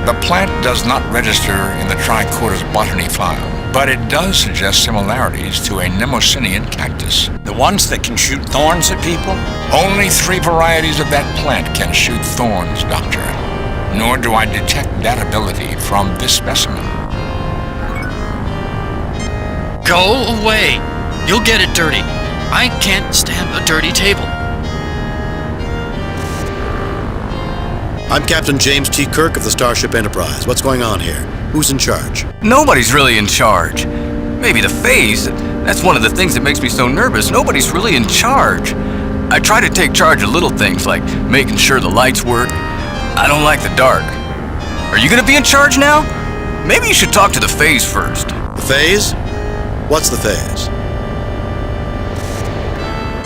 The plant does not register in the tricorder's botany file, but it does suggest similarities to a Mnemosynian cactus.
The ones that can shoot thorns at people?
Only 3 varieties of that plant can shoot thorns, Doctor. Nor do I detect that ability from this specimen.
Go away! You'll get it dirty. I can't stand a dirty table.
I'm Captain James T. Kirk of the Starship Enterprise. What's going on here? Who's in charge?
Nobody's really in charge. Maybe the phase. That's one of the things that makes me so nervous. Nobody's really in charge. I try to take charge of little things like making sure the lights work. I don't like the dark. Are you gonna be in charge now? Maybe you should talk to the phase first.
The phase? What's the phase?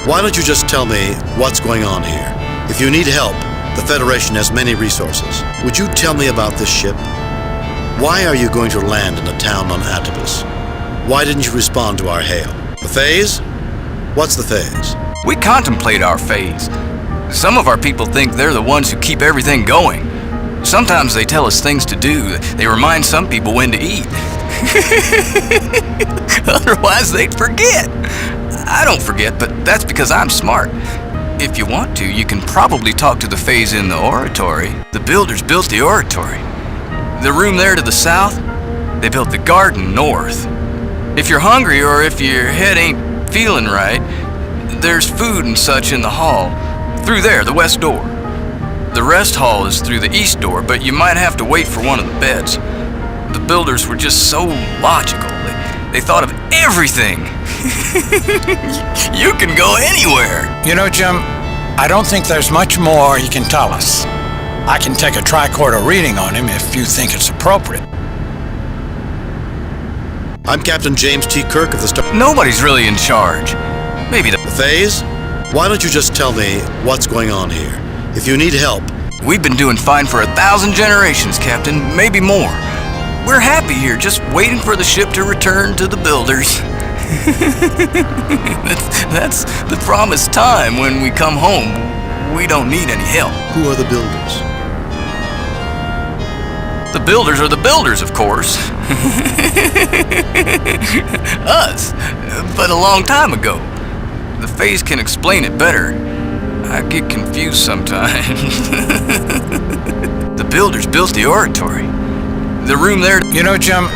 Why don't you just tell me what's going on here? If you need help, the Federation has many resources. Would you tell me about this ship? Why are you going to land in a town on Atibus? Why didn't you respond to our hail? The phase? What's the phase?
We contemplate our phase. Some of our people think they're the ones who keep everything going. Sometimes they tell us things to do. They remind some people when to eat. Otherwise, they'd forget. I don't forget, but that's because I'm smart. If you want to, you can probably talk to the phase in the oratory. The builders built the oratory. The room there to the south, they built the garden north. If you're hungry or if your head ain't feeling right, there's food and such in the hall. Through there, the west door. The rest hall is through the east door, but you might have to wait for one of the beds. The builders were just so logical. They thought of everything. You can go anywhere.
You know, Jim, I don't think there's much more you can tell us. I can take a tricorder reading on him if you think it's appropriate.
I'm Captain James T. Kirk of the Star...
Nobody's really in charge. Maybe the
phase? Why don't you just tell me what's going on here? If you need help...
We've been doing fine for 1,000 generations, Captain, maybe more. We're happy here, just waiting for the ship to return to the builders. That's the promised time when we come home. We don't need any help.
Who are the builders?
The builders are the builders, of course. Us, but a long time ago. The phase can explain it better. I get confused sometimes. The builders built the oratory. The room there...
You know, Jim,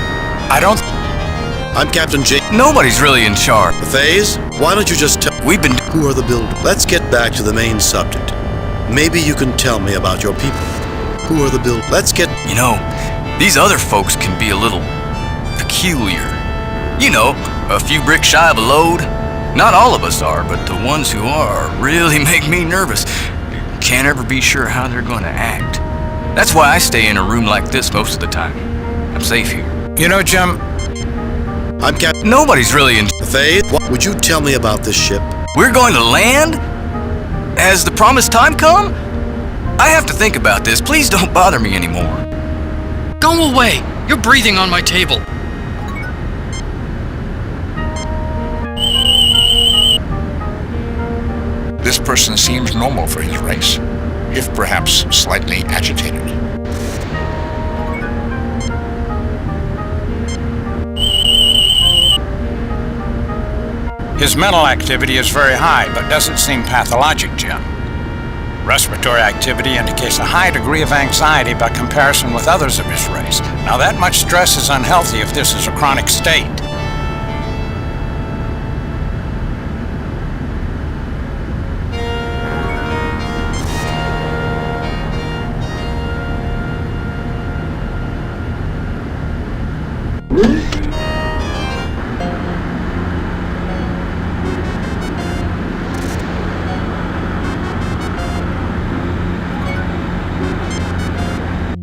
I don't...
I'm Captain J...
Nobody's really in charge.
The phase? Why don't you just tell...
We've been...
Who are the builders? Let's get back to the main subject. Maybe you can tell me about your people. Who are the builders? Let's get...
You know, these other folks can be a little... peculiar. You know, a few bricks shy of a load. Not all of us are, but the ones who are really make me nervous. Can't ever be sure how they're going to act. That's why I stay in a room like this most of the time. I'm safe here.
You know, Jim...
I'm Captain...
Nobody's really in...
Faith, would you tell me about this ship?
We're going to land? Has the promised time come? I have to think about this. Please don't bother me anymore.
Go away! You're breathing on my table.
This person seems normal for his race, if perhaps slightly agitated.
His mental activity is very high, but doesn't seem pathologic, Jim. Respiratory activity indicates a high degree of anxiety by comparison with others of his race. Now, that much stress is unhealthy if this is a chronic state.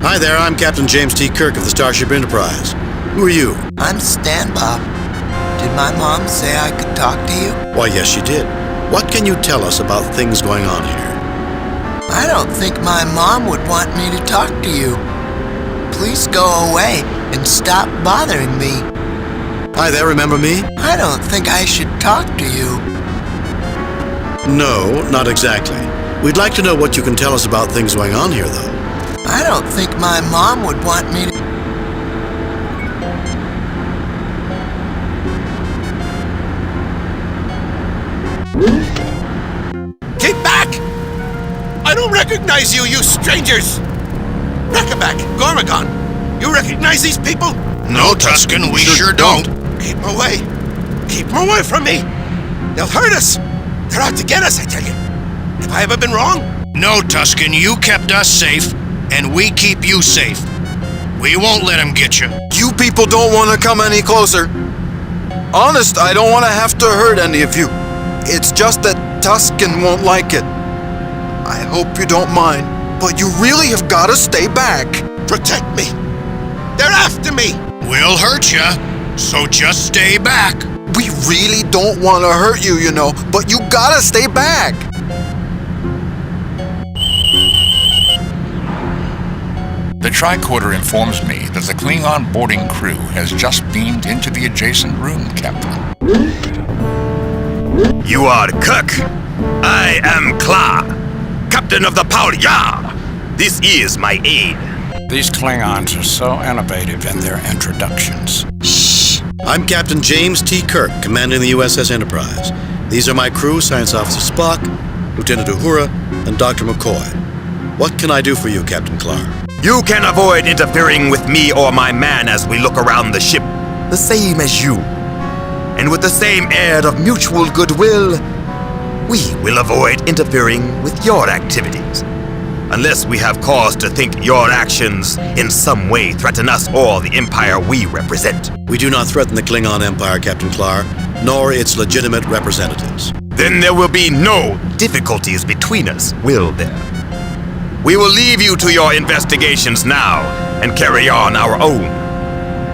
Hi there, I'm Captain James T. Kirk of the Starship Enterprise. Who are you?
I'm Stan Bob. Did my mom say I could talk to you?
Why, yes, she did. What can you tell us about things going on here?
I don't think my mom would want me to talk to you. Please go away and stop bothering me.
Hi there, remember me?
I don't think I should talk to you.
No, not exactly. We'd like to know what you can tell us about things going on here, though.
I don't think my mom would want me to...
Keep back! I don't recognize you, you strangers! Rekaback, Gormagon, you recognize these people?
No, Tuscan, we sure don't.
Keep them away. Keep them away from me. They'll hurt us. They're out to get us, I tell you. Have I ever been wrong?
No, Tuscan, you kept us safe, and we keep you safe. We won't let them get you.
You people don't want to come any closer. Honest, I don't want to have to hurt any of you. It's just that Tuscan won't like it. I hope you don't mind, but you really have got to stay back.
Protect me. They're after me.
We'll hurt you, so just stay back.
We really don't want to hurt you, you know, but you gotta stay back.
The tricorder informs me that the Klingon boarding crew has just beamed into the adjacent room, Captain.
You are Kirk. I am Kla, captain of the Palya. This is my aide.
These Klingons are so innovative in their introductions.
I'm Captain James T. Kirk, commanding the USS Enterprise. These are my crew, Science Officer Spock, Lieutenant Uhura, and Dr. McCoy. What can I do for you, Captain Clark?
You can avoid interfering with me or my man as we look around the ship, the same as you. And with the same air of mutual goodwill, we will avoid interfering with your activities. Unless we have cause to think your actions in some way threaten us or the Empire we represent.
We do not threaten the Klingon Empire, Captain Clark, nor its legitimate representatives.
Then there will be no difficulties between us, will there? We will leave you to your investigations now and carry on our own.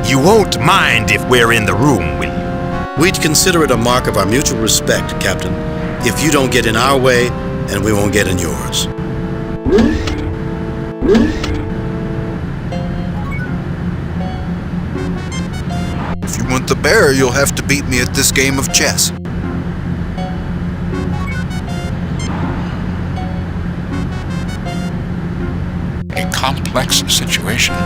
You won't mind if we're in the room, will you?
We'd consider it a mark of our mutual respect, Captain, if you don't get in our way and we won't get in yours.
If you want the bear, you'll have to beat me at this game of chess.
A complex situation.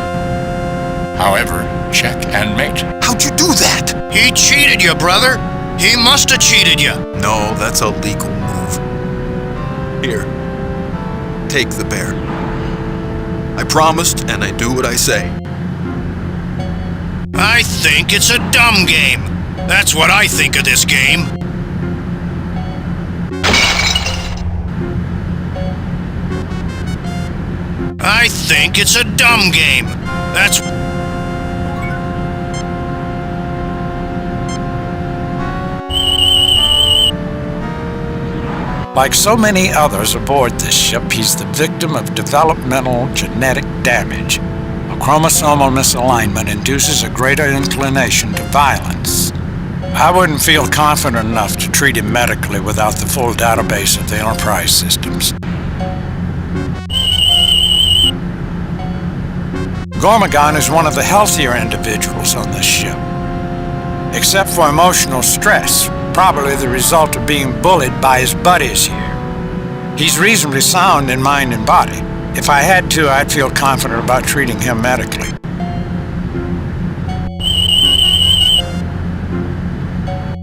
However, check and mate.
How'd you do that?
He cheated you, brother. He must have cheated you.
No, that's a legal move. Here, take the bear. I promised, and I do what I say.
I think it's a dumb game. That's what I think of this game. I think it's a dumb game. That's...
Like so many others aboard this ship, he's the victim of developmental genetic damage. A chromosomal misalignment induces a greater inclination to violence. I wouldn't feel confident enough to treat him medically without the full database of the Enterprise systems. Gormagon is one of the healthier individuals on this ship. Except for emotional stress, probably the result of being bullied by his buddies here. He's reasonably sound in mind and body. If I had to, I'd feel confident about treating him medically.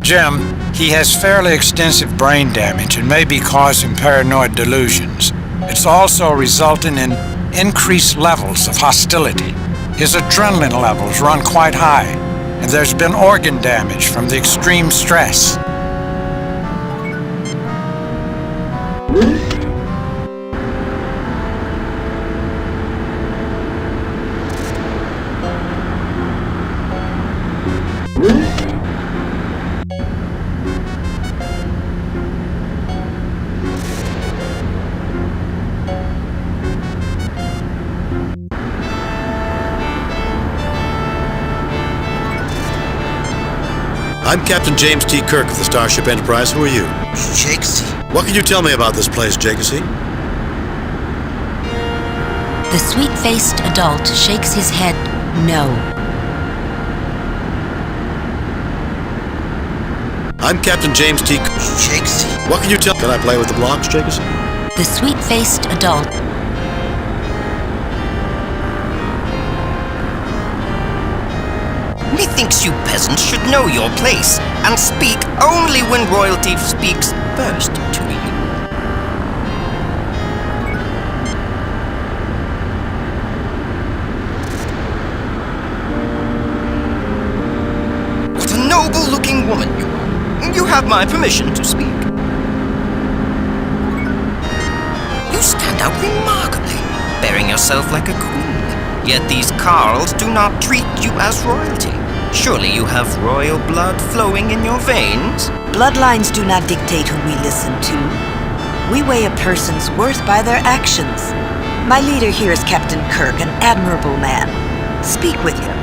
Jim, he has fairly extensive brain damage and may be causing paranoid delusions. It's also resulting in increased levels of hostility. His adrenaline levels run quite high, and there's been organ damage from the extreme stress.
I'm Captain James T. Kirk of the Starship Enterprise. Who are you?
Jakesy.
What can you tell me about this place, Jakesy?
The sweet-faced adult shakes his head no.
I'm Captain James T.
Jakesy.
What can you tell? Can I play with the blocks, Jakesy?
The sweet-faced adult.
Methinks you peasants should know your place and speak only when royalty speaks first to you. What a noble-looking woman you are. You have my permission to speak. You stand out remarkably, bearing yourself like a queen. Yet these Carls do not treat you as royalty. Surely you have royal blood flowing in your veins?
Bloodlines do not dictate who we listen to. We weigh a person's worth by their actions. My leader here is Captain Kirk, an admirable man. Speak with him.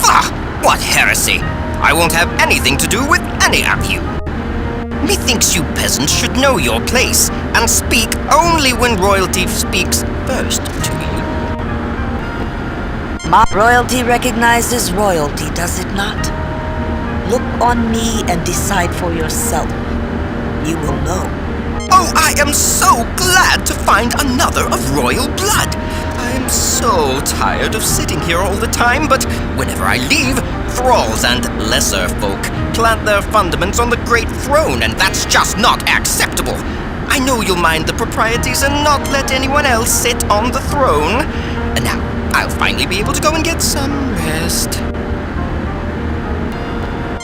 Bah! What heresy! I won't have anything to do with any of you. Methinks you peasants should know your place and speak only when royalty speaks first to you.
Royalty recognizes royalty, does it not? Look on me and decide for yourself. You will know.
Oh, I am so glad to find another of royal blood. I am so tired of sitting here all the time, but whenever I leave, thralls and lesser folk plant their fundaments on the great throne, and that's just not acceptable. I know you'll mind the proprieties and not let anyone else sit on the throne. And now, I'll finally be able to go and get some rest.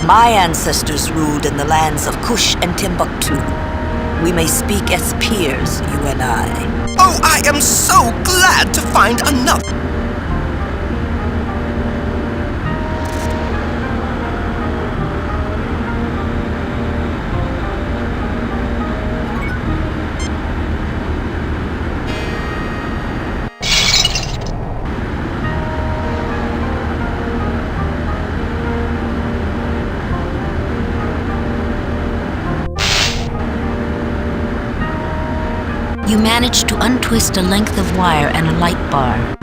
My ancestors ruled in the lands of Kush and Timbuktu. We may speak as peers, you and I.
Oh, I am so glad to find another.
You manage to untwist a length of wire and a light bar.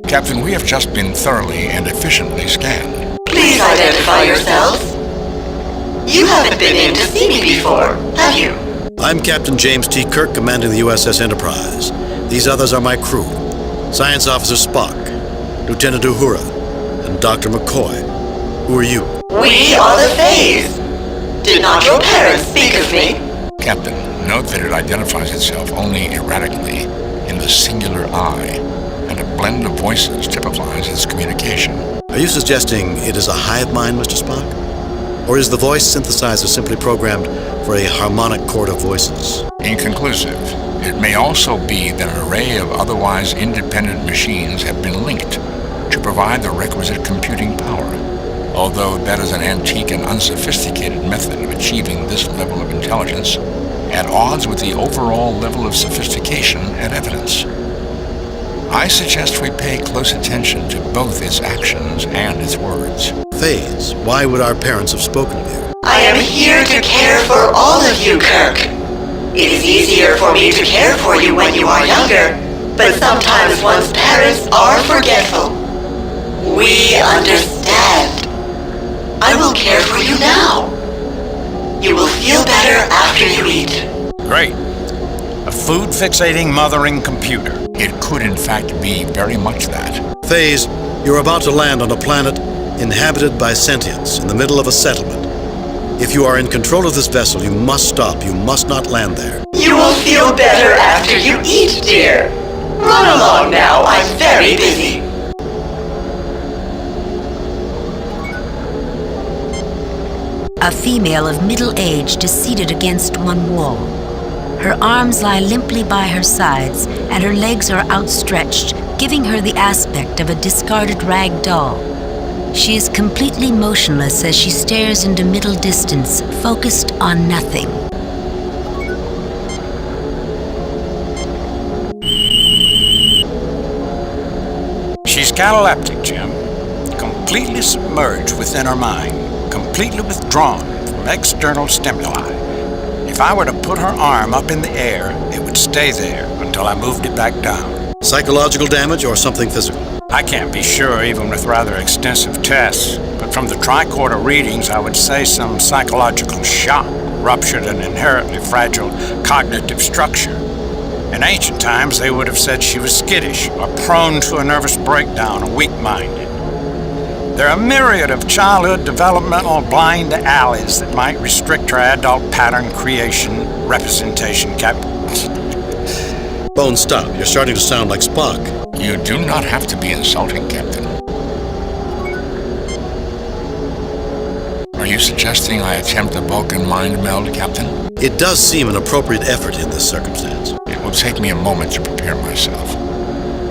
Captain, we have just been thoroughly and efficiently scanned.
Please identify yourselves. You haven't been in to see me before, have you?
I'm Captain James T. Kirk, commanding the USS Enterprise. These others are my crew. Science Officer Spock, Lieutenant Uhura, and Dr. McCoy. Who are you?
We are the Fays. Did not your parents speak of me?
Captain, note that it identifies itself only erratically in the singular I, and a blend of voices typifies its communication.
Are you suggesting it is a hive mind, Mr. Spock? Or is the voice synthesizer simply programmed for a harmonic chord of voices?
Inconclusive. It may also be that an array of otherwise independent machines have been linked to provide the requisite computing power, although that is an antique and unsophisticated method of achieving this level of intelligence, at odds with the overall level of sophistication and evidence. I suggest we pay close attention to both its actions and its words.
Fays, why would our parents have spoken of you?
I am here to care for all of you, Kirk. It is easier for me to care for you when you are younger, but sometimes one's parents are forgetful. We understand. I will care for you now. You will feel better after you eat.
Great. A food-fixating mothering computer.
It could in fact be very much that.
Fays, you're about to land on a planet inhabited by sentients in the middle of a settlement. If you are in control of this vessel, you must stop. You must not land there.
You will feel better after you eat, dear. Run along now. I'm very busy.
A female of middle age is seated against one wall. Her arms lie limply by her sides, and her legs are outstretched, giving her the aspect of a discarded rag doll. She is completely motionless as she stares into middle distance, focused on nothing.
She's cataleptic, Jim. Completely submerged within her mind, completely withdrawn from external stimuli. If I were to put her arm up in the air, it would stay there until I moved it back down.
Psychological damage or something physical?
I can't be sure even with rather extensive tests, but from the tricorder readings I would say some psychological shock ruptured an inherently fragile cognitive structure. In ancient times they would have said she was skittish or prone to a nervous breakdown or weak-minded. There are a myriad of childhood developmental blind alleys that might restrict her adult pattern creation representation
Bones, stop. You're starting to sound like Spock.
You do not have to be insulting, Captain. you suggesting I attempt a Vulcan mind meld, Captain?
It does seem an appropriate effort in this circumstance.
It will take me a moment to prepare myself.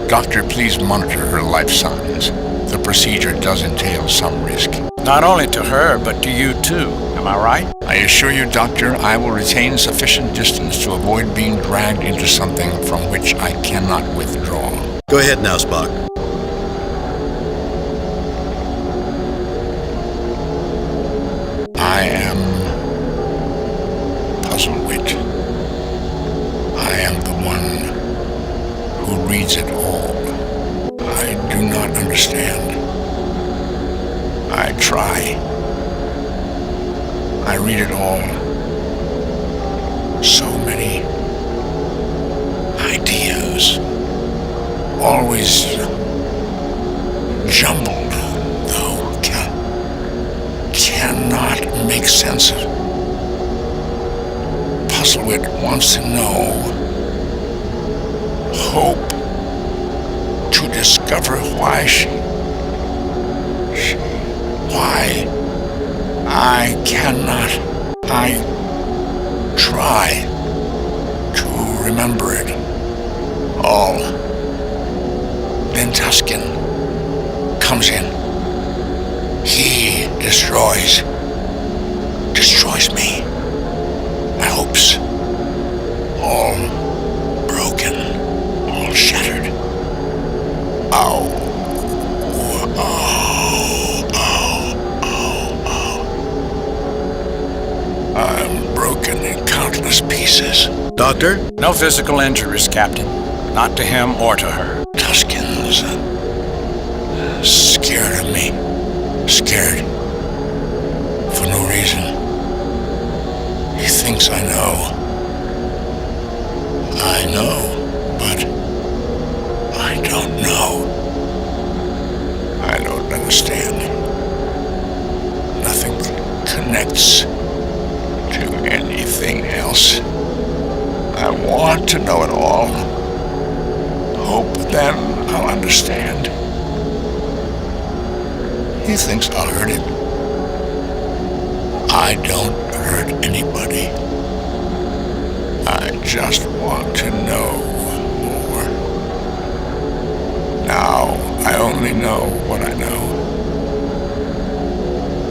Doctor, please monitor her life signs. The procedure does entail some risk.
Not only to her, but to you too. Am I right?
I assure you, Doctor, I will retain sufficient distance to avoid being dragged into something from which I cannot withdraw.
Go ahead now, Spock.
I am Puzzlewit. I am the one who reads it all. I do not understand. I try. I read it all. So many ideas. Always jumbled, though. Cannot make sense of. Puzzlewit wants to know. Hope to discover why why I cannot. I try to remember it all. Then Tuscan comes in. He destroys me. My hopes, all broken, all shattered. Ow. I'm broken in countless pieces.
Doctor?
No physical injuries, Captain. Not to him or to her.
Tuscan's scared of me. Scared. For no reason. He thinks I know. I know, but I don't know. I don't understand. Nothing connects to anything else. I want to know it all. Hope then I'll understand. He thinks I'll hurt him. I don't hurt anybody. I just want to know more. Now I only know what I know.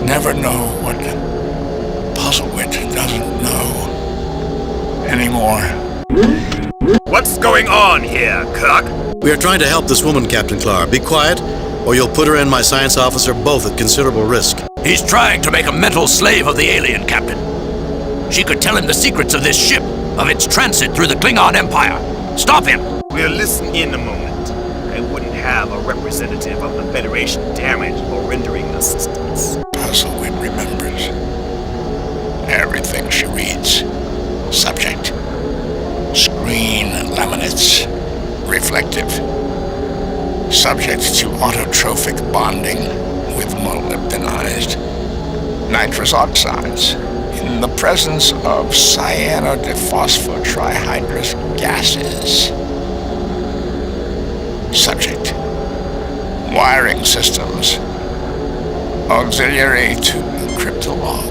Never know what Puzzlewit doesn't know anymore.
What's going on here, Kirk?
We are trying to help this woman, Captain Clark. Be quiet, or you'll put her and my science officer both at considerable risk.
He's trying to make a mental slave of the alien, Captain. She could tell him the secrets of this ship, of its transit through the Klingon Empire. Stop him!
We'll listen in a moment. I wouldn't have a representative of the Federation damaged for rendering assistance.
Puzzlewit remembers everything she reads. Subject. Screen laminates. Reflective. Subject to autotrophic bonding with molybdenized nitrous oxides in the presence of cyanodephosphortrihydrous gases. Subject. Wiring systems. Auxiliary to cryptolog.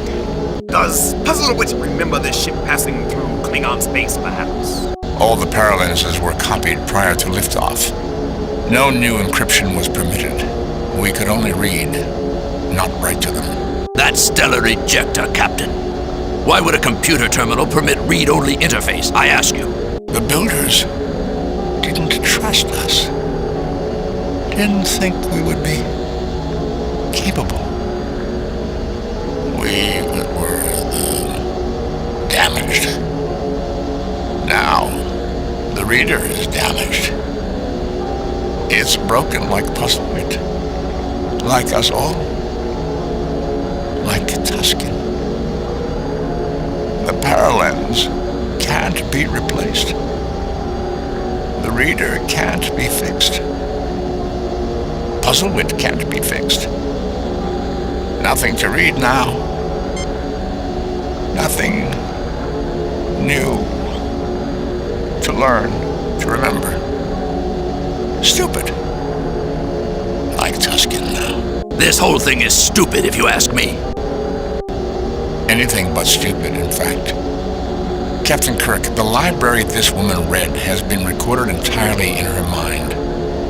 Does Puzzlewit remember the ship passing through Klingon space, perhaps?
All the paralenses were copied prior to liftoff. No new encryption was permitted. We could only read, not write to them.
That's stellar ejector, Captain. Why would a computer terminal permit read-only interface, I ask you?
The builders didn't trust us. Didn't think we would be capable. We were damaged. Now, the reader is damaged. It's broken like Puzzlewit. Like us all. Like Tuscan. The paralens can't be replaced. The reader can't be fixed. Puzzlewit can't be fixed. Nothing to read now. Nothing new to learn, to remember. Stupid. Like Tuscan now.
This whole thing is stupid, if you ask me.
Anything but stupid, in fact. Captain Kirk, the library this woman read has been recorded entirely in her mind,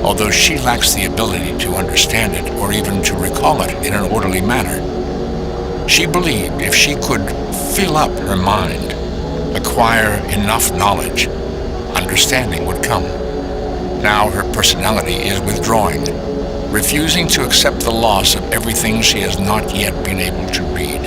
although she lacks the ability to understand it or even to recall it in an orderly manner. She believed if she could fill up her mind, acquire enough knowledge, understanding would come. Now her personality is withdrawing, refusing to accept the loss of everything she has not yet been able to read.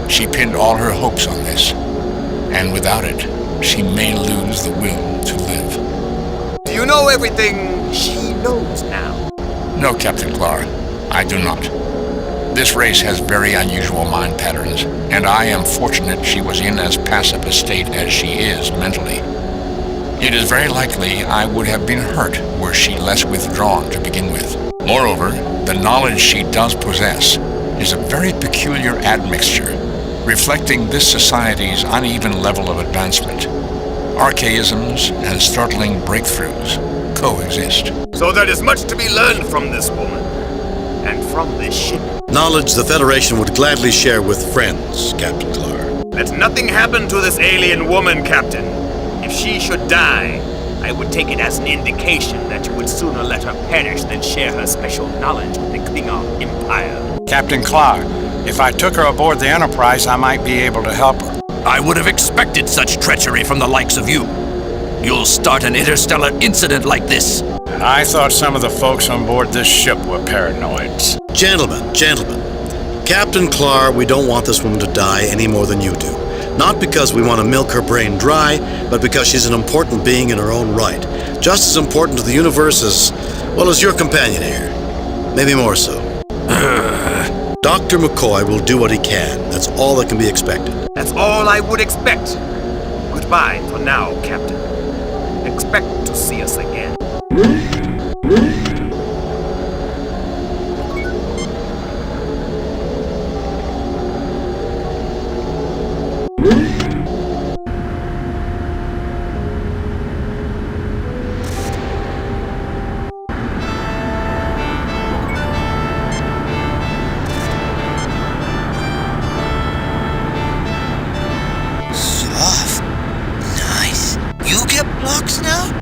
She pinned all her hopes on this, and without it, she may lose the will to live.
Do you know everything she knows now?
No, Captain Clark, I do not. This race has very unusual mind patterns, and I am fortunate she was in as passive a state as she is mentally. It is very likely I would have been hurt were she less withdrawn to begin with. Moreover, the knowledge she does possess is a very peculiar admixture, reflecting this society's uneven level of advancement. Archaisms and startling breakthroughs coexist.
So there is much to be learned from this woman, and from this ship.
Knowledge the Federation would gladly share with friends, Captain Clark.
Let nothing happen to this alien woman, Captain. If she should die, I would take it as an indication that you would sooner let her perish than share her special knowledge with the Klingon Empire.
Captain Clark, if I took her aboard the Enterprise, I might be able to help her.
I would have expected such treachery from the likes of you. You'll start an interstellar incident like this.
And I thought some of the folks on board this ship were paranoids.
Gentlemen. Captain Clark, we don't want this woman to die any more than you do. Not because we want to milk her brain dry, but because she's an important being in her own right. Just as important to the universe as, well, as your companion here. Maybe more so. Dr. McCoy will do what he can. That's all that can be expected.
That's all I would expect. Goodbye for now, Captain. Expect to see us again.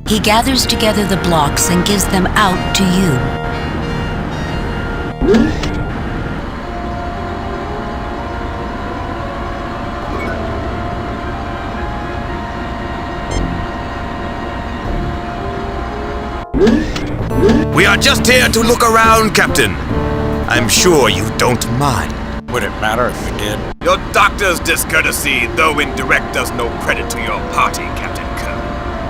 He gathers together the blocks and gives them out to you.
We are just here to look around, Captain. I'm sure you don't mind.
Would it matter if we did?
Your doctor's discourtesy, though indirect, does no credit to your party, Captain Kirk.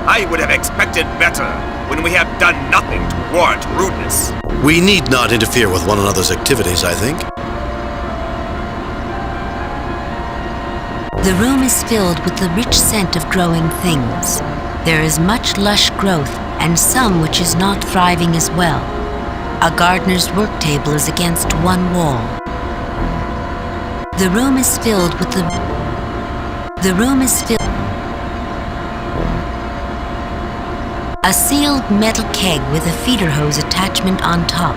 I would have expected better when we have done nothing to warrant rudeness.
We need not interfere with one another's activities, I think.
The room is filled with the rich scent of growing things. There is much lush growth, and some which is not thriving as well. A gardener's work table is against one wall. The room is filled with a sealed metal keg with a feeder hose attachment on top.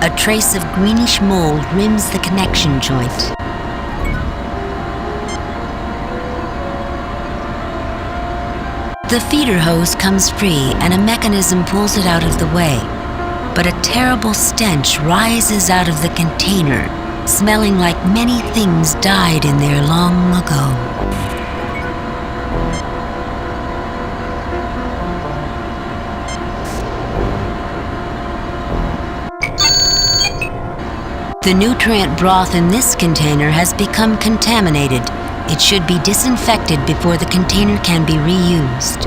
A trace of greenish mold rims the connection joint. The feeder hose comes free and a mechanism pulls it out of the way. But a terrible stench rises out of the container, smelling like many things died in there long ago. The nutrient broth in this container has become contaminated. It should be disinfected before the container can be reused.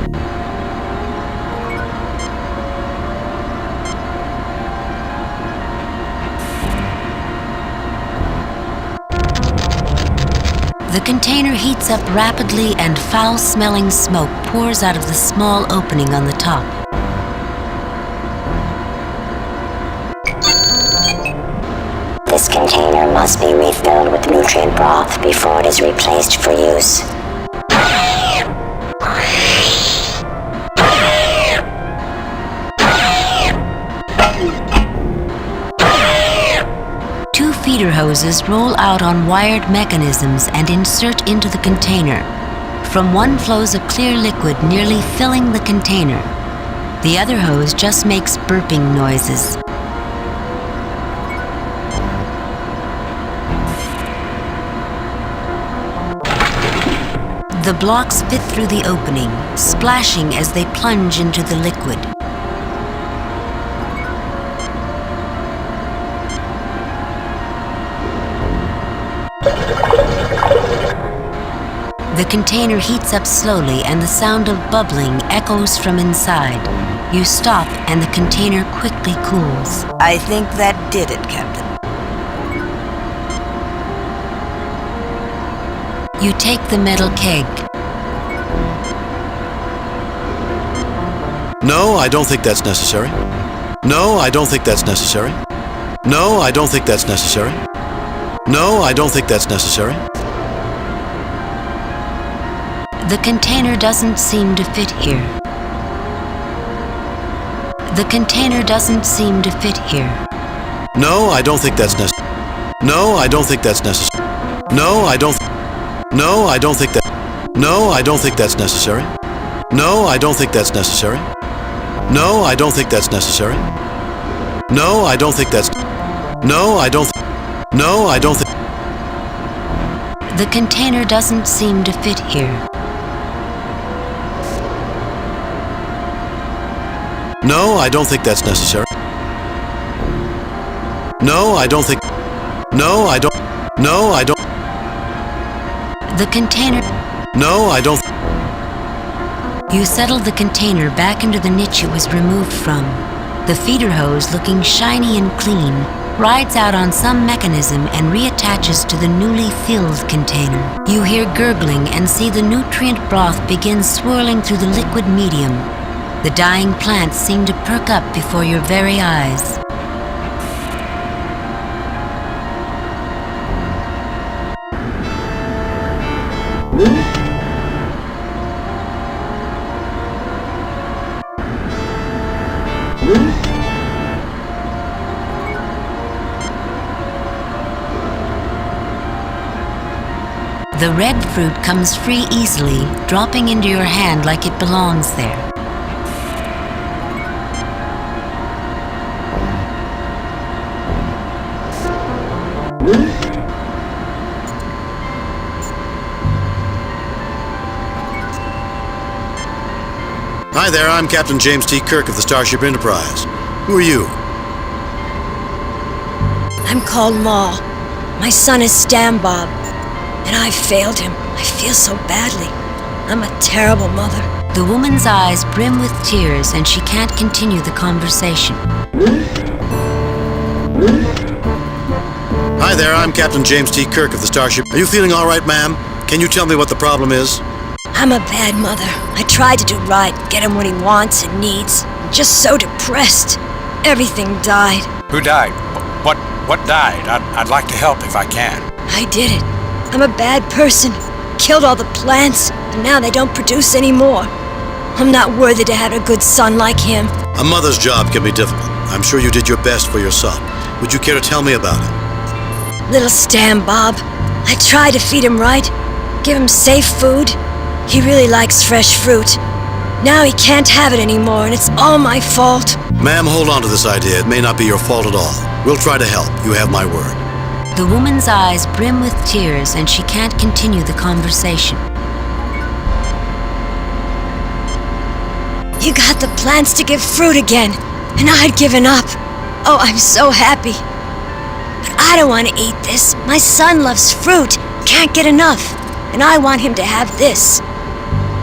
The container heats up rapidly and foul-smelling smoke pours out of the small opening on the top.
This container must be refilled with nutrient broth before it is replaced for use.
feeder hoses roll out on wired mechanisms and insert into the container. From one flows a clear liquid nearly filling the container. The other hose just makes burping noises. The blocks fit through the opening, splashing as they plunge into the liquid. The container heats up slowly and the sound of bubbling echoes from inside. You stop and the container quickly cools.
I think that did it, Captain.
You take the metal keg.
No, I don't think that's necessary. No, I don't think that's necessary. No, I don't think that's necessary. No, I don't think that's necessary.
The container doesn't seem to fit here. The container doesn't seem to fit here.
No, I don't think that's necessary. No, I don't think that's necessary. No, I don't. No, I don't think that. No, I don't think that's necessary. No, I don't think that's necessary. No, I don't think that's necessary. No, I don't think that's. No, I don't. No, I don't think.
The container doesn't seem to fit here.
No, I don't think that's necessary. No, I don't think. No, I don't. No, I don't.
The container.
No, I don't.
You settle the container back into the niche it was removed from. The feeder hose, looking shiny and clean, rides out on some mechanism and reattaches to the newly filled container. You hear gurgling and see the nutrient broth begin swirling through the liquid medium. The dying plants seem to perk up before your very eyes. The red fruit comes free easily, dropping into your hand like it belongs there.
Hi there, I'm Captain James T. Kirk of the Starship Enterprise. Who are you?
I'm called Maul. My son is Stan Bob. And I failed him. I feel so badly. I'm a terrible mother.
The woman's eyes brim with tears and she can't continue the conversation.
Hi there, I'm Captain James T. Kirk of the Starship. Are you feeling all right, ma'am? Can you tell me what the problem is?
I'm a bad mother. I tried to do right, get him what he wants and needs. I'm just so depressed. Everything died.
Who died? What died? I'd like to help if I can.
I did it. I'm a bad person. Killed all the plants, and now they don't produce anymore. I'm not worthy to have a good son like him.
A mother's job can be difficult. I'm sure you did your best for your son. Would you care to tell me about it?
Little Stan Bob. I tried to feed him right, give him safe food. He really likes fresh fruit. Now he can't have it anymore, and it's all my fault.
Ma'am, hold on to this idea. It may not be your fault at all. We'll try to help. You have my word.
The woman's eyes brim with tears and she can't continue the conversation.
You got the plants to give fruit again, and I'd given up. Oh, I'm so happy. But I don't want to eat this. My son loves fruit, can't get enough, and I want him to have this.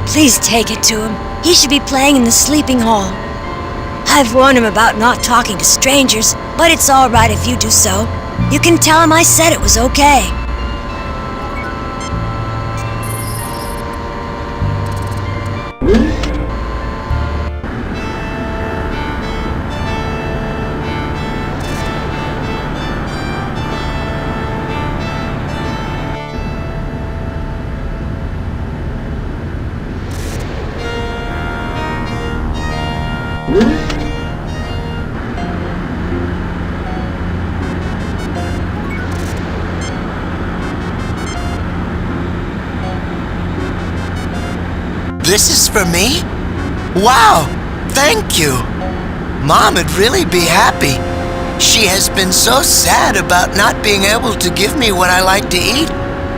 Please take it to him. He should be playing in the sleeping hall. I've warned him about not talking to strangers, but it's all right if you do so. You can tell him I said it was okay.
This is for me? Wow, thank you. Mom would really be happy. She has been so sad about not being able to give me what I like to eat.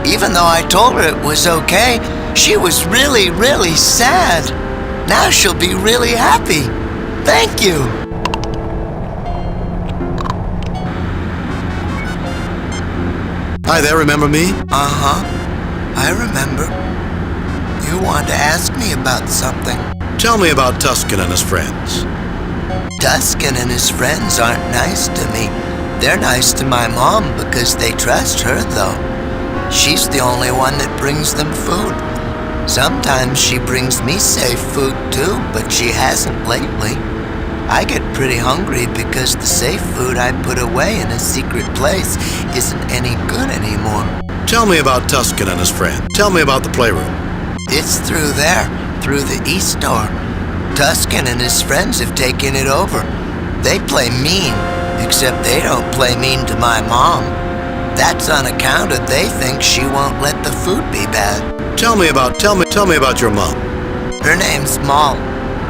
Even though I told her it was okay, she was really, really sad. Now she'll be really happy. Thank you.
Hi there, remember me?
Uh-huh. I remember. You wanted to ask me about something.
Tell me about Tuscan and his friends.
Tuscan and his friends aren't nice to me. They're nice to my mom because they trust her, though. She's the only one that brings them food. Sometimes she brings me safe food, too, but she hasn't lately. I get pretty hungry because the safe food I put away in a secret place isn't any good anymore.
Tell me about Tuscan and his friend. Tell me about the playroom.
It's through there, through the east door. Tuscan and his friends have taken it over. They play mean, except they don't play mean to my mom. That's on account of they think she won't let the food be bad.
Tell me about your mom.
Her name's Moll.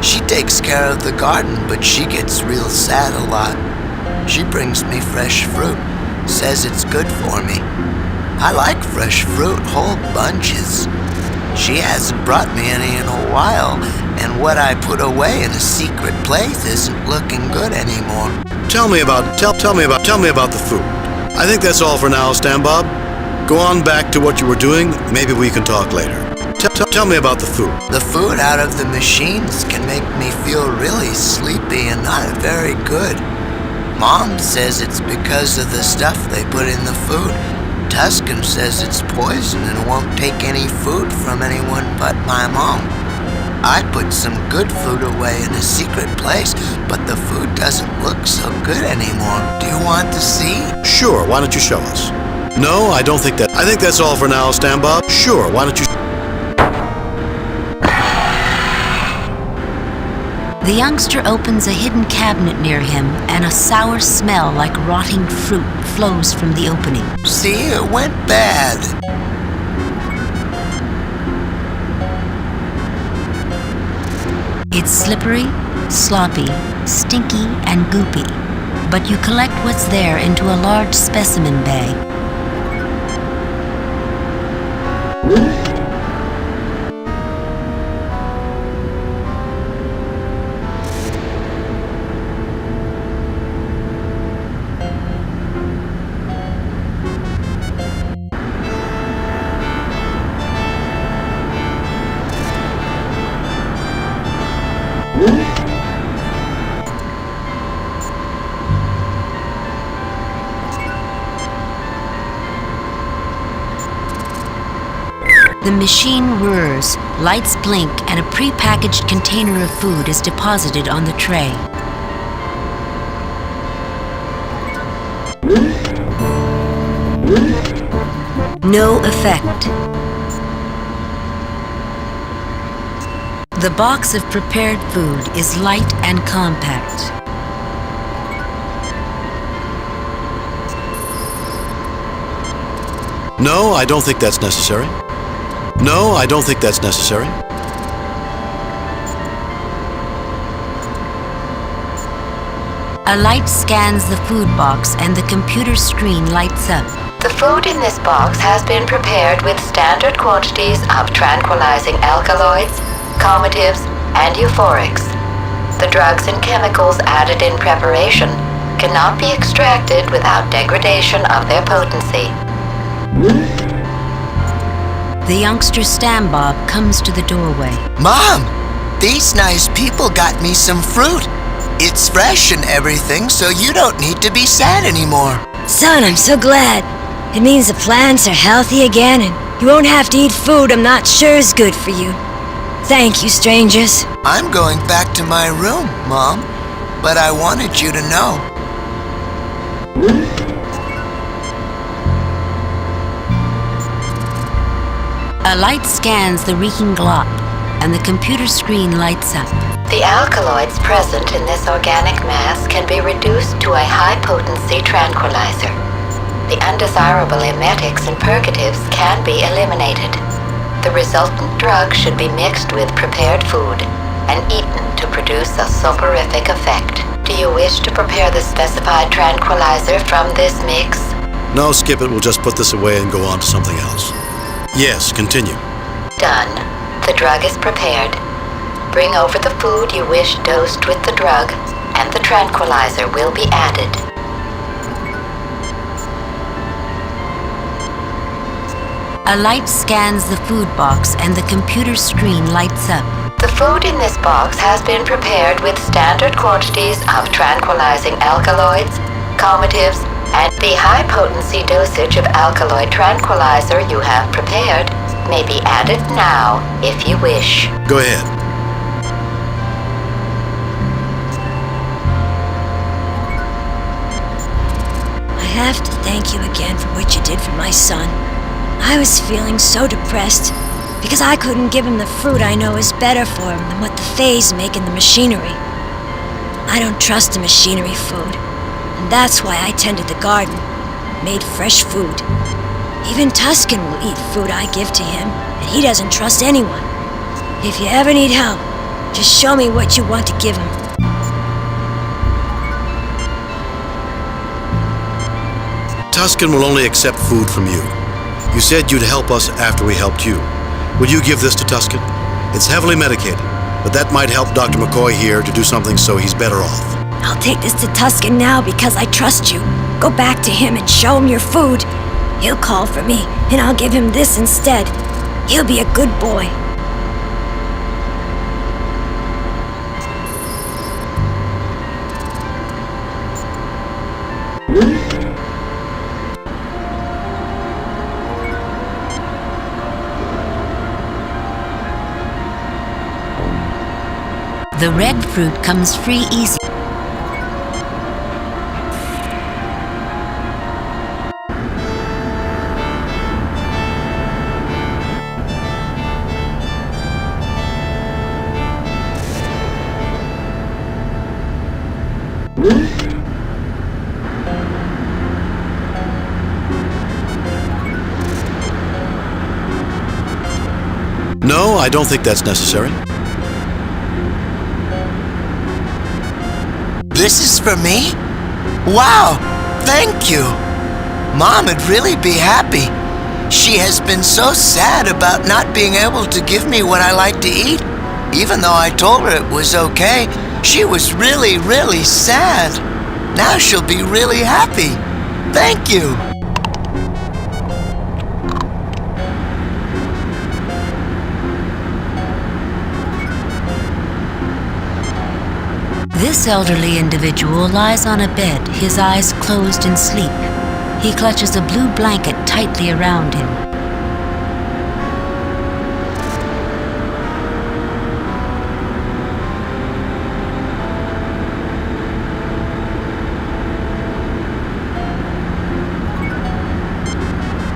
She takes care of the garden, but she gets real sad a lot. She brings me fresh fruit, says it's good for me. I like fresh fruit, whole bunches. She hasn't brought me any in a while, and what I put away in a secret place isn't looking good anymore.
Tell me about the food. I think that's all for now, Stan Bob. Go on back to what you were doing. Maybe we can talk later. Tell me about the food.
The food out of the machines can make me feel really sleepy and not very good. Mom says it's because of the stuff they put in the food. Tuscan says it's poison and won't take any food from anyone but my mom. I put some good food away in a secret place, but the food doesn't look so good anymore. Do you want to see?
Sure, why don't you show us? No, I don't think that. I think that's all for now, Stan Bob. Sure, why don't you...
The youngster opens a hidden cabinet near him, and a sour smell like rotting fruit flows from the opening.
See, it went bad.
It's slippery, sloppy, stinky, and goopy, but you collect what's there into a large specimen bag. The machine whirs, lights blink, and a pre-packaged container of food is deposited on the tray. No effect. The box of prepared food is light and compact.
No, I don't think that's necessary. No, I don't think that's necessary.
A light scans the food box and the computer screen lights up.
The food in this box has been prepared with standard quantities of tranquilizing alkaloids, calmatives, and euphorics. The drugs and chemicals added in preparation cannot be extracted without degradation of their potency.
The youngster Stan Bob comes to the doorway.
Mom, these nice people got me some fruit. It's fresh and everything, so you don't need to be sad anymore.
Son, I'm so glad. It means the plants are healthy again, and you won't have to eat food I'm not sure is good for you. Thank you, strangers.
I'm going back to my room, Mom, but I wanted you to know.
A light scans the reeking glop, and the computer screen lights up.
The alkaloids present in this organic mass can be reduced to a high-potency tranquilizer. The undesirable emetics and purgatives can be eliminated. The resultant drug should be mixed with prepared food and eaten to produce a soporific effect. Do you wish to prepare the specified tranquilizer from this mix?
No, skip it. We'll just put this away and go on to something else. Yes, continue.
Done. The drug is prepared. Bring over the food you wish dosed with the drug, and the tranquilizer will be added.
A light scans the food box and the computer screen lights up.
The food in this box has been prepared with standard quantities of tranquilizing alkaloids, calmatives, and the high-potency dosage of alkaloid tranquilizer you have prepared may be added now if you wish.
Go ahead.
I have to thank you again for what you did for my son. I was feeling so depressed because I couldn't give him the fruit I know is better for him than what the Fays make in the machinery. I don't trust the machinery food, and that's why I tended the garden, made fresh food. Even Tuscan will eat food I give to him, and he doesn't trust anyone. If you ever need help, just show me what you want to give him.
Tuscan will only accept food from you. You said you'd help us after we helped you. Will you give this to Tuscan? It's heavily medicated, but that might help Dr. McCoy here to do something so he's better off.
I'll take this to Tuscan now because I trust you. Go back to him and show him your food. He'll call for me, and I'll give him this instead. He'll be a good boy.
The red fruit comes free easy.
No, I don't think that's necessary.
This is for me? Wow, thank you. Mom would really be happy. She has been so sad about not being able to give me what I like to eat. Even though I told her it was okay, she was really, really sad. Now she'll be really happy. Thank you.
This elderly individual lies on a bed, his eyes closed in sleep. He clutches a blue blanket tightly around him.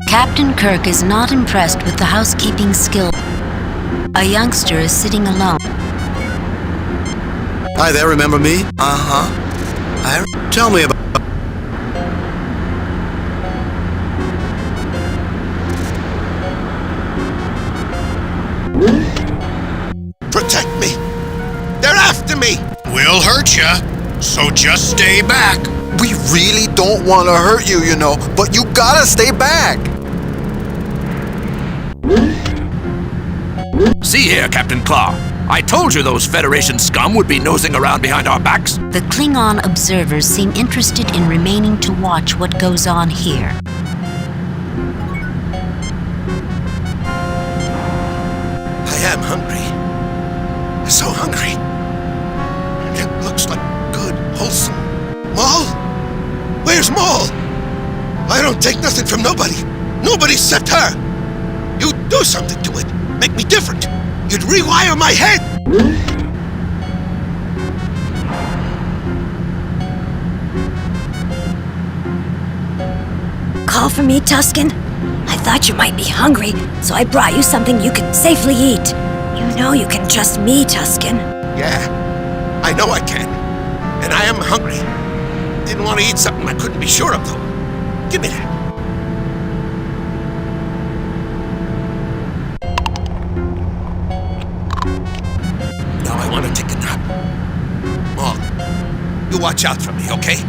Captain Kirk is not impressed with the housekeeping skill. A youngster is sitting alone.
Hi there, remember me? Tell me about...
Protect me! They're after me!
We'll hurt ya, so just stay back. We really don't want to hurt you, you know, but you gotta stay back.
See here, Captain Claw. I told you those Federation scum would be nosing around behind our backs.
The Klingon observers seem interested in remaining to watch what goes on here.
I am hungry. So hungry. It looks like good, wholesome. Maul? Where's Maul? I don't take nothing from nobody. Nobody except her. You do something to it. Make me different. You'd rewire my head!
Call for me, Tuscan? I thought you might be hungry, so I brought you something you can safely eat. You know you can trust me, Tuscan.
Yeah, I know I can. And I am hungry. Didn't want to eat something I couldn't be sure of, though. Give me that. You watch out for me, okay?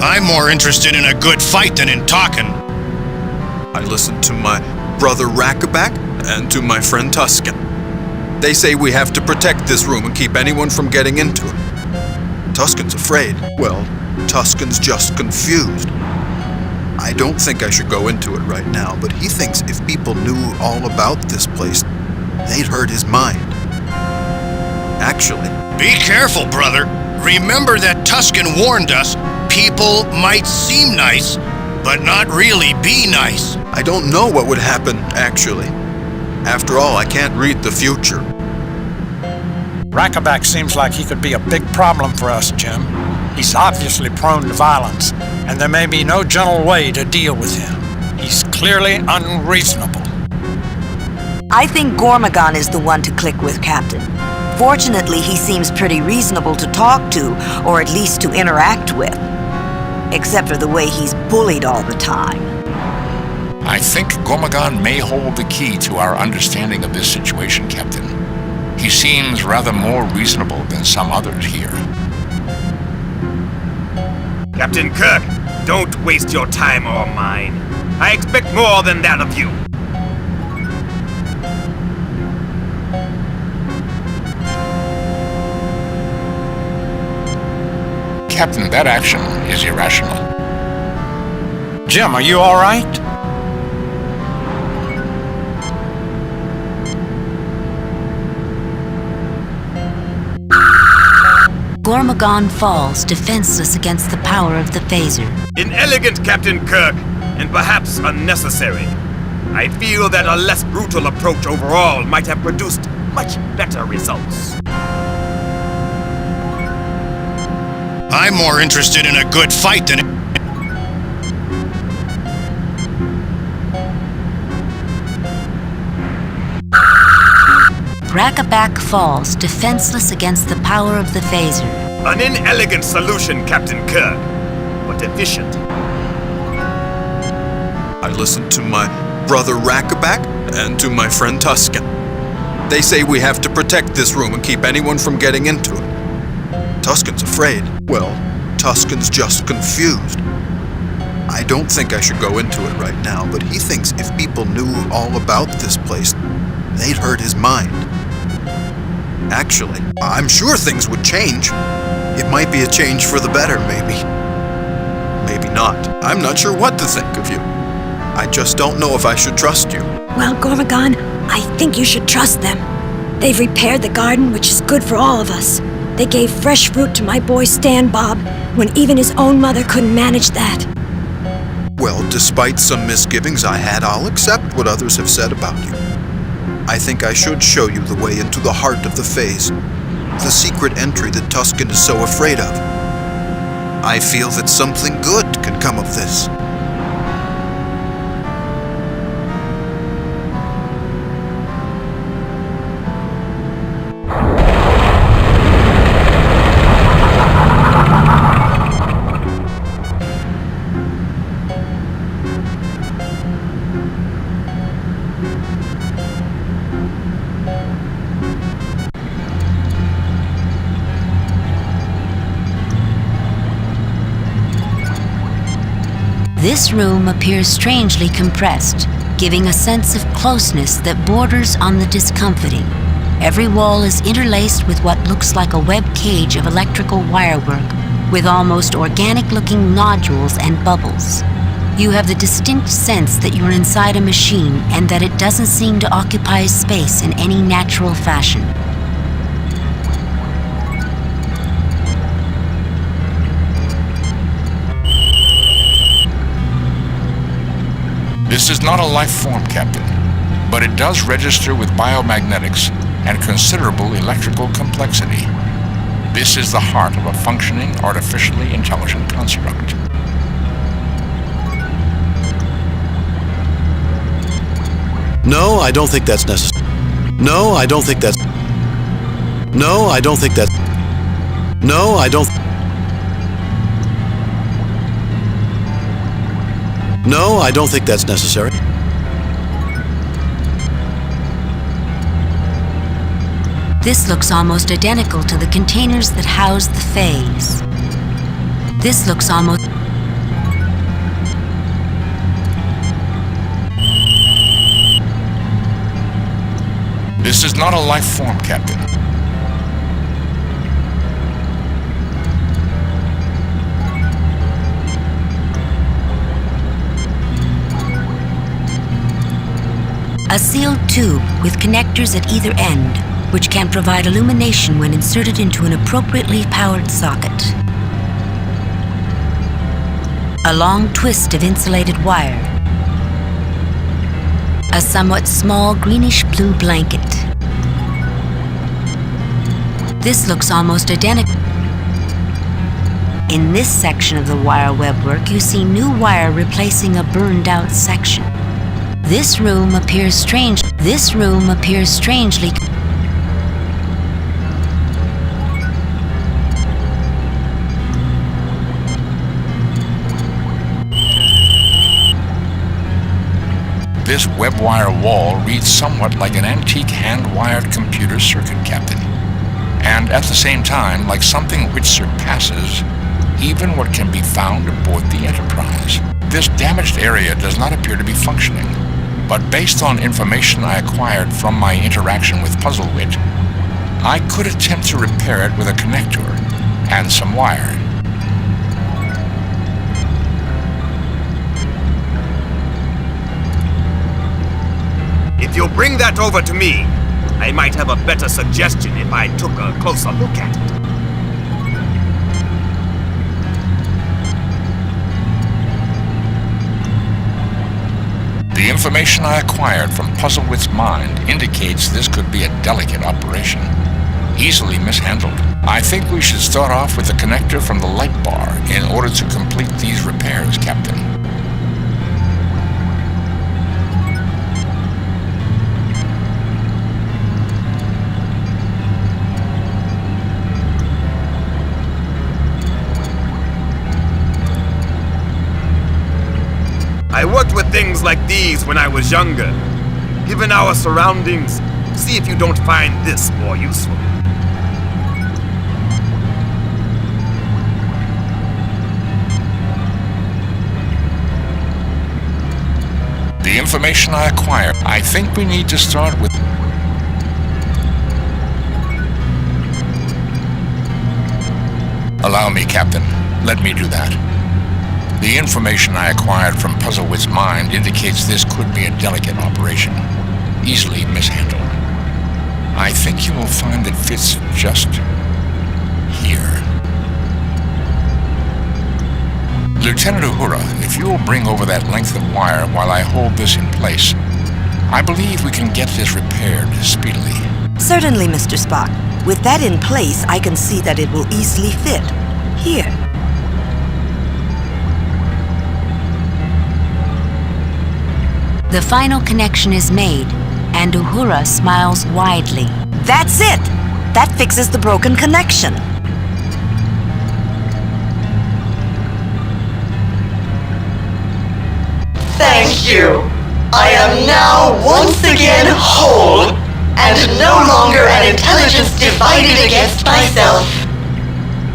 I'm more interested in a good fight than in talking.
I listened to my brother Rackaback and to my friend Tuscan. They say we have to protect this room and keep anyone from getting into it. Tuscan's afraid. Well, Tuscan's just confused. I don't think I should go into it right now, but he thinks if people knew all about this place, they'd hurt his mind. Actually...
Be careful, brother. Remember that Tuscan warned us people might seem nice, but not really be nice.
I don't know what would happen, actually. After all, I can't read the future.
Rackaback seems like he could be a big problem for us, Jim. He's obviously prone to violence, and there may be no gentle way to deal with him. He's clearly unreasonable.
I think Gormagon is the one to click with, Captain. Fortunately, he seems pretty reasonable to talk to, or at least to interact with. Except for the way he's bullied all the time.
I think Gormagon may hold the key to our understanding of this situation, Captain. He seems rather more reasonable than some others here.
Captain Kirk, don't waste your time or mine. I expect more than that of you.
Captain, that action is irrational.
Jim, are you all right?
Gormagon falls, defenseless against the power of the phaser.
Inelegant, Captain Kirk, and perhaps unnecessary. I feel that a less brutal approach overall might have produced much better results.
I'm more interested in a good fight than...
Rackaback falls, defenseless against the power of the phaser.
An inelegant solution, Captain Kirk, but efficient.
I listened to my brother Rackaback and to my friend Tuscan. They say we have to protect this room and keep anyone from getting into it. Tuscan's afraid. Well, Tuscan's just confused. I don't think I should go into it right now, but he thinks if people knew all about this place, they'd hurt his mind. Actually, I'm sure things would change. It might be a change for the better, maybe. Maybe not. I'm not sure what to think of you. I just don't know if I should trust you.
Well, Gormagon, I think you should trust them. They've repaired the garden, which is good for all of us. They gave fresh fruit to my boy Stan Bob, when even his own mother couldn't manage that.
Well, despite some misgivings I had, I'll accept what others have said about you. I think I should show you the way into the heart of the phase, the secret entry that Tuscan is so afraid of. I feel that something good can come of this.
This room appears strangely compressed, giving a sense of closeness that borders on the discomforting. Every wall is interlaced with what looks like a web cage of electrical wirework, with almost organic-looking nodules and bubbles. You have the distinct sense that you're inside a machine and that it doesn't seem to occupy space in any natural fashion.
This is not a life form, Captain, but it does register with biomagnetics and considerable electrical complexity. This is the heart of a functioning, artificially intelligent construct.
No, I don't think that's necessary. No, I don't think that's... No, I don't think that... No, I don't... No, I don't think that's necessary.
This looks almost identical to the containers that house the Fays. This looks almost...
This is not a life form, Captain.
A sealed tube with connectors at either end, which can provide illumination when inserted into an appropriately powered socket. A long twist of insulated wire. A somewhat small greenish-blue blanket. This looks almost identical. In this section of the wire webwork, you see new wire replacing a burned-out section. This room appears strange. This room appears strangely.
This web wire wall reads somewhat like an antique hand-wired computer circuit, Captain. And at the same time, like something which surpasses even what can be found aboard the Enterprise. This damaged area does not appear to be functioning, but based on information I acquired from my interaction with Puzzlewit, I could attempt to repair it with a connector and some wire.
If you'll bring that over to me, I might have a better suggestion if I took a closer look at it.
The information I acquired from Puzzlewit's mind indicates this could be a delicate operation, easily mishandled. I think we should start off with the connector from the light bar in order to complete these repairs, Captain.
I worked with things like these when I was younger. Given our surroundings, see if you don't find this more useful.
The information I acquired, I think we need to start with... Allow me, Captain. Let me do that. The information I acquired from Puzzlewit's mind indicates this could be a delicate operation, easily mishandled. I think you will find it fits just here. Lieutenant Uhura, if you will bring over that length of wire while I hold this in place, I believe we can get this repaired speedily.
Certainly, Mr. Spock. With that in place, I can see that it will easily fit. Here.
The final connection is made, and Uhura smiles widely.
That's it! That fixes the broken connection.
Thank you. I am now once again whole, and no longer an intelligence divided against myself.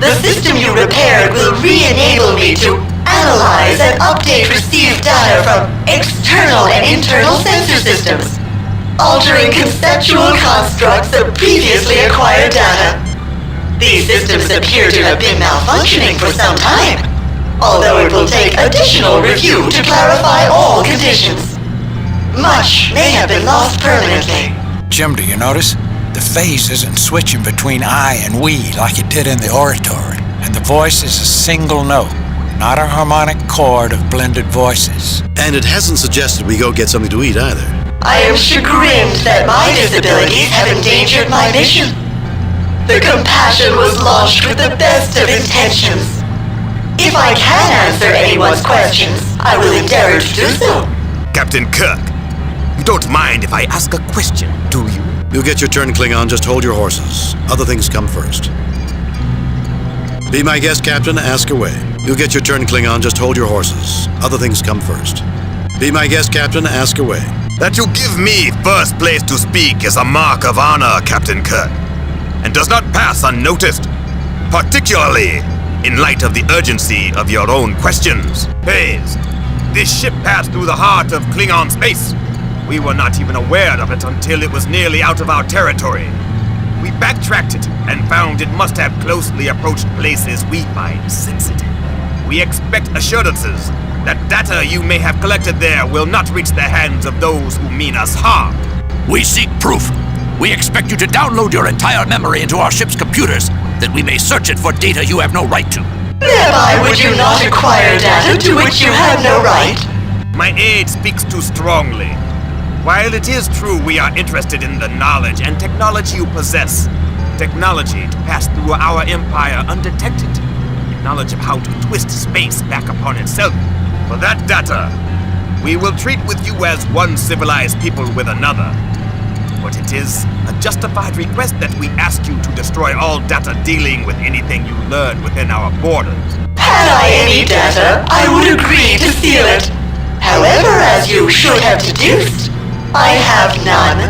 The system you repaired will re-enable me to analyze and update received data from external and internal sensor systems, altering conceptual constructs of previously acquired data. These systems appear to have been malfunctioning for some time, although it will take additional review to clarify all conditions. Much may have been lost permanently.
Jim, do you notice? The phase isn't switching between I and we like it did in the oratory, and the voice is a single note, not a harmonic chord of blended voices.
And it hasn't suggested we go get something to eat either.
I am chagrined that my disabilities have endangered my mission. The compassion was launched with the best of intentions. If I can answer anyone's questions, I will endeavor to do so.
Captain Kirk, you don't mind if I ask a question, do you?
You'll get your turn, Klingon. Just hold your horses. Other things come first. Be my guest, Captain. Ask away. You'll get your turn, Klingon. Just hold your horses. Other things come first. Be my guest, Captain. Ask away.
That you give me first place to speak is a mark of honor, Captain Kirk, and does not pass unnoticed, particularly in light of the urgency of your own questions. Hayes, this ship passed through the heart of Klingon space. We were not even aware of it until it was nearly out of our territory. We backtracked it and found it must have closely approached places we find sensitive. We expect assurances that data you may have collected there will not reach the hands of those who mean us harm.
We seek proof. We expect you to download your entire memory into our ship's computers, that we may search it for data you have no right to.
Thereby would you not acquire data to which you have no right?
My aide speaks too strongly. While it is true we are interested in the knowledge and technology you possess, technology to pass through our empire undetected, knowledge of how to twist space back upon itself. For that data, we will treat with you as one civilized people with another. But it is a justified request that we ask you to destroy all data dealing with anything you learn within our borders.
Had I any data, I would agree to seal it. However, as you should have deduced, I have none.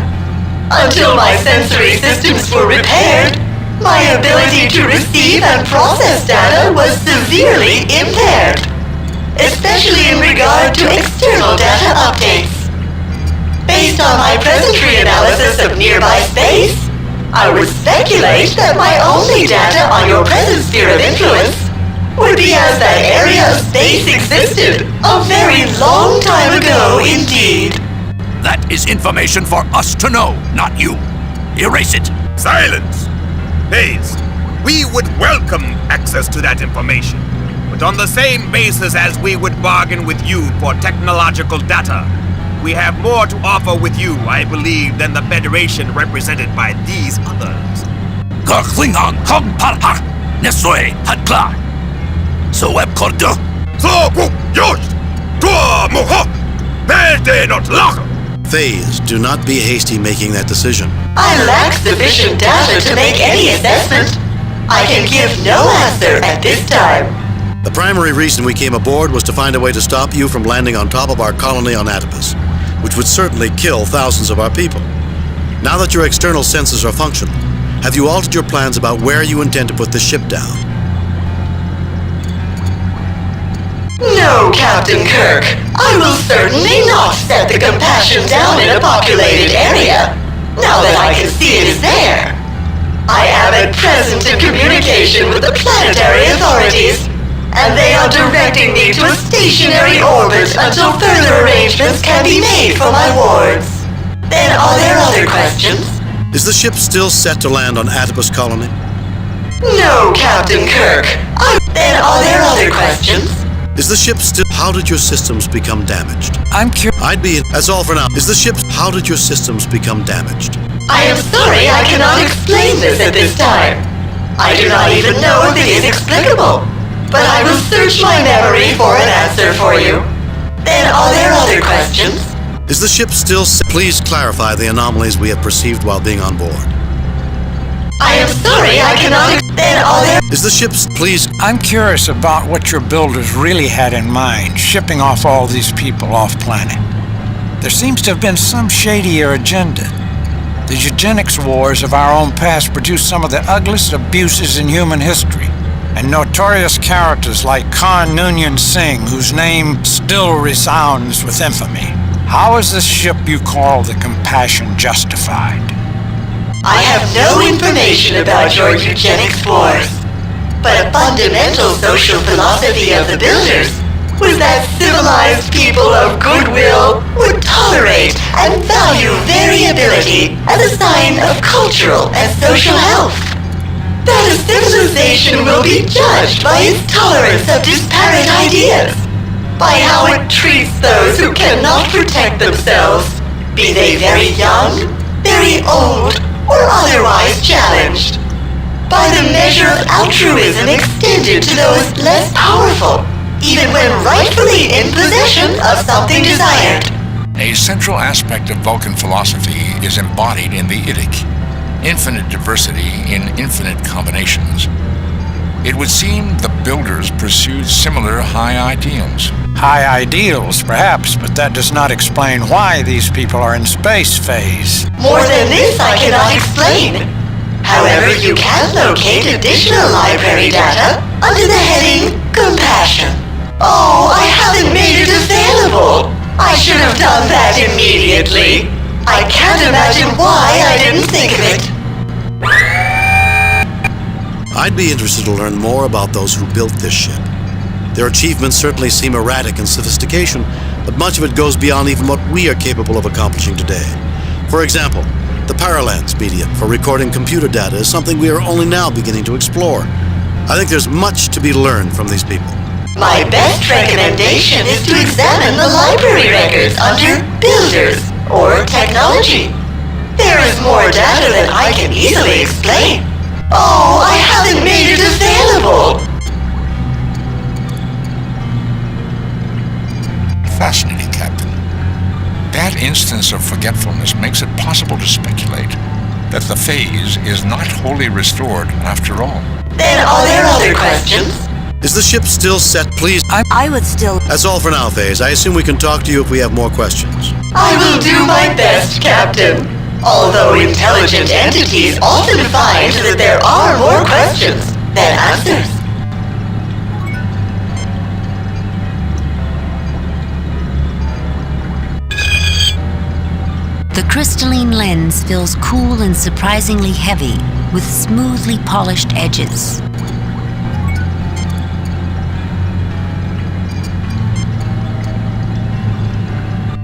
Until my sensory systems were repaired, my ability to receive and process data was severely impaired, especially in regard to external data updates. Based on my present reanalysis of nearby space, I would speculate that my only data on your present sphere of influence would be as that area of space existed a very long time ago indeed.
That is information for us to know, not you. Erase it.
Silence! Hayes, we would welcome access to that information, but on the same basis as we would bargain with you for technological data. We have more to offer with you, I believe, than the Federation represented by these others.
Klingon Kong Parha Nesoi Hadkla. So web kordu.
So Yosh! Tua Moha! Verde not Lach!
Phase, do not be hasty making that decision.
I lack sufficient data to make any assessment. I can give no answer at this time.
The primary reason we came aboard was to find a way to stop you from landing on top of our colony on Atipus, which would certainly kill thousands of our people. Now that your external senses are functional, have you altered your plans about where you intend to put the ship down?
No, Captain Kirk. I will certainly not set the compassion down in a populated area, now that I can see it is there. I am at present in communication with the planetary authorities, and they are directing me to a stationary orbit until further arrangements can be made for my wards. Then are there other questions?
Is the ship still set to land on Atipus colony?
No, Captain Kirk. Then are there other questions?
Is the ship still... How did your systems become damaged?
I'm curious.
I'd be... That's all for now. Is the ship... How did your systems become damaged?
I am sorry I cannot explain this at this time. I do not even know if it is explicable, but I will search my memory for an answer for you. Then are there other questions?
Is the ship still... Please clarify the anomalies we have perceived while being on board.
I am sorry I cannot... Then are there...
Is the ship... Please...
I'm curious about what your builders really had in mind, shipping off all these people off-planet. There seems to have been some shadier agenda. The eugenics wars of our own past produced some of the ugliest abuses in human history, and notorious characters like Khan Noonien Singh, whose name still resounds with infamy. How is this ship you call the Compassion justified?
I have no information about your eugenics wars, but a fundamental social philosophy of the builders was that civilized people of goodwill would tolerate and value variability as a sign of cultural and social health. That a civilization will be judged by its tolerance of disparate ideas, by how it treats those who cannot protect themselves, be they very young, very old, or otherwise challenged, by the measure of altruism extended to those less powerful, even when rightfully in possession of something desired.
A central aspect of Vulcan philosophy is embodied in the Idic. Infinite diversity in infinite combinations. It would seem the builders pursued similar high ideals.
High ideals, perhaps, but that does not explain why these people are in space phase.
More than this I cannot explain. However, you can locate additional library data under the heading Compassion. Oh, I haven't made it available. I should have done that immediately. I can't imagine why I didn't think of it.
I'd be interested to learn more about those who built this ship. Their achievements certainly seem erratic in sophistication, but much of it goes beyond even what we are capable of accomplishing today. For example, the paralance medium for recording computer data is something we are only now beginning to explore. I think there's much to be learned from these people.
My best recommendation is to examine the library records under Builders or Technology. There is more data than I can easily explain. Oh, I haven't made it available!
Fascinating, Captain. That instance of forgetfulness makes it possible to speculate that the phase is not wholly restored after all.
Then are there other questions?
Is the ship still set, please?
I would still...
That's all for now, Phase. I assume we can talk to you if we have more questions.
I will do my best, Captain. Although intelligent entities often find that there are more questions than answers.
The crystalline lens feels cool and surprisingly heavy, with smoothly polished edges.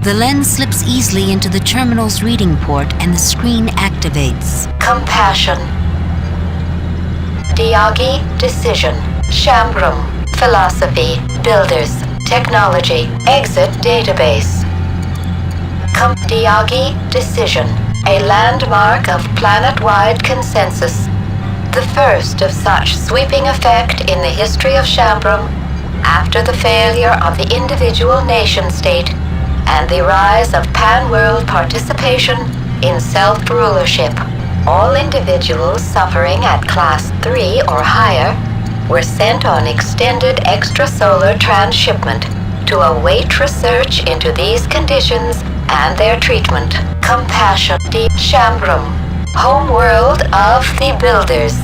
The lens slips easily into the terminal's reading port and the screen activates.
Compassion. Dialogs, Decision. Shambrum. Philosophy. Builders. Technology. Exit Database. Dialogs, Decision. A landmark of planet-wide consensus. The first of such sweeping effect in the history of Shambrum after the failure of the individual nation-state and the rise of pan-world participation in self-rulership. All individuals suffering at Class 3 or higher were sent on extended extrasolar transshipment to await research into these conditions and their treatment. Compassion. Shambrum. Homeworld of the Builders.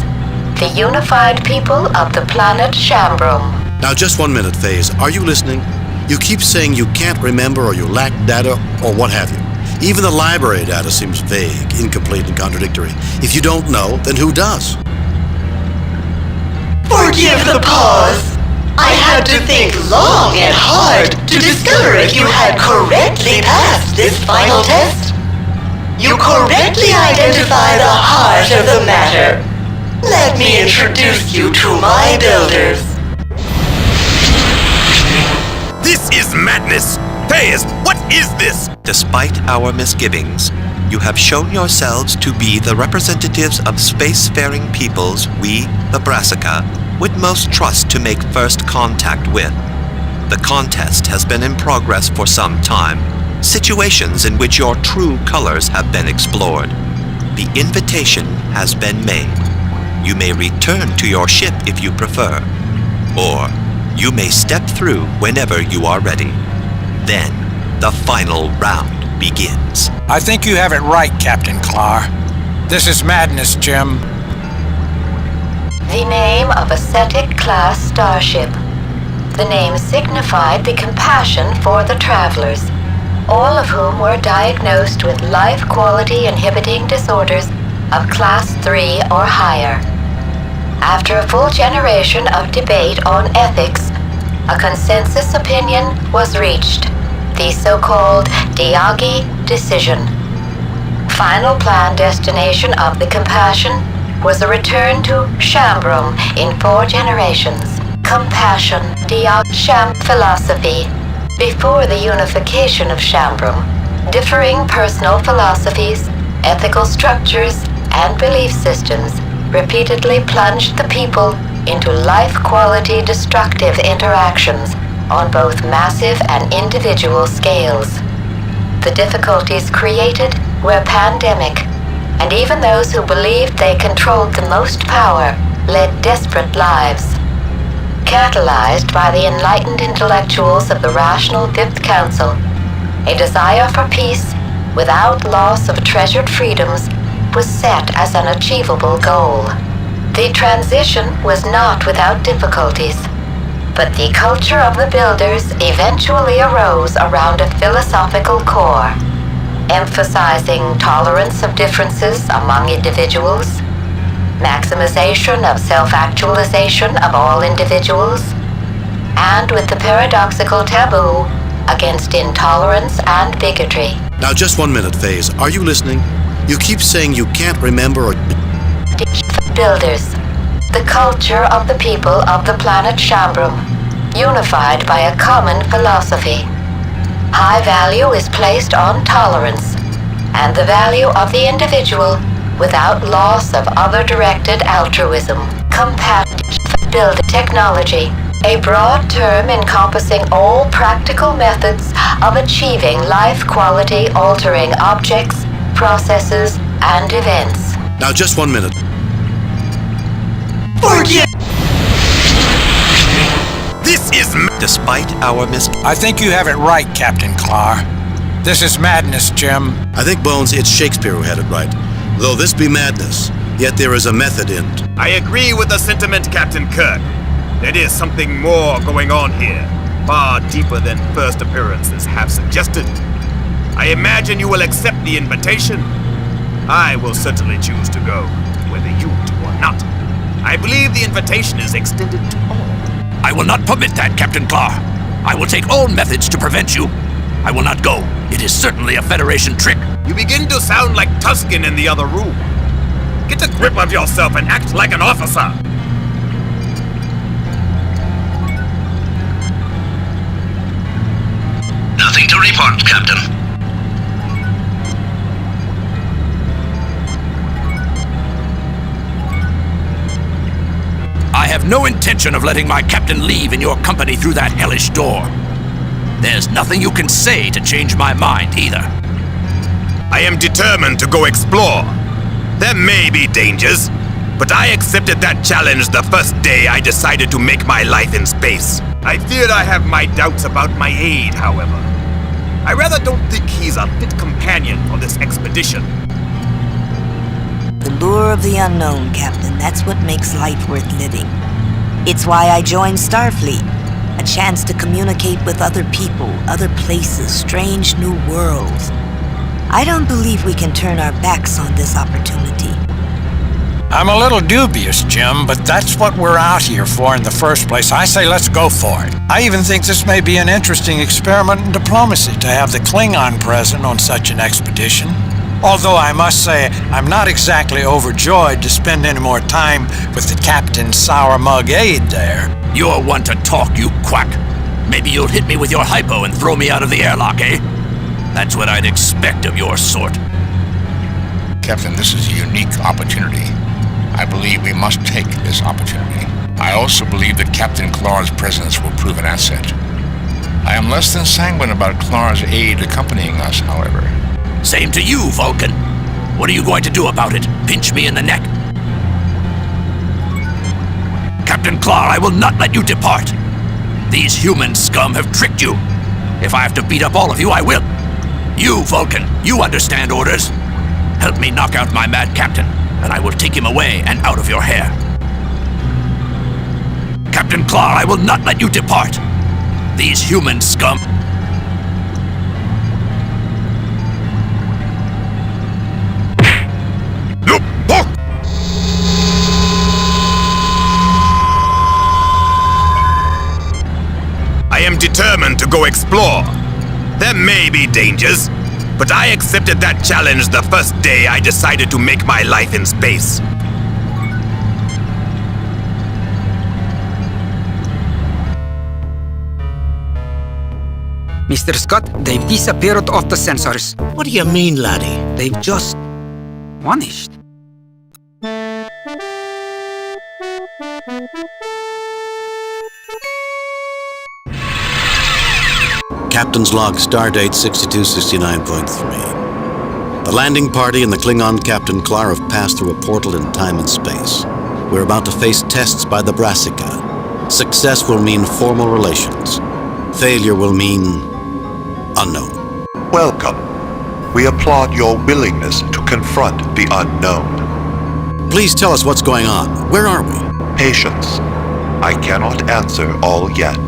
The unified people of the planet Shambrum.
Now, just 1 minute, Phase. Are you listening? You keep saying you can't remember or you lack data or what have you. Even the library data seems vague, incomplete, and contradictory. If you don't know, then who does?
Forgive the pause. I had to think long and hard to discover if you had correctly passed this final test. You correctly identify the heart of the matter. Let me introduce you to my builders.
This is madness! Phase, what is this?
Despite our misgivings, you have shown yourselves to be the representatives of spacefaring peoples we, the Brassica, would most trust to make first contact with. The contest has been in progress for some time, situations in which your true colors have been explored. The invitation has been made. You may return to your ship if you prefer, or you may step through whenever you are ready. Then, the final round begins.
I think you have it right, Captain Clar. This is madness, Jim.
The name of a Cetic-class starship. The name signified the compassion for the travelers, all of whom were diagnosed with life quality inhibiting disorders of Class 3 or higher. After a full generation of debate on ethics, a consensus opinion was reached, the so-called Dialogs decision. Final planned destination of the compassion was a return to Shambrum in 4 generations. Compassion, Sham philosophy. Before the unification of Shambrum, differing personal philosophies, ethical structures, and belief systems repeatedly plunged the people into life-quality destructive interactions on both massive and individual scales. The difficulties created were pandemic, and even those who believed they controlled the most power led desperate lives. Catalyzed by the enlightened intellectuals of the Rational Fifth Council, a desire for peace without loss of treasured freedoms was set as an achievable goal. The transition was not without difficulties, but the culture of the builders eventually arose around a philosophical core, emphasizing tolerance of differences among individuals, maximization of self-actualization of all individuals, and with the paradoxical taboo against intolerance and bigotry.
Now, just 1 minute, FaZe. Are you listening? You keep saying you can't remember or...
Builders, the culture of the people of the planet Shambrum, unified by a common philosophy. High value is placed on tolerance, and the value of the individual without loss of other-directed altruism. Compassion, build technology, a broad term encompassing all practical methods of achieving life quality altering objects, processes, and events.
Now, just 1 minute.
Forget! This is...
Despite our
I think you have it right, Captain Clark. This is madness, Jim.
I think, Bones, it's Shakespeare who had it right. Though this be madness, yet there is a method in't.
I agree with the sentiment, Captain Kirk. There is something more going on here, far deeper than first appearances have suggested. I imagine you will accept the invitation. I will certainly choose to go, whether you do or not. I believe the invitation is extended to all.
I will not permit that, Captain Clark. I will take all methods to prevent you. I will not go. It is certainly a Federation trick.
You begin to sound like Tusken in the other room. Get a grip of yourself and act like an officer.
Nothing to report, Captain.
I have no intention of letting my captain leave in your company through that hellish door. There's nothing you can say to change my mind, either.
I am determined to go explore. There may be dangers, but I accepted that challenge the first day I decided to make my life in space. I fear I have my doubts about my aide, however. I rather don't think he's a fit companion for this expedition.
The lure of the unknown, Captain. That's what makes life worth living. It's why I joined Starfleet. A chance to communicate with other people, other places, strange new worlds. I don't believe we can turn our backs on this opportunity.
I'm a little dubious, Jim, but that's what we're out here for in the first place. I say let's go for it. I even think this may be an interesting experiment in diplomacy to have the Klingon present on such an expedition. Although I must say, I'm not exactly overjoyed to spend any more time with the Captain's sour mug aide there.
You're one to talk, you quack. Maybe you'll hit me with your hypo and throw me out of the airlock, eh? That's what I'd expect of your sort.
Captain, this is a unique opportunity. I believe we must take this opportunity. I also believe that Captain Clark's presence will prove an asset. I am less than sanguine about Clark's aide accompanying us, however.
Same to you, Vulcan. What are you going to do about it? Pinch me in the neck? Captain Clark, I will not let you depart. These human scum have tricked you. If I have to beat up all of you, I will. You, Vulcan, you understand orders. Help me knock out my mad captain, and I will take him away and out of your hair. Captain Clark, I will not let you depart. These human scum...
I am determined to go explore. There may be dangers, but I accepted that challenge the first day I decided to make my life in space.
Mr. Scott, they've disappeared off the sensors.
What do you mean, laddie?
They've just vanished.
Captain's log, stardate 6269.3. The landing party and the Klingon Captain Clark have passed through a portal in time and space. we're about to face tests by the Brassica. Success will mean formal relations. Failure will mean unknown.
Welcome. We applaud your willingness to confront the unknown.
Please tell us what's going on. Where are we?
Patience. I cannot answer all yet.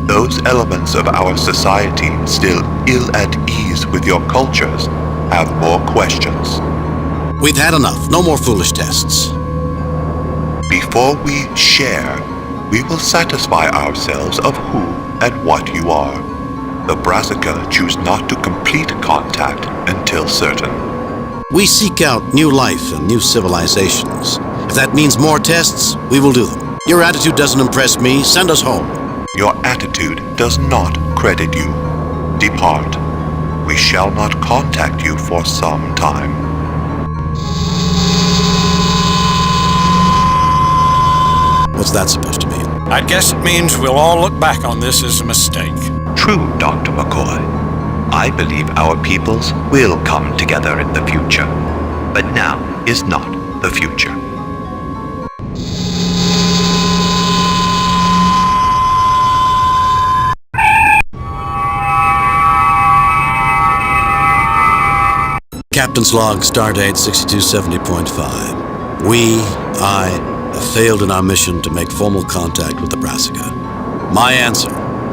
Those elements of our society still ill at ease with your cultures have more questions.
We've had enough. No more foolish tests.
Before we share, we will satisfy ourselves of who and what you are. The Brassica choose not to complete contact until certain.
We seek out new life and new civilizations. If that means more tests, we will do them. Your attitude doesn't impress me. Send us home.
Your attitude does not credit you. Depart. We shall not contact you for some time.
What's that supposed to mean?
I guess it means we'll all look back on this as a mistake.
True, Dr. McCoy. I believe our peoples will come together in the future. But now is not the future.
Captain's log, stardate 6270.5. I have failed in our mission to make formal contact with the Brassica. My answer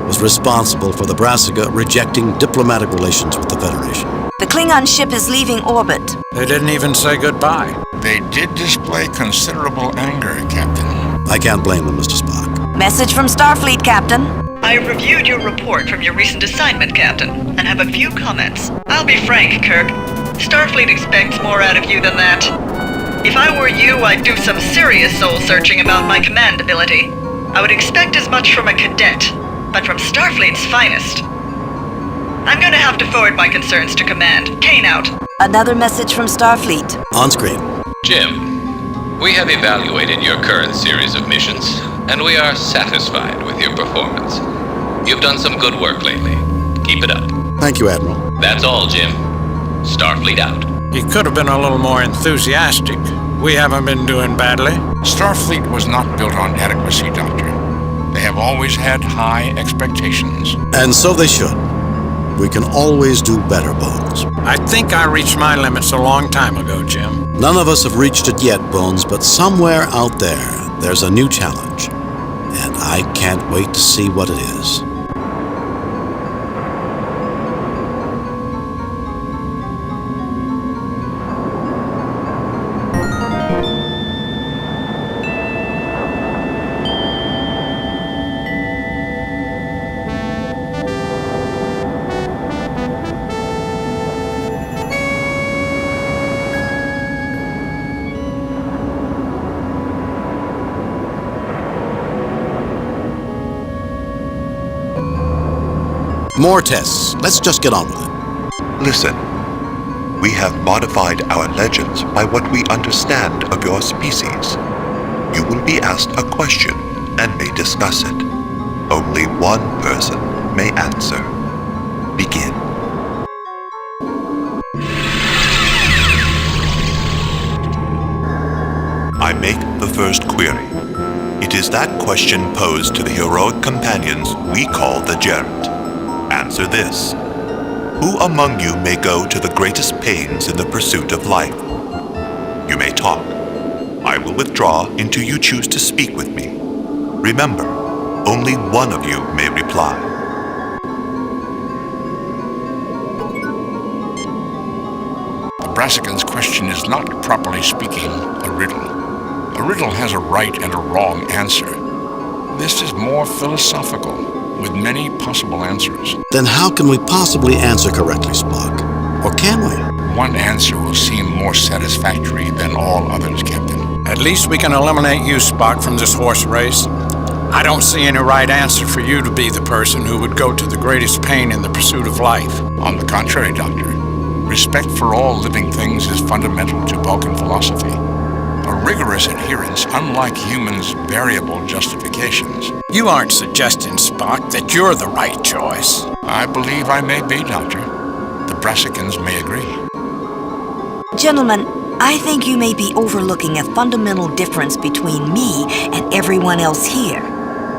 was responsible for the Brassica rejecting diplomatic relations with the Federation.
The Klingon ship is leaving orbit.
They didn't even say goodbye.
They did display considerable anger, Captain.
I can't blame them, Mr. Spock.
Message from Starfleet, Captain.
I reviewed your report from your recent assignment, Captain, and have a few comments. I'll be frank, Kirk. Starfleet expects more out of you than that. If I were you, I'd do some serious soul-searching about my command ability. I would expect as much from a cadet, but from Starfleet's finest. I'm gonna have to forward my concerns to Command. Kane out.
Another message from Starfleet.
On screen.
Jim, we have evaluated your current series of missions, and we are satisfied with your performance. You've done some good work lately. Keep it up.
Thank you, Admiral.
That's all, Jim. Starfleet out.
He could have been a little more enthusiastic. We haven't been doing badly.
Starfleet was not built on adequacy, Doctor. They have always had high expectations.
And so they should. We can always do better, Bones.
I think I reached my limits a long time ago, Jim.
None of us have reached it yet, Bones, but somewhere out there, there's a new challenge. And I can't wait to see what it is. More tests. Let's just get on with it.
Listen. We have modified our legends by what we understand of your species. You will be asked a question and may discuss it. Only one person may answer. Begin. I make the first query. It is that question posed to the heroic companions we call the Gerund. Answer this. Who among you may go to the greatest pains in the pursuit of life? You may talk. I will withdraw until you choose to speak with me. Remember, only one of you may reply.
The Brassican's question is not, properly speaking, a riddle. A riddle has a right and a wrong answer. This is more philosophical, with many possible answers.
Then how can we possibly answer correctly, Spock? Or can we?
One answer will seem more satisfactory than all others, Captain.
At least we can eliminate you, Spock, from this horse race. I don't see any right answer for you to be the person who would go to the greatest pain in the pursuit of life.
On the contrary, Doctor. Respect for all living things is fundamental to Vulcan philosophy. A rigorous adherence, unlike humans' variable justifications.
You aren't suggesting, Spock, that you're the right choice.
I believe I may be, Doctor. The Brassicans may agree.
Gentlemen, I think you may be overlooking a fundamental difference between me and everyone else here.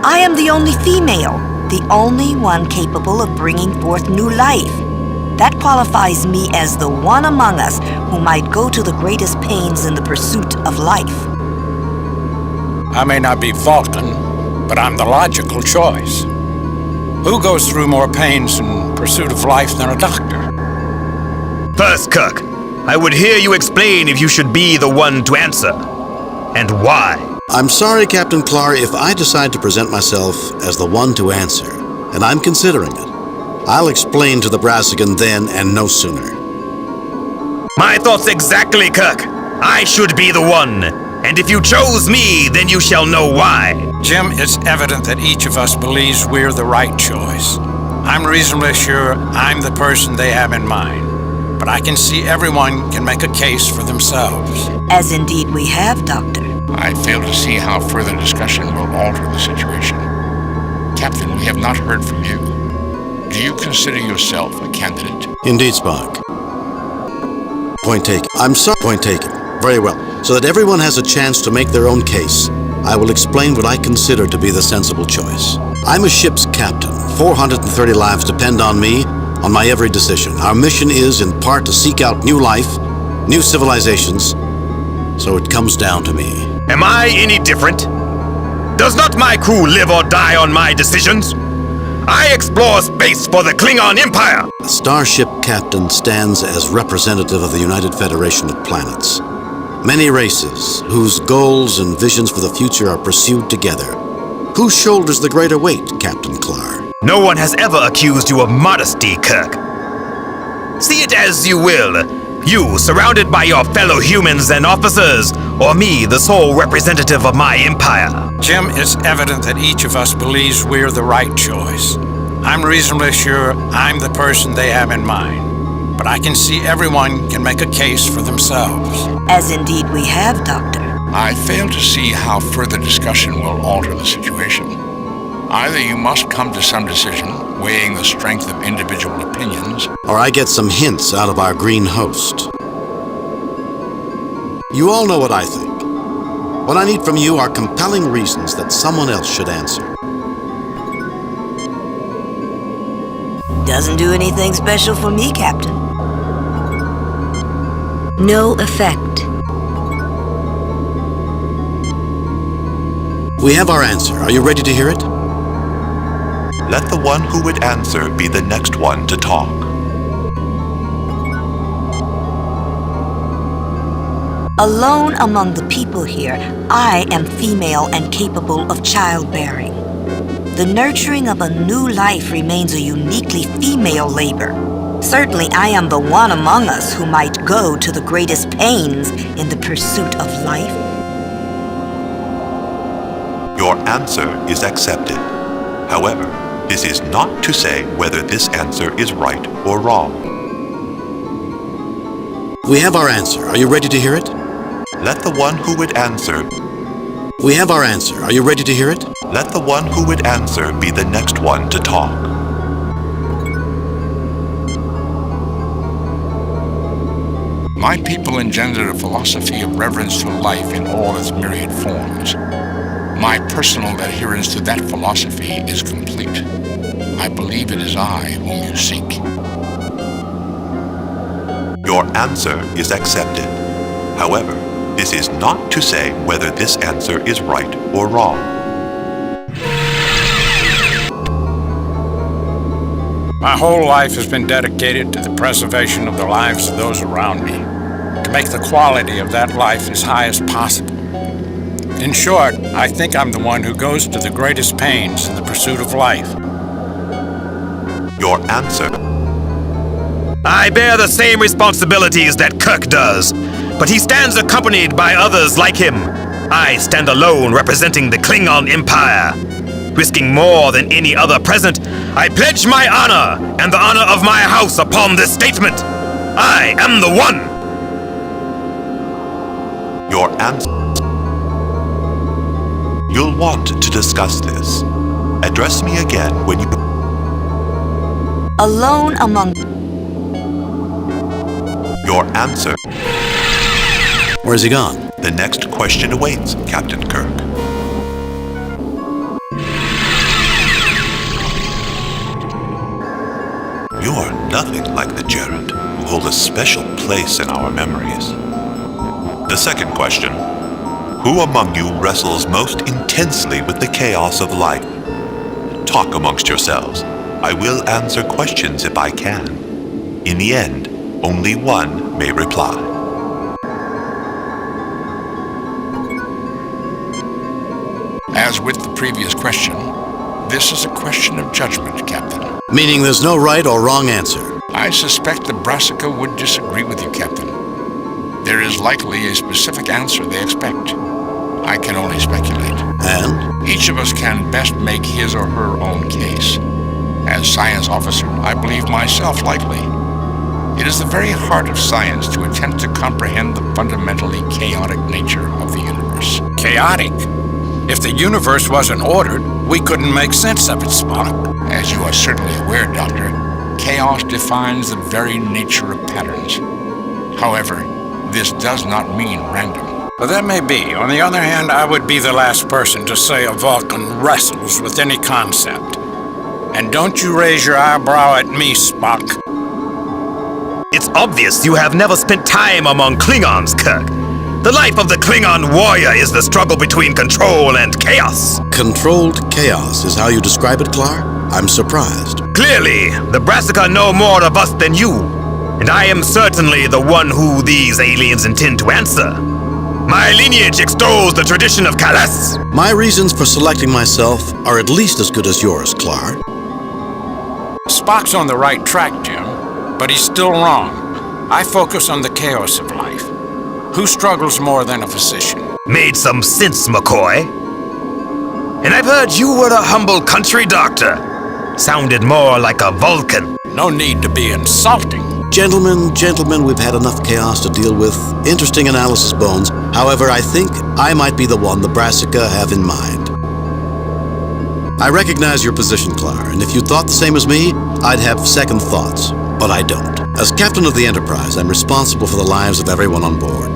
I am the only female, the only one capable of bringing forth new life. That qualifies me as the one among us who might go to the greatest pains in the pursuit of life.
I may not be Vulcan, but I'm the logical choice. Who goes through more pains in pursuit of life than a doctor?
First, Kirk, I would hear you explain if you should be the one to answer. And why?
I'm sorry, Captain Clark, if I decide to present myself as the one to answer, and I'm considering it. I'll explain to the Brassican then and no sooner.
My thoughts exactly, Kirk. I should be the one. And if you chose me, then you shall know why.
Jim, it's evident that each of us believes we're the right choice. I'm reasonably sure I'm the person they have in mind, but I can see everyone can make a case for themselves.
As indeed we have, Doctor.
I fail to see how further discussion will alter the situation. Captain, we have not heard from you. Do you consider yourself a candidate?
Indeed, Spock. Point taken. I'm sorry. Point taken. Very well. So that everyone has a chance to make their own case, I will explain what I consider to be the sensible choice. I'm a ship's captain. 430 lives depend on me, on my every decision. Our mission is, in part, to seek out new life, new civilizations, so it comes down to me.
Am I any different? Does not my crew live or die on my decisions? I explore space for the Klingon Empire!
A starship captain stands as representative of the United Federation of Planets. Many races, whose goals and visions for the future are pursued together. Who shoulders the greater weight, Captain Clark?
No one has ever accused you of modesty, Kirk. See it as you will. You, surrounded by your fellow humans and officers, or me, the sole representative of my empire.
Jim, it's evident that each of us believes we're the right choice. I'm reasonably sure I'm the person they have in mind, but I can see everyone can make a case for themselves.
As indeed we have, Doctor.
I fail to see how further discussion will alter the situation. Either you must come to some decision, weighing the strength of individual opinions,
or I get some hints out of our green host. You all know what I think. What I need from you are compelling reasons that someone else should answer.
Doesn't do anything special for me, Captain.
No effect.
We have our answer. Are you ready to hear it?
Let the one who would answer be the next one to talk.
Alone among the people here, I am female and capable of childbearing. The nurturing of a new life remains a uniquely female labor. Certainly, I am the one among us who might go to the greatest pains in the pursuit of life.
Your answer is accepted. However, this is not to say whether this answer is right or wrong.
We have our answer. Are you ready to hear it?
Let the one who would answer.
We have our answer. Are you ready to hear it?
Let the one who would answer be the next one to talk.
My people engendered a philosophy of reverence for life in all its myriad forms. My personal adherence to that philosophy is complete. I believe it is I whom you seek.
Your answer is accepted. However, this is not to say whether this answer is right or wrong.
My whole life has been dedicated to the preservation of the lives of those around me, to make the quality of that life as high as possible. In short, I think I'm the one who goes to the greatest pains in the pursuit of life.
Your answer.
I bear the same responsibilities that Kirk does, but he stands accompanied by others like him. I stand alone representing the Klingon Empire. Risking more than any other present, I pledge my honor and the honor of my house upon this statement. I am the one.
Your answer. You'll want to discuss this. Address me again when you...
Alone among...
Your answer.
Where's he gone?
The next question awaits, Captain Kirk. You are nothing like the Gerent, who hold a special place in our memories. The second question: who among you wrestles most intensely with the chaos of life? Talk amongst yourselves. I will answer questions if I can. In the end, only one may reply.
As with the previous question, this is a question of judgment, Captain.
Meaning there's no right or wrong answer.
I suspect the Brassica would disagree with you, Captain. There is likely a specific answer they expect. I can only speculate.
And?
Each of us can best make his or her own case. As science officer, I believe myself likely. It is the very heart of science to attempt to comprehend the fundamentally chaotic nature of the universe.
Chaotic? If the universe wasn't ordered, we couldn't make sense of it, Spock.
As you are certainly aware, Doctor, chaos defines the very nature of patterns. However, this does not mean random.
Well, that may be. On the other hand, I would be the last person to say a Vulcan wrestles with any concept. And don't you raise your eyebrow at me, Spock.
It's obvious you have never spent time among Klingons, Kirk. The life of the Klingon warrior is the struggle between control and chaos.
Controlled chaos is how you describe it, Clar? I'm surprised.
Clearly, the Brassica know more of us than you, and I am certainly the one who these aliens intend to answer. My lineage extols the tradition of Kalas.
My reasons for selecting myself are at least as good as yours, Clar.
Spock's on the right track, Jim, but he's still wrong. I focus on the chaos of life. Who struggles more than a physician?
Made some sense, McCoy. And I've heard you were a humble country doctor. Sounded more like a Vulcan.
No need to be insulting.
Gentlemen, we've had enough chaos to deal with. Interesting analysis, Bones. However, I think I might be the one the Brassica have in mind. I recognize your position, Clar, and if you thought the same as me, I'd have second thoughts. But I don't. As captain of the Enterprise, I'm responsible for the lives of everyone on board.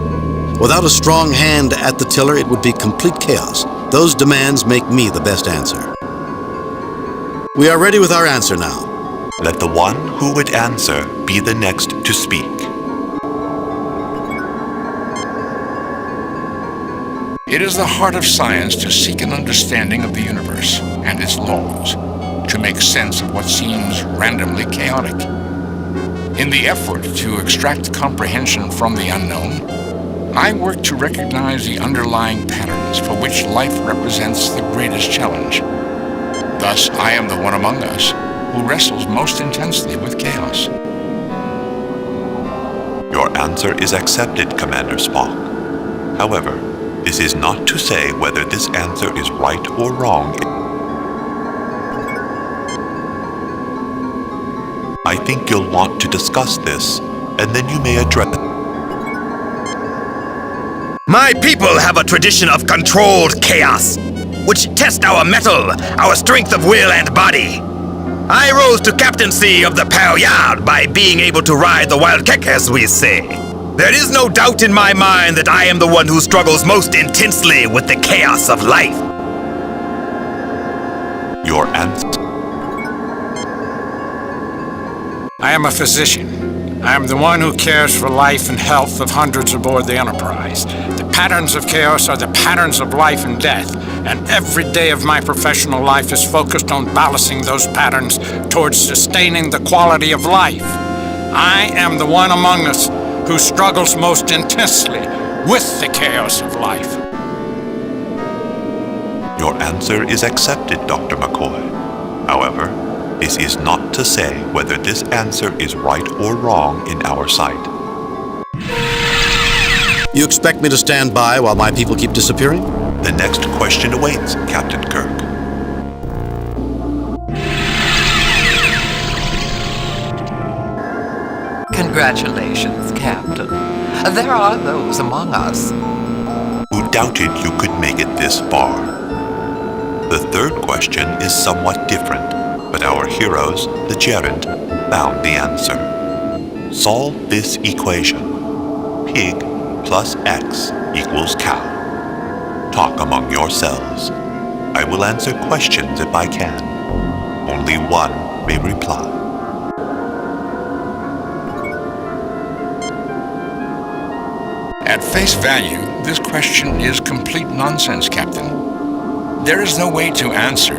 Without a strong hand at the tiller, it would be complete chaos. Those demands make me the best answer. We are ready with our answer now.
Let the one who would answer be the next to speak.
It is the heart of science to seek an understanding of the universe and its laws, to make sense of what seems randomly chaotic. In the effort to extract comprehension from the unknown, I work to recognize the underlying patterns for which life represents the greatest challenge. Thus, I am the one among us who wrestles most intensely with chaos.
Your answer is accepted, Commander Spock. However, this is not to say whether this answer is right or wrong. I think you'll want to discuss this, and then you may address it.
My people have a tradition of controlled chaos, which tests our mettle, our strength of will and body. I rose to captaincy of the Palyard by being able to ride the wild kek, as we say. There is no doubt in my mind that I am the one who struggles most intensely with the chaos of life.
Your answer.
I am a physician. I am the one who cares for life and health of hundreds aboard the Enterprise. The patterns of chaos are the patterns of life and death, and every day of my professional life is focused on balancing those patterns towards sustaining the quality of life. I am the one among us who struggles most intensely with the chaos of life.
Your answer is accepted, Dr. McCoy. However, this is not to say whether this answer is right or wrong in our sight.
You expect me to stand by while my people keep disappearing?
The next question awaits, Captain Kirk.
Congratulations, Captain. There are those among us
who doubted you could make it this far. The third question is somewhat different, but our heroes, the Gerent, found the answer. Solve this equation. Pig plus X equals cow. Talk among yourselves. I will answer questions if I can. Only one may reply.
At face value, this question is complete nonsense, Captain. There is no way to answer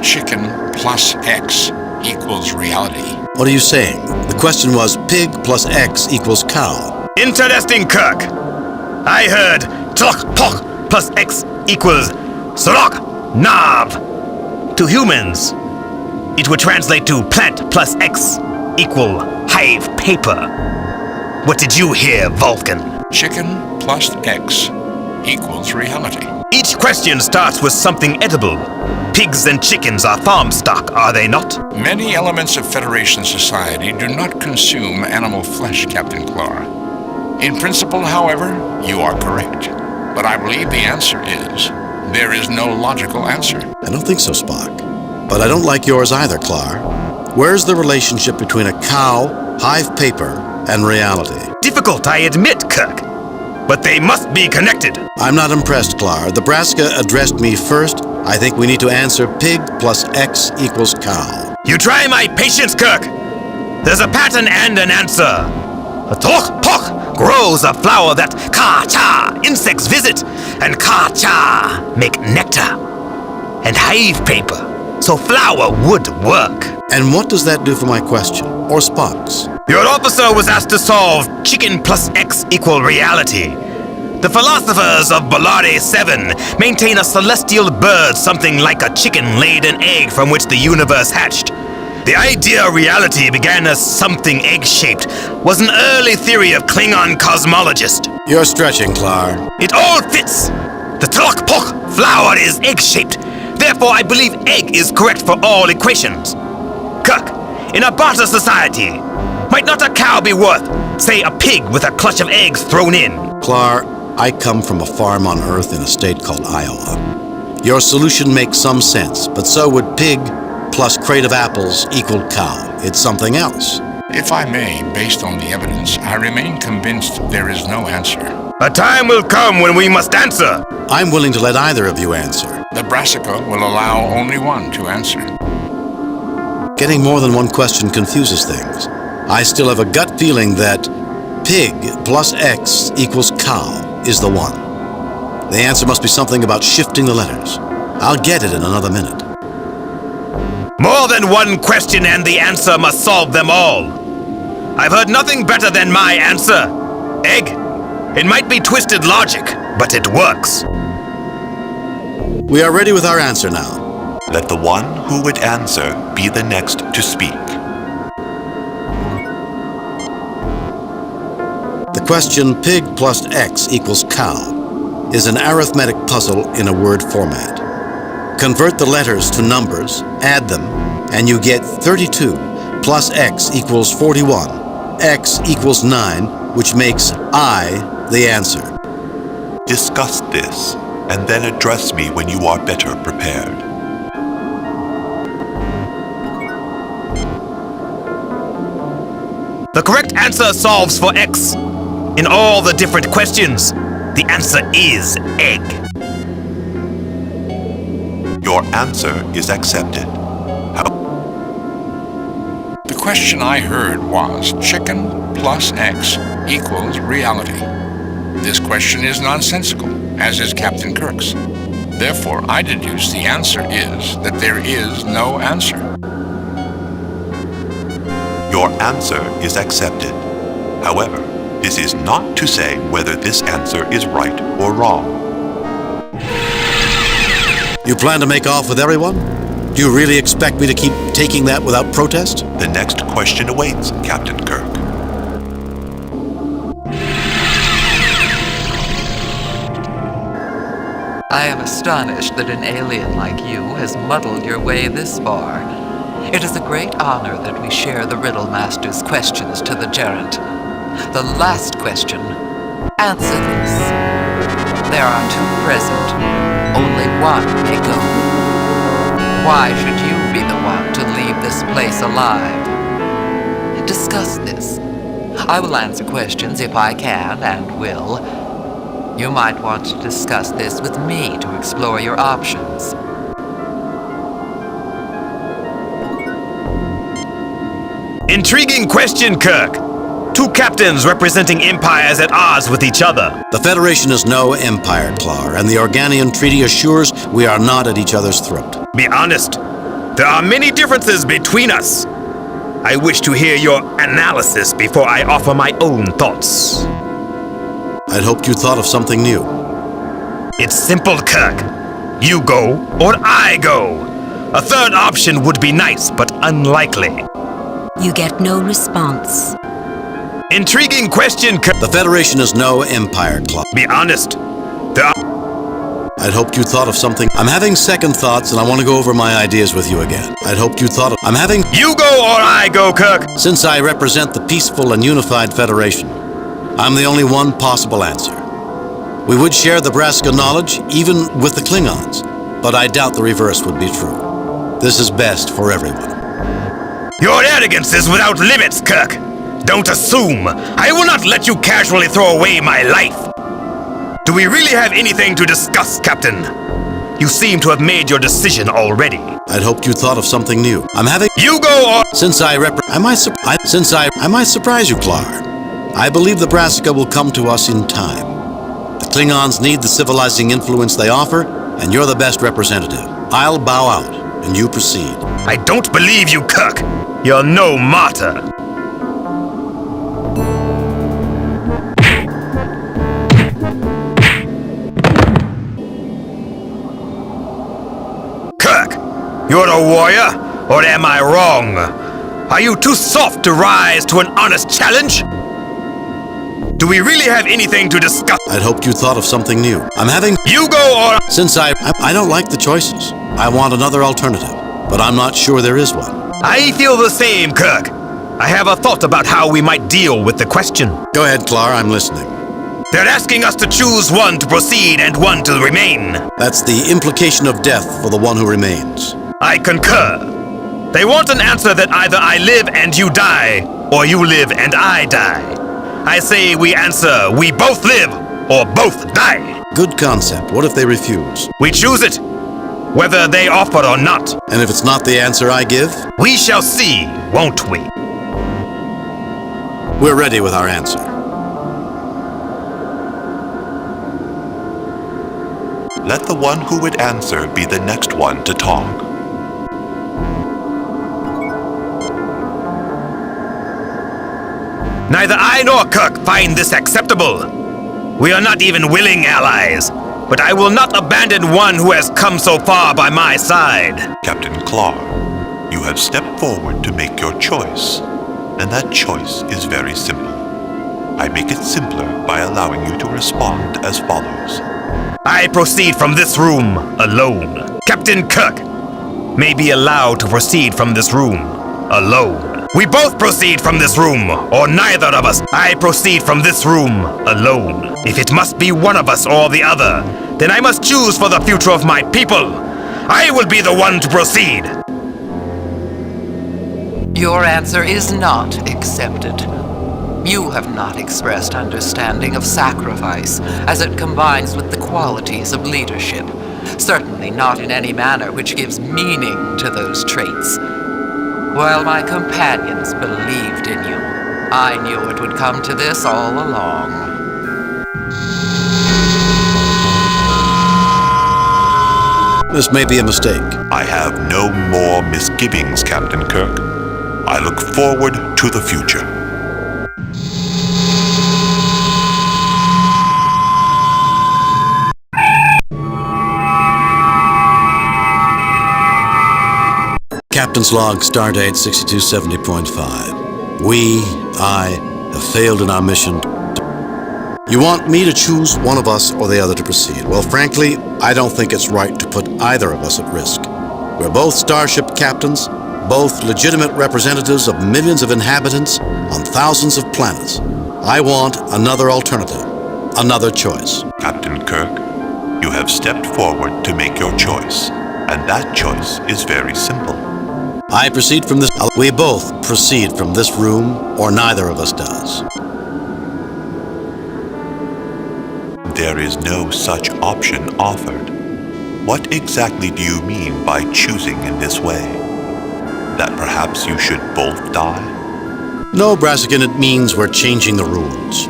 chicken plus X equals reality.
What are you saying? The question was pig plus X equals cow.
Interesting, Kirk. I heard tlok pok plus X equals srok nav. To humans, it would translate to plant plus X equal hive paper. What did you hear, Vulcan?
Chicken plus X equals reality.
Each question starts with something edible. Pigs and chickens are farm stock, are they not?
Many elements of Federation society do not consume animal flesh, Captain Clara. In principle, however, you are correct. But I believe the answer is, there is no logical answer.
I don't think so, Spock. But I don't like yours either, Clar. Where's the relationship between a cow, hive paper, and reality?
Difficult, I admit, Kirk. But they must be connected.
I'm not impressed, Clar. The Brassica addressed me first. I think we need to answer pig plus X equals cow.
You try my patience, Kirk. There's a pattern and an answer. A tlok pok grows a flower that ka-cha insects visit, and ka-cha make nectar and hive paper. So flower would work.
And what does that do for my question? Or Spock's?
Your officer was asked to solve chicken plus X equal reality. The philosophers of Ballare 7 maintain a celestial bird something like a chicken laid an egg from which the universe hatched. The idea of reality began as something egg-shaped, was an early theory of Klingon cosmologist.
You're stretching, Clar.
It all fits. The tlok pok flower is egg-shaped. Therefore, I believe egg is correct for all equations. Kirk, in a barter society, might not a cow be worth, say, a pig with a clutch of eggs thrown in?
Clar, I come from a farm on Earth in a state called Iowa. Your solution makes some sense, but so would pig plus crate of apples equal cow. It's something else.
If I may, based on the evidence, I remain convinced there is no answer.
A time will come when we must answer.
I'm willing to let either of you answer.
The Brassica will allow only one to answer.
Getting more than one question confuses things. I still have a gut feeling that pig plus X equals cow is the one. The answer must be something about shifting the letters. I'll get it in another minute.
More than one question and the answer must solve them all. I've heard nothing better than my answer. Egg. It might be twisted logic, but it works.
We are ready with our answer now.
Let the one who would answer be the next to speak.
The question pig plus X equals cow is an arithmetic puzzle in a word format. Convert the letters to numbers, add them, and you get 32 plus X equals 41. X equals 9, which makes I the answer.
Discuss this, and then address me when you are better prepared.
The correct answer solves for X. In all the different questions, the answer is egg.
Your answer is accepted.
The question I heard was chicken plus X equals reality. This question is nonsensical, as is Captain Kirk's. Therefore, I deduce the answer is that there is no answer.
Your answer is accepted. However, this is not to say whether this answer is right or wrong.
You plan to make off with everyone? Do you really expect me to keep taking that without protest?
The next question awaits, Captain Kirk.
I am astonished that an alien like you has muddled your way this far. It is a great honor that we share the Riddle Master's questions to the gerund. The last question. Answer this. There are two present. Only one may go. Why should you be the one to leave this place alive? Discuss this. I will answer questions if I can and will. You might want to discuss this with me to explore your options.
Intriguing question, Kirk. Two captains representing empires at odds with each other.
The Federation is no empire, Clar, and the Organian Treaty assures we are not at each other's throat.
Be honest. There are many differences between us. I wish to hear your analysis before I offer my own thoughts.
I'd hoped you thought of something new.
It's simple, Kirk. You go, or I go. A third option would be nice, but unlikely.
You get no response.
Intriguing question, Kirk.
The Federation is no empire, Clar.
Be honest. There are...
I'd hoped you thought of something. I'm having second thoughts, and I want to go over my ideas with you again. I'd hoped you thought of... I'm having...
You go or I go, Kirk!
Since I represent the peaceful and unified Federation, I'm the only one possible answer. We would share the Brassica knowledge, even with the Klingons, but I doubt the reverse would be true. This is best for everyone.
Your arrogance is without limits, Kirk! Don't assume. I will not let you casually throw away my life. Do we really have anything to discuss, Captain? You seem to have made your decision already.
I'd hoped you thought of something new. I'm having...
You go or...
Since I might surprise you, Clar. I believe the Brassica will come to us in time. The Klingons need the civilizing influence they offer, and you're the best representative. I'll bow out, and you proceed.
I don't believe you, Kirk. You're no martyr. You're a warrior, or am I wrong? Are you too soft to rise to an honest challenge? Do we really have anything to discuss?
I'd hoped you thought of something new. I'm having...
You go or...
Since I don't like the choices. I want another alternative, but I'm not sure there is one.
I feel the same, Kirk. I have a thought about how we might deal with the question.
Go ahead, Clar, I'm listening.
They're asking us to choose one to proceed and one to remain.
That's the implication of death for the one who remains.
I concur. They want an answer that either I live and you die, or you live and I die. I say we answer, we both live, or both die.
Good concept. What if they refuse?
We choose it, whether they offer or not.
And if it's not the answer I give?
We shall see, won't we?
We're ready with our answer.
Let the one who would answer be the next one to talk.
Neither I nor Kirk find this acceptable. We are not even willing allies, but I will not abandon one who has come so far by my side.
Captain Clar, you have stepped forward to make your choice, and that choice is very simple. I make it simpler by allowing you to respond as follows.
I proceed from this room alone. Captain Kirk may be allowed to proceed from this room alone. We both proceed from this room, or neither of us. I proceed from this room alone. If it must be one of us or the other, then I must choose for the future of my people. I will be the one to proceed.
Your answer is not accepted. You have not expressed understanding of sacrifice as it combines with the qualities of leadership. Certainly not in any manner which gives meaning to those traits. While my companions believed in you, I knew it would come to this all along.
This may be a mistake.
I have no more misgivings, Captain Kirk. I look forward to the future.
Captain's log, stardate 6270.5. I have failed in our mission. You want me to choose one of us or the other to proceed. Well, frankly, I don't think it's right to put either of us at risk. We're both starship captains, both legitimate representatives of millions of inhabitants on thousands of planets. I want another alternative, another choice.
Captain Kirk, you have stepped forward to make your choice, and that choice is very simple.
I proceed from this. We both proceed from this room, or neither of us does.
There is no such option offered. What exactly do you mean by choosing in this way? That perhaps you should both die?
No, Brassican, it means we're changing the rules.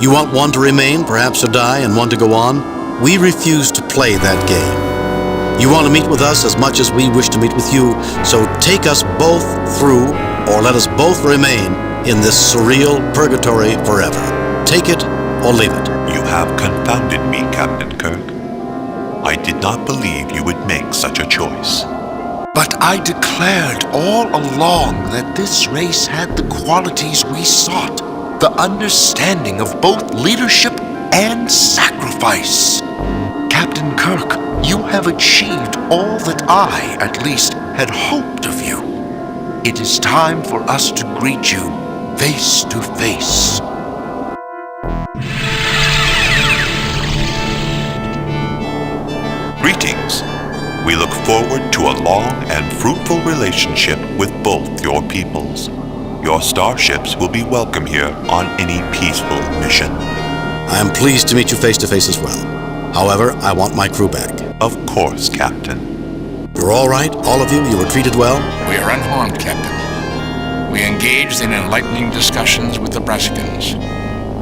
You want one to remain, perhaps to die, and one to go on? We refuse to play that game. You want to meet with us as much as we wish to meet with you, so take us both through, or let us both remain in this surreal purgatory forever. Take it or leave it.
You have confounded me, Captain Kirk. I did not believe you would make such a choice.
But I declared all along that this race had the qualities we sought, the understanding of both leadership and sacrifice. Captain Kirk, you have achieved all that I, at least, had hoped of you. It is time for us to greet you face to face.
Greetings. We look forward to a long and fruitful relationship with both your peoples. Your starships will be welcome here on any peaceful mission.
I am pleased to meet you face to face as well. However, I want my crew back.
Of course, Captain.
You're all right, all of you? You were treated well?
We are unharmed, Captain. We engaged in enlightening discussions with the Brassicans.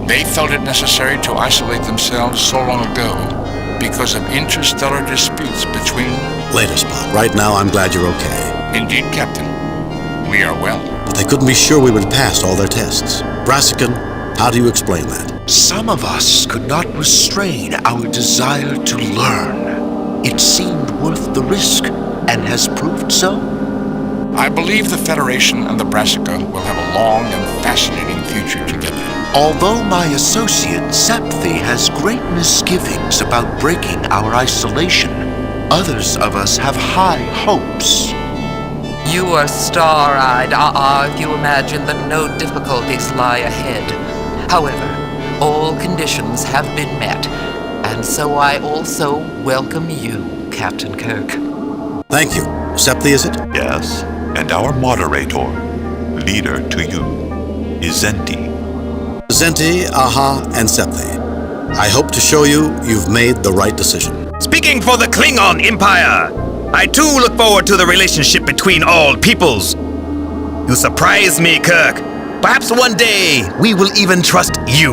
They felt it necessary to isolate themselves so long ago because of interstellar disputes between...
Later, Spock. Right now, I'm glad you're okay.
Indeed, Captain. We are well.
But they couldn't be sure we would pass all their tests. Brassican, how do you explain that?
Some of us could not restrain our desire to learn. It seemed worth the risk, and has proved so.
I believe the Federation and the Brassica will have a long and fascinating future together.
Although my associate, Septhi, has great misgivings about breaking our isolation, others of us have high hopes.
You are star-eyed, if you imagine that no difficulties lie ahead. However, all conditions have been met, and so I also welcome you, Captain Kirk.
Thank you. Septhi, is it?
Yes, and our moderator, leader to you, is Zenti.
Zenti, Aha, and Septhi. I hope to show you've made the right decision.
Speaking for the Klingon Empire, I too look forward to the relationship between all peoples. You surprise me, Kirk. Perhaps one day we will even trust you.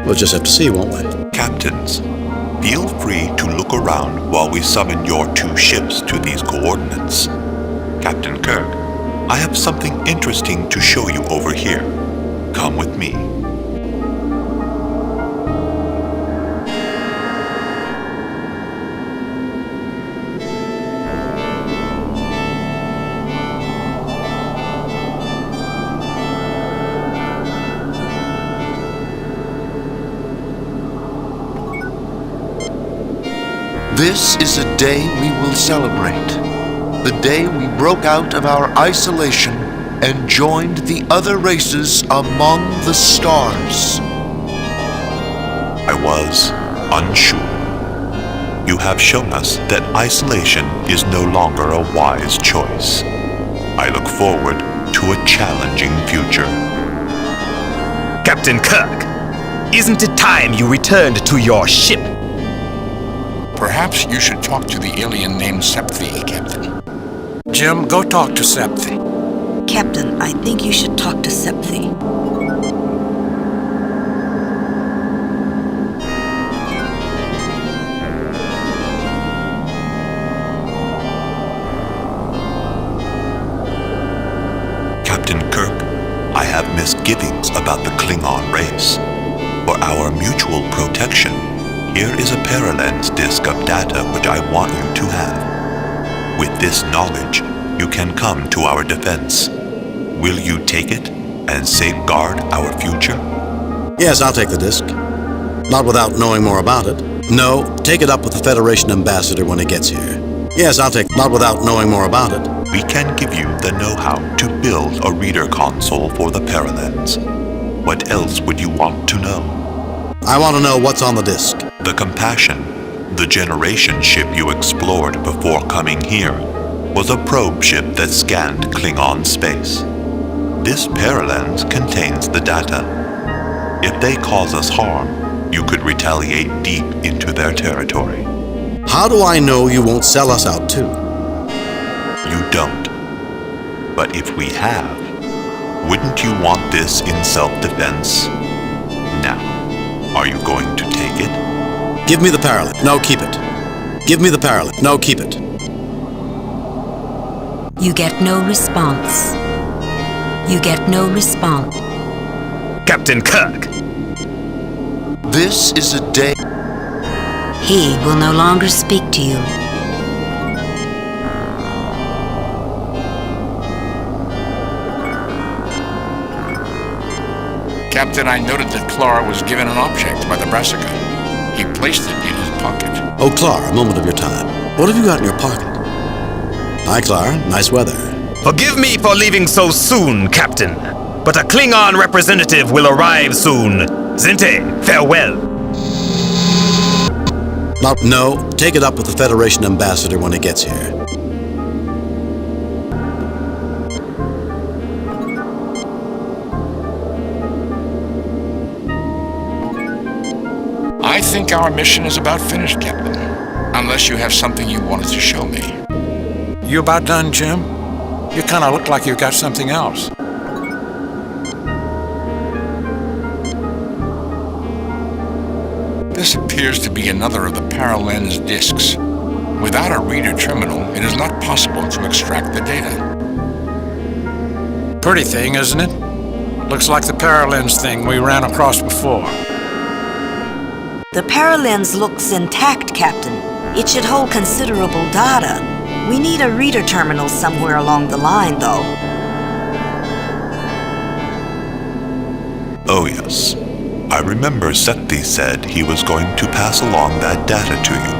We'll just have to see, won't we?
Captains, feel free to look around while we summon your two ships to these coordinates. Captain Kirk, I have something interesting to show you over here. Come with me.
This is a day we will celebrate. The day we broke out of our isolation and joined the other races among the stars.
I was unsure. You have shown us that isolation is no longer a wise choice. I look forward to a challenging future.
Captain Kirk, isn't it time you returned to your ship?
Perhaps you should talk to the alien named Septhi, Captain.
Jim, go talk to Septhi.
Captain, I think you should talk to Septhi.
Captain Kirk, I have misgivings about the Klingon race. For our mutual protection, here is a Paralens disk of data which I want you to have. With this knowledge, you can come to our defense. Will you take it and safeguard our future?
Yes, I'll take the disc. Not without knowing more about it. No, take it up with the Federation ambassador when he gets here. Yes, I'll take it. Not without knowing more about it.
We can give you the know-how to build a reader console for the Paralens. What else would you want to know?
I want to know what's on the disc.
The Compassion, the generation ship you explored before coming here. was a probe ship that scanned Klingon space. This paralens contains the data. If they cause us harm, you could retaliate deep into their territory.
How do I know you won't sell us out too?
You don't. But if we have, wouldn't you want this in self-defense? Now, are you going to take it?
Give me the paralens. No, keep it. Give me the paralens. No, keep it.
You get no response. You get no response.
Captain Kirk!
This is a day.
He will no longer speak to you.
Captain, I noted that Clara was given an object by the Brassica. He placed it in his pocket.
Oh, Clara, a moment of your time. What have you got in your pocket? Hi, Clara. Nice weather.
Forgive me for leaving so soon, Captain. But a Klingon representative will arrive soon. Zinte, farewell.
No, take it up with the Federation ambassador when he gets here.
I think our mission is about finished, Captain. Unless you have something you wanted to show me.
You about done, Jim? You kind of look like you got something else.
This appears to be another of the paralens disks. Without a reader terminal, it is not possible to extract the data.
Pretty thing, isn't it? Looks like the paralens thing we ran across before.
The paralens looks intact, Captain. It should hold considerable data. We need a reader terminal somewhere along the line, though.
Oh yes. I remember Sethi said he was going to pass along that data to you.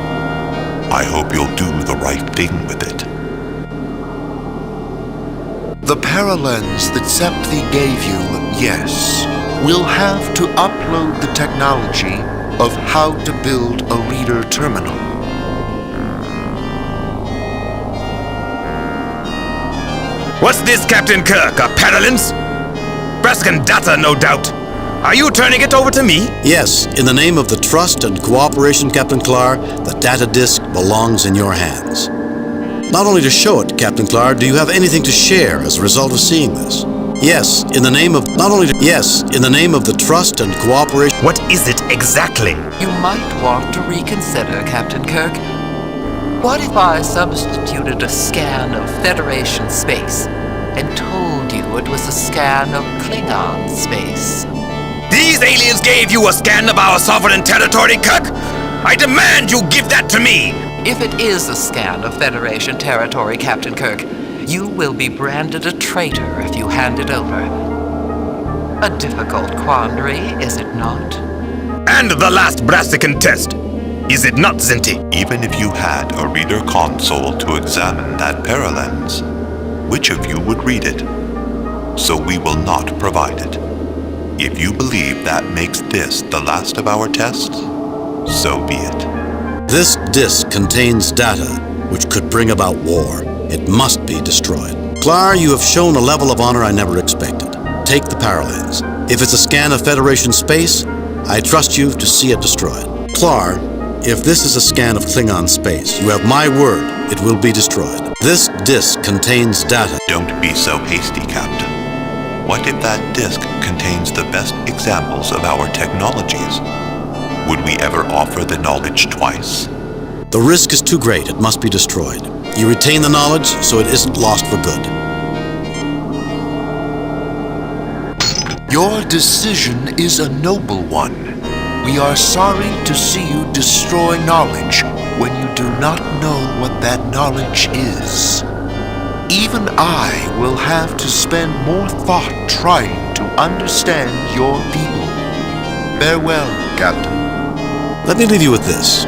I hope you'll do the right thing with it.
The paralens that Sethi gave you, yes. We'll have to upload the technology of how to build a reader terminal.
What's this, Captain Kirk? A paralens? Brascan data, no doubt. Are you turning it over to me?
Yes, in the name of the trust and cooperation, Captain Clar, the data disk belongs in your hands. Not only to show it, Captain Clar, do you have anything to share as a result of seeing this? Yes, in the name of in the name of the trust and cooperation.
What is it exactly?
You might want to reconsider, Captain Kirk. What if I substituted a scan of Federation space and told you it was a scan of Klingon space?
These aliens gave you a scan of our sovereign territory, Kirk! I demand you give that to me!
If it is a scan of Federation territory, Captain Kirk, you will be branded a traitor if you hand it over. A difficult quandary, is it not?
And the last Brassican test, is it not, Zinti?
Even if you had a reader console to examine that paralens, which of you would read it? So we will not provide it. If you believe that makes this the last of our tests, so be it.
This disk contains data which could bring about war. It must be destroyed. Clar, you have shown a level of honor I never expected. Take the paralens. If it's a scan of Federation space, I trust you to see it destroyed. Clar, if this is a scan of Klingon space, you have my word, it will be destroyed. This disk contains data.
Don't be so hasty, Captain. What if that disk contains the best examples of our technologies? Would we ever offer the knowledge twice?
The risk is too great. It must be destroyed. You retain the knowledge, so it isn't lost for good.
Your decision is a noble one. We are sorry to see you destroy knowledge when you do not know what that knowledge is. Even I will have to spend more thought trying to understand your people. Farewell, Captain.
Let me leave you with this.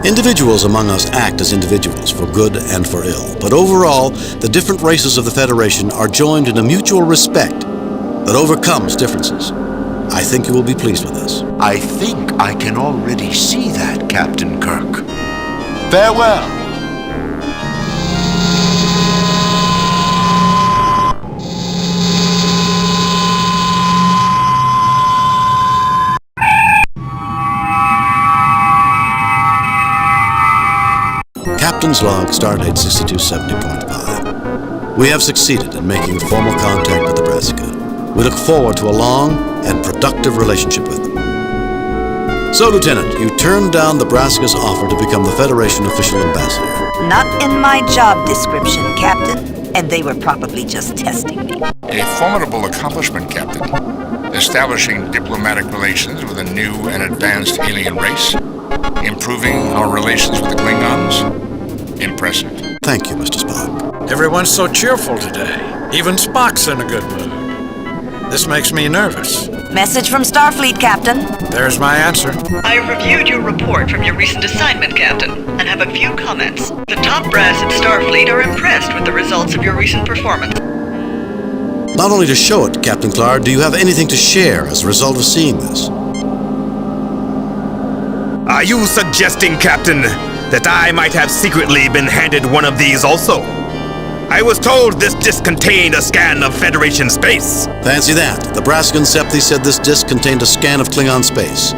Individuals among us act as individuals, for good and for ill. But overall, the different races of the Federation are joined in a mutual respect that overcomes differences. I think you will be pleased with this.
I think I can already see that, Captain Kirk. Farewell.
Captain's log, stardate 6270.5. We have succeeded in making formal contact with the Brassica. We look forward to a long and productive relationship with them. So, Lieutenant, you turned down the Brassica's offer to become the Federation official ambassador.
Not in my job description, Captain. And they were probably just testing me.
A formidable accomplishment, Captain. Establishing diplomatic relations with a new and advanced alien race. Improving our relations with the Klingons. Impressive.
Thank you, Mr. Spock.
Everyone's so cheerful today. Even Spock's in a good mood. This makes me nervous.
Message from Starfleet, Captain.
There's my answer.
I've reviewed your report from your recent assignment, Captain, and have a few comments. The top brass at Starfleet are impressed with the results of your recent performance.
Not only to show it, Captain Clark, do you have anything to share as a result of seeing this?
Are you suggesting, Captain, that I might have secretly been handed one of these also? I was told this disc contained a scan of Federation space.
Fancy that. The Brassican Septhi said this disc contained a scan of Klingon space.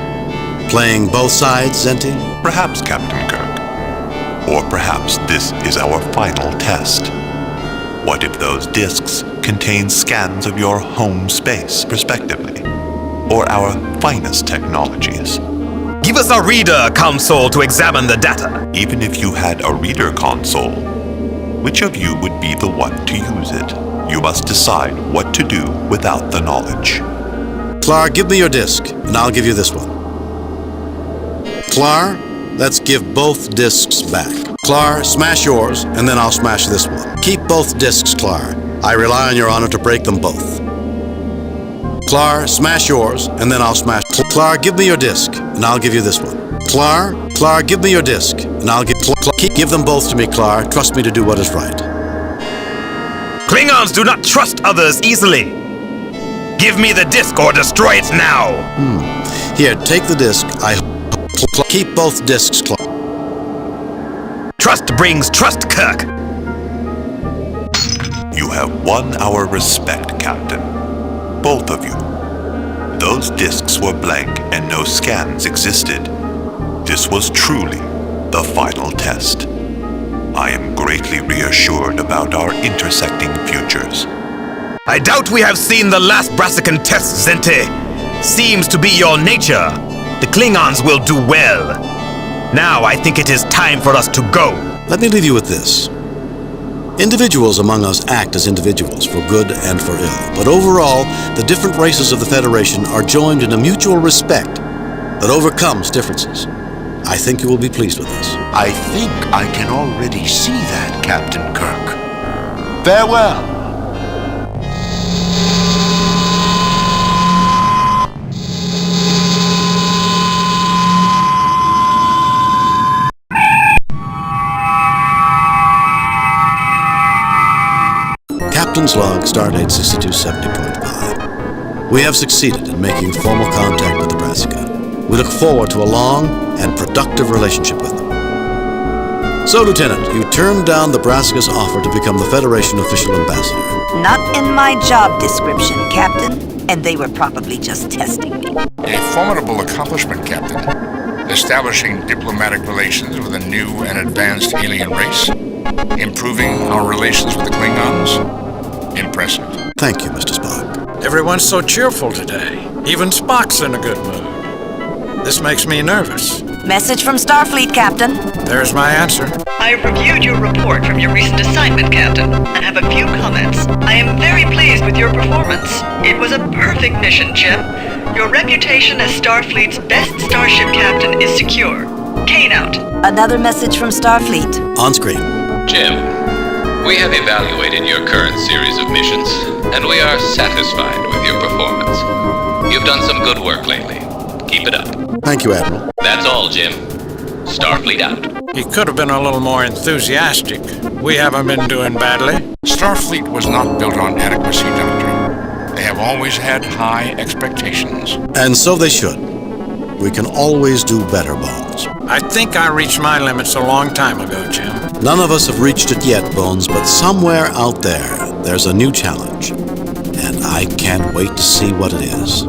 Playing both sides, Zenti?
Perhaps, Captain Kirk. Or perhaps this is our final test. What if those discs contain scans of your home space, respectively? Or our finest technologies?
Give us a reader console to examine the data.
Even if you had a reader console, which of you would be the one to use it? You must decide what to do without the knowledge.
Clark, give me your disc, and I'll give you this one. Clark, let's give both discs back. Clark, smash yours, and then I'll smash this one. Keep both discs, Clark. I rely on your honor to break them both. Clark, smash yours, and then I'll smash... Clark, give me your disc, and I'll give you this one. Clark, give me your disc, and I'll give them both to me, Clark. Trust me to do what is right.
Klingons do not trust others easily. Give me the disc or destroy it now.
Here, take the disc. Keep both discs, Clark.
Trust brings trust, Kirk.
You have won our respect, Captain. Both of you. Those discs were blank and no scans existed. This was truly the final test. I am greatly reassured about our intersecting futures.
I doubt we have seen the last Brassican test, Zenti. Seems to be your nature. The Klingons will do well. Now I think it is time for us to go.
Let me leave you with this. Individuals among us act as individuals, for good and for ill. But overall, the different races of the Federation are joined in a mutual respect that overcomes differences. I think you will be pleased with this.
I think I can already see that, Captain Kirk. Farewell.
Captain's log, stardate 6270.5. We have succeeded in making formal contact with the Brassica. We look forward to a long and productive relationship with them. So, Lieutenant, you turned down the Brassica's offer to become the Federation official ambassador.
Not in my job description, Captain. And they were probably just testing me.
A formidable accomplishment, Captain. Establishing diplomatic relations with a new and advanced alien race. Improving our relations with the Klingons. Impressive.
Thank you, Mr. Spock.
Everyone's so cheerful today. Even Spock's in a good mood. This makes me nervous.
Message from Starfleet, Captain.
There's my answer.
I've reviewed your report from your recent assignment, Captain, and have a few comments. I am very pleased with your performance. It was a perfect mission, Jim. Your reputation as Starfleet's best starship captain is secure. Kane out.
Another message from Starfleet.
On screen.
Jim, we have evaluated your current series of missions, and we are satisfied with your performance. You've done some good work lately. Keep it up.
Thank you, Admiral.
That's all, Jim. Starfleet out.
He could have been a little more enthusiastic. We haven't been doing badly.
Starfleet was not built on adequacy, Doctor. They have always had high expectations.
And so they should. We can always do better, Bones.
I think I reached my limits a long time ago, Jim.
None of us have reached it yet, Bones, but somewhere out there, there's a new challenge. And I can't wait to see what it is.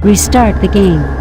Restart the game.